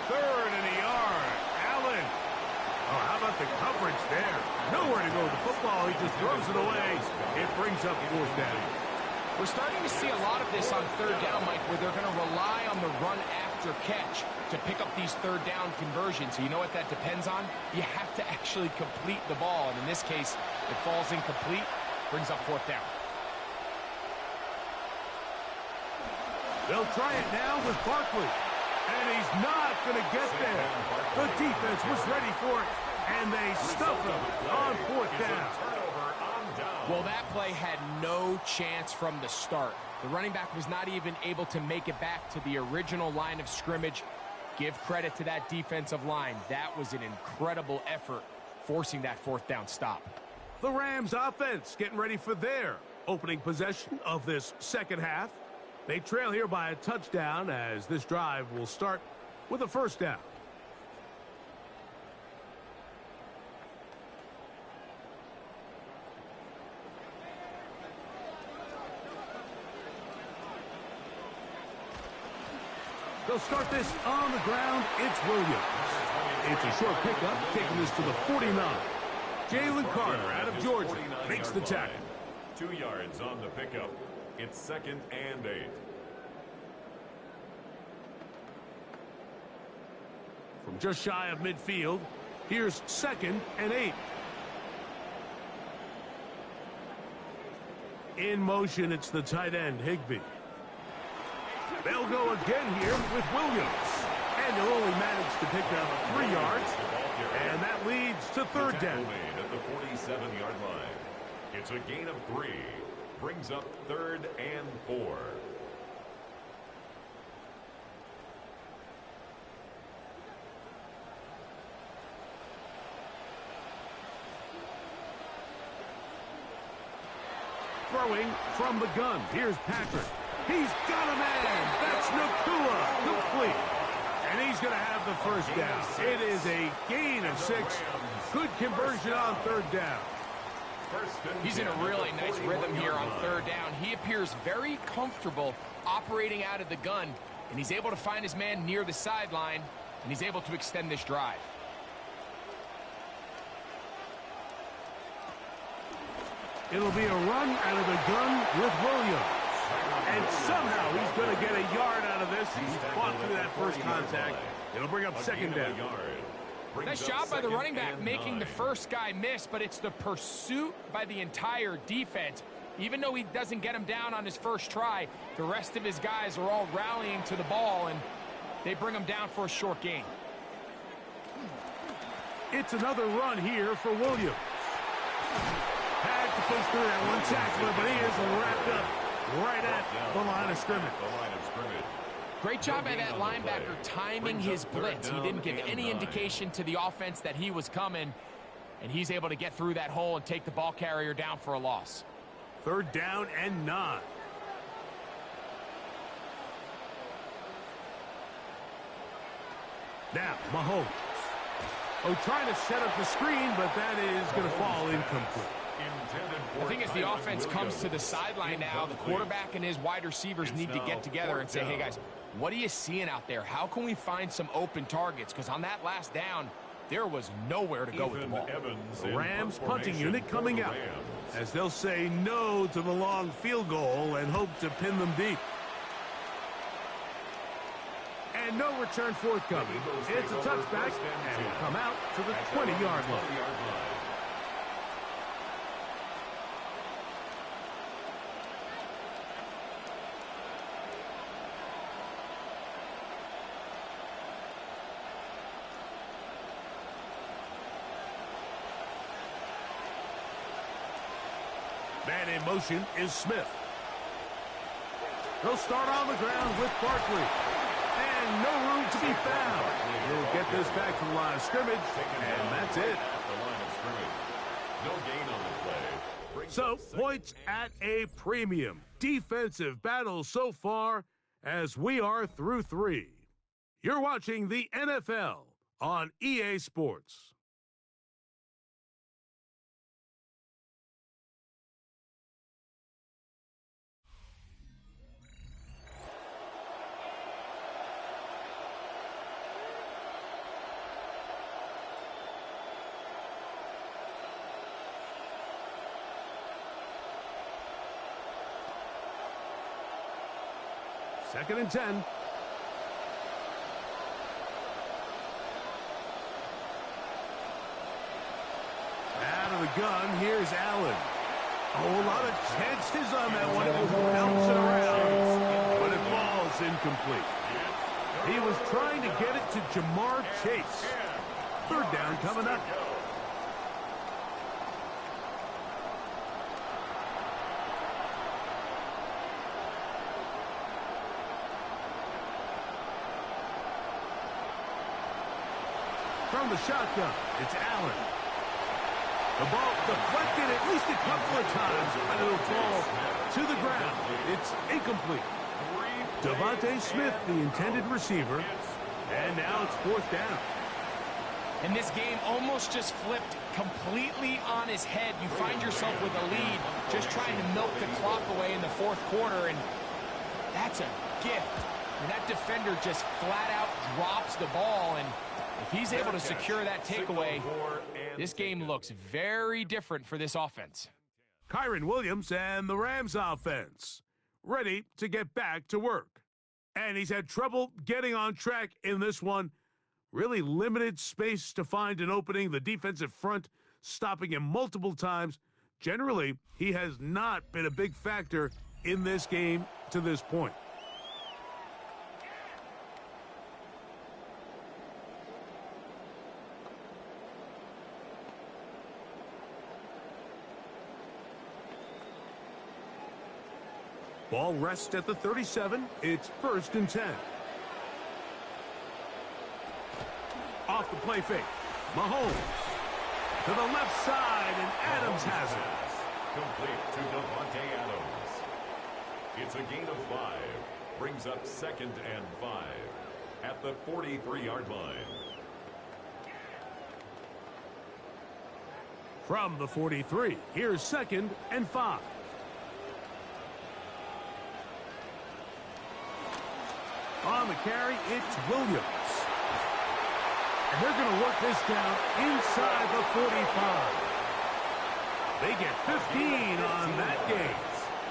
3rd and a yard. Allen. Oh, how about the coverage there? Nowhere to go with the football. He just throws it away. It brings up 4th down. We're starting to see a lot of this on 3rd down, Mike, where they're going to rely on the run after catch to pick up these 3rd down conversions. So you know what that depends on? You have to actually complete the ball. And in this case, it falls incomplete, brings up 4th down. They'll try it now with Barkley. And he's not going to get there. The defense was ready for it, and they stuff him on 4th down. Well, that play had no chance from the start. The running back was not even able to make it back to the original line of scrimmage. Give credit to that defensive line. That was an incredible effort, forcing that 4th down stop. The Rams offense getting ready for their opening possession of this second half. They trail here by a touchdown as this drive will start with a 1st down. They'll start this on the ground. It's Williams. It's a short pickup, taking this to the 49. Jalen Carter out of Georgia makes the tackle. 2 yards on the pickup. It's 2nd and 8. From just shy of midfield, here's 2nd and 8. In motion, it's the tight end, Higbee. They'll go again here with Williams. And they'll only manage to pick up 3 yards. And that leads to 3rd down. At the 47-yard line. It's a gain of 3. brings up 3rd and 4. Throwing from the gun. Here's Patrick. He's got a man. That's Nacua. Complete. And he's going to have the first down. It is a gain of 6. Good conversion on 3rd down. He's in a really nice rhythm here on 3rd down. He appears very comfortable operating out of the gun, and he's able to find his man near the sideline, and he's able to extend this drive. It'll be a run out of the gun with Williams. And somehow he's going to get a yard out of this. He's fought through that first contact. It'll bring up 2nd down. Nice job by the running back making the first guy miss, but it's the pursuit by the entire defense. Even though he doesn't get him down on his first try, the rest of his guys are all rallying to the ball, and they bring him down for a short gain. It's another run here for Williams. Had to push through that one tackler, but he is wrapped up right at the line of scrimmage. Great job by that linebacker timing his blitz. He didn't give any indication to the offense that he was coming, and he's able to get through that hole and take the ball carrier down for a loss. 3rd down and 9. Now, Mahomes. Oh, trying to set up the screen, but that is going to fall incomplete. The thing is, the offense comes to the sideline now. The quarterback and his wide receivers need to get together and say, hey, guys, what are you seeing out there? How can we find some open targets? Because on that last down, there was nowhere to go with the ball. The Rams punting unit coming out, as they'll say no to the long field goal and hope to pin them deep. And no return forthcoming. It's a touchback, and will come out to the 20-yard line. Man in motion is Smith. He'll start on the ground with Barkley. And no room to be found. He'll get this back to the line of scrimmage, and that's it. So, points at a premium. Defensive battle so far as we are through 3. You're watching the NFL on EA Sports. Second and 10. Out of the gun, here's Allen. Oh, a lot of chances on that one. It was bouncing around, but it falls incomplete. He was trying to get it to Jamar Chase. 3rd down coming up. From the shotgun, it's Allen. The ball deflected at least a couple of times, but it'll fall to the ground. It's incomplete. Devontae Smith, the intended receiver, and now it's 4th down. And this game almost just flipped completely on his head. You find yourself with a lead, just trying to milk the clock away in the 4th quarter, and that's a gift. And that defender just flat out drops the ball, and if he's able to secure that takeaway, this game looks very different for this offense. Kyren Williams and the Rams offense ready to get back to work. And he's had trouble getting on track in this one. Really limited space to find an opening. The defensive front stopping him multiple times. Generally, he has not been a big factor in this game to this point. Ball rests at the 37. It's 1st and 10. Off the play fake. Mahomes to the left side, and Adams has it. Complete to Davante Adams. It's a gain of 5. Brings up 2nd and 5 at the 43-yard line. From the 43, here's 2nd and 5. On the carry, it's Williams. And they're going to work this down inside the 45. They get 15 on that game.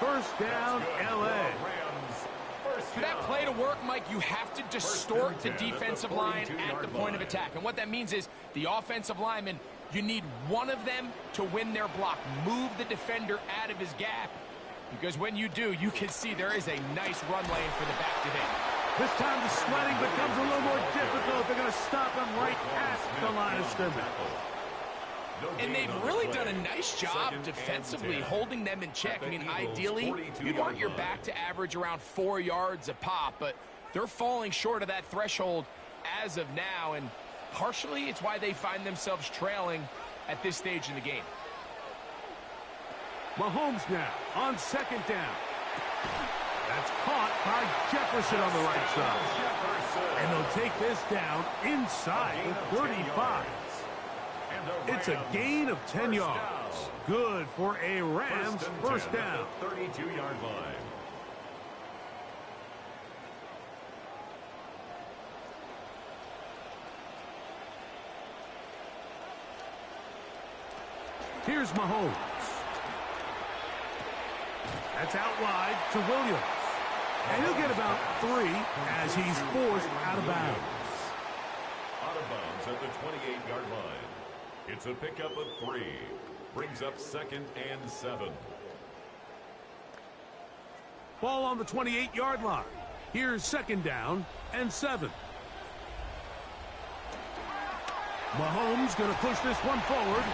1st down, L.A. For that play to work, Mike, you have to distort the defensive line at the point of attack. And what that means is the offensive lineman, you need one of them to win their block. Move the defender out of his gap. Because when you do, you can see there is a nice run lane for the back to hit. This time the sledding becomes a little more difficult. They're going to stop him right at the line of scrimmage. And they've really done a nice job defensively holding them in check. I mean, ideally, you'd want your back to average around 4 yards a pop, but they're falling short of that threshold as of now, and partially it's why they find themselves trailing at this stage in the game. Mahomes now on 2nd down. That's caught by Jefferson on the right side. And they'll take this down inside the 35. It's a gain of 10 yards. Good for a Rams 1st down. 32-yard line. Here's Mahomes. That's out wide to Williams. And he'll get about 3 as he's forced out of bounds. Out of bounds at the 28-yard line. It's a pickup of 3. Brings up 2nd and 7. Ball on the 28-yard line. Here's 2nd down and 7. Mahomes going to push this one forward.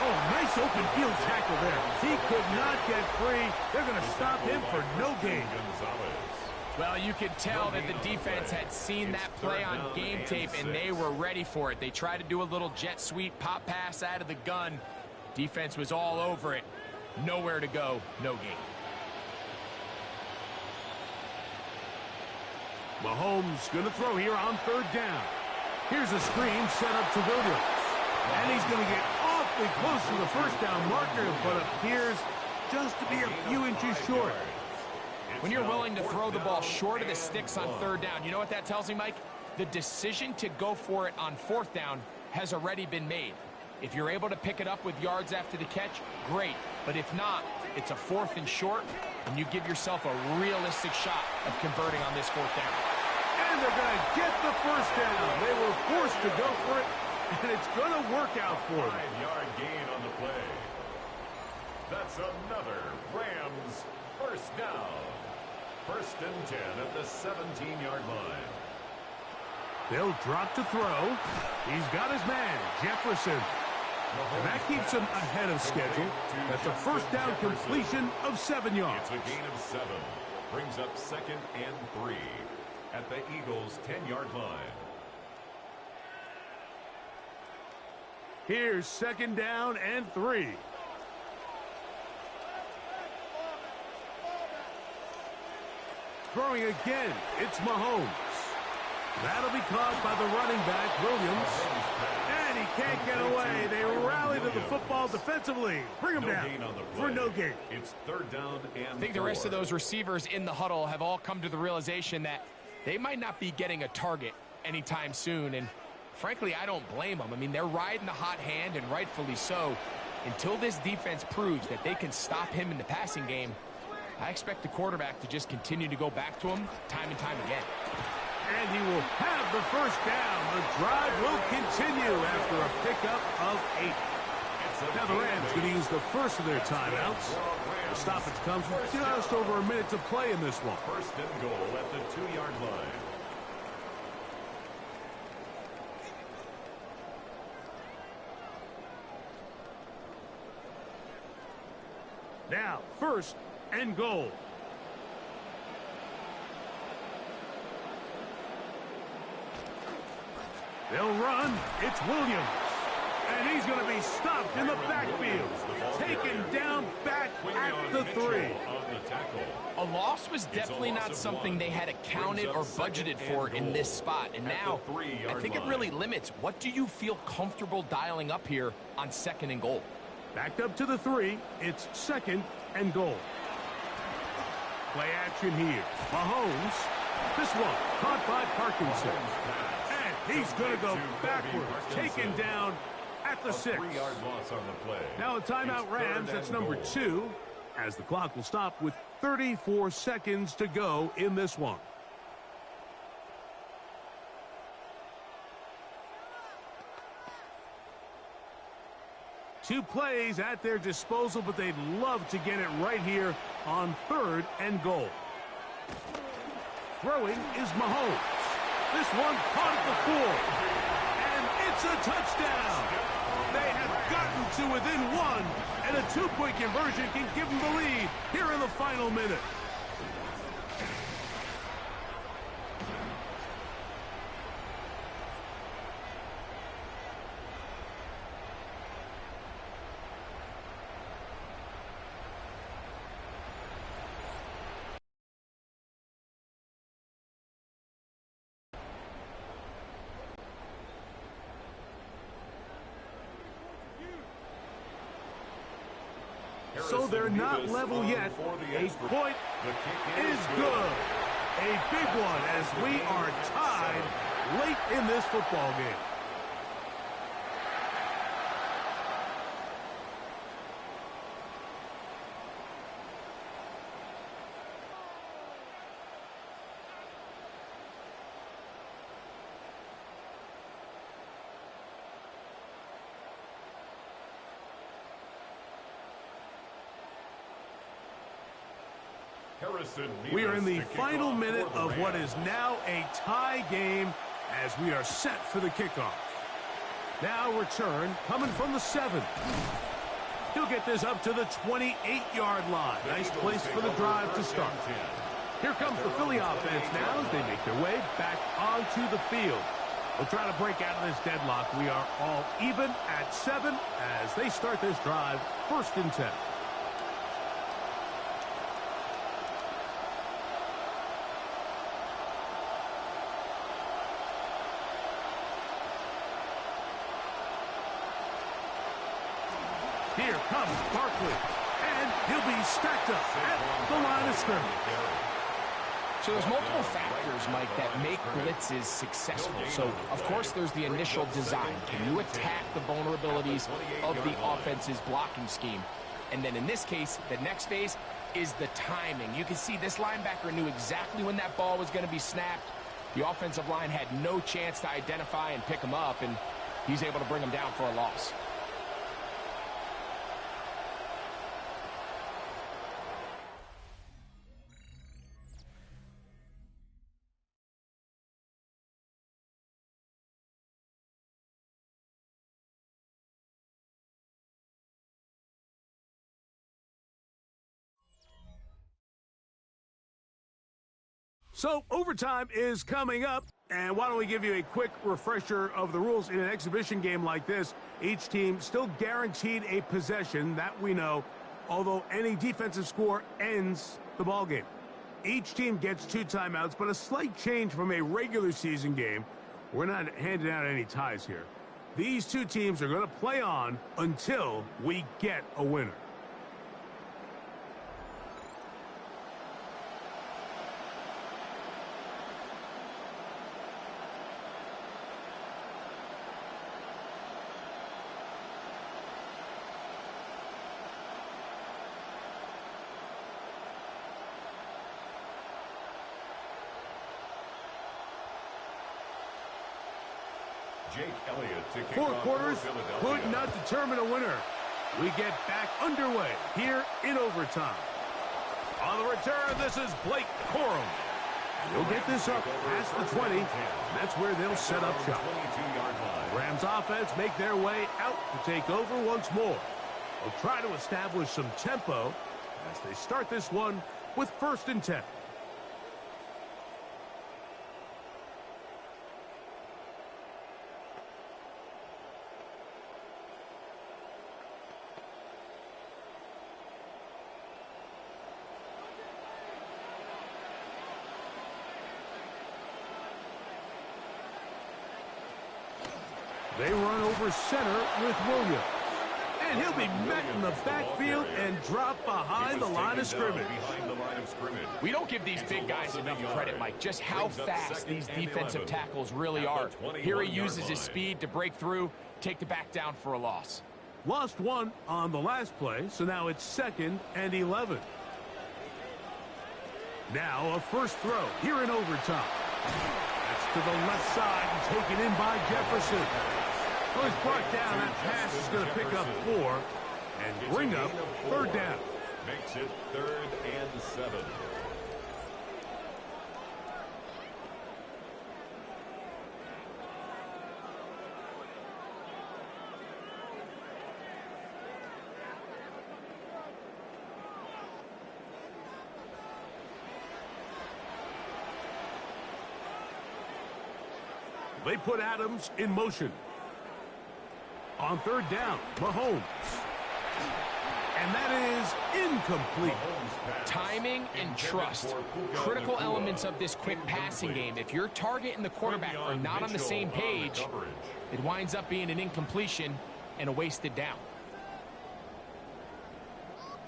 Oh, nice open field tackle there. He could not get free. They're going to stop him for no gain. Well, you could tell that the defense had seen that play on game tape, and they were ready for it. They tried to do a little jet sweep pop pass out of the gun. Defense was all over it. Nowhere to go, no gain. Mahomes going to throw here on 3rd down. Here's a screen set up to Williams. And he's going to get awfully close to the 1st down marker, but appears just to be a few inches short. When you're willing to throw the ball short of the sticks on 3rd down, you know what that tells me, Mike? The decision to go for it on 4th down has already been made. If you're able to pick it up with yards after the catch, great. But if not, it's a 4th and short, and you give yourself a realistic shot of converting on this 4th down. And they're going to get the 1st down. They were forced to go for it, and it's going to work out for them. 5-yard gain on the play. That's another Rams 1st down. 1st and 10 at the 17-yard line. They'll drop to throw. He's got his man, Jefferson. And that keeps him ahead of schedule. That's a 1st down completion of 7 yards. It's a gain of 7. Brings up 2nd and 3 at the Eagles' 10-yard line. Here's 2nd down and 3. Throwing again, it's Mahomes. That'll be caught by the running back, Williams. And he can't get away. They rally to the football defensively. Bring him down for no gain. It's 3rd down and 4. I think the rest of those receivers in the huddle have all come to the realization that they might not be getting a target anytime soon. And frankly, I don't blame them. I mean, they're riding the hot hand, and rightfully so. Until this defense proves that they can stop him in the passing game, I expect the quarterback to just continue to go back to him time and time again. And he will have the 1st down. The drive will continue after a pickup of 8. Now the Rams going to use the first of their timeouts. The stoppage comes with just over a minute to play in this one. 1st and goal at the 2-yard line. Now, 1st and goal. They'll run. It's Williams. And he's going to be stopped in the backfield. Taken down back at the 3. A loss was definitely not something they had accounted or budgeted for in this spot. And now, I think it really limits. What do you feel comfortable dialing up here on 2nd and goal? Backed up to the 3. It's 2nd and goal. Play action here. Mahomes. This one caught by Parkinson. And he's going to go backwards. Taken down at the 6. 3-yard loss on the play. Now a timeout Rams. That's number 2. As the clock will stop with 34 seconds to go in this one. Two plays at their disposal, but they'd love to get it right here on 3rd and goal. Throwing is Mahomes. This one caught at the 4. And it's a touchdown. They have gotten to within 1, and a 2-point conversion can give them the lead here in the final minute. So they're not level yet. A point is good. A big one as we are tied late in this football game. We are in the final minute of what is now a tie game as we are set for the kickoff. Now return coming from the 7. He'll get this up to the 28-yard line. Nice place for the drive to start. Here comes the Philly offense now as they make their way back onto the field. We'll try to break out of this deadlock. We are all even at 7 as they start this drive, 1st and 10. Here comes Barkley, and he'll be stacked up at the line of scrimmage. So there's multiple factors, Mike, that make blitzes successful. So, of course, there's the initial design. Can you attack the vulnerabilities of the offense's blocking scheme? And then in this case, the next phase is the timing. You can see this linebacker knew exactly when that ball was going to be snapped. The offensive line had no chance to identify and pick him up, and he's able to bring him down for a loss. So overtime is coming up, and why don't we give you a quick refresher of the rules in an exhibition game like this. Each team still guaranteed a possession, that we know, although any defensive score ends the ball game. Each team gets 2 timeouts, but a slight change from a regular season game. We're not handing out any ties here. These 2 teams are going to play on until we get a winner. Jake Elliott to kick 4 off quarters for Philadelphia. could not determine a winner. We get back underway here in overtime. On the return, this is Blake Corum. He'll get this up past the 20. That's where they'll set up shop. 22-yard line. Rams offense make their way out to take over once more. They'll try to establish some tempo as they start this one with 1st and 10. They run over center with Williams. And he'll be met in the backfield and drop behind the line of scrimmage. We don't give these big guys enough credit, Mike, just how fast these defensive tackles really are. Here he uses his speed to break through, take the back down for a loss. Lost one on the last play, so now it's 2nd and 11. Now a first throw here in overtime. That's to the left side and taken in by Jefferson. Well, he's brought down. That pass is going to pick up 4 and bring up 3rd down. Makes it 3rd and 7. They put Adams in motion. On 3rd down, Mahomes. And that is incomplete. Timing and trust, critical elements of this quick passing game. If your target and the quarterback are not on the same page, it winds up being an incompletion and a wasted down.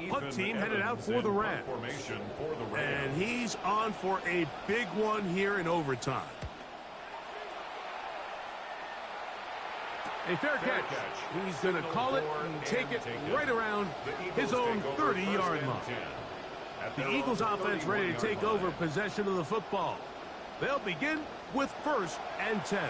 Punt team headed out for the Rams. And he's on for a big one here in overtime. A fair catch. He's going to call it and take it right around his own 30-yard line. The Eagles offense ready to take over possession of the football. They'll begin with 1st and 10.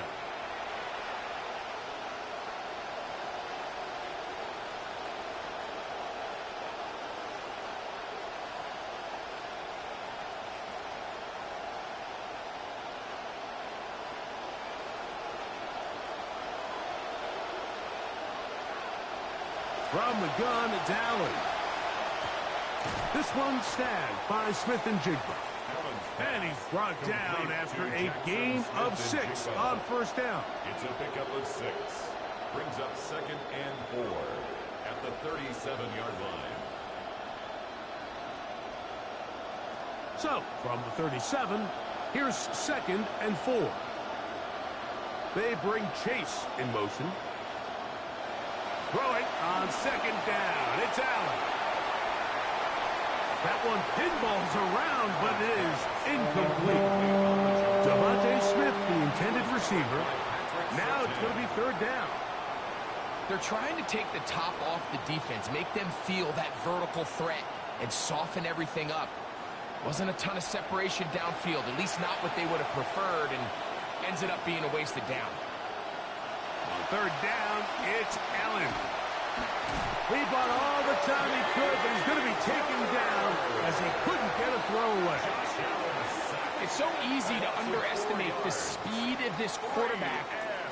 From the gun, it's Allen. This one snagged by Smith and Jigba. And he's brought down after a gain of 6 on 1st down. It's a pickup of 6. Brings up 2nd and 4 at the 37-yard line. So, from the 37, here's 2nd and 4. They bring Chase in motion. Throwing on 2nd down. It's Allen. That one pinballs around, but it is incomplete. Devontae Smith, the intended receiver. Now it's going to be 3rd down. They're trying to take the top off the defense, make them feel that vertical threat, and soften everything up. Wasn't a ton of separation downfield, at least not what they would have preferred, and ended up being a wasted down. On 3rd down, it's Allen. He bought all the time he could, but he's going to be taken down as he couldn't get a throw away. It's so easy to underestimate the speed of this quarterback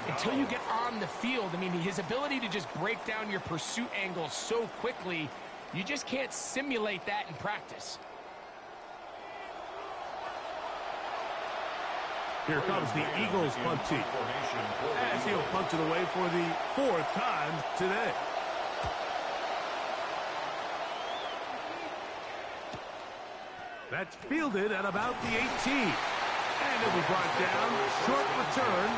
until you get on the field. I mean, his ability to just break down your pursuit angles so quickly, you just can't simulate that in practice. Here comes the Eagles punt team, as he'll punt it away for the 4th time today. That's fielded at about the 18. And it was brought down, short return,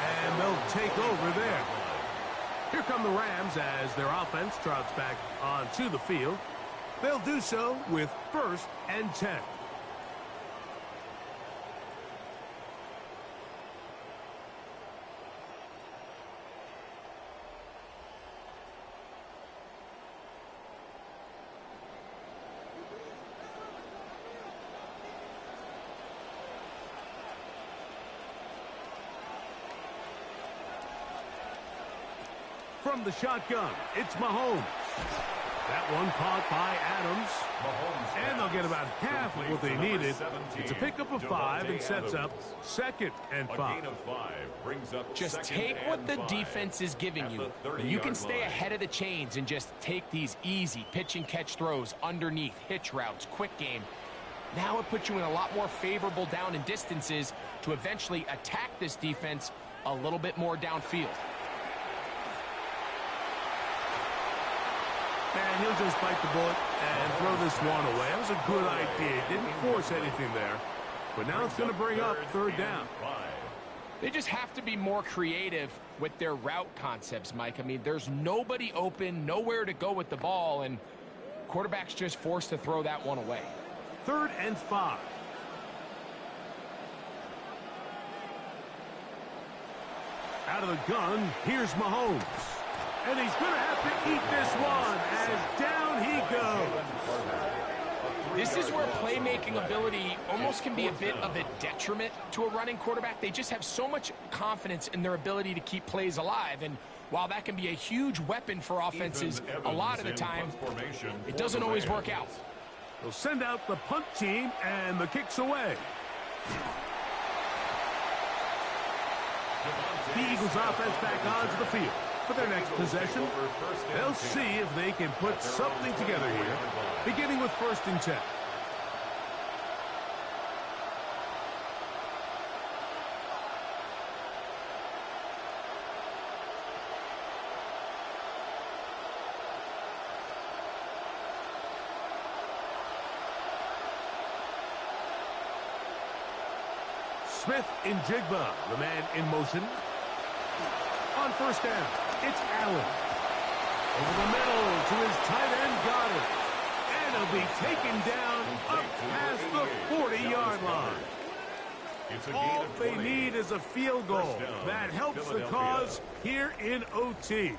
and they'll take over there. Here come the Rams as their offense trots back onto the field. They'll do so with 1st and 10. From the shotgun, it's Mahomes. That one caught by Adams. And they'll get about half of what they needed. It's a pickup of 5 and sets up 2nd and 5. Just take what the defense is giving you, and you can stay ahead of the chains and just take these easy pitch and catch throws underneath, hitch routes, quick game. Now it puts you in a lot more favorable down and distances to eventually attack this defense a little bit more downfield. And he'll just bite the bullet and throw this one away. That was a good idea. Didn't force anything there. But now it's going to bring up 3rd down. They just have to be more creative with their route concepts, Mike. I mean, there's nobody open, nowhere to go with the ball, and quarterback's just forced to throw that one away. 3rd and 5. Out of the gun, here's Mahomes. And he's going to have to eat this one as down he goes. This is where playmaking ability almost can be a bit of a detriment to a running quarterback. They just have so much confidence in their ability to keep plays alive. And while that can be a huge weapon for offenses, a lot of the time, it doesn't always work out. They'll send out the punt team, and the kick's away. The Eagles offense back onto the field for their next possession. They'll see if they can put something together here, beginning with 1st and 10. Smith in Jigba, the man in motion. On 1st down, it's Allen. Over the middle to his tight end, Goddard. And he'll be taken down up past the 40-yard line. All they need is a field goal. That helps the cause here in OT.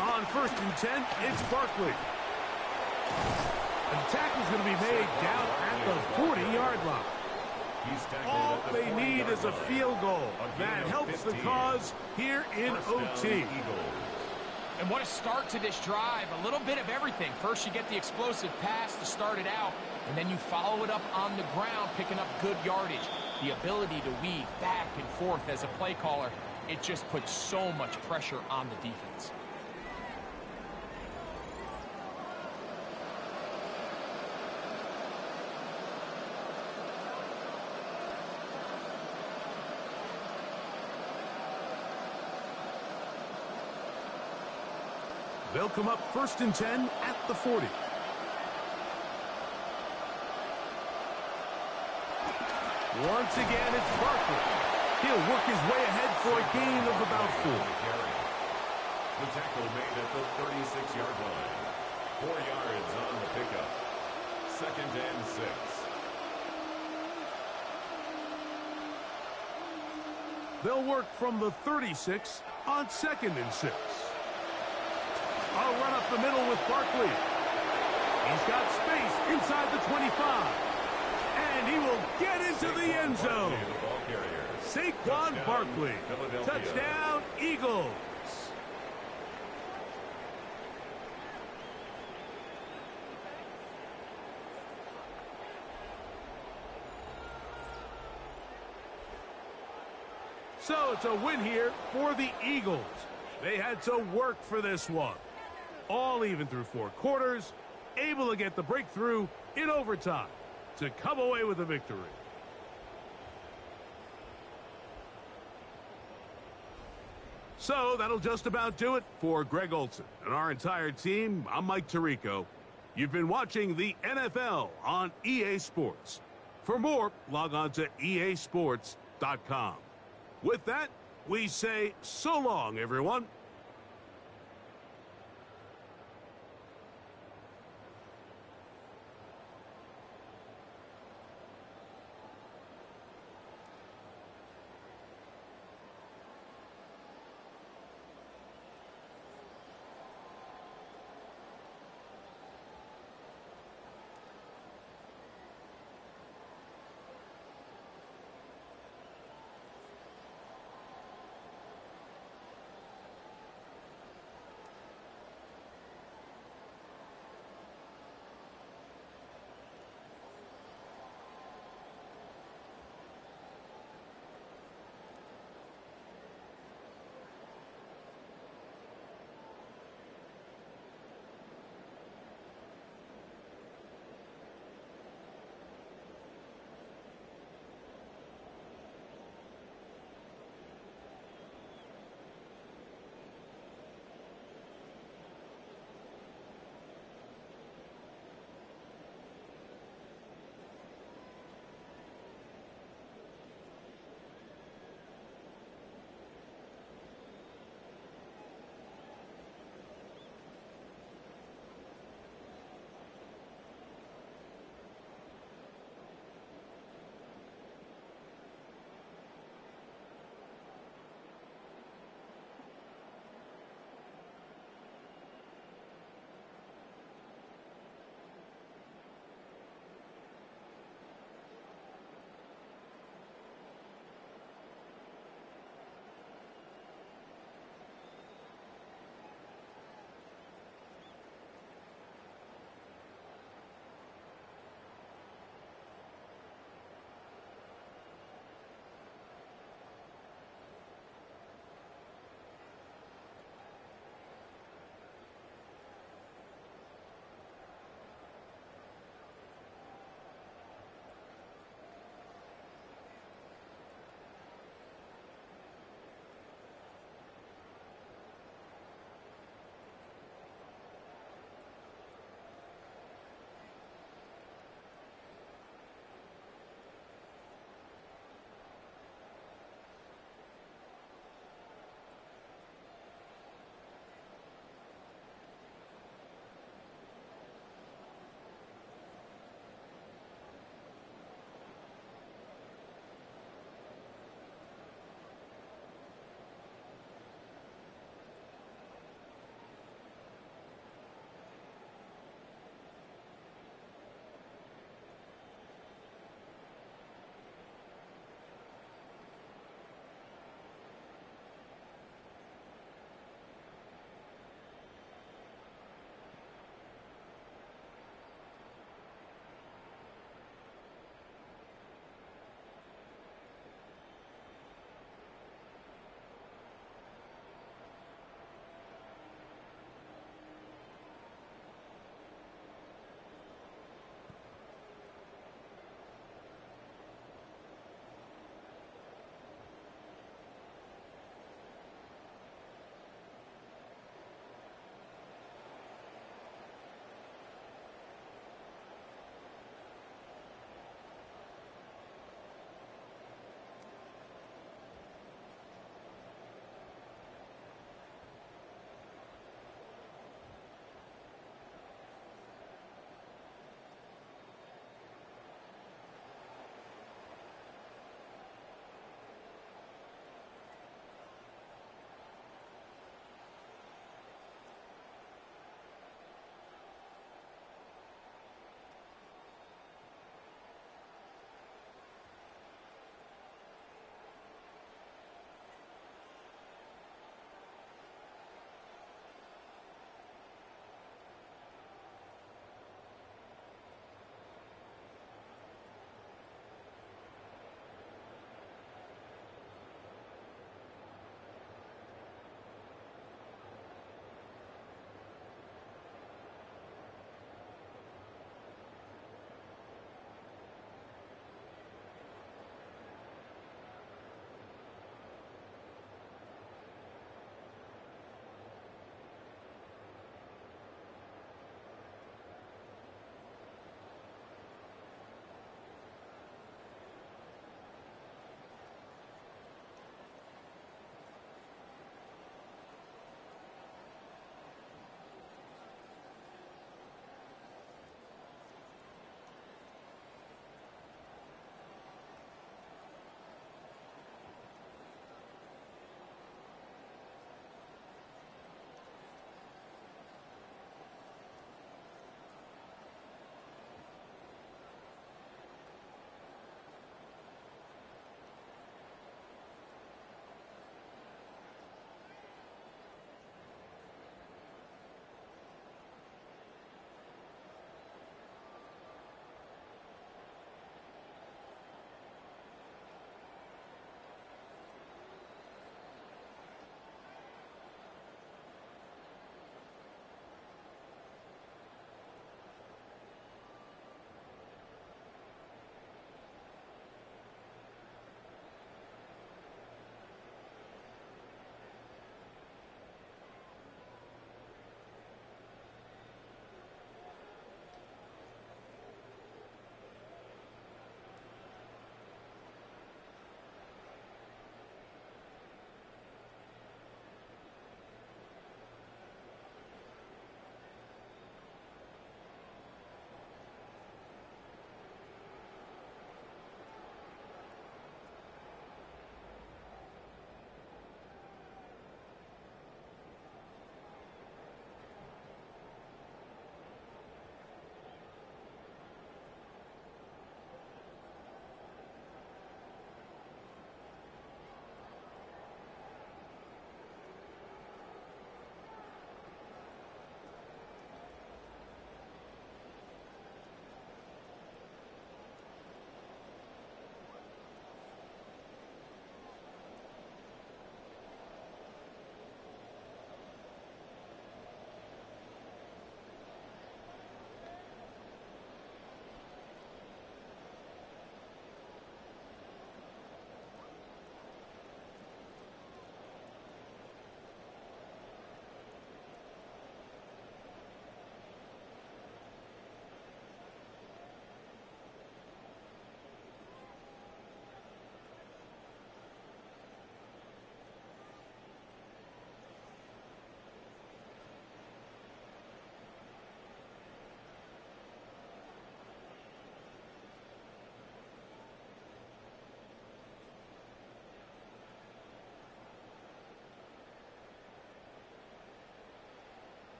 On 1st and 10, it's Barkley. And the tackle's going to be made down at the 40-yard line. All they need is a field goal. That helps the cause here in OT. And what a start to this drive. A little bit of everything. First, you get the explosive pass to start it out, and then you follow it up on the ground, picking up good yardage. The ability to weave back and forth as a play caller, it just puts so much pressure on the defense. They'll come up 1st and 10 at the 40. Once again, it's Barkley. He'll work his way ahead for a gain of about 4. The tackle made at the 36-yard line. 4 yards on the pickup. 2nd and 6. They'll work from the 36 on 2nd and 6. I'll run up the middle with Barkley. He's got space inside the 25. And he will get into the end zone. Saquon Barkley. Touchdown, Eagles. So it's a win here for the Eagles. They had to work for this one. All even through 4 quarters, able to get the breakthrough in overtime to come away with a victory. So that'll just about do it for Greg Olsen and our entire team. I'm Mike Tirico. You've been watching the NFL on EA Sports. For more, log on to easports.com. With that, we say so long, everyone.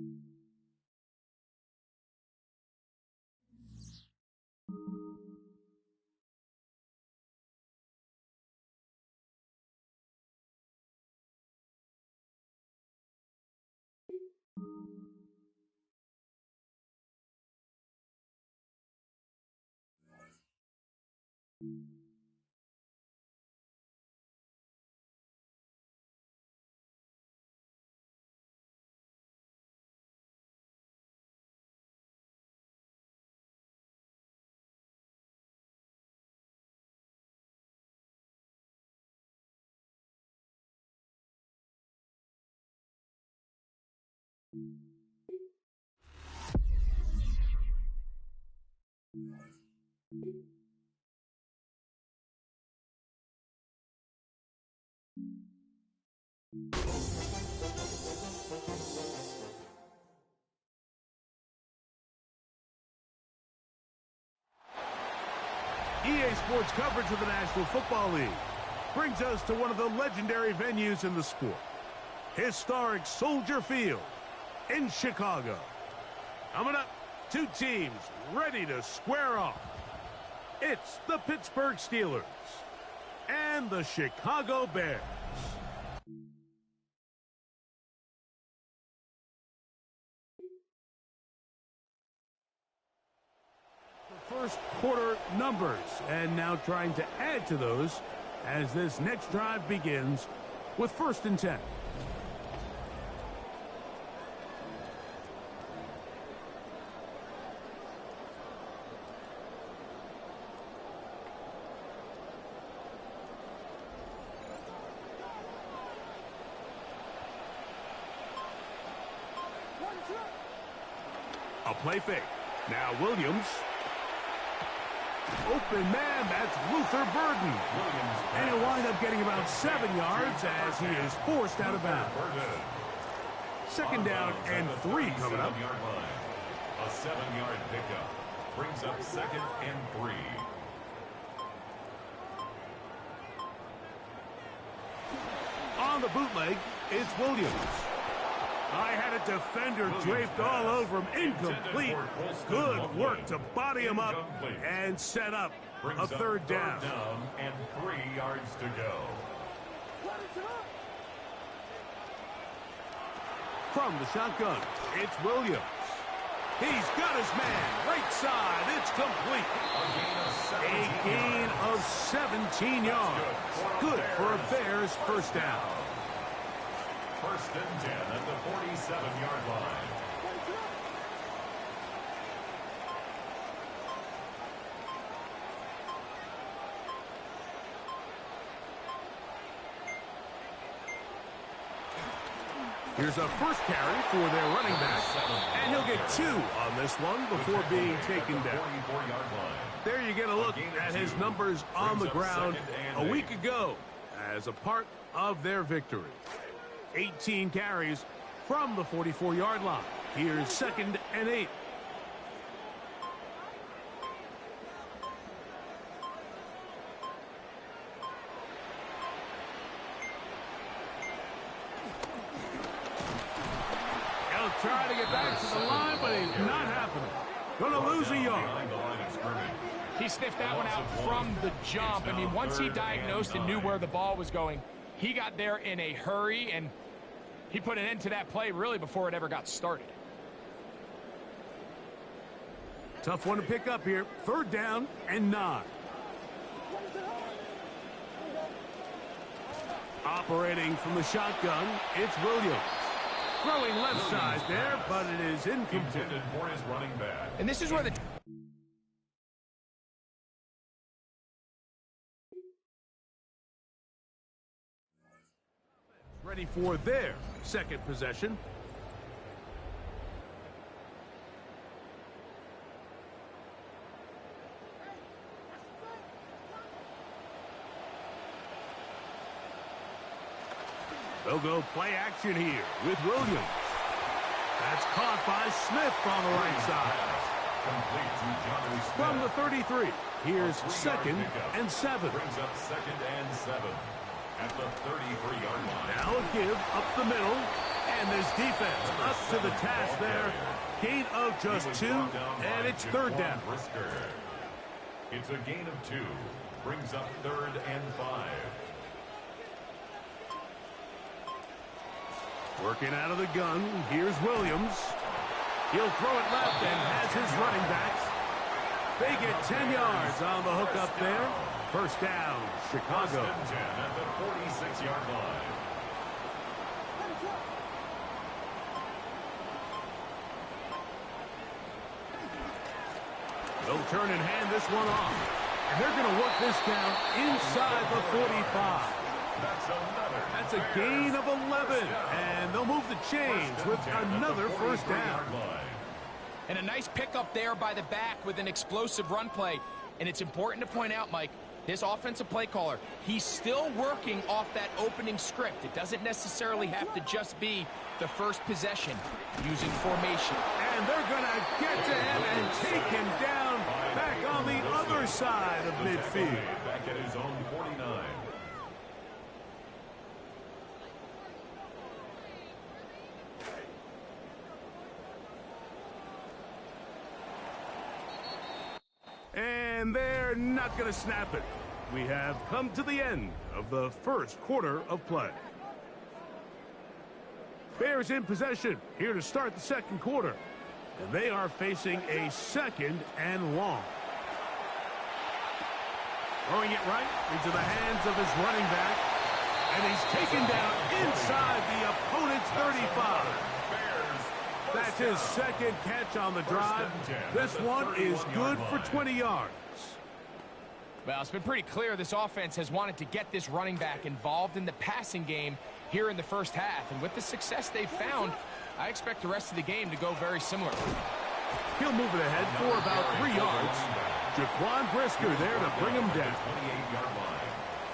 EA Sports coverage of the National Football League brings us to one of the legendary venues in the sport. Historic Soldier Field in Chicago. Coming up, two teams ready to square off. It's the Pittsburgh Steelers and the Chicago Bears. The first quarter numbers, and now trying to add to those as this next drive begins with 1st and 10. A play fake. Now Williams. Open man, that's Luther Burden. And he'll wind up getting about 7 yards as he is forced out of bounds. 2nd down and 3 coming up. A 7-yard pickup brings up 2nd and 3. On the bootleg, it's Williams. I had a defender draped all over him. Incomplete. Good work to body him up and set up a 3rd down. And 3 yards to go. From the shotgun, it's Williams. He's got his man. Right side. It's complete. A gain of 17 yards. Good for a Bears 1st down. 1st and 10 at the 47-yard line. Here's a first carry for their running back, and he'll get 2 on this one before being taken down. There you get a look at his numbers on the ground a week ago as a part of their victory. 18 carries from the 44-yard line. Here's 2nd and 8. He'll try to get back to the line, but he's not happening. Going to lose a yard. He sniffed that one out from the jump. I mean, once he diagnosed and knew where the ball was going, he got there in a hurry, and he put an end to that play really before it ever got started. Tough one to pick up here. 3rd down and 9. Operating from the shotgun, it's Williams. Throwing left side there, but it is incomplete. For his running back. And this is where the ready for their 2nd possession. They'll go play action here with Williams. That's caught by Smith on the right side. From the 33, here's 2nd and 7. Brings up 2nd and 7 at the 33-yard line. Now a give up the middle. And this defense up to the task there. Gain of just 2, and it's third down. It's a gain of 2. Brings up 3rd and 5. Working out of the gun, here's Williams. He'll throw it left and has his running backs. They get 10 yards on the hook up there. First down, Chicago. First and 10 at the 46-yard line. They'll turn and hand this one off. And they're going to work this down inside the 45. That's a gain of 11. And they'll move the chains with another first down. And a nice pickup there by the back with an explosive run play. And it's important to point out, Mike, this offensive play caller, he's still working off that opening script. It doesn't necessarily have to just be the first possession using formation. And they're going to get to him and take him down back on the other side of midfield. Back at his own 49. And they're not going to snap it. We have come to the end of the first quarter of play. Bears in possession here to start the second quarter. And they are facing a 2nd and long. Throwing it right into the hands of his running back. And he's taken down inside the opponent's 35. That's his 2nd catch on the drive. This one is good for 20 yards. Well, it's been pretty clear this offense has wanted to get this running back involved in the passing game here in the first half. And with the success they've found, I expect the rest of the game to go very similar. He'll move it ahead for about 3 yards. Jaquan Brisker there to bring him down.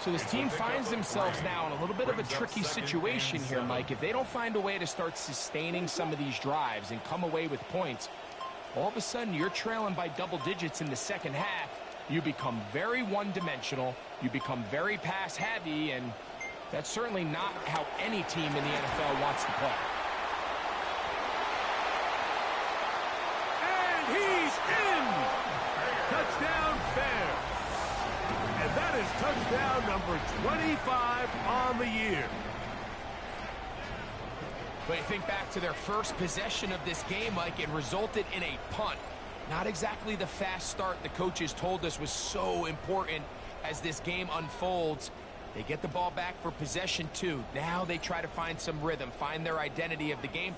So this team finds themselves now in a little bit of a tricky situation here, Mike. If they don't find a way to start sustaining some of these drives and come away with points, all of a sudden you're trailing by double digits in the second half. You become very one-dimensional. You become very pass-heavy, and that's certainly not how any team in the NFL wants to play. And he's in! Touchdown, Bears. And that is touchdown number 25 on the year. But you think back to their first possession of this game, Mike, it resulted in a punt. Not exactly the fast start the coaches told us was so important as this game unfolds. They get the ball back for possession 2. Now they try to find some rhythm, find their identity of the game.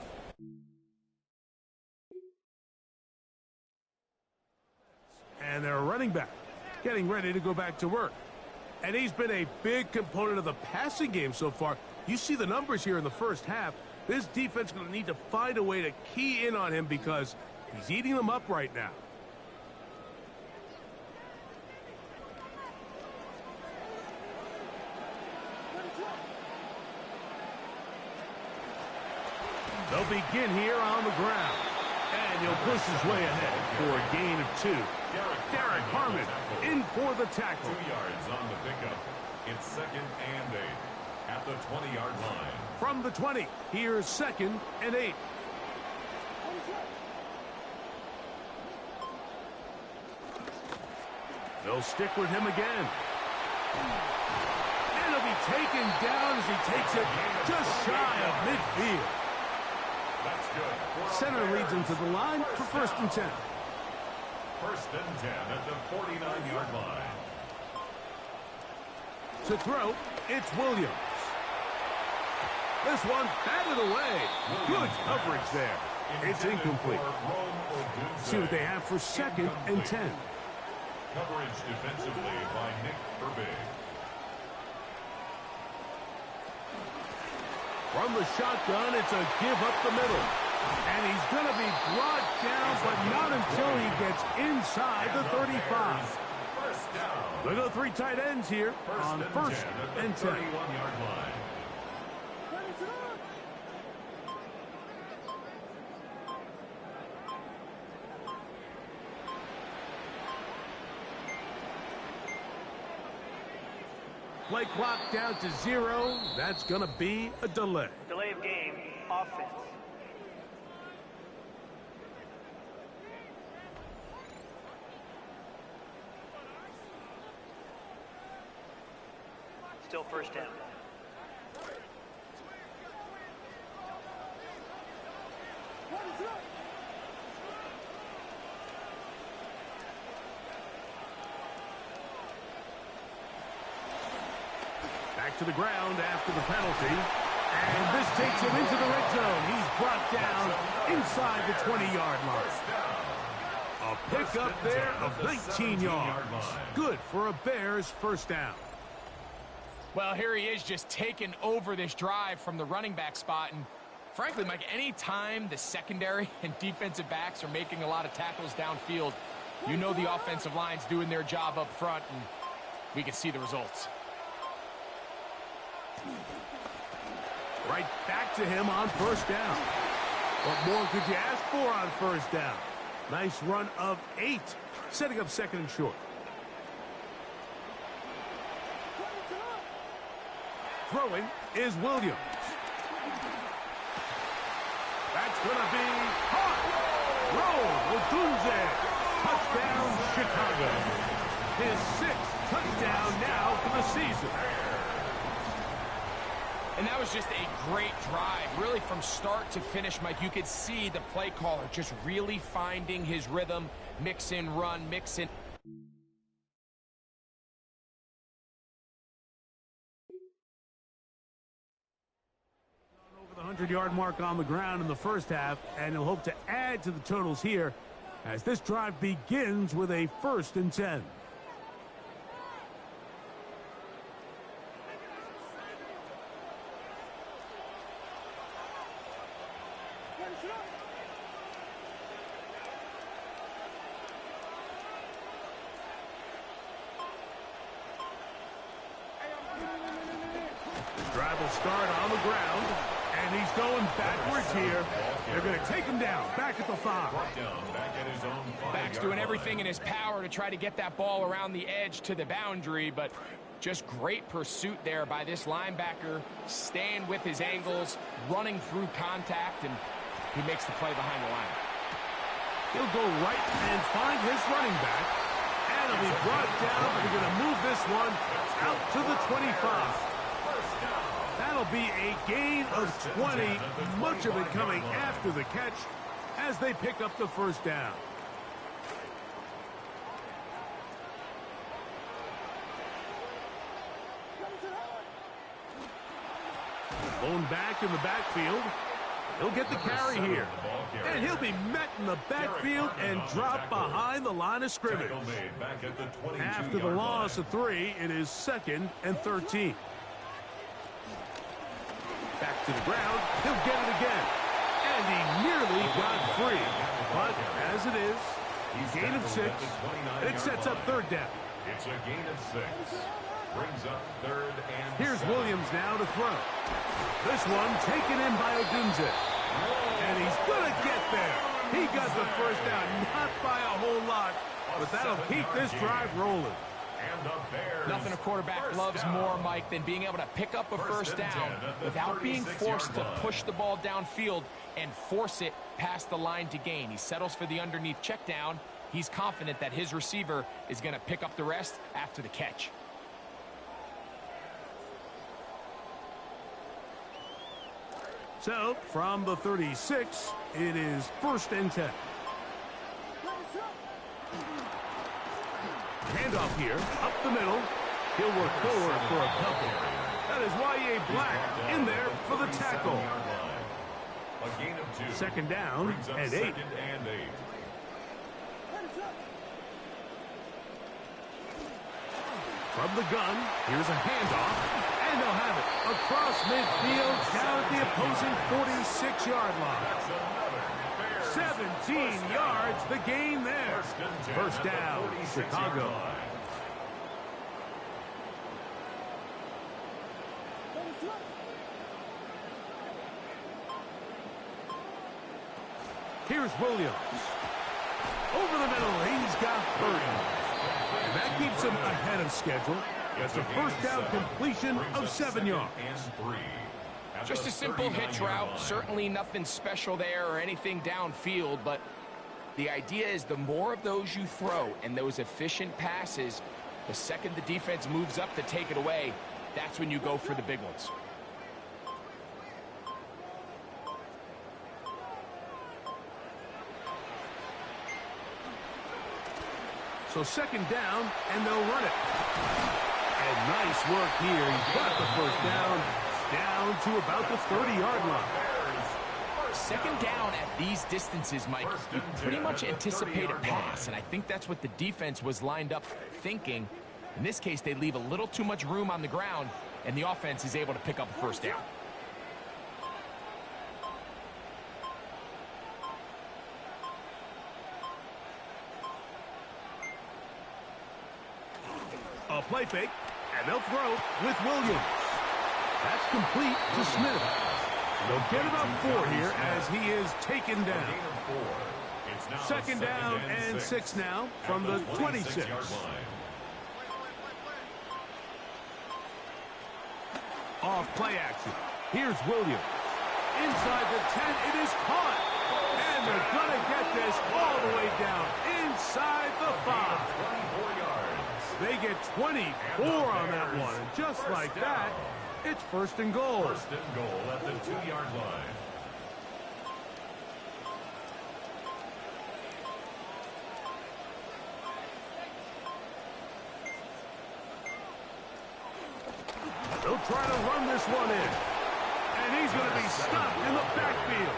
And their running back getting ready to go back to work. And he's been a big component of the passing game so far. You see the numbers here in the first half. This defense is going to need to find a way to key in on him because he's eating them up right now. They'll begin here on the ground. And he'll push his way ahead for a gain of 2. Derek Harmon in for the tackle. 2 yards on the pickup. It's 2nd and 8 at the 20-yard line. From the 20, here's 2nd and 8. They'll stick with him again. And he'll be taken down as he takes it just shy of midfield. That's good. Center leads him to the line for 1st and 10. 1st and 10 at the 49-yard line. To throw, it's Williams. This one batted away. Good coverage there. It's incomplete. See what they have for 2nd and 10. Coverage defensively by Nick Herbig. From the shotgun, it's a give up the middle. And he's going to be brought down, but not until he gets inside the 35. Look at the 3 tight ends here on 1st and 10. 31-yard line. Play clock down to 0. That's going to be a delay. Delay of game offense. Still first down. Back to the ground after the penalty. And this takes him into the red zone. He's brought down inside the 20-yard line. A pickup there of 19 yards. Good for a Bears first down. Well, here he is just taking over this drive from the running back spot. And frankly, Mike, any time the secondary and defensive backs are making a lot of tackles downfield, you know the offensive line's doing their job up front, and we can see the results. Right back to him on first down. What more could you ask for on first down? Nice run of 8, setting up second and short. Throwing is Williams. That's going to be caught. Roll, Odunze. Touchdown, Chicago. His 6th touchdown now for the season. And that was just a great drive. Really, from start to finish, Mike, you could see the play caller just really finding his rhythm. Mix in, run, mix in. Over the 100-yard mark on the ground in the first half, and he'll hope to add to the totals here as this drive begins with a 1st and 10. Drive will start on the ground, and he's going backwards here. They're going to take him down, back at the 5. Back's doing everything in his power to try to get that ball around the edge to the boundary, but just great pursuit there by this linebacker, staying with his angles, running through contact, and he makes the play behind the line. He'll go right and find his running back, and he'll be brought down. They're going to move this one out to the 25. That'll be a gain of 20, much of it coming after the catch as they pick up the first down. Blown back in the backfield. He'll get the carry here. And he'll be met in the backfield and dropped behind the line of scrimmage. After the loss of 3, it is 2nd and 13. Back to the ground. He'll get it again. And he nearly got free. But as it is, gain of 6. It sets up 3rd down. It's a gain of 6. Brings up 3rd and Here's 7. Williams now to throw. This one taken in by Odunze. And he's going to get there. He got the first down, not by a whole lot, but that'll keep this drive rolling. Nothing a quarterback loves more, Mike, than being able to pick up a first down without being forced to push the ball downfield and force it past the line to gain. He settles for the underneath check down. He's confident that his receiver is going to pick up the rest after the catch. So, from the 36, it is 1st and 10. Handoff here, up the middle. He'll work forward for a couple. That is Y.A. Black in there for the tackle. A gain of 2. 2nd down and 8. From the gun, here's a handoff. And they'll have it across midfield down at the opposing 46-yard line. 17 yards, the gain there. First down, Chicago. Here's Williams. Over the middle, he's got Burton. And that keeps him ahead of schedule. That's a first down completion of 7 yards. Just a simple hitch route. Certainly nothing special there or anything downfield, but the idea is the more of those you throw and those efficient passes, the second the defense moves up to take it away, that's when you go for the big ones. So second down, and they'll run it. And nice work here. He's got the first down to about the 30-yard line. Second down at these distances, Mike, you pretty much anticipate a pass, and I think that's what the defense was lined up thinking. In this case, they leave a little too much room on the ground, and the offense is able to pick up a first down. A play fake, and they'll throw with Williams. That's complete to Smith. They'll get about 4 here as he is taken down. Second down and 6 now from the 26. Off play action. Here's Williams. Inside the 10, it is caught. And they're going to get this all the way down inside the 5. They get 24 on that one. And just like that, it's first and goal. First and goal at the 2-yard line. They'll try to run this one in. And he's going to be stopped in the backfield.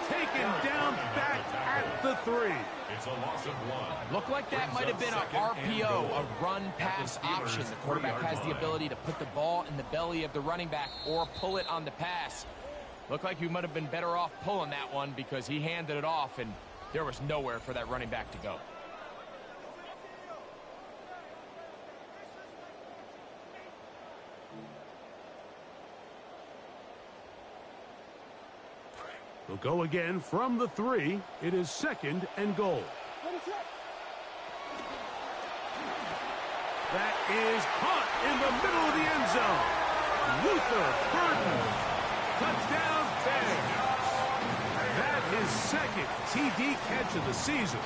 Taken down back at the 3. It's a loss of 1. Looked like that might have been an RPO, a run-pass option. The quarterback has the ability to put the ball in the belly of the running back or pull it on the pass. Looked like you might have been better off pulling that one because he handed it off, and there was nowhere for that running back to go. They'll go again from the 3. It is second and goal. That is caught in the middle of the end zone. Luther Burden. Touchdown, Bears. That is second TD catch of the season.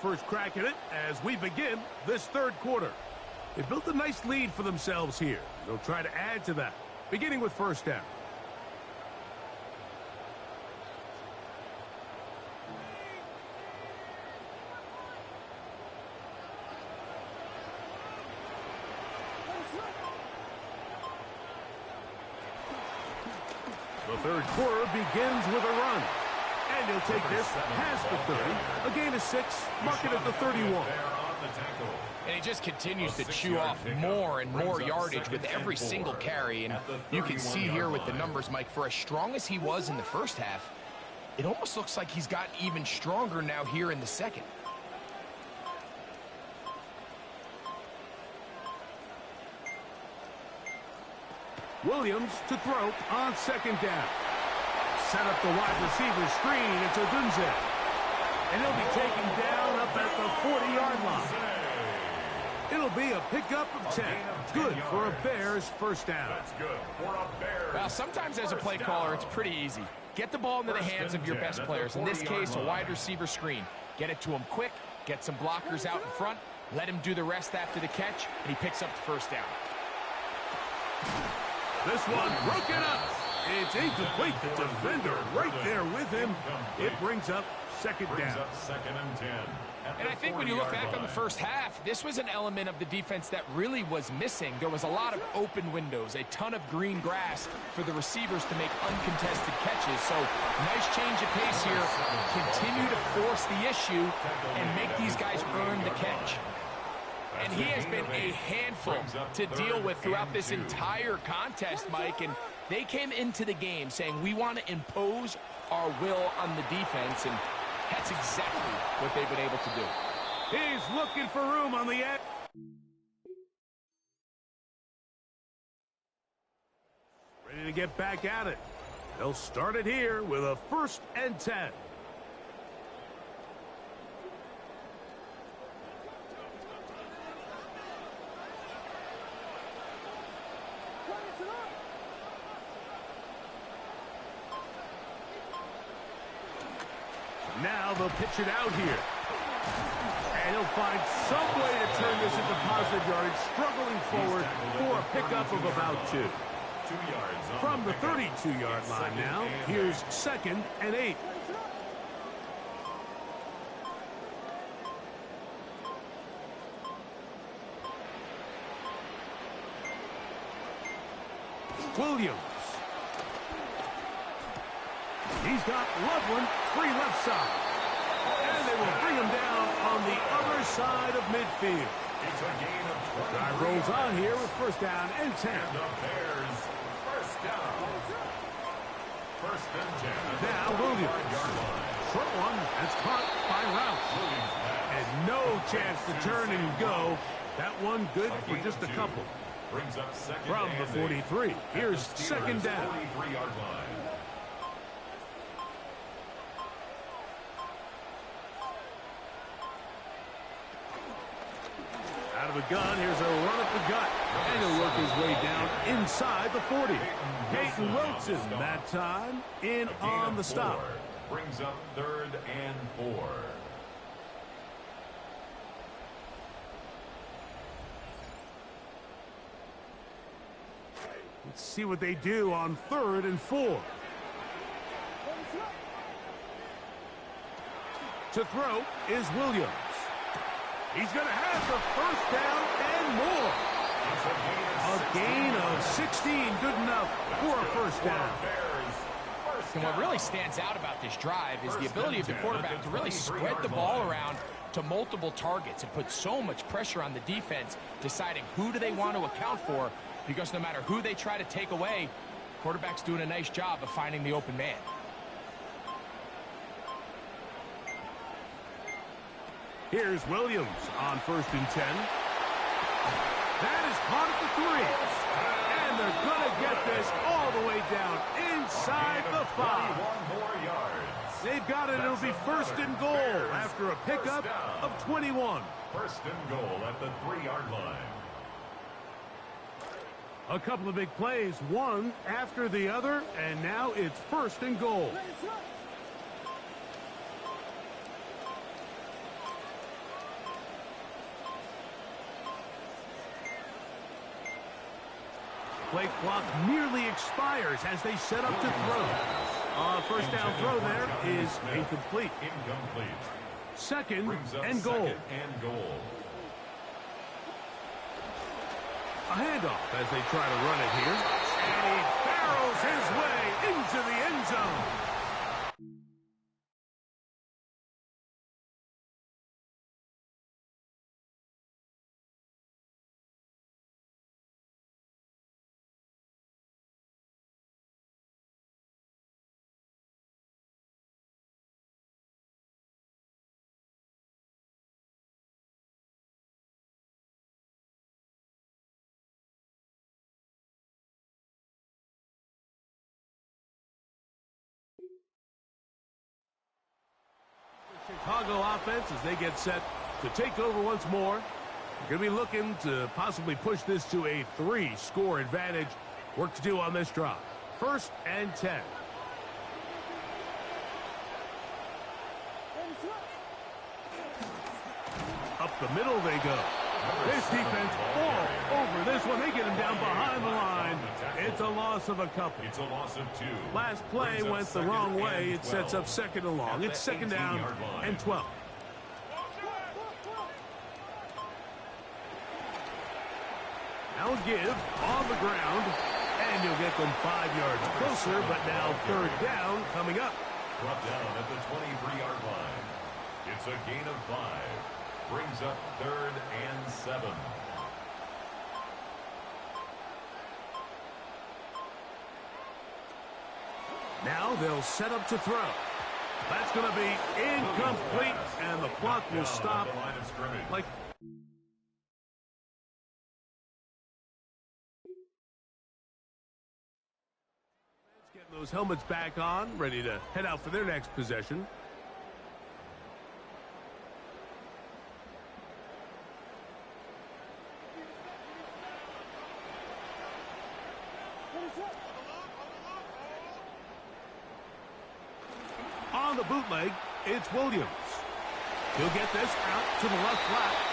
First crack at it as we begin this third quarter. They built a nice lead for themselves here. They'll try to add to that, beginning with first down. The third quarter begins with a run. And he'll take this past the 30. A gain of 6, mark it at the 31. And he just continues to chew off more and more yardage with every single carry. And you can see here with the numbers, Mike, for as strong as he was in the first half, it almost looks like he's gotten even stronger now here in the second. Williams to throw on second down. Set up the wide receiver screen. It's Odunze. And he'll be taken down up at the 40-yard line. It'll be a pickup of 10. Good for a Bears first down. That's good for a Bears. Well, sometimes as a play caller, it's pretty easy. Get the ball into the hands of your best players. In this case, a wide receiver screen. Get it to him quick. Get some blockers out in front. Let him do the rest after the catch, and he picks up the first down. This one broken up. It's incomplete. The defender right there with him. It brings up second down. Second and 10. And I think when you look back on the first half, this was an element of the defense that really was missing. There was a lot of open windows, a ton of green grass for the receivers to make uncontested catches. So nice change of pace here. Continue to force the issue and make these guys earn the catch. And he has been a handful to deal with throughout this entire contest, Mike. And they came into the game saying, we want to impose our will on the defense. And that's exactly what they've been able to do. He's looking for room on the edge. Ready to get back at it. They'll start it here with a 1st and 10. Now they'll pitch it out here. And he'll find some way to turn this into positive yardage, struggling forward for a pickup of about 2. 2 yards on From the 32-yard line now, here's 2nd and 8. Williams. He's got Loveland free left side. And they will bring him down on the other side of midfield. It's a gain of 20. Drive rolls on here with 1st down and 10. And the Bears, 1st down. 1st and 10. Now Williams. Short one. That's caught by Rouse. And no chance to turn and go. That one good for just a couple. Brings up 2nd From the 43. Here's 2nd down. 43-yard line. Out of the gun, here's a run up the gut. And he'll work his way down inside the 40. Peyton Wilson that time in on the stop. Brings up 3rd and 4. Let's see what they do on 3rd and 4. To throw is Williams. He's going to have the 1st down and more. A gain of 16, good enough for a 1st down. And what really stands out about this drive is the ability of the quarterback to really spread the ball around to multiple targets and put so much pressure on the defense, deciding who do they want to account for, because no matter who they try to take away, quarterback's doing a nice job of finding the open man. Here's Williams on 1st and 10. That is caught at the 3. And they're going to get this all the way down inside the 5. 21 more yards. They've got it. It'll be 1st and goal after a pickup of 21. 1st and goal at the 3-yard line. A couple of big plays, one after the other, and now it's 1st and goal. Play clock nearly expires as they set up to throw. 1st down throw there is incomplete. Incomplete. 2nd and goal. 2nd and goal. A handoff as they try to run it here. And he barrels his way into the end zone. Chicago offense as they get set to take over once more. They're going to be looking to possibly push this to a 3-score advantage. Work to do on this drive. 1st and 10. Up the middle they go. This defense all over this one. They get him down behind the line. It's a loss of a couple. It's a loss of 2. Last play went the wrong way. It sets up 2nd and long. It's 2nd down and 12. Now a give on the ground. And you'll get them 5 yards closer, but now 3rd down coming up. Brought down at the 23-yard line. It's a gain of 5. Brings up 3rd and 7. Now they'll set up to throw. That's going to be incomplete, and the clock will stop like... Those helmets back on, ready to head out for their next possession. On the bootleg, it's Williams. He'll get this out to the left flat.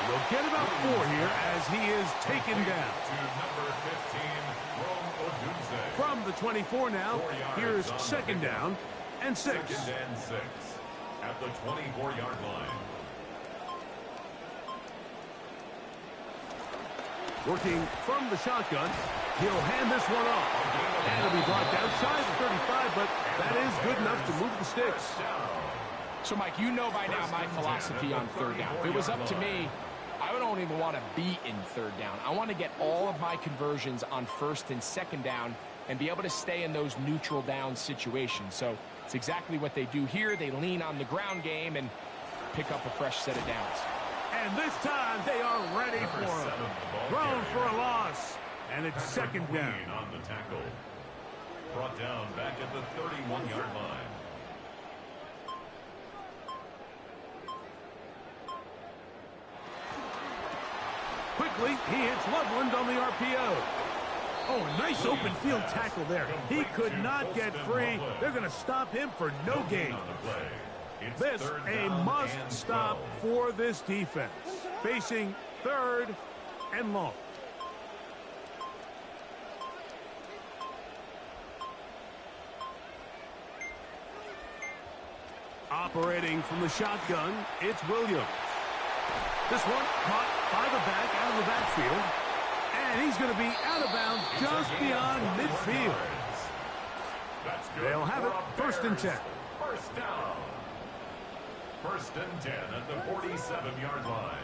They'll get about 4 here as he is taken down. To number 15, Rome Odunze. From the 24 now, here's second down and 6. Second and 6 at the 24-yard line. Working from the shotgun, he'll hand this one off. And it'll be brought down shy of the 35, but that is good enough to move the sticks. So, Mike, you know by now my philosophy on third down. If it was up to me, I don't even want to be in third down. I want to get all of my conversions on first and second down and be able to stay in those neutral down situations. So it's exactly what they do here. They lean on the ground game and pick up a fresh set of downs. And this time they are ready for him. Thrown for a loss. And it's second down. On the tackle. Brought down back at the 31-yard line. Quickly, he hits Loveland on the RPO. Oh, a nice open field tackle there. He could not get free. They're going to stop him for no gain. This a must stop for this defense. Facing third and long. Operating from the shotgun, it's Williams. This one caught by the back out of the backfield. And he's going to be out of bounds just beyond midfield. They'll have it first and 10. First down. First and 10 at the 47-yard line.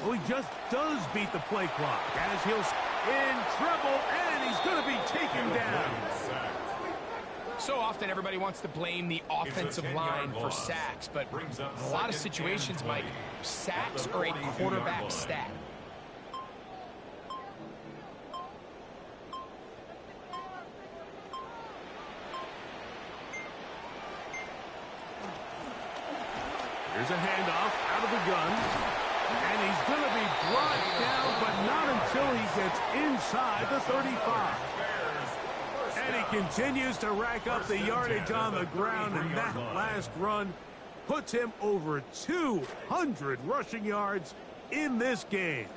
Well, he just does beat the play clock as he'll in trouble, and he's going to be taken down. So often everybody wants to blame the offensive line for sacks, but in a lot of situations, Mike, sacks are a quarterback stat. Here's a handoff out of the gun. And he's going to be brought down, but not until he gets inside the 35. And he continues to rack up the yardage on the ground, and that last run puts him over 200 rushing yards in this game.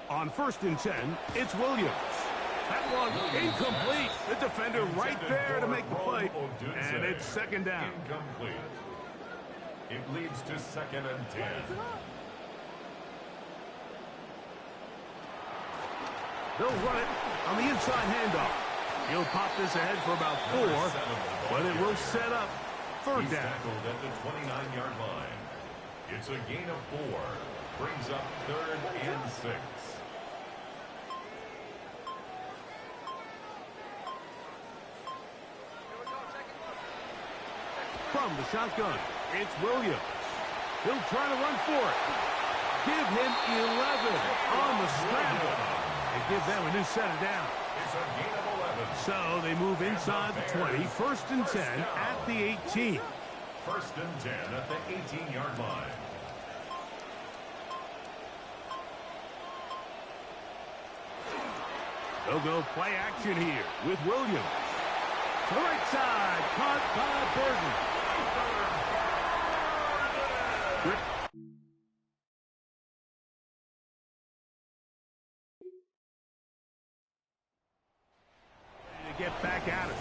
On first and 10, it's Williams. That one incomplete. The defender right there to make the play. And it's second down. Incomplete. It leads to second and 10. They'll run it on the inside handoff. He'll pop this ahead for about 4, but it will set up third down. Tackled at the 29-yard line. It's a gain of 4. Brings up third and 6. From the shotgun, it's Williams. He'll try to run for it. Give him 11 on the scramble. And give them a new set of down. It's a gain of 11. So they move inside the 20, first and 10 at the 18. First and 10 at the 18-yard line. They'll go play action here with Williams. To the right side, caught by Burton. To get back at it.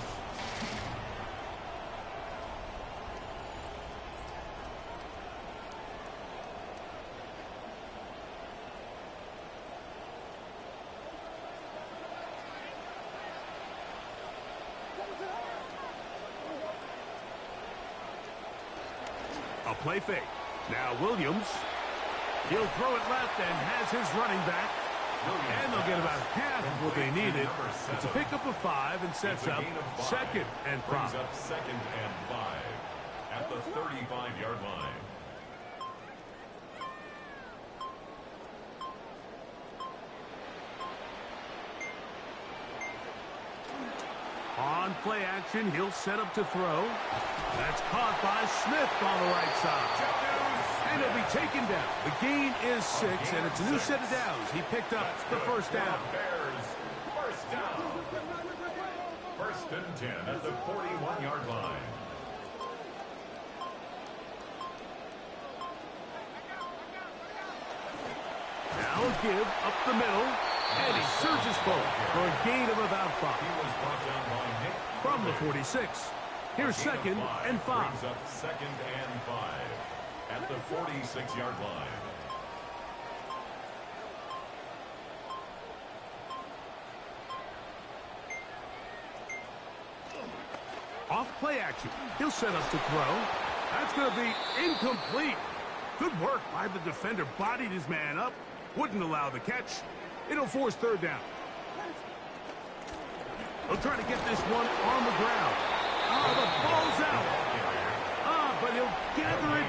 A play fake. Now Williams. He'll throw it left and has his running back And they'll get about half of what they needed. It's a pickup of 5 and sets up second and 5. Brings up second and 5 at the 35-yard line. On play action, he'll set up to throw. That's caught by Smith on the right side. And he'll be taken down. The gain is 6, and it's a new set of downs. He picked up the first down. Bears, first down. First and 10 at the 41-yard line. Now a give up the middle, and he surges forward for a gain of about 5. He was brought down by Nick From the 46. Here's second and 5. Brings up second and 5 at the 46-yard line. Off play action. He'll set up to throw. That's going to be incomplete. Good work by the defender. Bodied his man up. Wouldn't allow the catch. It'll force third down. He'll try to get this one on the ground. Oh, the ball's out. But he'll gather it.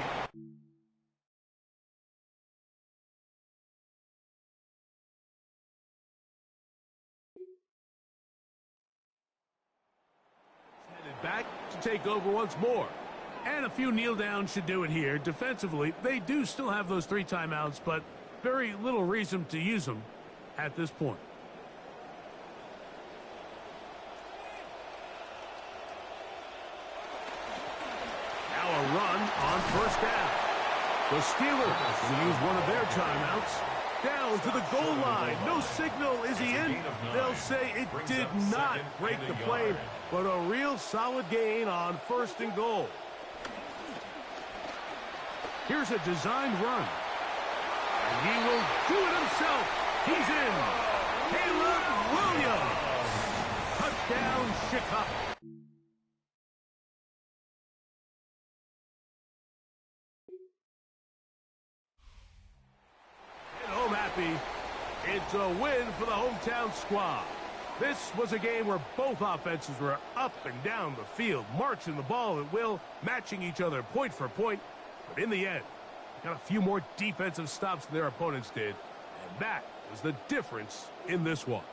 Headed back to take over once more. And a few kneel downs should do it here. Defensively, they do still have those 3 timeouts, but very little reason to use them at this point. Now a run on first down. The Steelers will use one of their timeouts. Down to the goal line. No signal. Is he in? They'll say it did not break the plane, but a real solid gain on first and goal. Here's a designed run. And he will do it himself. He's in. Caleb Williams. Touchdown, Chicago. And home happy. It's a win for the hometown squad. This was a game where both offenses were up and down the field, marching the ball at will, matching each other point for point. But in the end, got a few more defensive stops than their opponents did, and that was the difference in this one.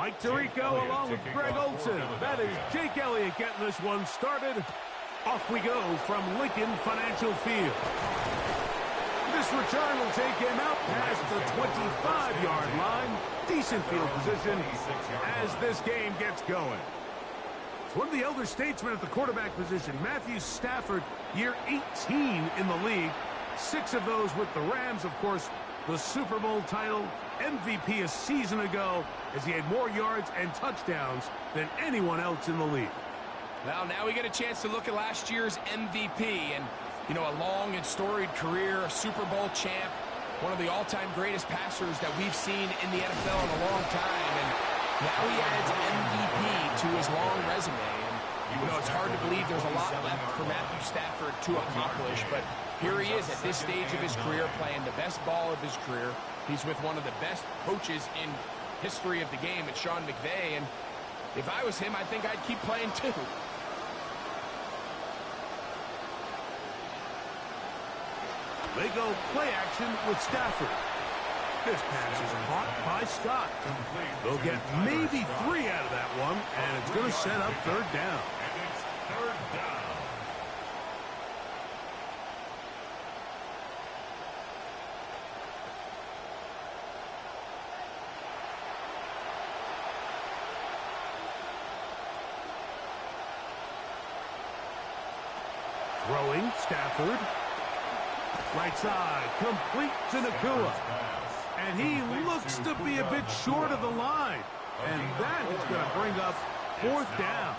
Mike Tirico along with Greg Olson. That is Jake Elliott getting this one started. Off we go from Lincoln Financial Field. This return will take him out past the 25-yard line. Decent field position as this game gets going. It's one of the elder statesmen at the quarterback position, Matthew Stafford, year 18 in the league. 6 of those with the Rams, of course, the Super Bowl title, MVP a season ago, as he had more yards and touchdowns than anyone else in the league. Well, now we get a chance to look at last year's MVP, and, you know, a long and storied career, a Super Bowl champ, one of the all-time greatest passers that we've seen in the NFL in a long time, and now he adds MVP to his long resume. And, you know, it's hard to believe there's a lot left for Matthew Stafford to accomplish, but here he is at this stage of his career playing the best ball of his career. He's with one of the best coaches in history of the game, it's Sean McVay, and if I was him, I think I'd keep playing too. They go play action with Stafford. This pass is caught by Scott. They'll get maybe 3 out of that one, and it's going to set up third down. And it's third down. Throwing, Stafford. Right side, complete to Nakua. And he looks to be a bit short of the line. And that is going to bring up fourth down.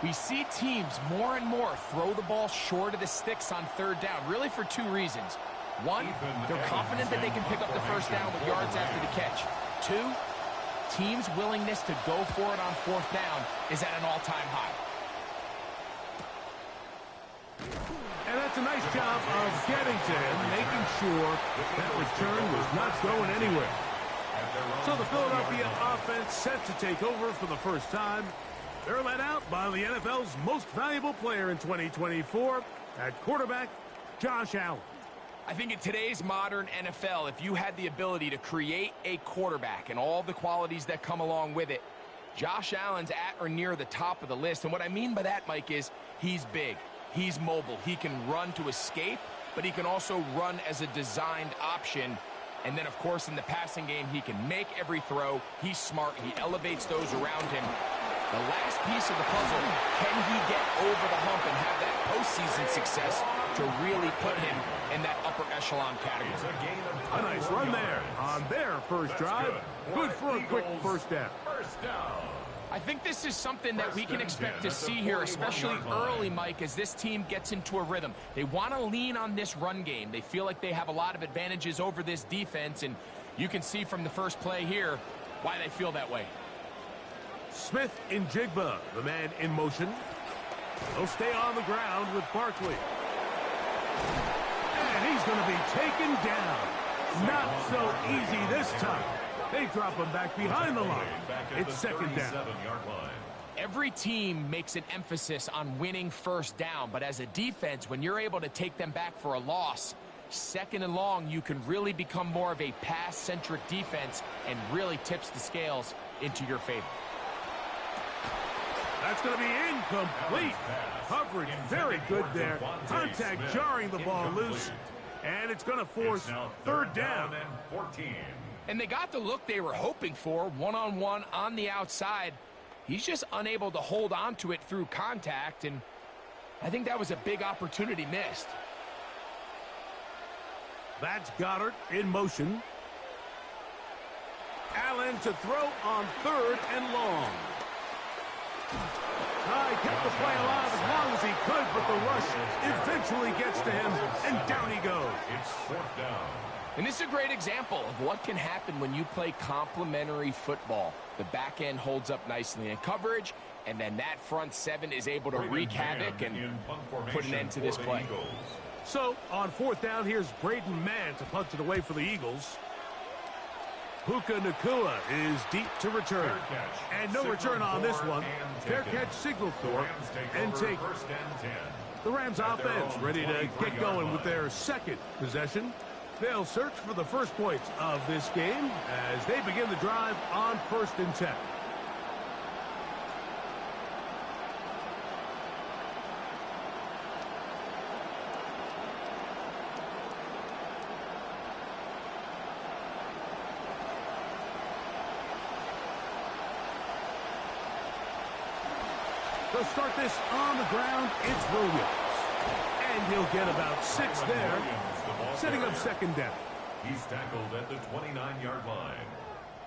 We see teams more and more throw the ball short of the sticks on third down, really for two reasons. One, they're confident that they can pick up the first down with yards after the catch. Two, teams' willingness to go for it on fourth down is at an all-time high. And that's a nice job of getting to him, making sure that return was not going anywhere. So the Philadelphia offense set to take over for the first time. They're led out by the NFL's most valuable player in 2024, at quarterback, Josh Allen. I think in today's modern NFL, if you had the ability to create a quarterback and all the qualities that come along with it, Josh Allen's at or near the top of the list. And what I mean by that, Mike, is he's big. He's mobile. He can run to escape, but he can also run as a designed option. And then, of course, in the passing game, he can make every throw. He's smart. He elevates those around him. The last piece of the puzzle, can he get over the hump and have that postseason success to really put him in that upper echelon category? A nice run there on their first drive. Good for a quick first down. I think this is something that we can expect to see here, especially early, Mike, as this team gets into a rhythm. They want to lean on this run game. They feel like they have a lot of advantages over this defense, and you can see from the first play here why they feel that way. Smith in Jigba, the man in motion. They'll stay on the ground with Barkley. And he's going to be taken down. Not so easy this time. They drop him back behind the line. It's second down. Every team makes an emphasis on winning first down, but as a defense, when you're able to take them back for a loss, second and long, you can really become more of a pass-centric defense and really tips the scales into your favor. That's going to be incomplete. Coverage very good there. Contact jarring the ball loose. And it's going to force third down. And they got the look they were hoping for, one-on-one on the outside. He's just unable to hold on to it through contact, and I think that was a big opportunity missed. That's Goddard in motion. Allen to throw on third and long. Kept the play alive as long as he could, but the rush eventually gets to him, and down he goes. It's fourth down. And this is a great example of what can happen when you play complementary football. The back end holds up nicely in coverage, and then that front seven is able to wreak havoc and put an end to this play. So, on fourth down, here's Braden Mann to punch it away for the Eagles. Puka Nakua is deep to return. And no return on this one. Fair catch signal for and take. The Rams offense ready to get going with their second possession. They'll search for the first points of this game as they begin the drive on 1st and 10. They'll start this on the ground. It's Williams. And he'll get about 6 there, setting up second down. He's tackled at the 29-yard line.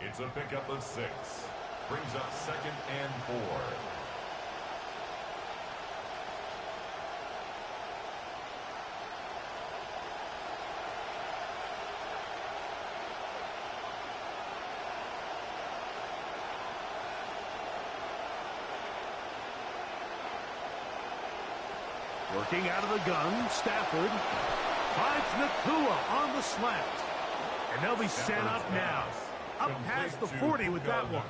It's a pickup of 6. Brings up 2nd and 4. Working out of the gun, Stafford finds Nakua on the slant. And they'll be set up now. Up past the 40 with that one.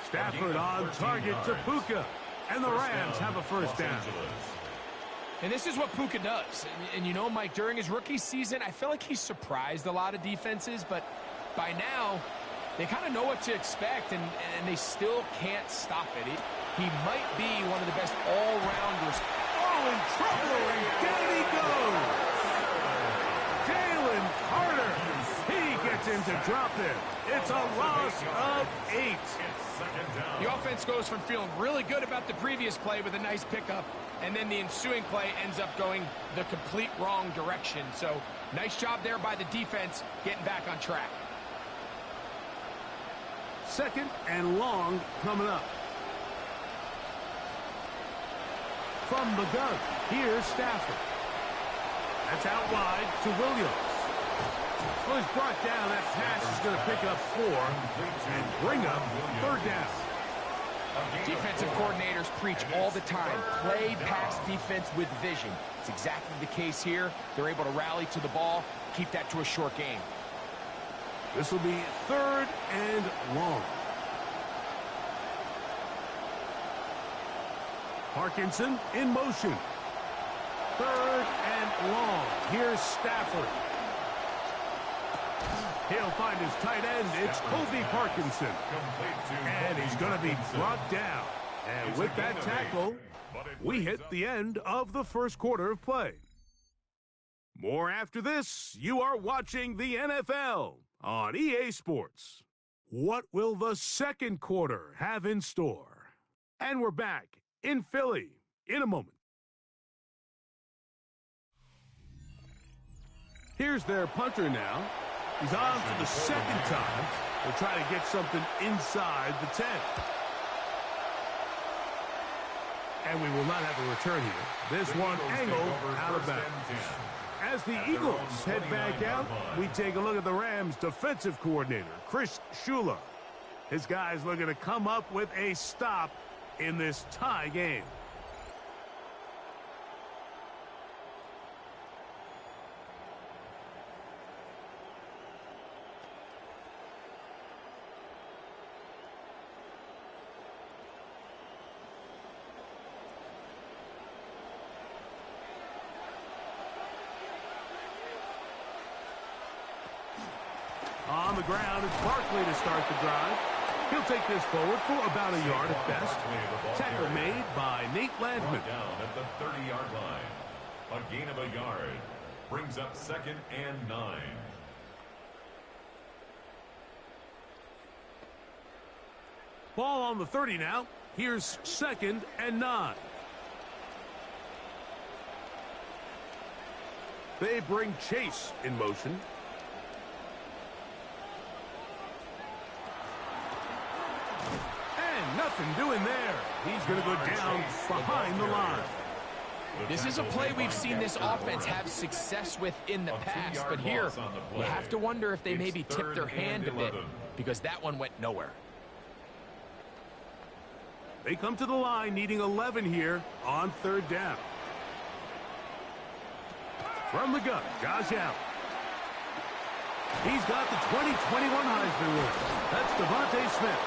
Stafford on target to Puka. And the Rams have a first down. And this is what Puka does. And you know, Mike, during his rookie season, I feel like he surprised a lot of defenses. But by now, they kind of know what to expect, and they still can't stop it. He might be one of the best all-rounders. In trouble, and down he goes. Jalen Carter. He gets him to drop it. It's a loss of 8. The offense goes from feeling really good about the previous play with a nice pickup, and then the ensuing play ends up going the complete wrong direction. So nice job there by the defense getting back on track. 2nd and long coming up. From the gun, here's Stafford. That's out wide to Williams. Well, he's brought down. That pass is going to pick up 4 and bring up 3rd down. Defensive coordinators preach all the time, play pass defense with vision. It's exactly the case here. They're able to rally to the ball, keep that to a short game. This will be 3rd and long. Parkinson in motion. 3rd and long. Here's Stafford. He'll find his tight end. It's Colby Parkinson. And he's going to be brought down. And with that tackle, we hit the end of the first quarter of play. More after this. You are watching the NFL on EA Sports. What will the second quarter have in store? And we're back in Philly in a moment. Here's their punter now. He's on for the 2nd time. They'll try to get something inside the 10. And we will not have a return here. This one angled out of bounds. As the Eagles head back out, we take a look at the Rams' defensive coordinator, Chris Shula. His guys looking to come up with a stop in this tie game. On the ground, it's Barkley to start the drive. He'll take this forward for about a yard at best. Tackle made by Nate Landman. Down at the 30-yard line. A gain of a yard. Brings up 2nd and 9. Ball on the 30 now. Here's 2nd and 9. They bring Chase in motion. Nothing doing there. He's going to go down behind the line. This is a play we've seen this offense have success with in the past, but here you have to wonder if they maybe tipped their hand a bit because that one went nowhere. They come to the line needing 11 here on 3rd down. From the gun, Josh Allen. He's got the 2021 Heisman winner. That's Devontae Smith.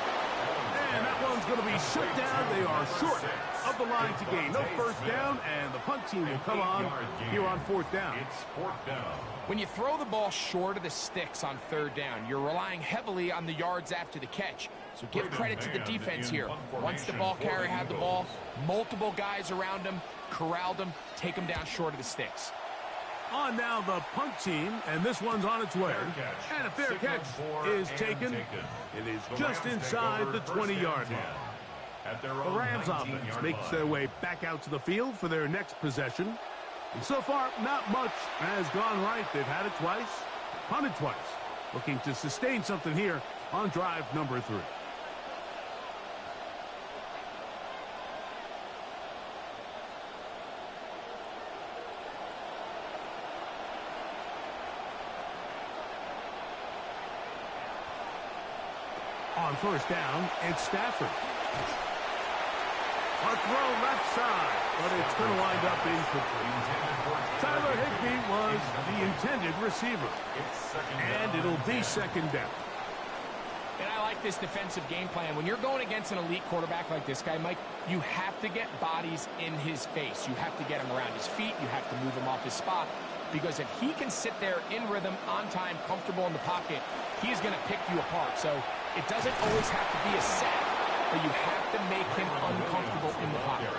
And that one's going to be shut down. They are short of the line to gain. No 1st down, and the punt team will come on here on 4th down. It's 4th down. When you throw the ball short of the sticks on 3rd down, you're relying heavily on the yards after the catch. So give credit to the defense here. Once the ball carrier had the ball, multiple guys around him, corralled him, take him down short of the sticks. On now the punt team, and this one's on its way. And a fair catch is taken. It is just inside the 20-yard line. The Rams offense makes their way back out to the field for their next possession. And so far, not much has gone right. They've had it twice, punted twice. Looking to sustain something here on drive number 3. On 1st down, it's Stafford. A throw left side, but it's going to wind up incomplete. Tyler Higbee was the intended receiver. And it'll be 2nd down. And I like this defensive game plan. When you're going against an elite quarterback like this guy, Mike, you have to get bodies in his face. You have to get him around his feet. You have to move him off his spot. Because if he can sit there in rhythm, on time, comfortable in the pocket, he's going to pick you apart. So it doesn't always have to be a sack, but you have to make him uncomfortable in the pocket.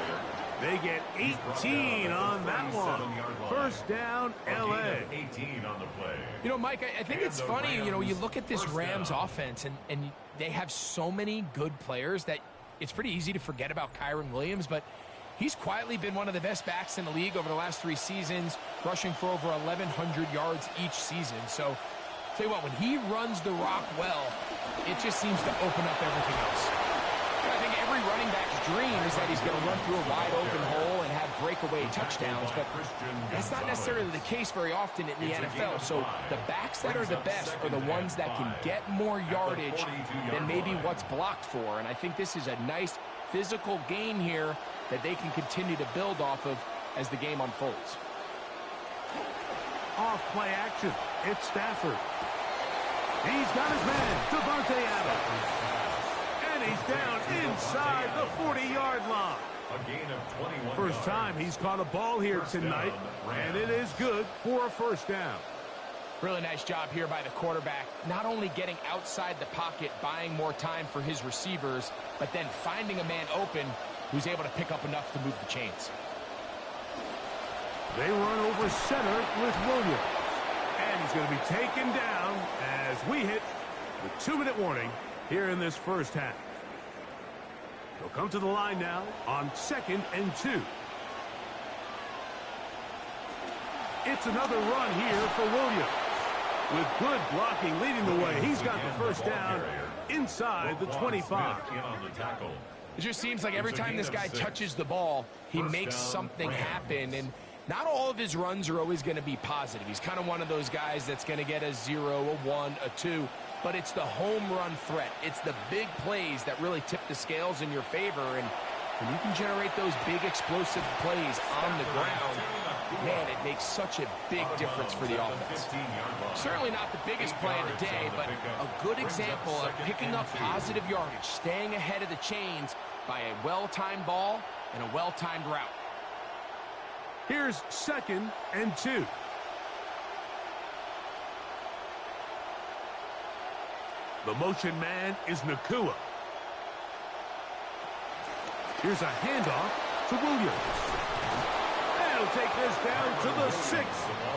They get 18 on that one. First down, L.A. 18 on the play. You know, Mike, I think it's funny, you know, you look at this Rams offense, and they have so many good players that it's pretty easy to forget about Kyren Williams, but he's quietly been one of the best backs in the league over the last 3 seasons, rushing for over 1,100 yards each season. So, tell you what, when he runs the rock well, it just seems to open up everything else. I think every running back's dream is that he's going to run through a wide-open hole and have breakaway touchdowns, but that's not necessarily the case very often in the NFL. So the backs that are the best are the ones that can get more yardage than maybe what's blocked for, and I think this is a nice physical gain here that they can continue to build off of as the game unfolds. Off play action. It's Stafford. He's got his man, Davante Adams. And he's down inside the 40-yard line. A gain of 21 First yards. time he's caught a ball here tonight, and it is good for a first down. Really nice job here by the quarterback, not only getting outside the pocket, buying more time for his receivers, but then finding a man open who's able to pick up enough to move the chains. They run over center with Williams. And he's going to be taken down as we hit the 2-minute warning here in this first half. They'll come to the line now on 2nd and 2. It's another run here for Williams. With good blocking leading the way, he's got the first down inside the 25. It just seems like every time this guy touches the ball, he makes something happen, and not all of his runs are always going to be positive. He's kind of one of those guys that's going to get a 0, a 1, a 2, but it's the home run threat. It's the big plays that really tip the scales in your favor, and when you can generate those big explosive plays on the ground, man, it makes such a big difference for the offense. Certainly not the biggest play of the day, but a good example of picking up positive yardage, staying ahead of the chains by a well-timed ball and a well-timed route. Here's 2nd and 2. The motion man is Nacua. Here's a handoff to Williams. And he'll take this down to the 6.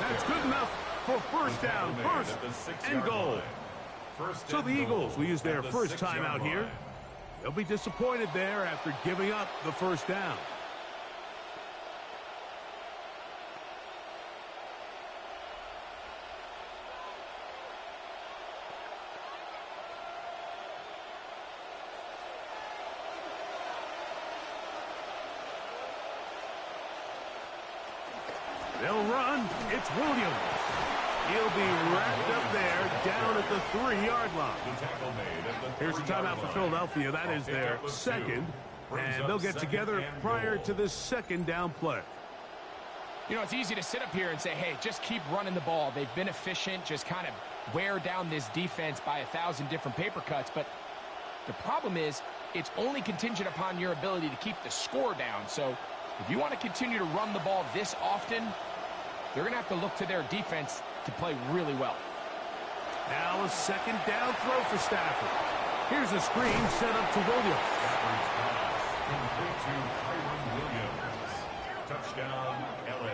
That's good enough for first down, first and goal. So the Eagles will use their first time out here. They'll be disappointed there after giving up the first down. They'll run. It's Williams. He'll be wrapped up there down at the 3-yard line. Here's a timeout for Philadelphia. That is their second. And they'll get together prior to this second down play. You know, it's easy to sit up here and say, hey, just keep running the ball. They've been efficient, just kind of wear down this defense by 1,000 different paper cuts. But the problem is it's only contingent upon your ability to keep the score down. So if you want to continue to run the ball this often, they're going to have to look to their defense to play really well. Now a second down throw for Stafford. Here's a screen set up to Williams. Complete to Kyren Williams. Touchdown, L.A.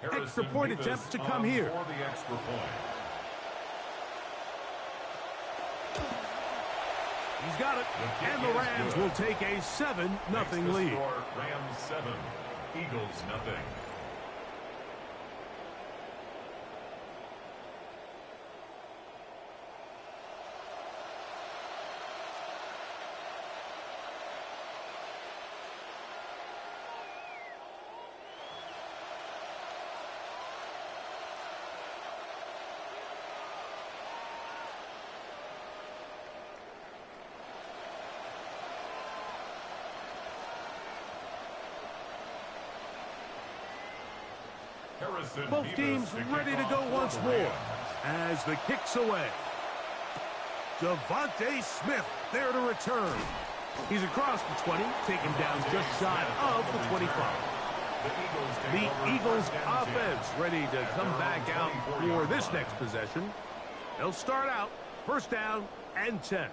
Extra point attempt to come here. For the extra point. He's got it. And the Rams will take a 7-0 lead. Rams 7, Eagles nothing. Both teams ready to go once more as the kick's away. Devontae Smith there to return. He's across the 20, taken down just shy of the 25. The Eagles offense ready to come back out for this next possession. They'll start out first down and 10.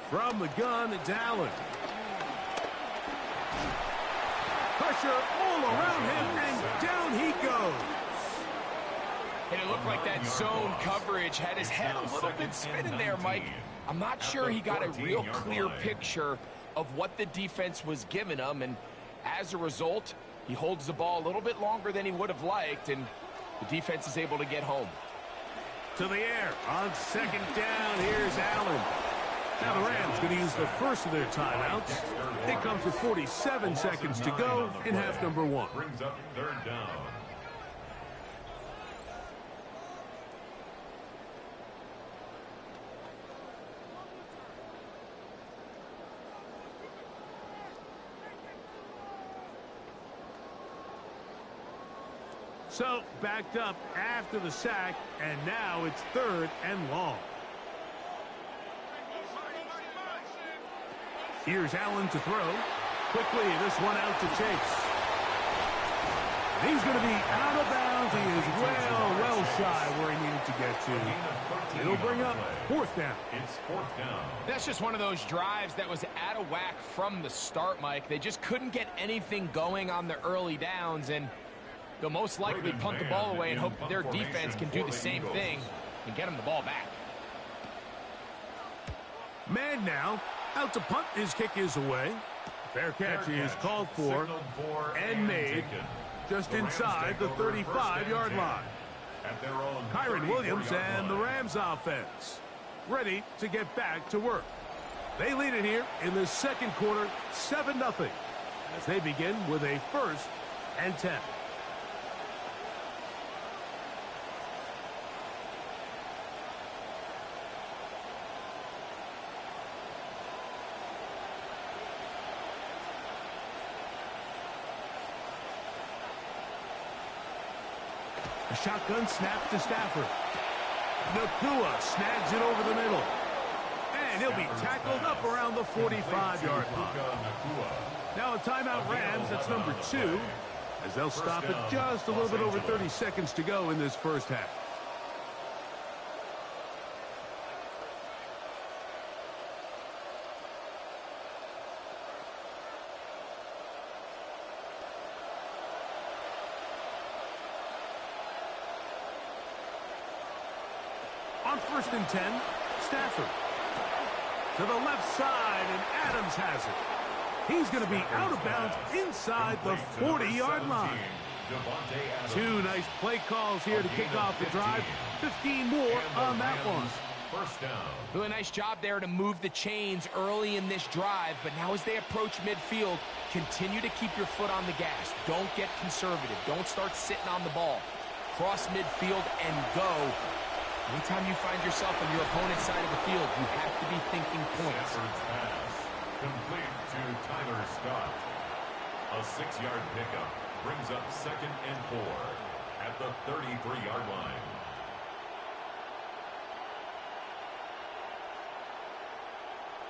From the gun, it's Allen. Pressure all around him, and down he goes. And it looked like that zone coverage had his head a little bit spinning there, Mike. I'm not sure he got a real clear picture of what the defense was giving him, and as a result, he holds the ball a little bit longer than he would have liked, and the defense is able to get home. To the air on second down, here's Allen. Now the Rams going to use the first of their timeouts. It comes with 47 seconds to go in half number one. Brings up third down. So backed up after the sack, and now it's third and long. Here's Allen to throw. Quickly, this one out to Chase. He's going to be out of bounds. He is well shy where he needed to get to. It'll bring up fourth down. It's fourth down. That's just one of those drives that was out of whack from the start, Mike. They just couldn't get anything going on the early downs, and they'll most likely punt the ball away and hope that their defense can do the same thing and get them the ball back. Man now. Out to punt, his kick is away. Fair catch is called for and made just inside the 35-yard line. Kyren Williams and the Rams offense ready to get back to work. They lead it here in the second quarter, 7-0, as they begin with a first and 10. A shotgun snap to Stafford. Nacua snags it over the middle. And he'll be tackled up around the 45-yard line. Now a timeout Rams, that's number 2, as they'll stop it just a little bit over 30 seconds to go in this first half. On first and 10, Stafford. To the left side, and Adams has it. He's going to be out of bounds inside the 40-yard line. 2 nice play calls here to kick off the drive. 15 more on that one. First down. Really nice job there to move the chains early in this drive, but now as they approach midfield, continue to keep your foot on the gas. Don't get conservative. Don't start sitting on the ball. Cross midfield and go. Anytime you find yourself on your opponent's side of the field, you have to be thinking points. Stafford's pass complete to Tyler Scott. A 6-yard pickup brings up second and 4 at the 33-yard line.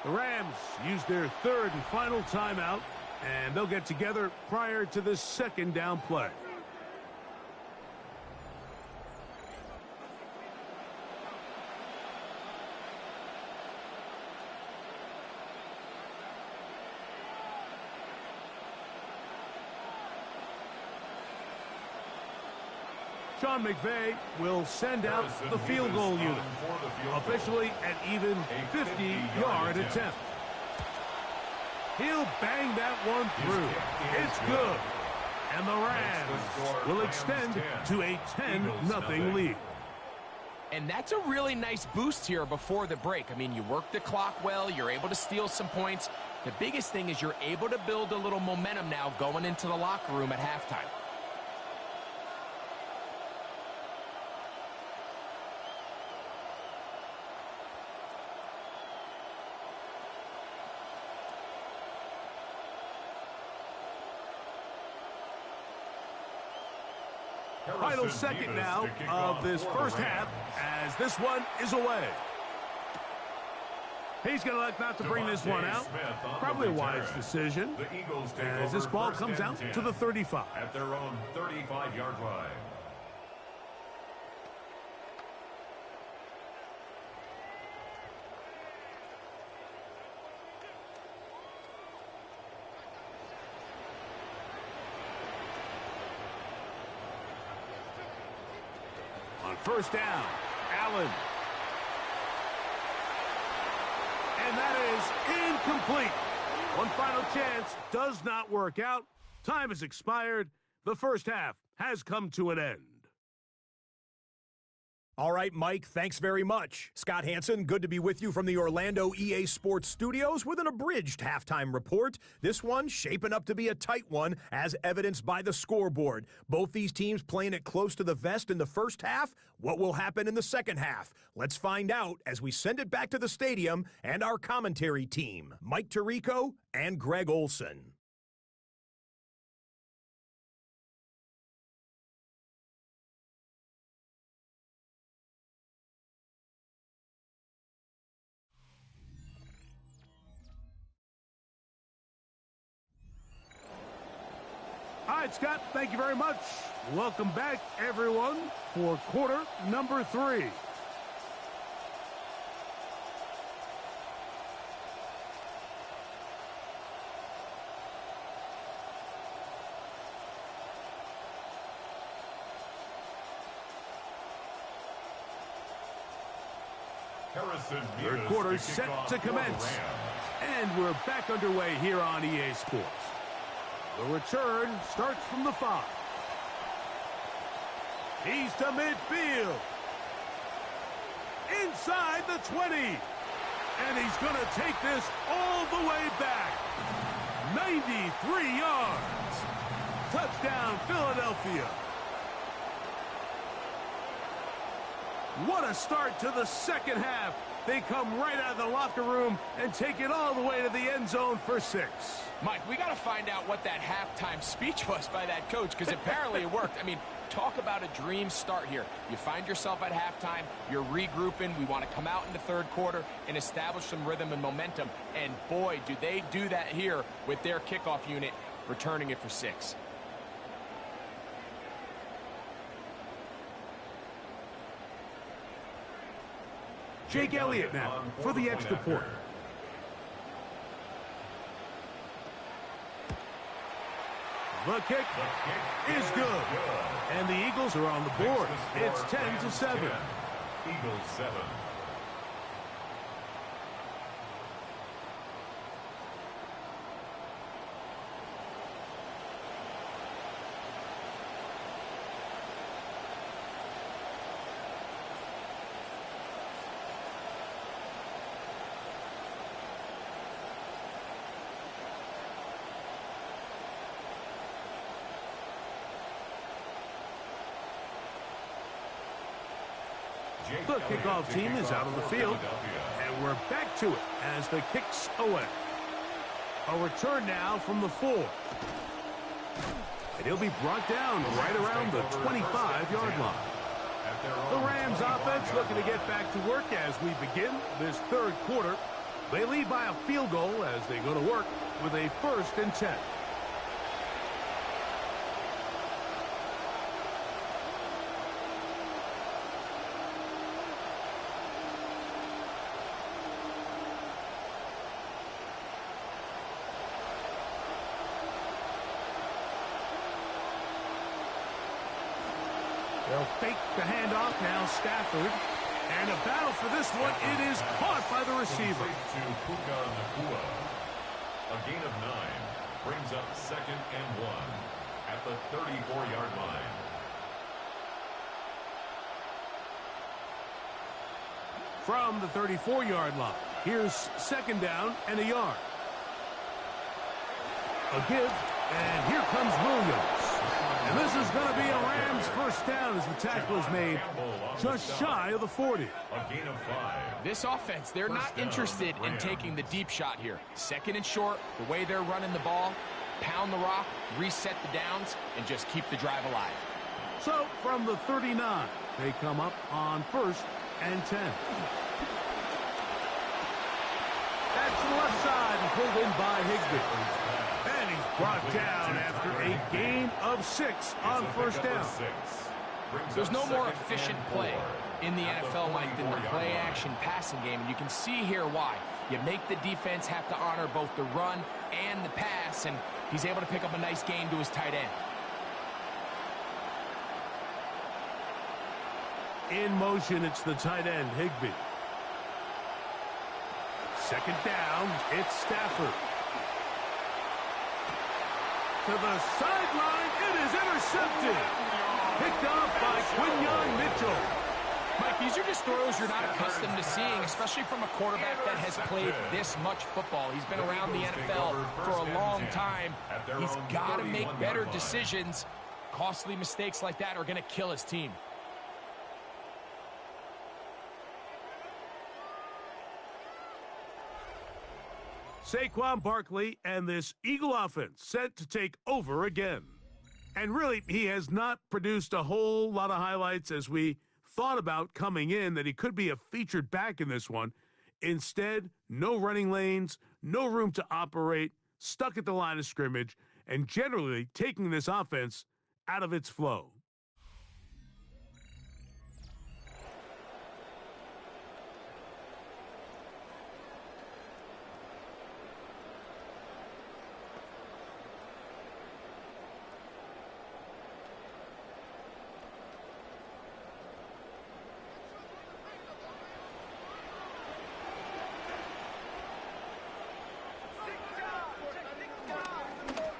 The Rams use their third and final timeout, and they'll get together prior to the second down play. Sean McVay will send out the field goal unit. Officially an even 50-yard attempt. He'll bang that one through. It's good. And the Rams will extend to a 10-0 lead. And that's a really nice boost here before the break. I mean, you work the clock well, you're able to steal some points, The biggest thing is you're able to build a little momentum now going into the locker room at halftime. Final second now of this first half as this one is away. He's going to elect not to bring this one out. Probably a wise decision as this ball comes out to the 35. At their own 35-yard line. On first down, Allen. And that is incomplete. One final chance does not work out. Time has expired. The first half has come to an end. All right, Mike, thanks very much. Scott Hanson, good to be with you from the Orlando EA Sports Studios with an abridged halftime report. This one shaping up to be a tight one, as evidenced by the scoreboard. Both these teams playing it close to the vest in the first half. What will happen in the second half? Let's find out as we send it back to the stadium and our commentary team, Mike Tirico and Greg Olson. All right, Scott, thank you very much. Welcome back, everyone, for quarter number 3. Third quarter set to commence. And we're back underway here on EA Sports. The return starts from the 5. He's to midfield. Inside the 20. And he's going to take this all the way back. 93 yards. Touchdown, Philadelphia. What a start to the second half. They come right out of the locker room and take it all the way to the end zone for 6. Mike, we got to find out what that halftime speech was by that coach, because apparently it worked. I mean, talk about a dream start here. You find yourself at halftime, you're regrouping, we want to come out in the third quarter and establish some rhythm and momentum, and boy, do they do that here with their kickoff unit, returning it for 6. Jake Elliott now for the extra point. The kick is good. And the Eagles are on the board. It's 10-7. Eagles 7. The kickoff team is out of the field, and we're back to it as the kick's away. A return now from the 4. And he'll be brought down right around the 25-yard line. The Rams offense looking to get back to work as we begin this third quarter. They lead by a field goal as they go to work with a 1st and 10. They'll fake the handoff now, Stafford. And a battle for this one. It is caught by the receiver. To Puka Nacua. A gain of 9 brings up 2nd and 1 at the 34-yard line. From the 34-yard line, here's 2nd down and a yard. A give, and here comes Williams. And this is going to be a Rams first down as the tackle is made just shy of the 40. A gain of 5. This offense, they're not interested in taking the deep shot here. Second and short, the way they're running the ball, pound the rock, reset the downs, and just keep the drive alive. So from the 39, they come up on 1st and 10. That's to the left side and pulled in by Higbee. And he's brought down after a gain of 6 on first down. There's no more efficient play in the NFL, Mike, than the play-action passing game, and you can see here why. You make the defense have to honor both the run and the pass, and he's able to pick up a nice gain to his tight end. In motion, it's the tight end, Higbee. Second down, it's Stafford. To the sideline, it is intercepted. Picked off by Quinyon Mitchell. Mike, these are just throws you're not accustomed to seeing, especially from a quarterback that has played this much football. He's been around the NFL for a long time. He's got to make better decisions. Costly mistakes like that are going to kill his team. Saquon Barkley and this Eagle offense set to take over again. And really, he has not produced a whole lot of highlights as we thought about coming in that he could be a featured back in this one. Instead, no running lanes, no room to operate, stuck at the line of scrimmage, and generally taking this offense out of its flow.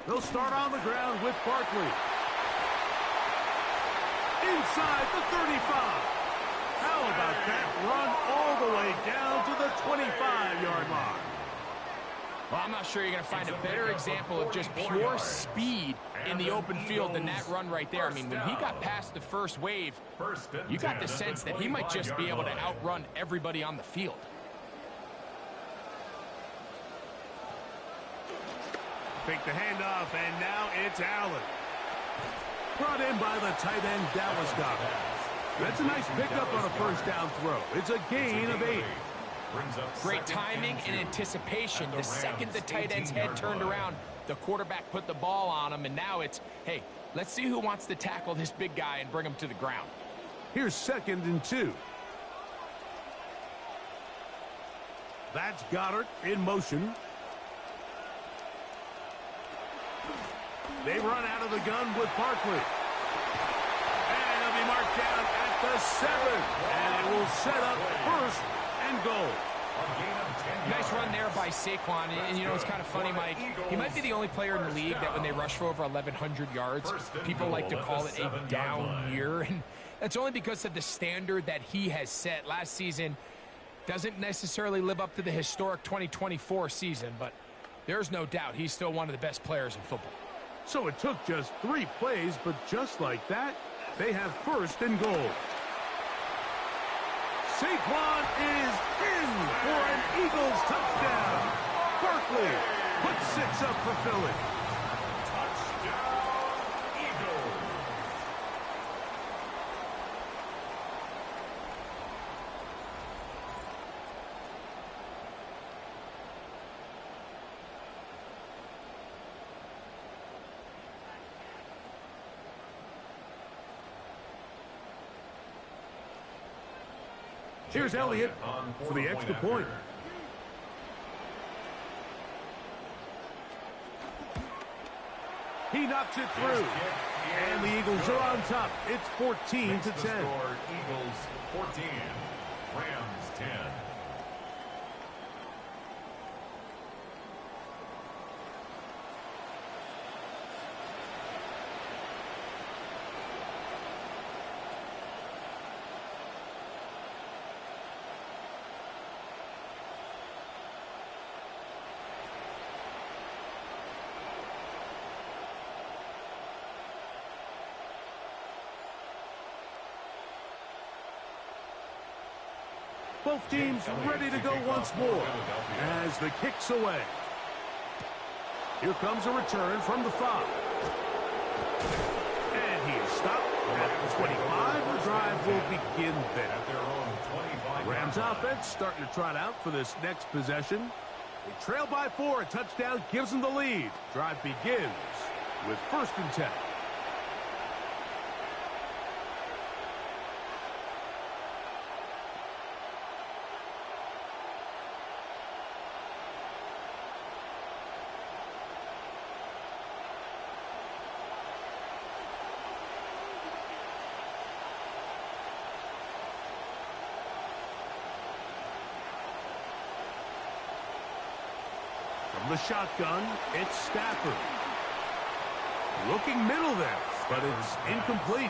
They'll start on the ground with Barkley. Inside the 35. How about that run all the way down to the 25-yard line? Well, I'm not sure you're going to find a better example of just pure speed in the open field than that run right there. I mean, when he got past the first wave, you got the sense that he might just be able to outrun everybody on the field. Fake the handoff, and now it's Allen. Brought in by the tight end, Dallas Goedert. That's a nice pickup on a first down throw. It's a gain of 8. Great timing and anticipation. The second the tight end's head turned around, the quarterback put the ball on him, and now it's, hey, let's see who wants to tackle this big guy and bring him to the ground. Here's 2nd and 2. That's Goddard in motion. They run out of the gun with Barkley. And he'll be marked down at the 7. And it will set up 1st and goal. Nice run there by Saquon. And you know, it's kind of funny, Mike. He might be the only player in the league that when they rush for over 1,100 yards, people like to call it a down year. And that's only because of the standard that he has set. Last season doesn't necessarily live up to the historic 2024 season, but there's no doubt he's still one of the best players in football. So it took just 3 plays, but just like that, they have 1st and goal. Saquon is in for an Eagles touchdown. Barkley puts 6 up for Philly. Touchdown, Eagles. Here's Elliott for the extra point. He knocks it through. And the Eagles are on top. It's 14-10. Eagles 14, Rams 10. Both teams ready to go once more as the kick's away. Here comes a return from the 5. And he is stopped at the 25. The drive will begin there. Rams offense starting to trot out for this next possession. They trail by 4. A touchdown gives them the lead. Drive begins with 1st and 10. From the shotgun, it's Stafford. Looking middle there, but it's incomplete.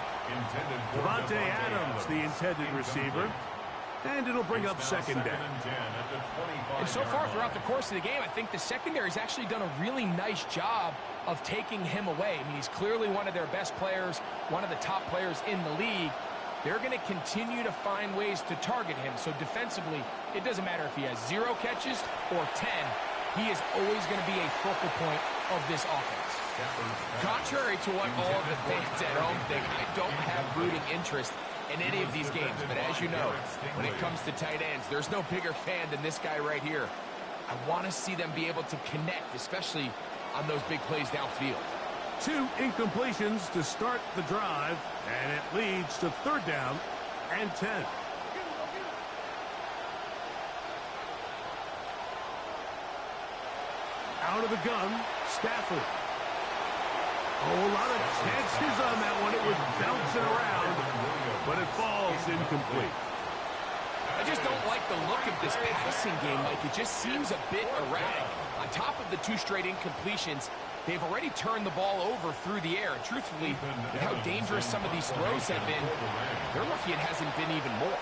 Devontae Adams, the intended receiver. And it'll bring up 2nd down. And so far throughout the course of the game, I think the secondary's actually done a really nice job of taking him away. I mean, he's clearly one of their best players, one of the top players in the league. They're going to continue to find ways to target him. So defensively, it doesn't matter if he has 0 catches or 10. He is always going to be a focal point of this offense. Contrary to what all of the fans at home think, I don't have rooting interest in any of these games. But as you know, when it comes to tight ends, there's no bigger fan than this guy right here. I want to see them be able to connect, especially on those big plays downfield. 2 incompletions to start the drive, and it leads to 3rd down and 10. Out of the gun, Stafford. Oh, a lot of chances on that one. It was bouncing around, but it falls incomplete. I just don't like the look of this passing game. Like, it just seems a bit erratic. On top of the 2 straight incompletions, they've already turned the ball over through the air. And truthfully, with how dangerous some of these throws have been, they're lucky it hasn't been even more.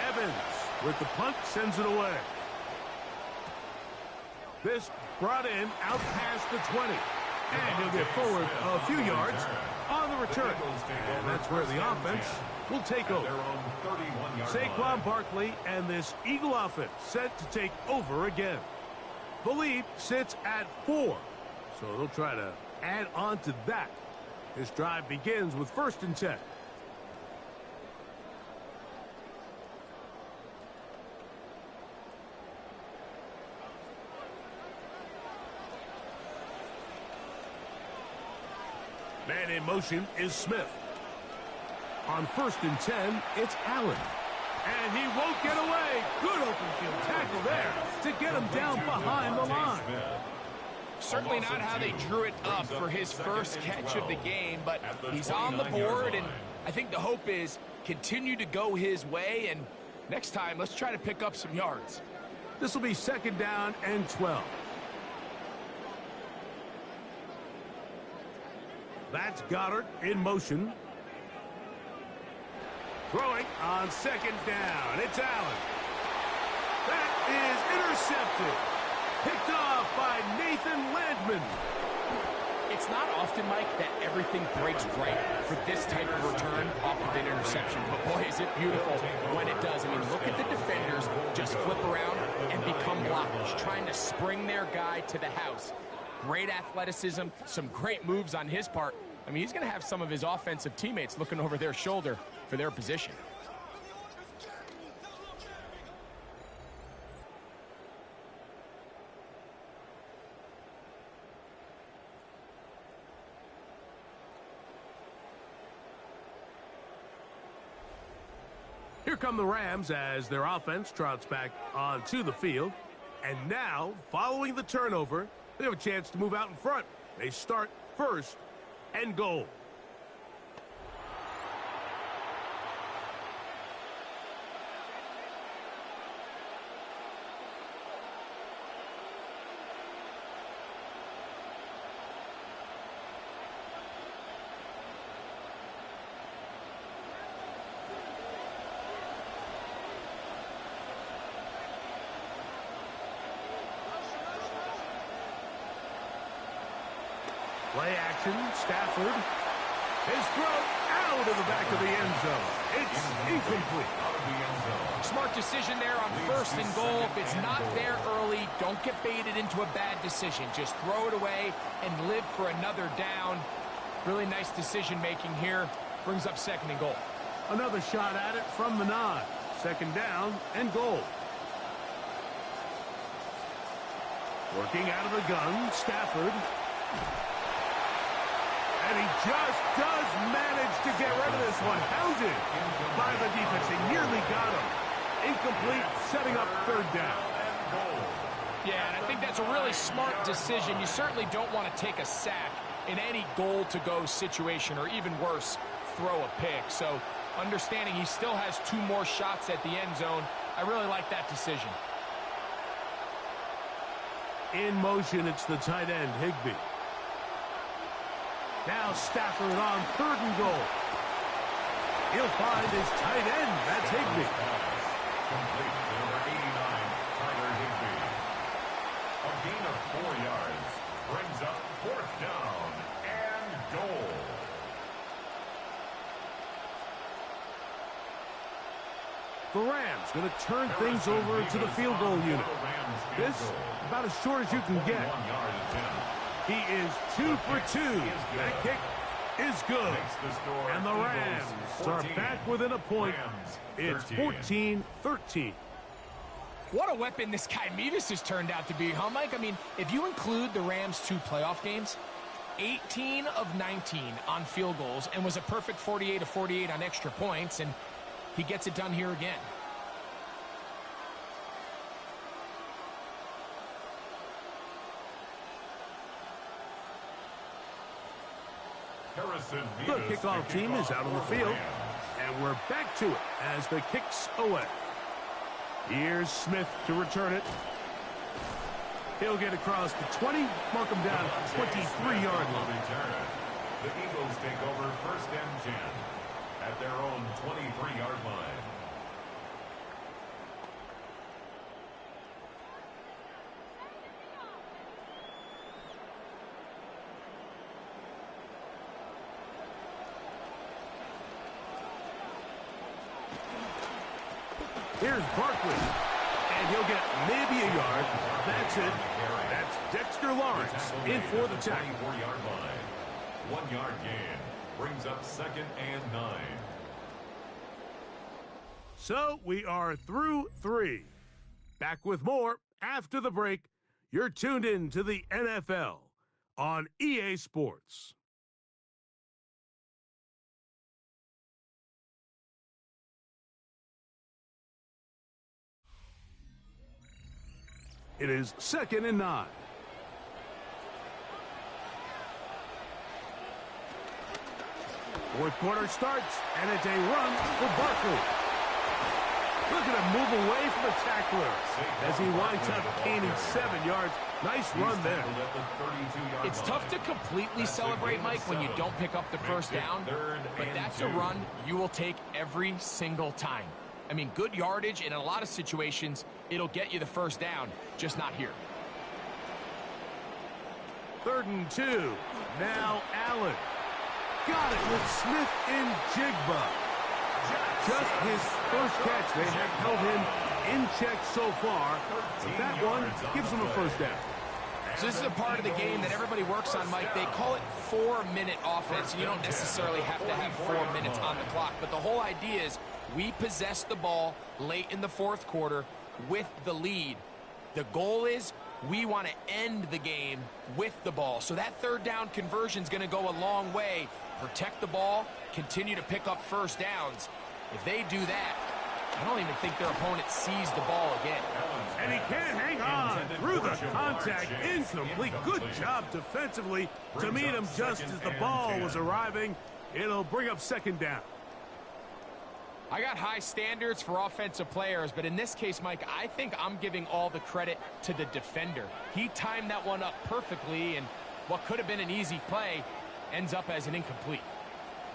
Evans with the punt sends it away. This brought in out past the 20. And he'll get forward a few yards on the return. And that's where the offense will take over. Saquon Barkley and this Eagle offense set to take over again. The lead sits at 4. So they'll try to add on to that. This drive begins with 1st and 10. Man in motion is Smith. On 1st and 10, it's Allen. And he won't get away. Good open field tackle there to get him down behind the line. Certainly not how they drew it up for his first catch of the game, but he's on the board, and I think the hope is continue to go his way, and next time, let's try to pick up some yards. This will be 2nd down and 12. That's Goddard in motion. Throwing on 2nd down. It's Allen. That is intercepted. Picked off by Nathan Landman. It's not often, Mike, that everything breaks right for this type of return off of an interception. But boy, is it beautiful when it does. I mean, look at the defenders just flip around and become blockers, trying to spring their guy to the house. Great athleticism, some great moves on his part. I mean, he's going to have some of his offensive teammates looking over their shoulder for their position. Here come the Rams as their offense trots back onto the field. And now, following the turnover, they have a chance to move out in front. They start 1st and goal. Play action, Stafford. His throw out of the back of the end zone. It's incomplete. Smart decision there on 1st and goal. If it's not there early, don't get baited into a bad decision. Just throw it away and live for another down. Really nice decision-making here. Brings up 2nd and goal. Another shot at it from the 9. 2nd down and goal. Working out of the gun, Stafford. And he just does manage to get rid of this one. Hounded by the defense. They nearly got him. Incomplete, setting up 3rd down. Yeah, and I think that's a really smart decision. You certainly don't want to take a sack in any goal-to-go situation, or even worse, throw a pick. So understanding he still has 2 more shots at the end zone, I really like that decision. In motion, it's the tight end, Higbee. Now Stafford on 3rd and goal. He'll find his tight end. That's Higbee. Complete to number 89, Tyler Higbee. A gain of 4 yards brings up 4th down and goal. The Rams going to turn things over to the field goal unit. This, about as short as you can get. He is 2 for 2. That kick is good. And the Rams are back within a point. It's 14-13. What a weapon this guy Mevis has turned out to be, huh, Mike? I mean, if you include the Rams' 2 playoff games, 18 of 19 on field goals, and was a perfect 48 of 48 on extra points, and he gets it done here again. The kickoff team is out on the field, and we're back to it as the kick's away. Here's Smith to return it. He'll get across the 20, mark him down at the 23-yard line. The Eagles take over 1st and 10 at their own 23-yard line. Here's Barkley, and he'll get maybe a yard. That's it. That's Dexter Lawrence in for the tackle. 24-yard line. 1-yard gain brings up 2nd and 9. So we are through 3. Back with more after the break. You're tuned in to the NFL on EA Sports. It is 2nd and 9. Fourth quarter starts, and it's a run for Barkley. Look at him move away from the tackler as he winds up gaining 7 yards. Nice run there. It's tough to completely celebrate, Mike, when you don't pick up the 1st down, but that's a run you will take every single time. I mean, good yardage, and in a lot of situations, it'll get you the 1st down, just not here. 3rd and 2. Now Allen. Got it with Smith and Jigba. Just his first catch. They have held him in check so far, but that one gives him a 1st down. So this is a part of the game that everybody works on, Mike. They call it 4-minute offense, and you don't necessarily have to have 4 minutes on the clock, but the whole idea is we possess the ball late in the 4th quarter with the lead. The goal is we want to end the game with the ball. So that 3rd down conversion is going to go a long way. Protect the ball, continue to pick up 1st downs. If they do that, I don't even think their opponent sees the ball again. And he can't hang on through the contact. Incomplete. Good job defensively to meet him just as the ball was arriving. It'll bring up 2nd down. I got high standards for offensive players, but in this case, Mike, I think I'm giving all the credit to the defender. He timed that one up perfectly, and what could have been an easy play ends up as an incomplete.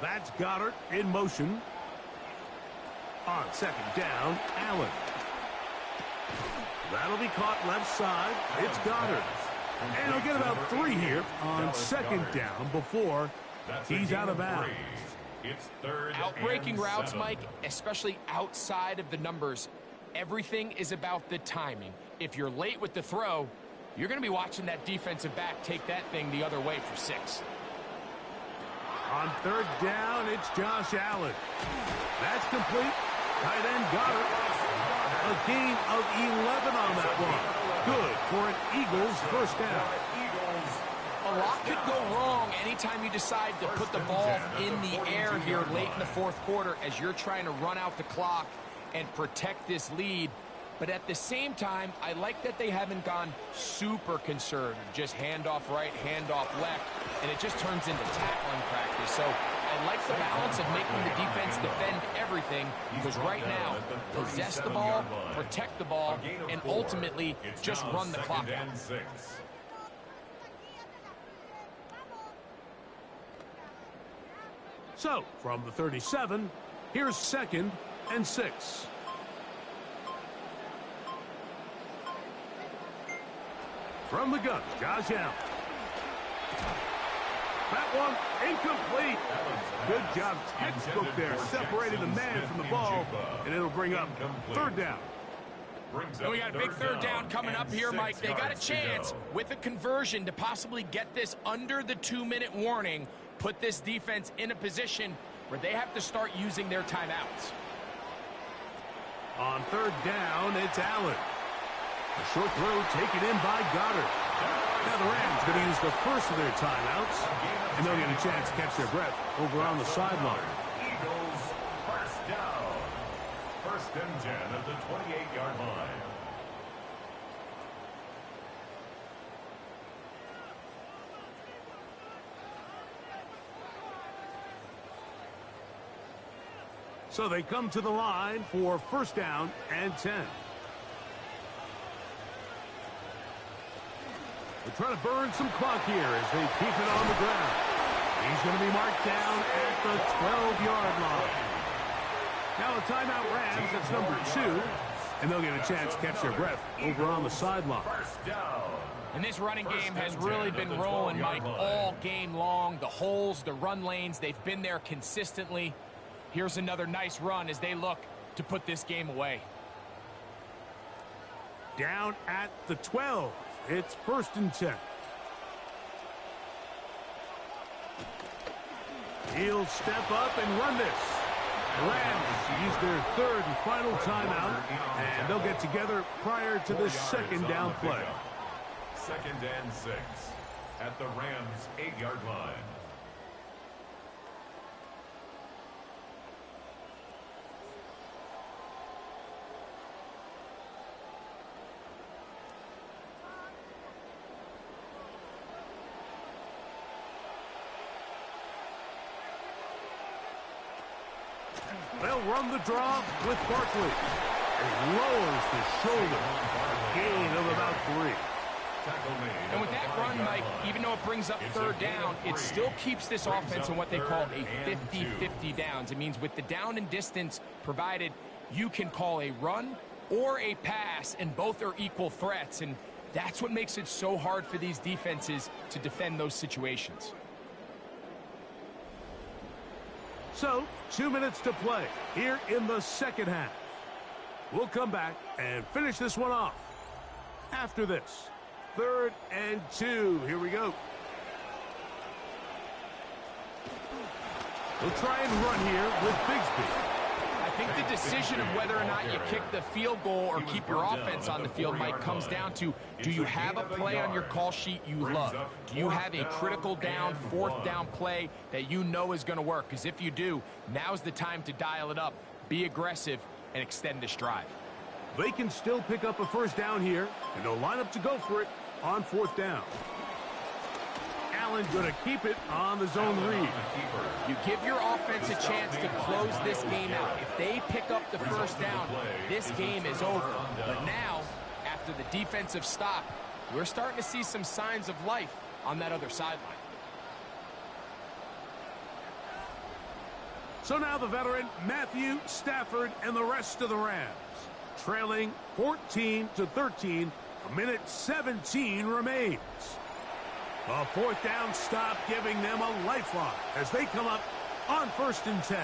That's Goddard in motion. On 2nd down, Allen. That'll be caught left side. It's Goddard. And he'll get about 3 here on 2nd down before He's out of bounds. It's third Outbreaking and routes, 7. Mike, especially outside of the numbers, everything is about the timing. If you're late with the throw, you're going to be watching that defensive back take that thing the other way for 6. On third down, it's Josh Allen. That's complete. Tight end got it. A gain of 11 on that one. Good for an Eagles first down. A lot could go wrong anytime you decide to put the ball in the air here late in the fourth quarter as you're trying to run out the clock and protect this lead. But at the same time, I like that they haven't gone super conservative. Just handoff right, handoff left, and it just turns into tackling practice. So I like the balance of making the defense defend everything, because right now, possess the ball, protect the ball, and ultimately just run the clock out. So, from the 37, here's 2nd and 6. From the gun, Josh Allen. That one incomplete. Good job, textbook there, separating the man from the ball, and it'll bring up third down. And we got a big third down coming up here, Mike. They got a chance with a conversion to possibly get this under the 2-minute warning, put this defense in a position where they have to start using their timeouts. On third down, it's Allen. A short throw taken in by Goddard. Now the Rams going to use the first of their timeouts, and they'll get a chance to catch their breath over on the sideline. Eagles first down. 1st and 10 at the 28-yard line. So they come to the line for 1st down and 10. They're trying to burn some clock here as they keep it on the ground. He's going to be marked down at the 12-yard line. Now a timeout Rams, that's number 2, and they'll get a chance to catch their breath over on the sideline. And this running game has really been rolling, Mike, all game long. The holes, the run lanes, they've been there consistently. Here's another nice run as they look to put this game away. Down at the 12. It's 1st and 10. He'll step up and run this. The Rams use their 3rd and final timeout, and they'll get together prior to the 2nd down play. 2nd and 6 at the Rams' 8-yard line. They'll run the draw with Barkley. He lowers the shoulder. Gain of about 3. And with that run, Mike, even though it brings up 3rd down, it still keeps this offense in what they call a 50-50 downs. It means with the down and distance provided, you can call a run or a pass, and both are equal threats. And that's what makes it so hard for these defenses to defend those situations. So, 2 minutes to play here in the 2nd half. We'll come back and finish this one off after this. 3rd and 2. Here we go. We'll try and run here with Bigsby. I think the decision of whether or not you kick the field goal or keep your offense on the field, Mike, comes down to, do you have a play on your call sheet you love? Do you have a critical down, 4th down play that you know is going to work? Because if you do, now's the time to dial it up, be aggressive, and extend this drive. They can still pick up a 1st down here, and they'll line up to go for it on 4th down. Allen going to keep it on the zone read. You give your offense a chance to close this game out. If they pick up the 1st down, this game is over. But now, after the defensive stop, we're starting to see some signs of life on that other sideline. So now the veteran, Matthew Stafford, and the rest of the Rams. Trailing 14-13, a minute 17 remains. A fourth down stop giving them a lifeline as they come up on 1st and 10.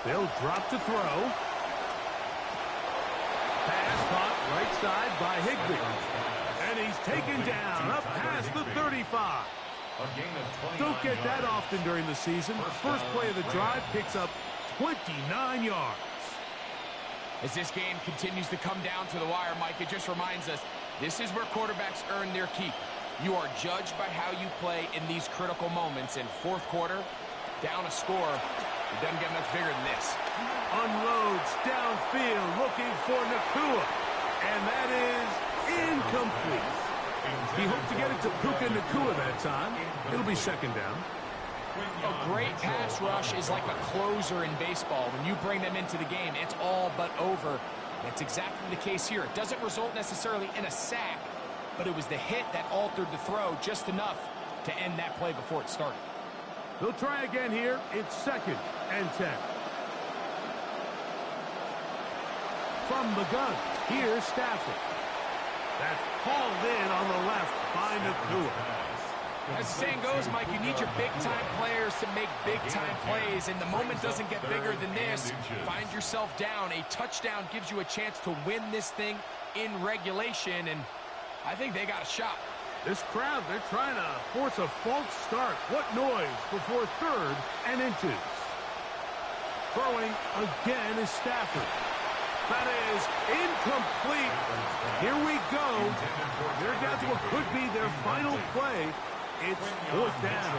They'll drop to throw. Pass caught right side by Higbee. And he's taken down up past the 35. Don't get that often during the season. First play of the drive picks up 29 yards. As this game continues to come down to the wire, Mike, it just reminds us, this is where quarterbacks earn their keep. You are judged by how you play in these critical moments. In fourth quarter, down a score, it doesn't get much bigger than this. Unloads downfield looking for Nacua. And that is incomplete. He hoped to get it to Puka Nacua that time. It'll be 2nd down. A great pass rush is like a closer in baseball. When you bring them into the game, it's all but over. That's exactly the case here. It doesn't result necessarily in a sack, but it was the hit that altered the throw just enough to end that play before it started. They'll try again here. It's 2nd and 10. From the gun, here's Stafford. That's hauled in on the left by Nacua. As the saying goes, Mike, you need your big-time players to make big-time plays, and the moment doesn't get bigger than this. Find yourself down. A touchdown gives you a chance to win this thing in regulation, and I think they got a shot. This crowd, they're trying to force a false start. What noise before 3rd and inches. Throwing again is Stafford. That is incomplete. Here we go. They're down to what could be their final play. It's 4th down.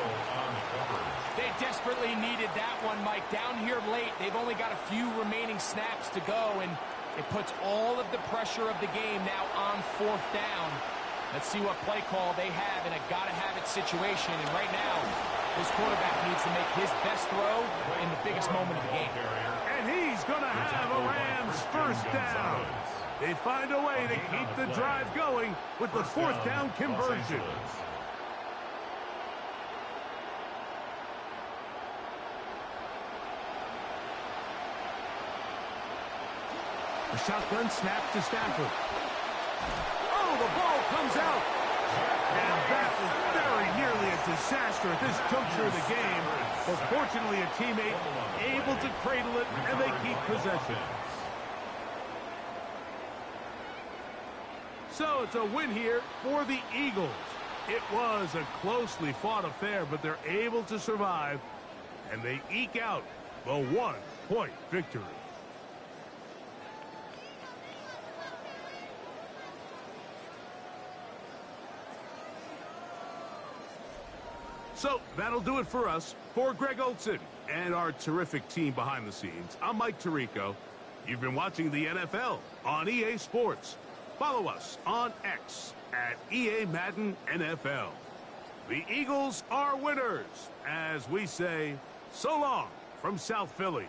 They desperately needed that one, Mike. Down here late, they've only got a few remaining snaps to go, and it puts all of the pressure of the game now on 4th down. Let's see what play call they have in a gotta-have-it situation. And right now, this quarterback needs to make his best throw in the biggest moment of the game. And he's going to have a Rams 1st down. They find a way to keep the drive going with the 4th down conversion. A shotgun snap to Stafford. Oh, the ball comes out. And that was very nearly a disaster at this juncture of the game. But fortunately, a teammate able to cradle it, and they keep possession. So it's a win here for the Eagles. It was a closely fought affair, but they're able to survive, and they eke out the 1-point victory. So that'll do it for us. For Greg Olson and our terrific team behind the scenes, I'm Mike Tirico. You've been watching the NFL on EA Sports. Follow us on X at EA Madden NFL. The Eagles are winners, as we say, so long from South Philly.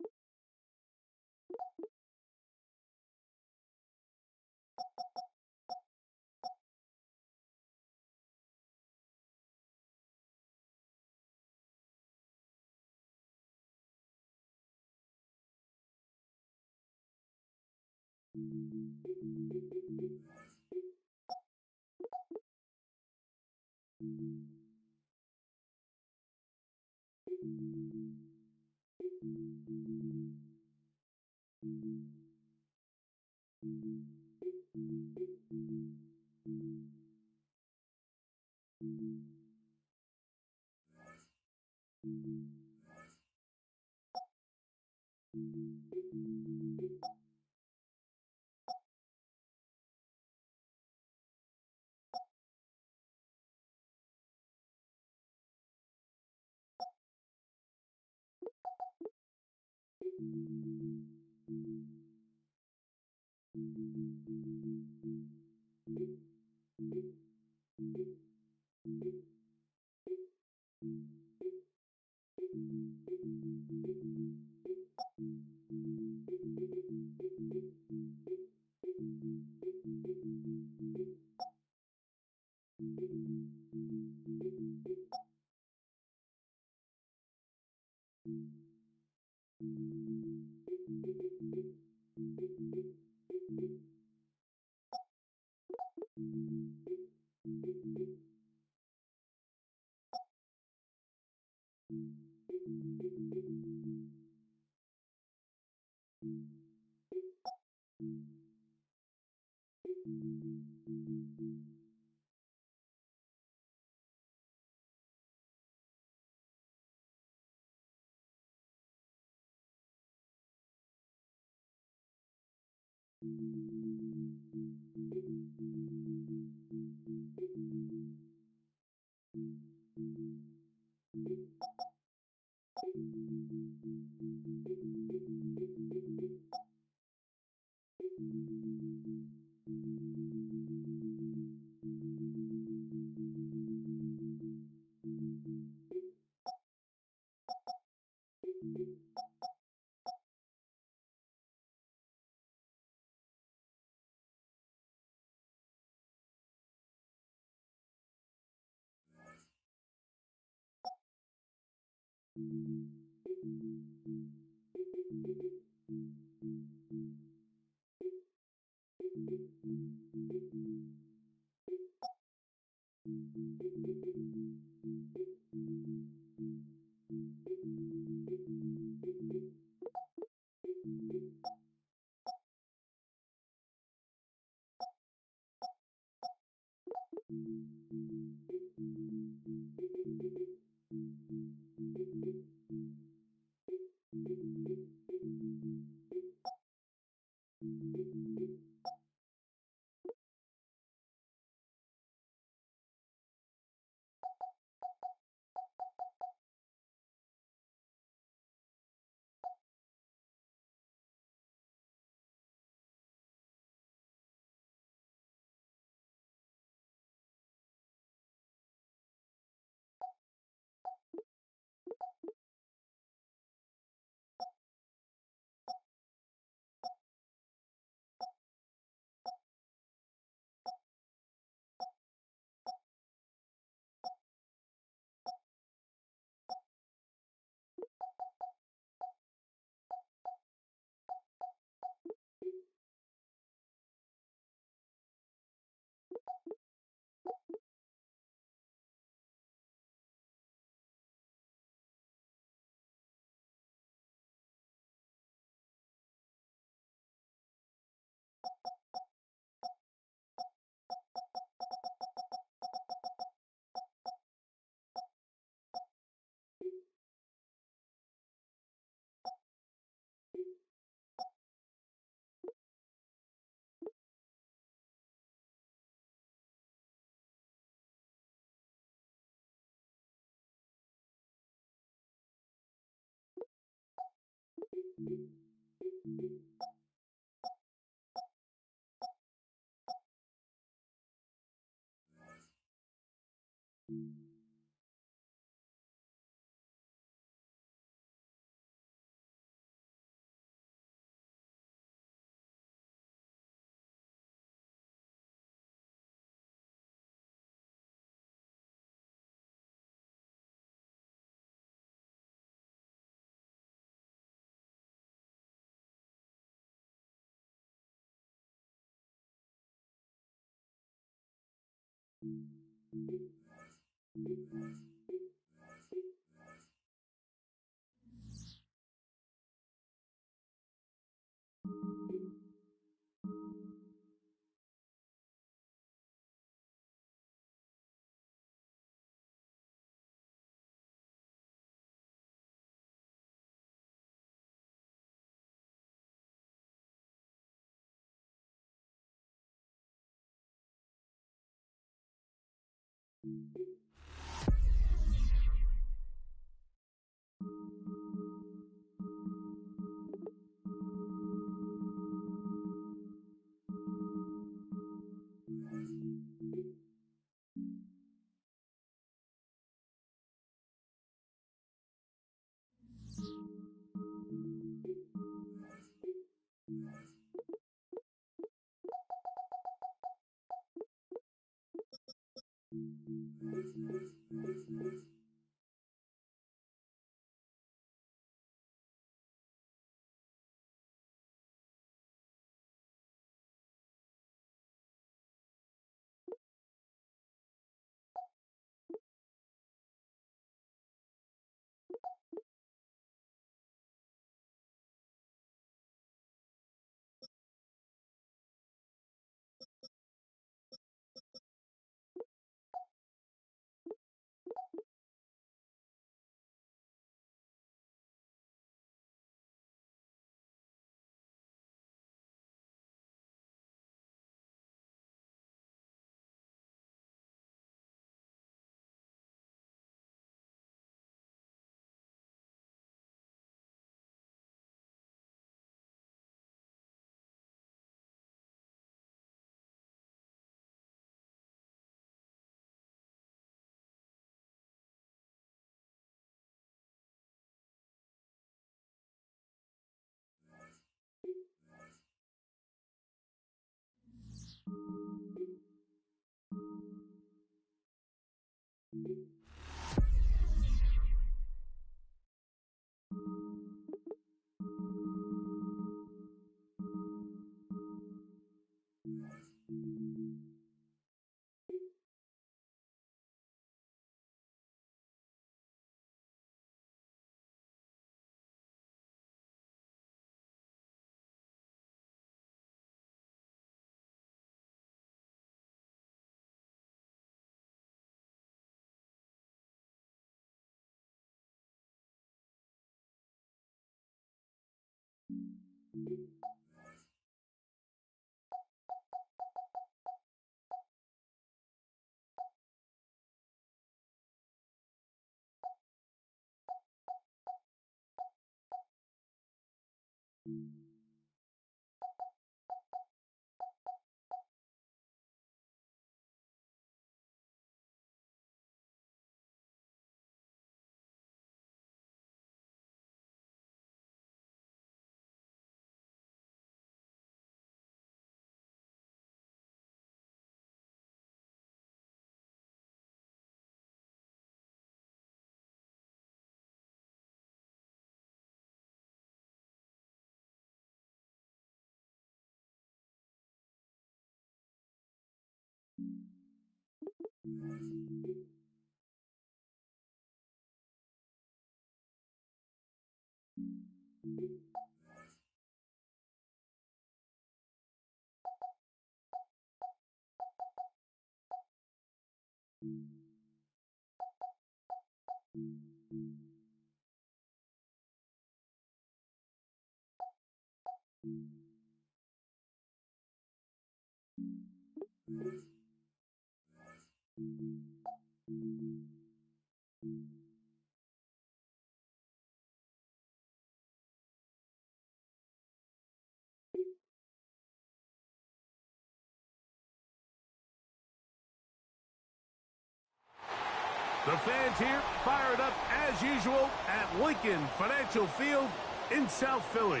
The fans here fired up as usual at Lincoln Financial Field in South Philly.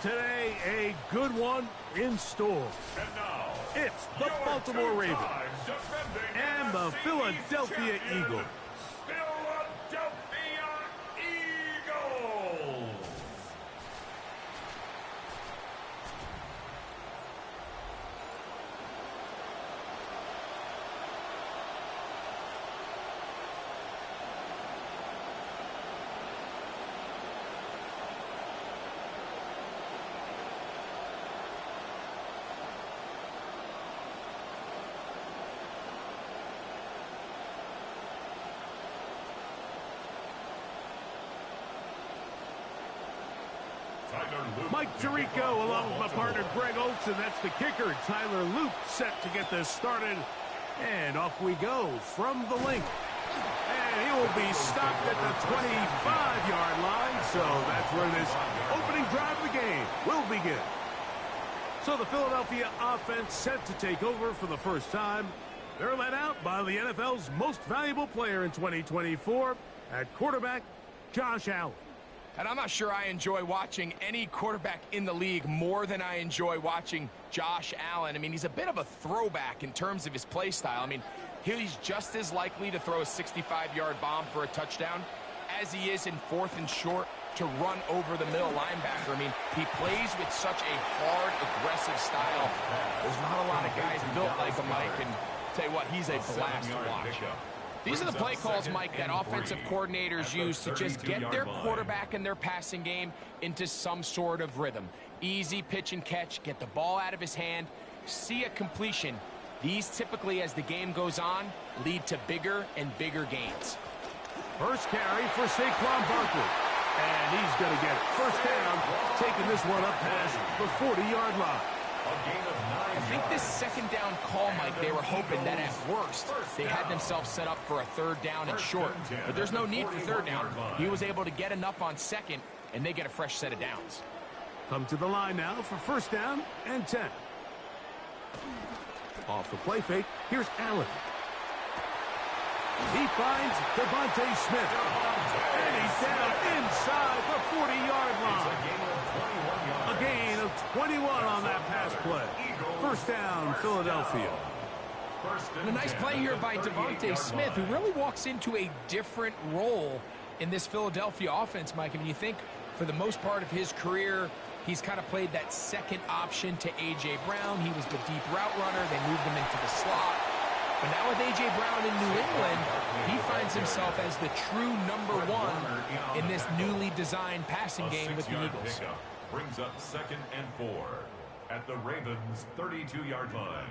Today, a good one in store. And now, It's the Baltimore Ravens and the Philadelphia Eagles. Philadelphia Eagles. Mike Tirico along with my partner Greg Olsen. That's the kicker. Tyler Luke set to get this started. And off we go from the link. And he will be stopped at the 25-yard line. So that's where this opening drive of the game will begin. So the Philadelphia offense set to take over for the first time. They're led out by the NFL's most valuable player in 2024 at quarterback, Josh Allen. And I'm not sure I enjoy watching any quarterback in the league more than I enjoy watching Josh Allen. I mean, he's a bit of a throwback in terms of his play style. I mean, he's just as likely to throw a 65-yard bomb for a touchdown as he is in 4th and short to run over the middle linebacker. I mean, he plays with such a hard, aggressive style. There's not a lot of guys built like him, Mike, and tell you what, he's a blast to watch. These are the play calls, Mike, that offensive coordinators use to just get their quarterback and their passing game into some sort of rhythm. Easy pitch and catch, get the ball out of his hand, see a completion. These typically, as the game goes on, lead to bigger and bigger gains. First carry for Saquon Barkley. And he's going to get it. First down, taking this one up past the 40-yard line. I think this second down call, Mike, they were hoping that at worst they had themselves set up for a 3rd down and short. But there's no need for 3rd down. He was able to get enough on 2nd, and they get a fresh set of downs. Come to the line now for first down and 10. Off the play fake, here's Allen. He finds Devontae Smith. And he's down inside the 40-yard line. A gain of 21 on that pass play. First down, Philadelphia. And a nice play here by Devontae Smith, who really walks into a different role in this Philadelphia offense, Mike. I mean, you think for the most part of his career, he's kind of played that second option to A.J. Brown. He was the deep route runner. They moved him into the slot. But now with A.J. Brown in New England, he finds himself as the true #1 in this newly designed passing game with the Eagles. Brings up 2nd and 4 at the Ravens' 32-yard line.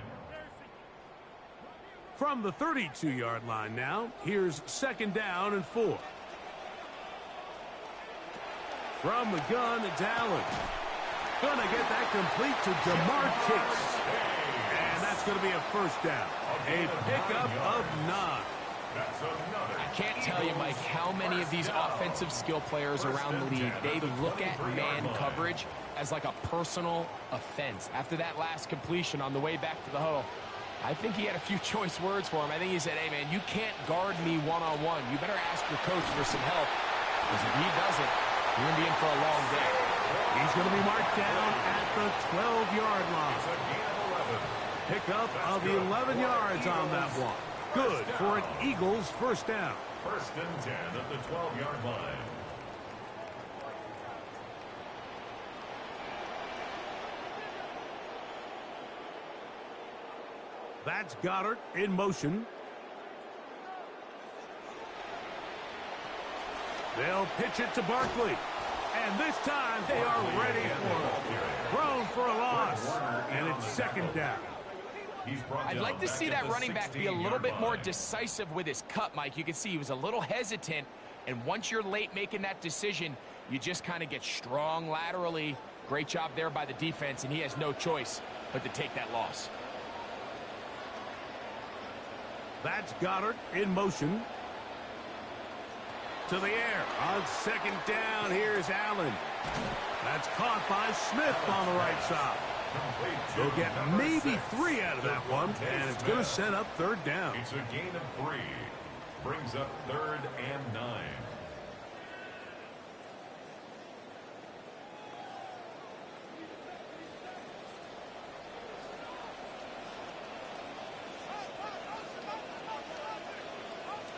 From the 32-yard line now, here's 2nd down and 4. From the gun, it's Allen. Gonna get that complete to Jamar Chase. And that's gonna be a first down. A pickup of 9. I can't tell you, Mike, how many of these offensive skill players around the league, they look at man coverage as like a personal offense. After that last completion on the way back to the huddle, I think he had a few choice words for him. I think he said, hey, man, you can't guard me one-on-one. You better ask your coach for some help, because if he doesn't, you're going to be in for a long day. He's going to be marked down at the 12-yard line. Pickup of 11 yards on that one. Good for an Eagles first down. First and 10 at the 12-yard line. That's Goddard in motion. They'll pitch it to Barkley. And this time they are ready for it. Thrown for a loss. And it's 2nd down. I'd like to see that running back be a little bit more decisive with his cut, Mike. You can see he was a little hesitant, and once you're late making that decision, you just kind of get strong laterally. Great job there by the defense, and he has no choice but to take that loss. That's Goddard in motion. To the air. On 2nd down, here's Allen. That's caught by Smith on the right side. They'll get maybe 3 out of that one, and it's going to set up 3rd down. It's a gain of 3. Brings up 3rd and 9.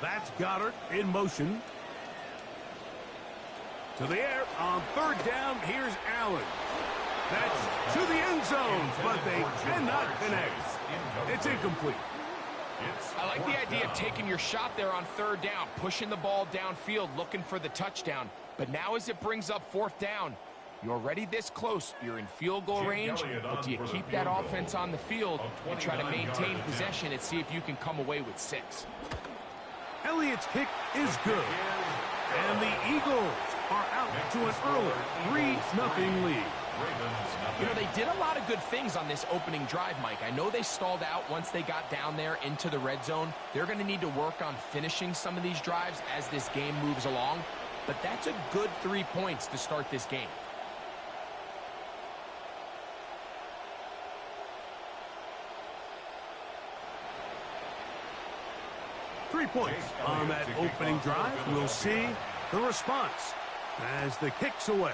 That's Goddard in motion. To the air on 3rd down. Here's Allen. That's to the end zone, but they cannot connect. It's incomplete. I like the idea of taking your shot there on 3rd down, pushing the ball downfield, looking for the touchdown. But now as it brings up 4th down, you're already this close. You're in field goal range, but do you keep that offense on the field and try to maintain possession and see if you can come away with 6? Elliott's kick is good. And the Eagles are out to an early 3-0 lead. You know, they did a lot of good things on this opening drive, Mike. I know they stalled out once they got down there into the red zone. They're going to need to work on finishing some of these drives as this game moves along. But that's a good 3 points to start this game. Three points on that opening drive. We'll see the response as the kick's away.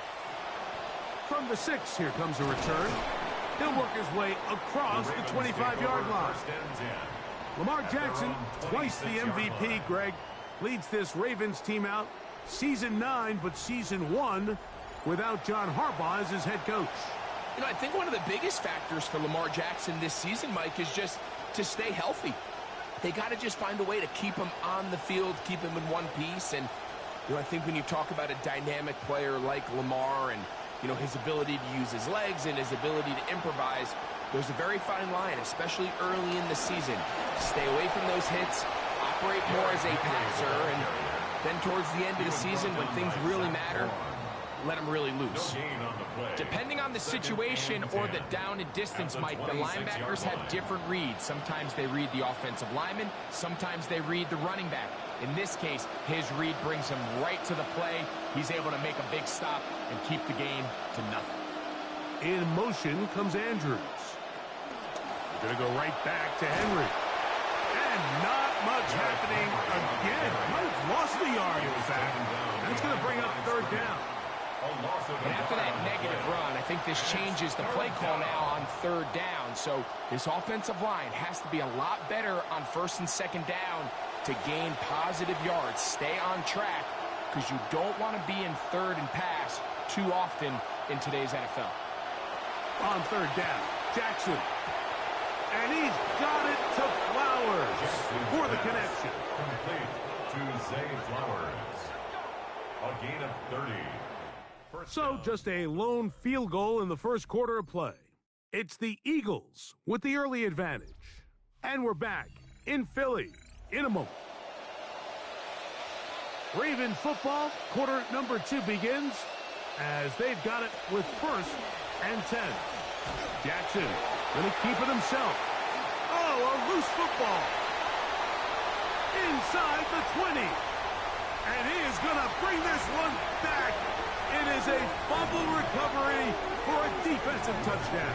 From the 6, here comes a return. He'll work his way across the 25-yard line. Lamar Jackson, twice the MVP, Greg, leads this Ravens team out season 9, but season 1 without John Harbaugh as his head coach. You know, I think one of the biggest factors for Lamar Jackson this season, Mike, is just to stay healthy. They got to just find a way to keep him on the field, keep him in one piece. And, you know, I think when you talk about a dynamic player like Lamar and, you know, his ability to use his legs and his ability to improvise, there's a very fine line, especially early in the season. Stay away from those hits, operate more as a passer, and then towards the end of the season when things really matter, let him really loose. Depending on the situation or the down and distance, Mike, the linebackers have different reads. Sometimes they read the offensive lineman, sometimes they read the running back. In this case, his read brings him right to the play. He's able to make a big stop and keep the game to nothing. In motion comes Andrews. Going to go right back to Henry. And not much happening again. Might have lost the yard, in fact. That's going to bring up 3rd down. And after that negative run, I think this changes the play call now on 3rd down. So this offensive line has to be a lot better on 1st and 2nd down to gain positive yards. Stay on track because you don't want to be in 3rd and pass too often in today's NFL. On 3rd down, Jackson. And he's got it to Flowers for the connection. Complete to Zay Flowers. A gain of 30. So just a lone field goal in the first quarter of play. It's the Eagles with the early advantage. And we're back in Philly in a moment. Raven football, quarter number 2 begins as they've got it with 1st and 10. Jackson going to keep it himself. Oh, a loose football. Inside the 20. And he is going to bring this one back. It is a fumble recovery for a defensive touchdown.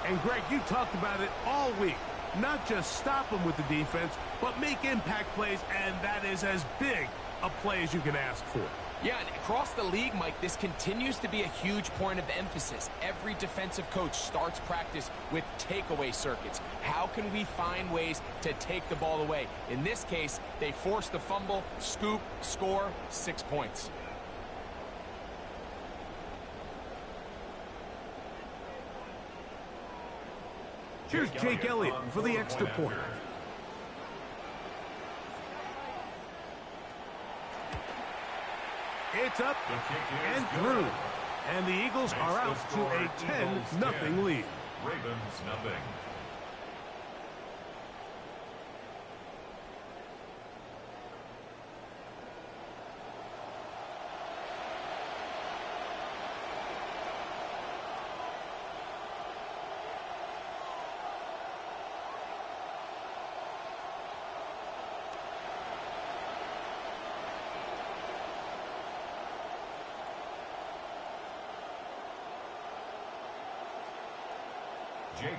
And Greg, you talked about it all week. Not just stop them with the defense, but make impact plays, and that is as big a play as you can ask for. Yeah, and across the league, Mike, this continues to be a huge point of emphasis. Every defensive coach starts practice with takeaway circuits. How can we find ways to take the ball away? In this case, they force the fumble, scoop, score, 6 points. Here's Jake Elliott for the extra point. It's up and through. And the Eagles are out to a 10-0 lead. Ravens nothing.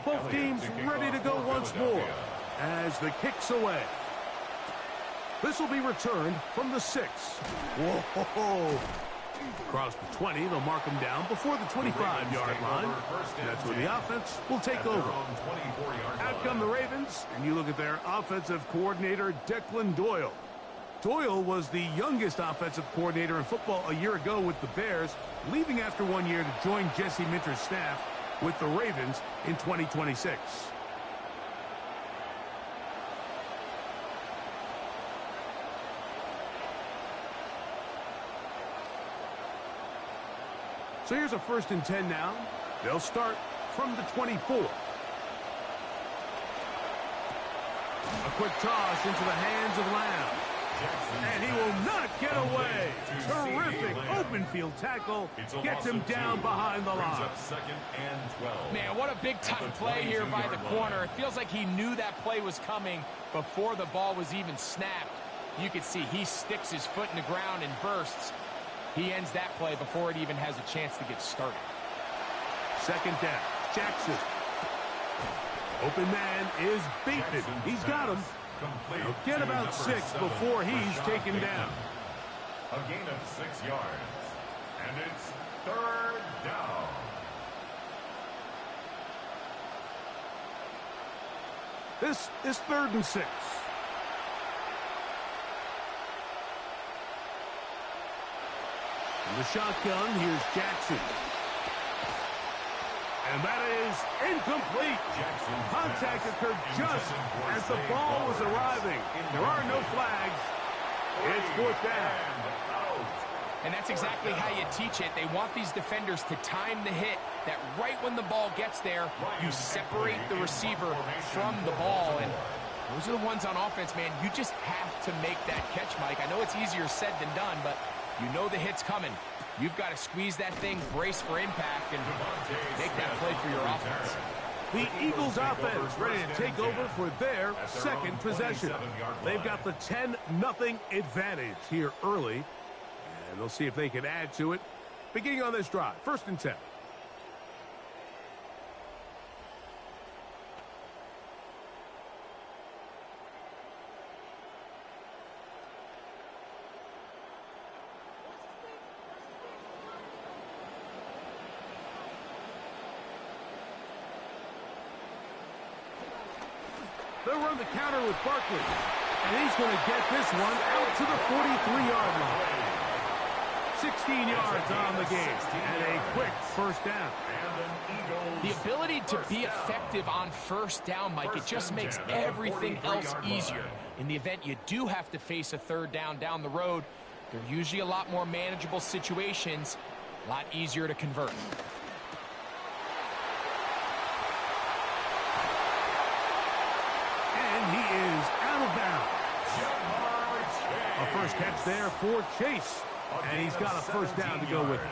Both teams ready to go once more. as the kick's away. This will be returned from the 6. Whoa! Across the 20, they'll mark him down before the 25-yard line. That's where the offense will take over. Out come the Ravens, and you look at their offensive coordinator, Declan Doyle. Doyle was the youngest offensive coordinator in football a year ago with the Bears, leaving after 1 year to join Jesse Minter's staff with the Ravens in 2026. So here's a 1st and 10 now. They'll start from the 24. A quick toss into the hands of Lamb. And he will not get away. Terrific open field tackle. Gets him down behind the line. Man, what a big-time play here by the corner. It feels like he knew that play was coming before the ball was even snapped. You can see he sticks his foot in the ground and bursts. He ends that play before it even has a chance to get started. 2nd down. Jackson. Open man is Bateman. He's got him. He'll get about 6 before he's taken down. A gain of 6 yards. And it's 3rd down. This is 3rd and 6. In the shotgun, here's Jackson. And that is incomplete. Contact occurred just as the ball was arriving. There are no flags. It's 4th down. And that's exactly how you teach it. They want these defenders to time the hit, that right when the ball gets there, you separate the receiver from the ball. And those are the ones on offense, man. You just have to make that catch, Mike. I know it's easier said than done, but you know the hit's coming. You've got to squeeze that thing, brace for impact, and make that play for your offense. The Eagles offense ready to take over for their 2nd possession. They've got the 10-0 advantage here early, and they'll see if they can add to it. Beginning on this drive, 1st and 10. They'll run the counter with Barkley. And he's going to get this one out to the 43-yard line. 16 yards on the game. And a quick 1st down. The ability to be effective on 1st down, Mike, it just makes everything else easier. In the event you do have to face a 3rd down down the road, they're usually a lot more manageable situations, a lot easier to convert. He is out of bounds. A 1st catch there for Chase. And he's got a 1st down to go with it.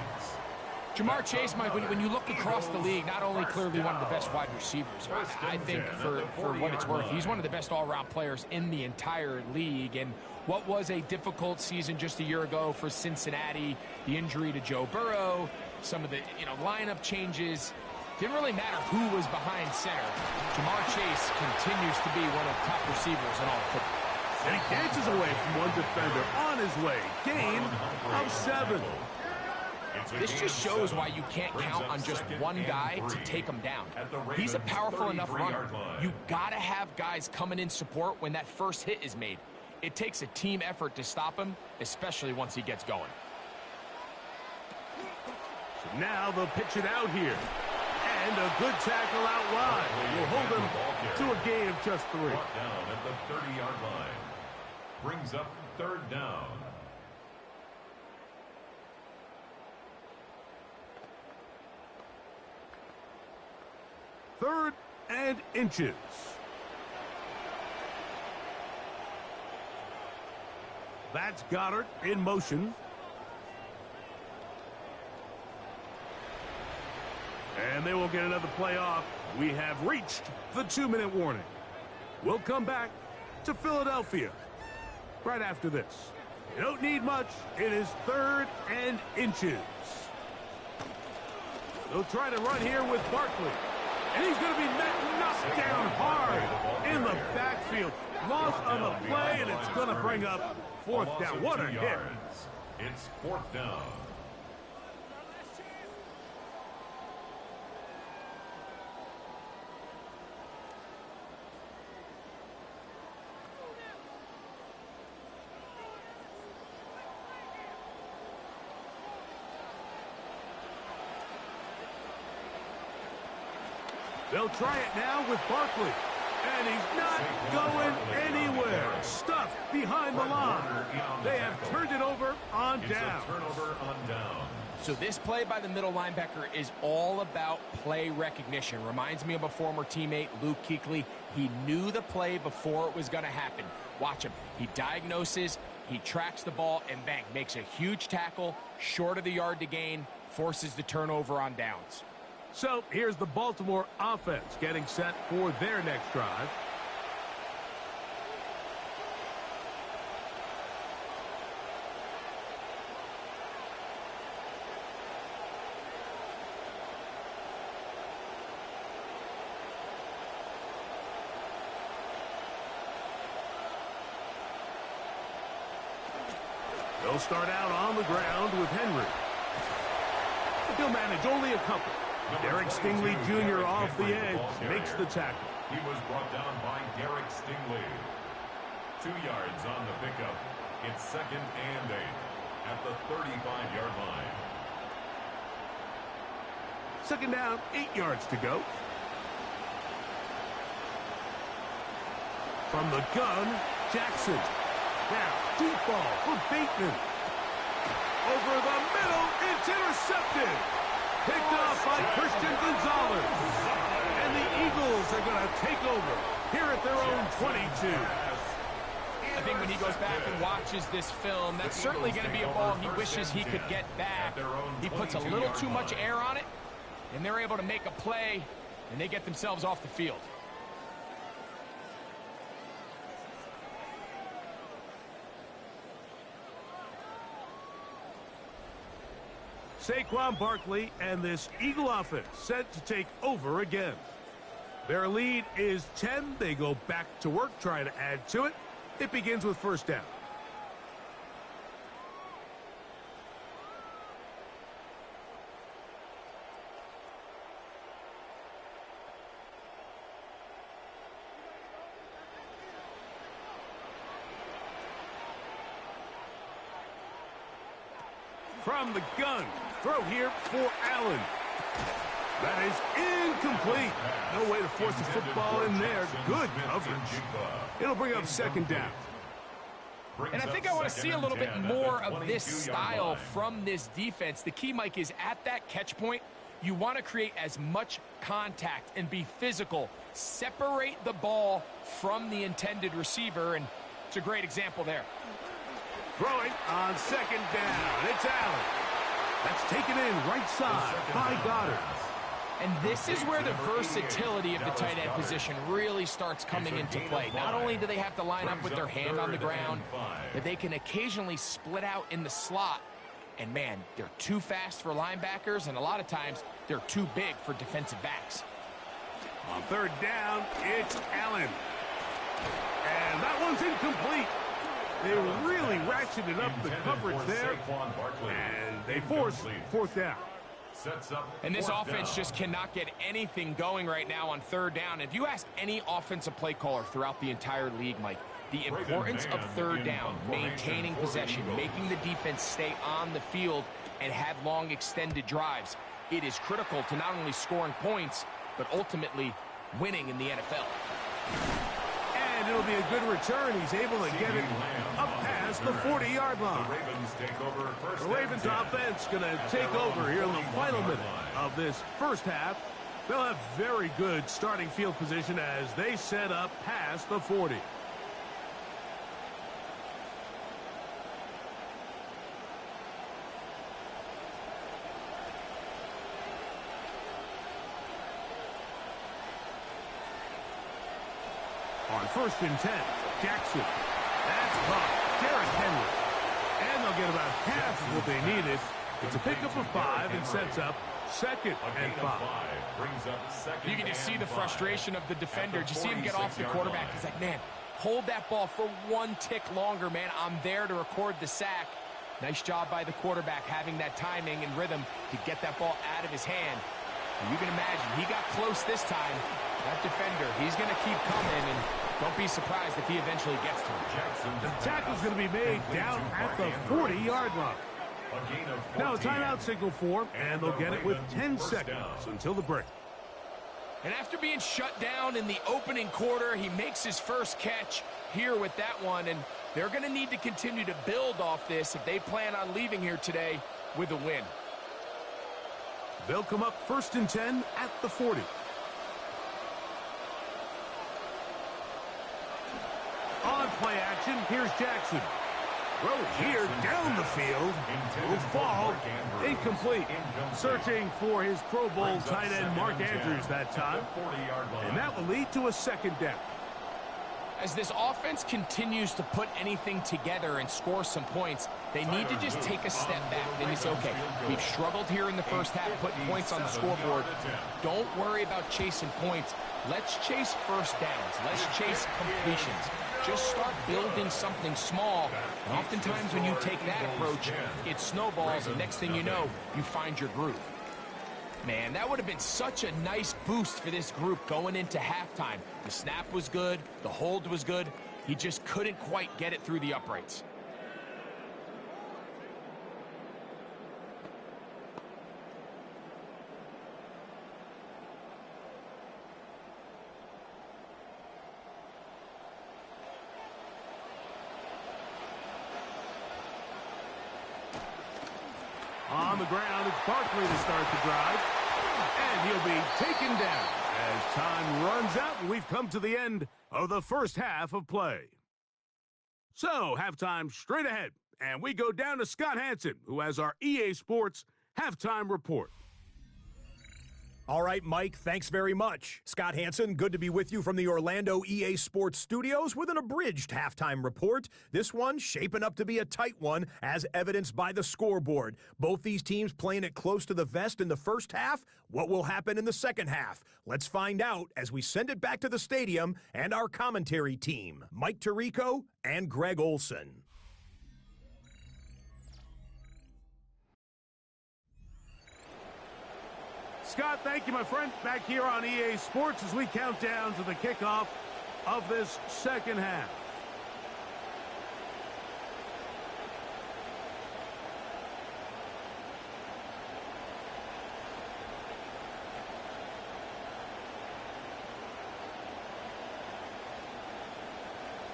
Jamar Chase, Mike, when you look across the league, not only clearly one of the best wide receivers, I think for what it's worth, he's one of the best all-around players in the entire league. And what was a difficult season just a year ago for Cincinnati, the injury to Joe Burrow, some of the lineup changes, didn't really matter who was behind center. Jamar Chase continues to be one of the top receivers in all of football. And he dances away from one defender on his way. Gain of 7. This just shows why you can't count on just one guy to take him down. He's a powerful enough runner. You got to have guys coming in support when that 1st hit is made. It takes a team effort to stop him, especially once he gets going. So now they'll pitch it out here. And a good tackle out wide will hold him to a gain of just 3. Brought down at the 30-yard line. Brings up 3rd down. Third and inches. That's Goddard in motion. And they will get another play off. We have reached the 2-minute warning. We'll come back to Philadelphia right after this. You don't need much. It is 3rd and inches. They'll try to run here with Barkley. And he's going to be knocked down hard in the backfield. Loss on the play, and it's going to bring up fourth down. What a hit. It's fourth down. They'll try it now with Barkley. And he's not going anywhere. Stuffed behind the line. They have turned it over on down. Turnover on down. So this play by the middle linebacker is all about play recognition. Reminds me of a former teammate, Luke Kuechly. He knew the play before it was going to happen. Watch him. He diagnoses, he tracks the ball, and bang, makes a huge tackle, short of the yard to gain, forces the turnover on downs. So here's the Baltimore offense getting set for their next drive. They'll start out on the ground with Henry. He'll manage only a couple. Derek Stingley Jr. off the edge makes the tackle. He was brought down by Derek Stingley. 2 yards on the pickup. It's 2nd and 8 at the 35-yard line. 2nd down, 8 yards to go. From the gun, Jackson. Now, deep ball for Bateman. Over the middle, it's intercepted. Picked off by Christian Gonzalez. And the Eagles are going to take over here at their own 22. I think when he goes back and watches this film, that's certainly going to be a ball he wishes he could get back. He puts a little too much air on it, and they're able to make a play, and they get themselves off the field. Saquon Barkley and this Eagle offense set to take over again. Their lead is 10. They go back to work, trying to add to it. It begins with 1st down. From the gun, throw here for Allen. That is incomplete. No way to force the football in there. Good coverage. It'll bring up 2nd down. And I think I want to see a little bit more of this style from this defense. The key, Mike, is at that catch point, you want to create as much contact and be physical. Separate the ball from the intended receiver, and it's a great example there. Throwing on 2nd down. It's Allen. That's taken in right side by Goddard. And this is where the versatility of the tight end position really starts coming into play. Not only do they have to line up with their hand on the ground, but they can occasionally split out in the slot. And, man, they're too fast for linebackers, and a lot of times they're too big for defensive backs. On 3rd down, it's Allen. And that one's incomplete. They really ratcheted up the coverage there, and they force 4th down. And this offense just cannot get anything going right now on 3rd down. If you ask any offensive play caller throughout the entire league, Mike, the importance of 3rd down, maintaining possession, making the defense stay on the field and have long extended drives, it is critical to not only scoring points, but ultimately winning in the NFL. And it'll be a good return. He's able to get it up past the 40-yard line. The Ravens offense going to take over here in the final minute of this 1st half. They'll have very good starting field position as they set up past the 40. On 1st and 10, Jackson. That's caught. Derrick Henry. And they'll get about half of what they needed. It's a pickup of 5 and sets up Second and 5. Brings up second. You can just see the 5. frustration of the defender. Did you see him get off the quarterback? He's like, man, hold that ball for one tick longer, man. I'm there to record the sack. Nice job by the quarterback having that timing and rhythm to get that ball out of his hand. And you can imagine, he got close this time. That defender, he's going to keep coming, and don't be surprised if he eventually gets to him. The tackle's going to be made down at the 40-yard line. Now a timeout signal form, and they'll get it with 10 seconds until the break. And after being shut down in the opening quarter, he makes his first catch here with that one, and they're going to need to continue to build off this if they plan on leaving here today with a win. They'll come up 1st and 10 at the 40. On play action, here's Jackson. Throw here down the field. Will fall. Incomplete. Searching for his Pro Bowl tight end Mark Andrews that time. And that will lead to a second down. As this offense continues to put anything together and score some points, they need to just take a step back. They say, okay, we've struggled here in the first half, putting points on the scoreboard. Don't worry about chasing points. Let's chase first downs. Let's chase completions. Just start building something small. And oftentimes when you take that approach, it snowballs, and next thing you know, you find your groove. Man, that would have been such a nice boost for this group going into halftime. The snap was good. The hold was good. He just couldn't quite get it through the uprights. On the ground, it's Barkley to start the drive. And he'll be taken down as time runs out, and we've come to the end of the first half of play. So, halftime straight ahead, and we go down to Scott Hanson, who has our EA Sports halftime report. All right, Mike, thanks very much. Scott Hanson, good to be with you from the Orlando EA Sports Studios with an abridged halftime report. This one shaping up to be a tight one, as evidenced by the scoreboard. Both these teams playing it close to the vest in the first half. What will happen in the second half? Let's find out as we send it back to the stadium and our commentary team, Mike Tirico and Greg Olson. Scott, thank you, my friend. Back here on EA Sports as we count down to the kickoff of this second half.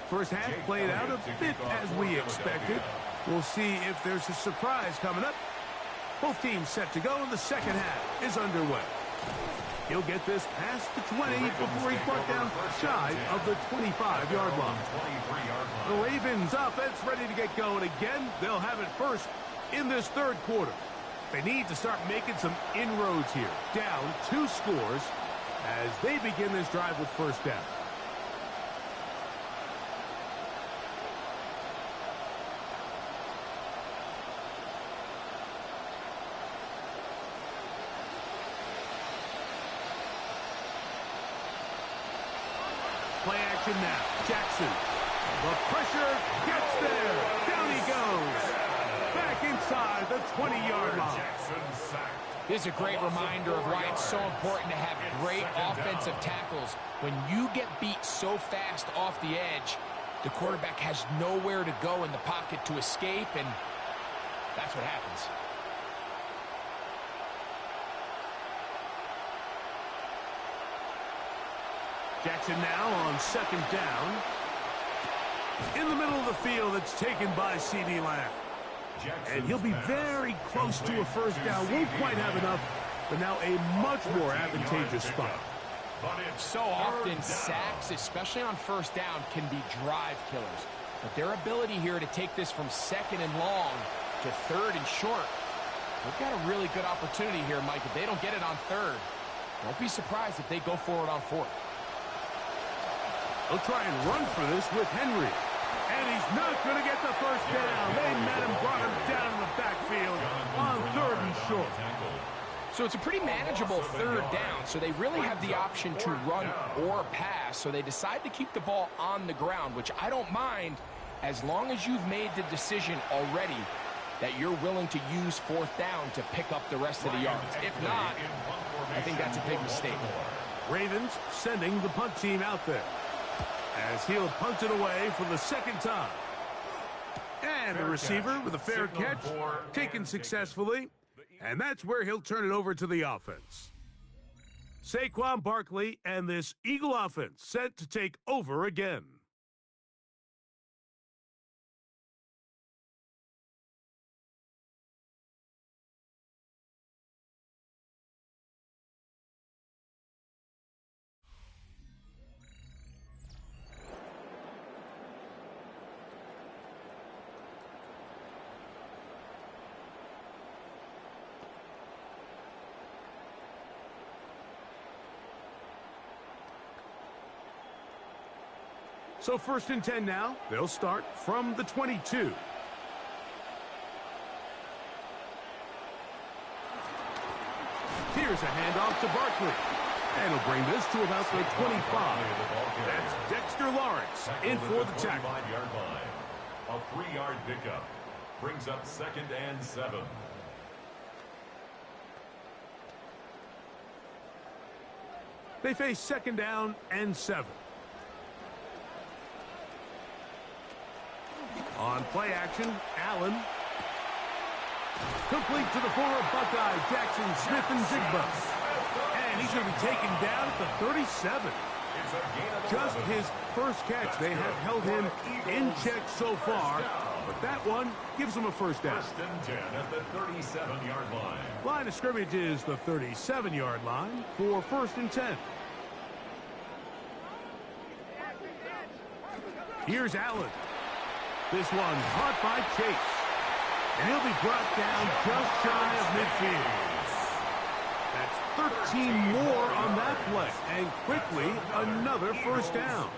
First half played out a bit as we expected. We'll see if there's a surprise coming up. Both teams set to go, and the second half is underway. He'll get this past the 20 before he's brought down shy of the 25-yard line. The Ravens offense ready to get going again. They'll have it first in this third quarter. They need to start making some inroads here. Down 2 scores as they begin this drive with first down. Play action now. Jackson. The pressure gets there. Down he goes. Back inside the 20-yard line. This is a great reminder of why it's so important to have great offensive tackles. When you get beat so fast off the edge, the quarterback has nowhere to go in the pocket to escape, and that's what happens. Jackson now on second down. In the middle of the field, it's taken by C.D. Lamb. And he'll be very close to a first down. Won't quite have enough, but now a much more advantageous spot. So often, sacks, especially on first down, can be drive killers. But their ability here to take this from second and long to third and short, they've got a really good opportunity here, Mike. If they don't get it on third, don't be surprised if they go for it on fourth. They'll try and run for this with Henry. And he's not going to get the first down. They met him, brought him down in the backfield on third and short. So So it's a pretty manageable third down, so they really have the option to run or pass, so they decide to keep the ball on the ground, which I don't mind as long as you've made the decision already that you're willing to use fourth down to pick up the rest of the yards. If not, I think that's a big mistake. Ravens sending the punt team out there as he'll punt it away for the second time. And the receiver with a fair catch, taken successfully. And that's where he'll turn it over to the offense. Saquon Barkley and this Eagle offense set to take over again. So 1st and 10 now. They'll start from the 22. Here's a handoff to Barkley. And he'll bring this to about the 25. That's Dexter Lawrence in for the tackle. A 3-yard pickup brings up 2nd and 7. They face 2nd down and 7. On play action, Allen. Complete to the former Buckeye, Jackson Smith-Njigba. And he's going to be taken down at the 37. Just his first catch. They have held him in check so far, but that one gives him a first down. 1st and 10 at the 37-yard line. Line of scrimmage is the 37-yard line for 1st and 10. Here's Allen. This one caught by Chase. And he'll be brought down just shy of midfield. That's 13 more on that play. And quickly, another first down.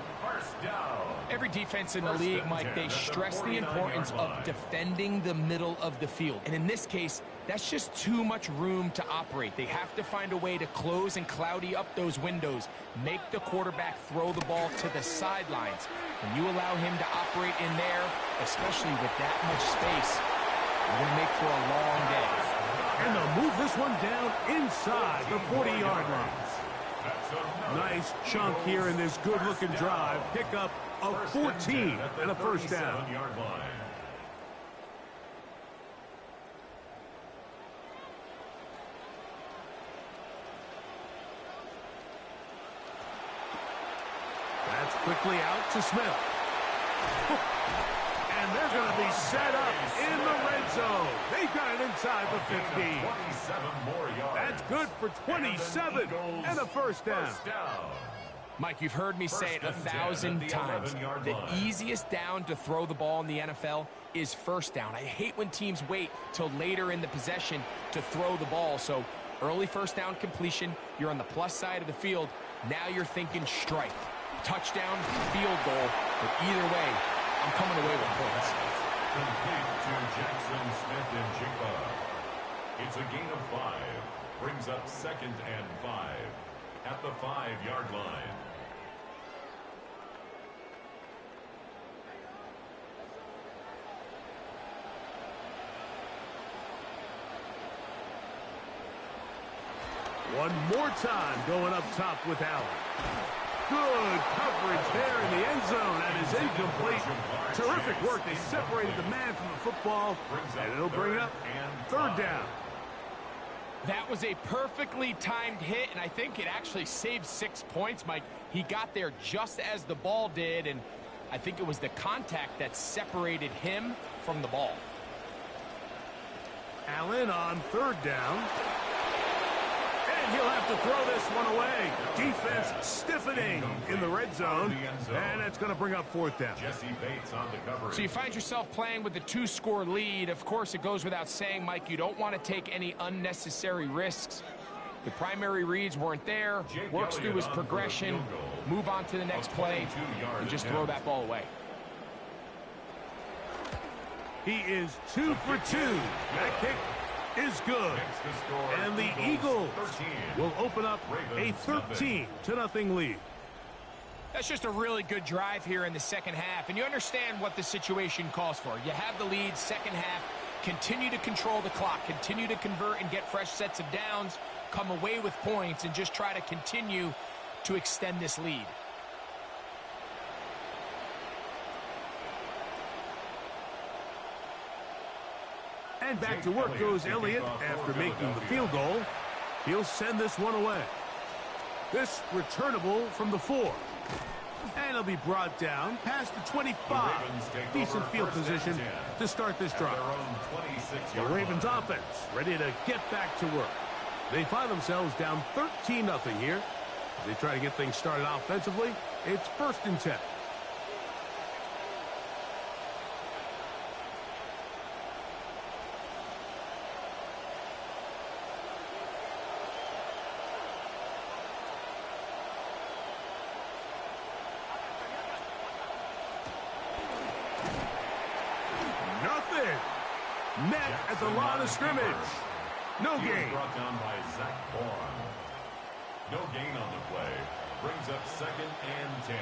Every defense in the league, Mike, they stress the importance of defending the middle of the field. And in this case, that's just too much room to operate. They have to find a way to close and cloudy up those windows, make the quarterback throw the ball to the sidelines. When you allow him to operate in there, especially with that much space, you're going to make for a long day. And they'll move this one down inside the 40-yard line. Nice chunk here in this good-looking drive. Pick up of 14 and a first down. That's quickly out to Smith. And they're going to be set up in the red zone. They've got it inside the 15. That's good for 27 and a first down. Mike, you've heard me say it 1,000 times. The easiest down to throw the ball in the NFL is first down. I hate when teams wait till later in the possession to throw the ball. So early first down completion, you're on the plus side of the field. Now you're thinking strike. Touchdown, field goal, but either way, I'm coming away with points. Complete to Jackson Smith-Njigba. It's a gain of 5. Brings up 2nd and 5 at the 5-yard line. One more time going up top with Allen. Good coverage there in the end zone. That is incomplete. Terrific work. They separated the man from the football, and it'll bring up 3rd down. That was a perfectly timed hit, and I think it actually saved 6 points, Mike. He got there just as the ball did, and I think it was the contact that separated him from the ball. Allen on 3rd down. And he'll have to throw this one away. Defense stiffening in the red zone. And that's going to bring up 4th down. Jesse Bates on the coverage. So you find yourself playing with a 2-score lead. Of course, it goes without saying, Mike, you don't want to take any unnecessary risks. The primary reads weren't there. Works through his progression. Move on to the next play. And just throw that ball away. He is 2 for 2. That kick is good. And the Eagles will open up a 13-0 lead. That's just a really good drive here in the second half, and you understand what the situation calls for. You have the lead, second half, continue to control the clock, continue to convert and get fresh sets of downs, come away with points, and just try to continue to extend this lead. And back to work goes Elliott after making the field goal. He'll send this one away. This returnable from the 4. And he'll be brought down past the 25. Decent field position to start this drive. The Ravens offense ready to get back to work. They find themselves down 13-0 here. As they try to get things started offensively, it's 1st and 10. Met at the line of scrimmage. No gain. Brought down by Zach Bourne. No gain on the play. Brings up 2nd and 10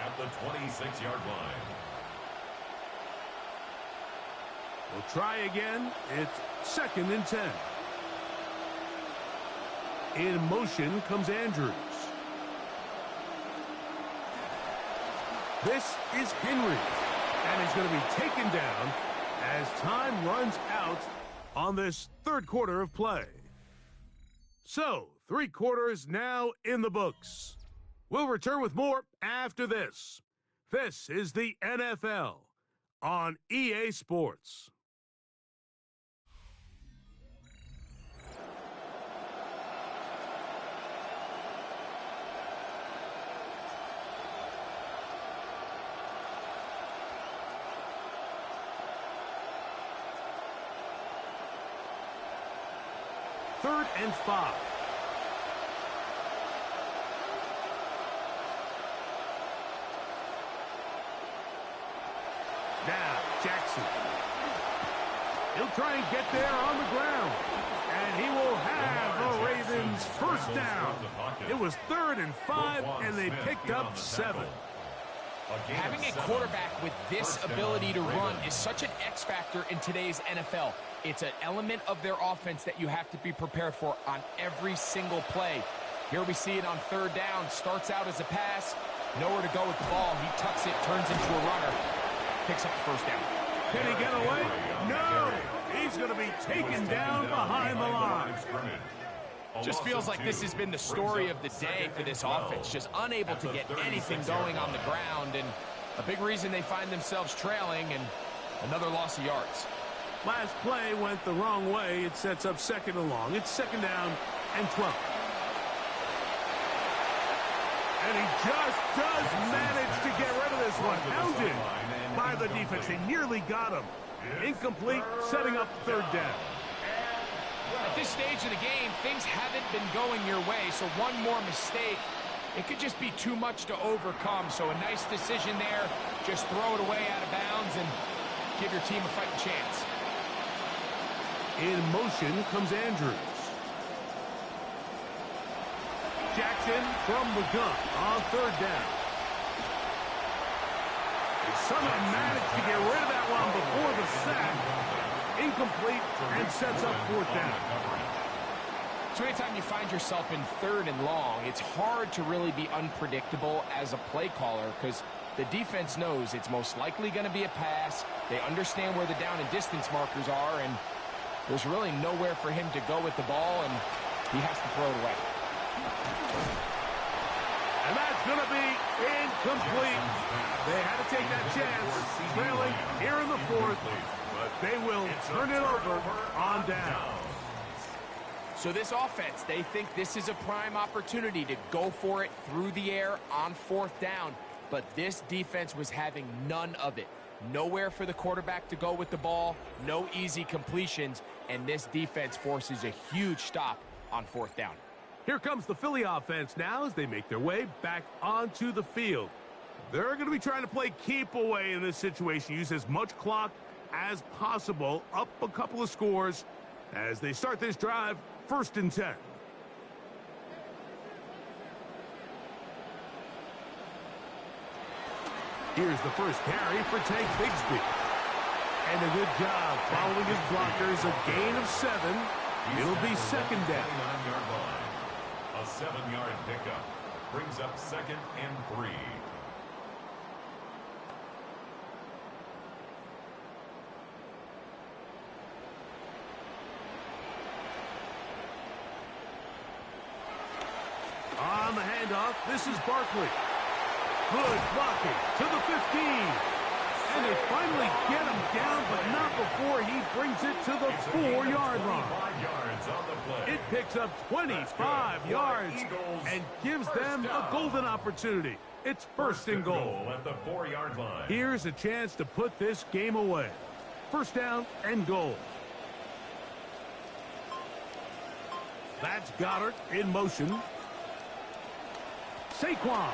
at the 26-yard line. We'll try again. It's 2nd and 10. In motion comes Andrews. This is Henry. And he's going to be taken down as time runs out on this 3rd quarter of play. So, 3 quarters now in the books. We'll return with more after this. This is the NFL on EA Sports. Third and 5. Now, Jackson. He'll try and get there on the ground. And he will have the Ravens first down. It was 3rd and 5, and they picked up 7. Having a quarterback with this ability to run is such an X factor in today's NFL. It's an element of their offense that you have to be prepared for on every single play. Here we see it on 3rd down. Starts out as a pass. Nowhere to go with the ball. He tucks it, turns into a runner. Picks up the 1st down. Can he get away? No! He's going to be taken down behind the line. Just feels like this has been the story of the day for this offense. Just unable to get anything going on the ground. And a big reason they find themselves trailing and another loss of yards. Last play went the wrong way. It sets up 2nd and long. It's 2nd down and 12. And he just does manage to get rid of this one. Hounded by the defense. They nearly got him. Incomplete, setting up 3rd down. At this stage of the game, things haven't been going your way, so one more mistake, it could just be too much to overcome. So a nice decision there. Just throw it away out of bounds and give your team a fighting chance. In motion comes Andrews. Jackson from the gun on 3rd down. They somehow managed to get rid of that one before the sack. Incomplete and sets up 4th down. So anytime you find yourself in 3rd and long, it's hard to really be unpredictable as a play caller because the defense knows it's most likely going to be a pass. They understand where the down and distance markers are, and there's really nowhere for him to go with the ball, and he has to throw it away. And that's going to be incomplete. They had to take that chance, trailing here in the 4th, but they will turn it over on down. So this offense, they think this is a prime opportunity to go for it through the air on 4th down, but this defense was having none of it. Nowhere for the quarterback to go with the ball, no easy completions, and this defense forces a huge stop on 4th down. Here comes the Philly offense now as they make their way back onto the field. They're going to be trying to play keep away in this situation, use as much clock as possible, up a couple of scores, As they start this drive, 1st and 10. Here's the first carry for Tank Bigsby. And a good job following his blockers, a gain of 7. It'll be 2nd down. A 7-yard pickup brings up 2nd and 3. On the handoff, this is Barkley. Good blocking to the 15. And they finally get him down, but not before he brings it to the 4-yard line. It picks up 25 yards and gives them a golden opportunity. It's 1st and goal. At the 4-yard line. Here's a chance to put this game away. 1st down and goal. That's Goddard in motion. Saquon.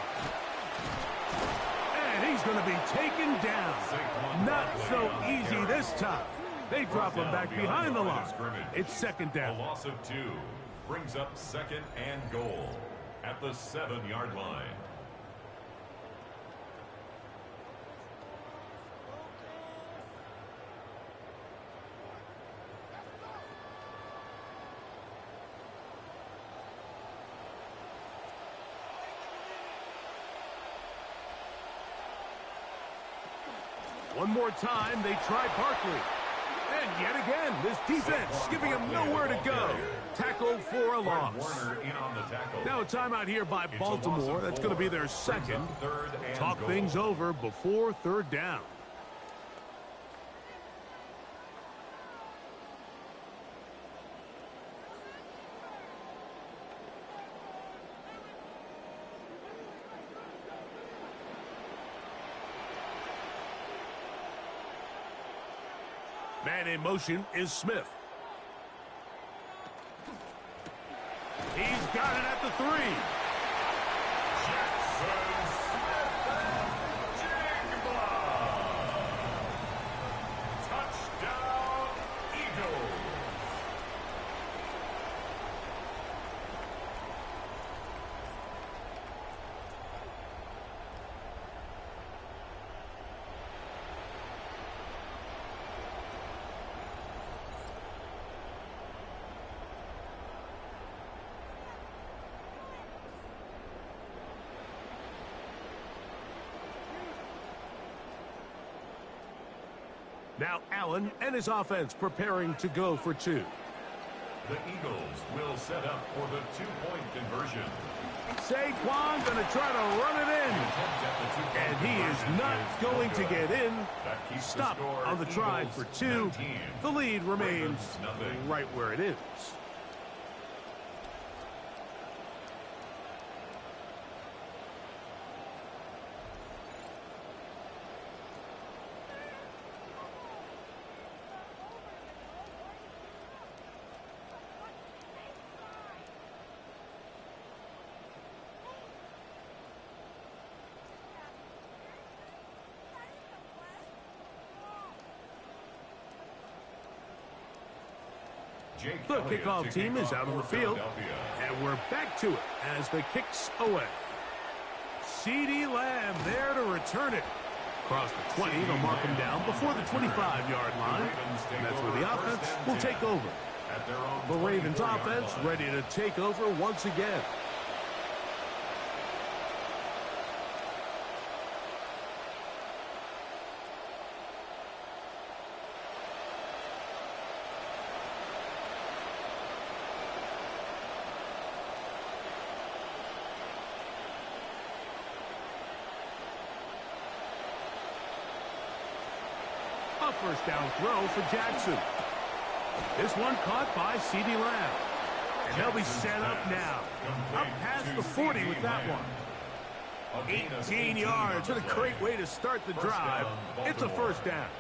And he's going to be taken down. Not so easy this time. They drop him back behind the line. It's 2nd down. A loss of 2 brings up 2nd and goal at the 7-yard line. One more time, they try Barkley. And yet again, this defense giving him nowhere to go. Tackle for a loss. Now a timeout here by Baltimore. That's going to be their 2nd. Talk things over before 3rd down. Man in motion is Smith. He's got it at the 3. Jackson Smith-Njigba. Touchdown, Eagles. Now Allen and his offense preparing to go for 2. The Eagles will set up for the 2-point conversion. Saquon going to try to run it in. And he is not going to get in. Stop on the try for 2. The lead remains right where it is. The kickoff team is out on the field, and we're back to it as the kick's away. CeeDee Lamb there to return it. Across the 20, they'll mark him down before the 25-yard line, and that's where the offense will take over. The Ravens offense ready to take over once again. A 1st down throw for Jackson. This one caught by CeeDee Lamb. And they'll be set up now. Up past the 40 with that one. 18 yards. What a great way to start the drive. It's a 1st down.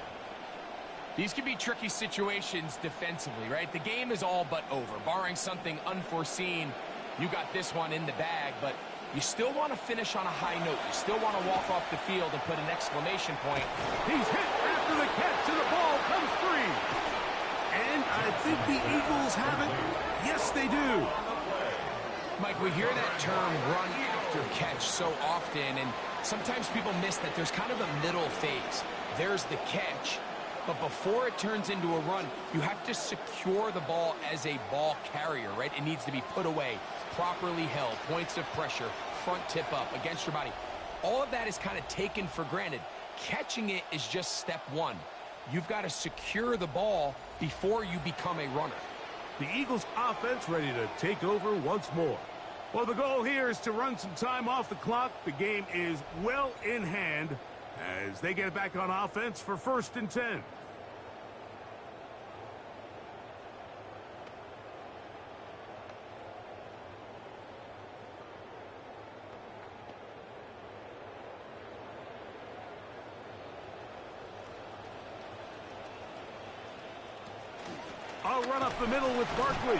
These can be tricky situations defensively, right? The game is all but over. Barring something unforeseen, you got this one in the bag, but you still want to finish on a high note. You still want to walk off the field and put an exclamation point. He's hit after the catch, and the ball comes free. And I think the Eagles Eagles have it. Yes, they do. Mike, we hear that term run after catch so often, and sometimes people miss that there's kind of a middle phase. There's the catch, but before it turns into a run, you have to secure the ball as a ball carrier, right? It needs to be put away, properly held, points of pressure, front tip up against your body. All of that is kind of taken for granted. Catching it is just step one. You've got to secure the ball before you become a runner. The Eagles offense ready to take over once more. Well, the goal here is to run some time off the clock. The game is well in hand as they get back on offense for 1st and 10. I'll run up the middle with Barkley.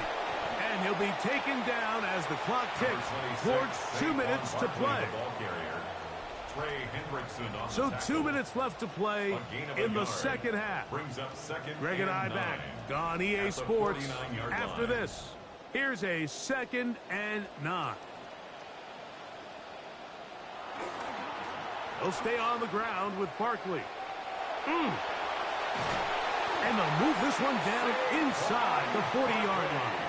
And he'll be taken down as the clock ticks towards 2 minutes to play. So 2 minutes left to play in the second half. Greg and I back on EA Sports after this. Here's a 2nd and 9. He'll stay on the ground with Barkley. And they'll move this one down inside the 40-yard line.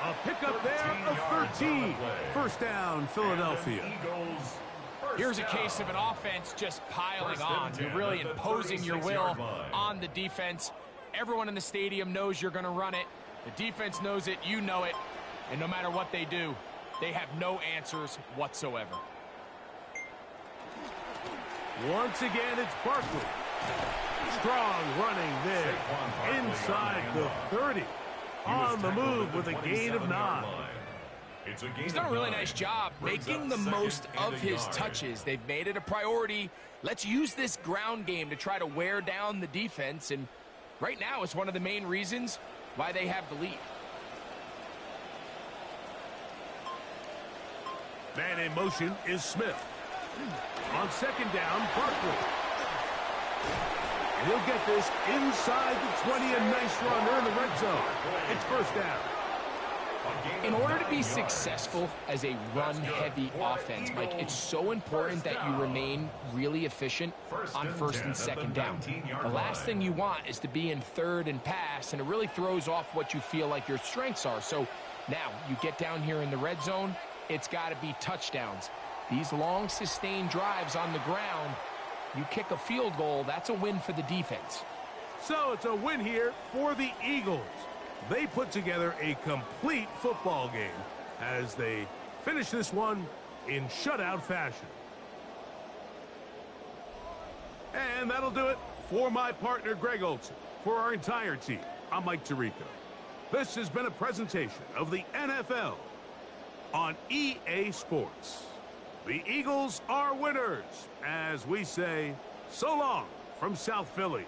A pickup there of 13. 1st down, Philadelphia. Here's a case of an offense just piling on. You're really imposing your will on the defense. Everyone in the stadium knows you're going to run it. The defense knows it, you know it. And no matter what they do, they have no answers whatsoever. Once again, it's Barkley. Strong running there inside the 30. On the move with a gain of 9. He's done a really nice job making the most of his touches. They've made it a priority. Let's use this ground game to try to wear down the defense. And right now, it's one of the main reasons why they have the lead. Man in motion is Smith. On 2nd down, Barkley. And he'll get this inside the 20, a nice run there in the red zone. It's 1st down. In order to be successful as a run-heavy offense, Mike, it's so important that you remain really efficient on 1st and 2nd down. The last thing you want is to be in 3rd and pass, and it really throws off what you feel like your strengths are. So now you get down here in the red zone, it's got to be touchdowns. These long, sustained drives on the ground, you kick a field goal, that's a win for the defense. So it's a win here for the Eagles. They put together a complete football game as they finish this one in shutout fashion. And that'll do it for my partner, Greg Olsen. For our entire team, I'm Mike Tirico. This has been a presentation of the NFL on EA Sports. The Eagles are winners, as we say, so long from South Philly.